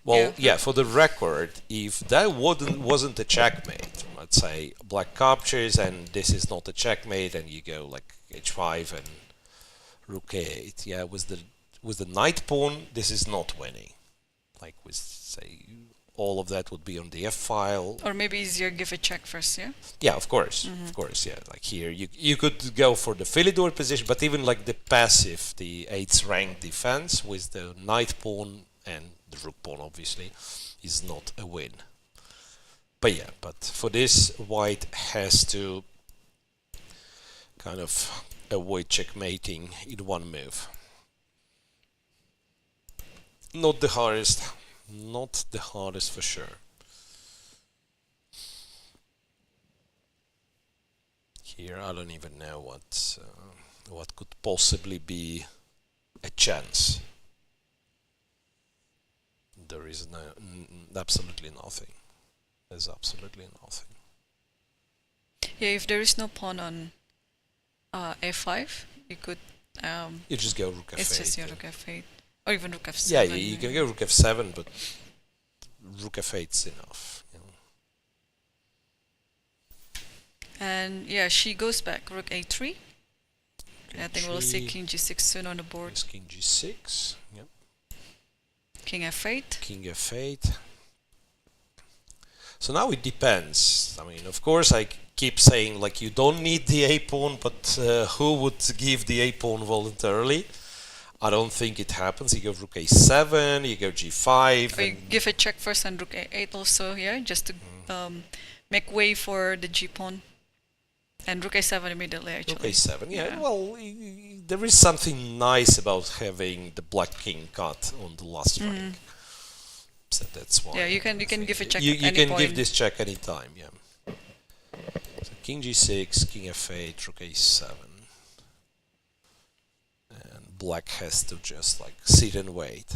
Well, yeah. For the record, if that wasn't a checkmate, let's say black captures and this is not a checkmate, and you go like h5 and rook a8. Yeah, with the knight pawn, this is not winning. Like with say all of that would be on the F file. Or maybe easier give a check first, yeah? Yeah, of course, yeah. Like here, you could go for the Philidor position, but even like the passive, the 8th rank defense with the knight pawn and the rook pawn, obviously, is not a win. But yeah, but for this, white has to kind of avoid checkmating in one move. Not the hardest for sure. Here I don't even know what could possibly be a chance. There is absolutely nothing. There's absolutely nothing. Yeah, if there is no pawn on a5, you could... you just go rook f8. It's just your rook f8. Or even rook f7. Yeah, you can go rook f7, but rook f8 is enough. You know. And yeah, she goes back. Rook a3. I think we'll see king g6 soon on the board. It's king g6. Yep. King f8. King f8. So now it depends. I mean, of course, I keep saying like you don't need the a pawn, but who would give the a pawn voluntarily? I don't think it happens. You go rook a7, you go g5. Or you give a check first and rook a8 also here, just to make way for the g pawn. And rook a7 immediately, actually. Rook a7, yeah. Well, there is something nice about having the black king cut on the last rank. So that's why. Yeah, you can give a check you at any can point. give this check anytime, yeah. So king g6, king f8, rook a7. And black has to just like sit and wait.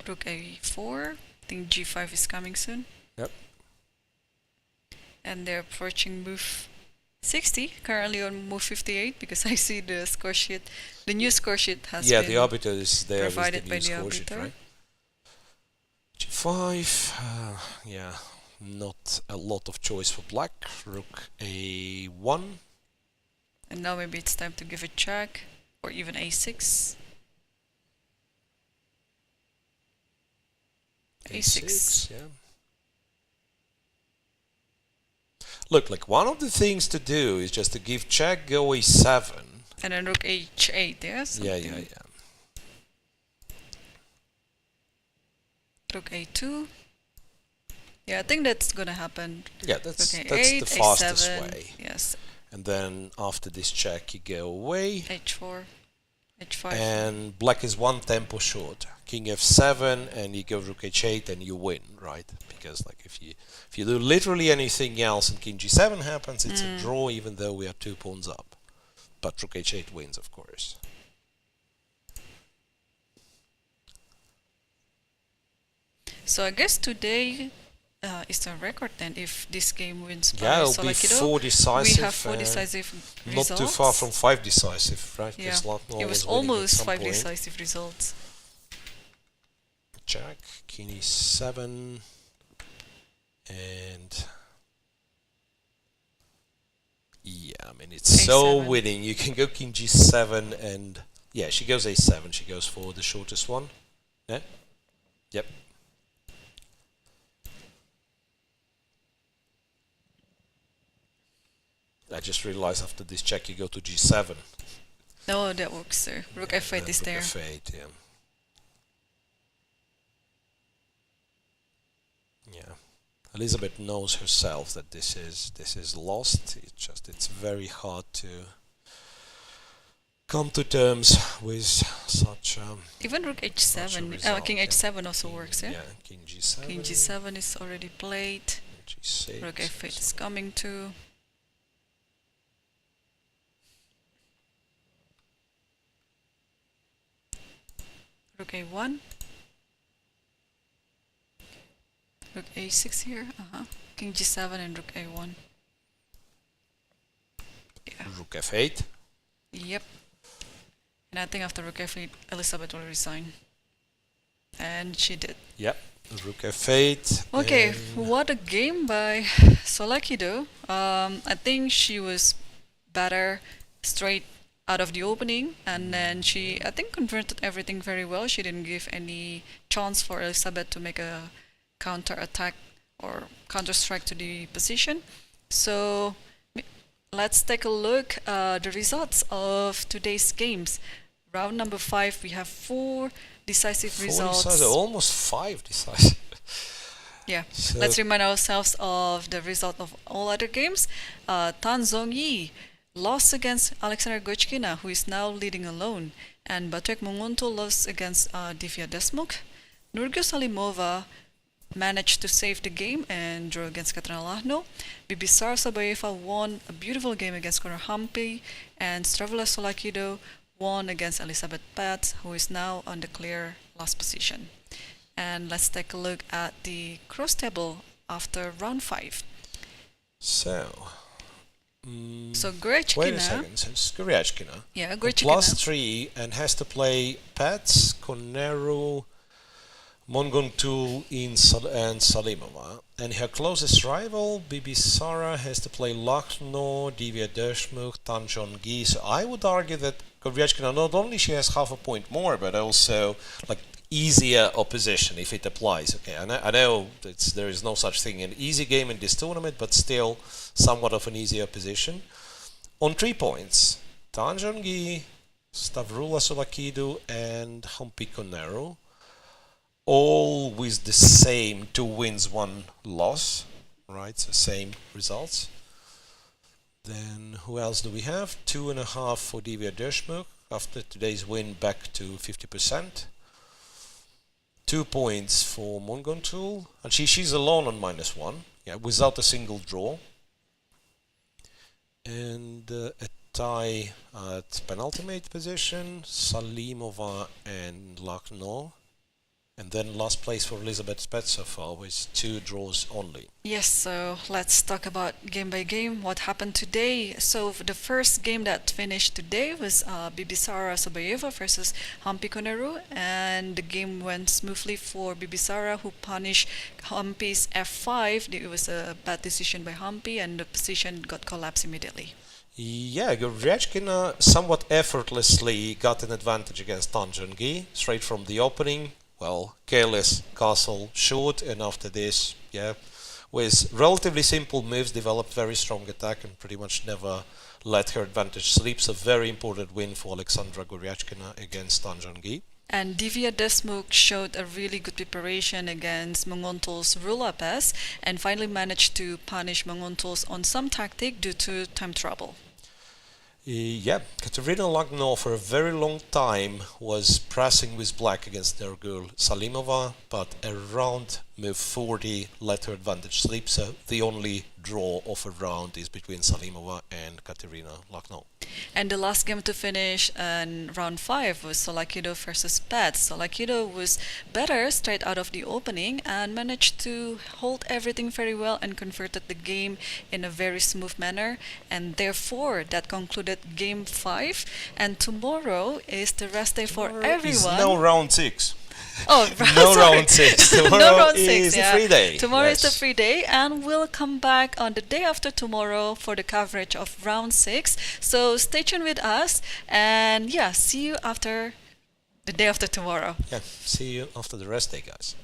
Rook a4. I think g5 is coming soon. Yep. And they're approaching move 60, currently on move 58, because I see the score sheet. The new score sheet has been the arbiter is there provided with by the the new score sheet, arbiter. right? g5, yeah, not a lot of choice for black. Rook a1. And now maybe it's time to give a check, or even a6. a6. Yeah. Look, like one of the things to do is just to give check, go a7. And then rook h8, yeah? Yeah. Rook a2. Yeah, I think that's gonna happen. Yeah, that's rook the a8, fastest a7, way. yes. And then after this check, you go away. h4, h5. And black is one tempo short. King f7, and you go rook h8, and you win, right? Because like if you do literally anything else and king g7 happens, it's a draw, even though we are 2 pawns up. But rook h8 wins, of course. So I guess today is the record then if this game wins by Yeah, it'll be Tsolakidou. 4 decisive. We have 4 decisive results. Not too far from 5 decisive, right? Yeah, 'Cause Lagno it was winning at almost some 5 point. decisive results. Check, king e7, and yeah, I mean it's so A7. winning. You can go king g7, and yeah, she goes a7. She goes for the shortest one. Yeah, yep. I just realized after this check you go to g7. No, that works, sir. Rook f8 is Rook there. f8, yeah. Yeah, Elisabeth knows herself that this is lost. It's very hard to come to terms with such Even rook h7, result, king yeah. h7 also works, yeah? Yeah, king g7. King g7 is already played. g6. Rook f8 is coming too. Rook a1. Rook a6 here. King g7 and rook a1. Yeah. Rook f8. Yep. And I think after rook f8, Elisabeth will resign. And she did. Yep. Rook f8. Okay, what a game by Tsolakidou. I think she was better straight out of the opening, and then she, I think, converted everything very well. She didn't give any chance for Elisabeth to make a counter attack or counter strike to the position. So let's take a look at the results of today's games. Round number 5, we have 4 decisive results. Almost 5 decisive. Yeah, So let's remind ourselves of the result of all other games. Tan Zhongyi lost against Aleksandra Goryachkina, who is now leading alone. And Batkhuyag Munguntuul lost against Divya Deshmukh. Nurgyul Salimova managed to save the game and drew against Kateryna Lagno. Bibisara Assaubayeva won a beautiful game against Humpy, and Stavroula Tsolakidou won against Elisabeth Paehtz, who is now on the clear last position. And let's take a look at the cross table after round 5. So Goryachkina. wait a second. So it's Goryachkina. Yeah, Goryachkina. Plus 3 and has to play Paehtz, Koneru, Munguntuul and Salimova. And her closest rival, Bibisara, has to play Lagno, Divya Deshmukh, Tan Zhongyi. So I would argue that Goryachkina, not only she has half a point more, but also like easier opposition if it applies. Okay, I know there is no such thing an easy game in this tournament, but still somewhat of an easier position. On 3 points, Tan Zhongyi, Stavroula Tsolakidou and Humpy Koneru, all with the same 2 wins, 1 loss, right? So same results. Then who else do we have? 2.5 for Divya Deshmukh after today's win, back to 50%. 2 points for Munguntuul, and she's alone on -1, yeah, without a single draw. And a tie at penultimate position, Salimova and Lagno. And then last place for Elisabeth Paehtz so far with 2 draws only. Yes, so let's talk about game by game what happened today. So the first game that finished today was Bibisara Assaubayeva versus Humpy Koneru, and the game went smoothly for Bibisara, who punished Humpy's f5. It was a bad decision by Humpy, and the position got collapsed immediately. Yeah, Goryachkina somewhat effortlessly got an advantage against Tan Zhongyi straight from the opening. Well, careless castle short, and after this, yeah, with relatively simple moves, developed very strong attack and pretty much never let her advantage slip. So very important win for Aleksandra Goryachkina against Tan Zhongyi. And Divya Deshmukh showed a really good preparation against Munguntuul's ruler pass and finally managed to punish Munguntuul's on some tactic due to time trouble. Yeah, Kateryna Lagno for a very long time was pressing with black against Nurgyul Salimova, but around move 40 let her advantage slip, so the only draw of a round is between Salimova and Kateryna Lagno. And the last game to finish in round 5 was Tsolakidou versus Paehtz. Tsolakidou was better straight out of the opening and managed to hold everything very well and converted the game in a very smooth manner. And therefore, that concluded game 5. And tomorrow is the rest day for everyone. It's now round 6. Oh, no sorry. round 6. Tomorrow no round 6, is yeah. a free day. Tomorrow Yes. is the free day, and we'll come back on the day after tomorrow for the coverage of round 6. So stay tuned with us, and yeah, see you after the day after tomorrow. Yeah, see you after the rest day, guys.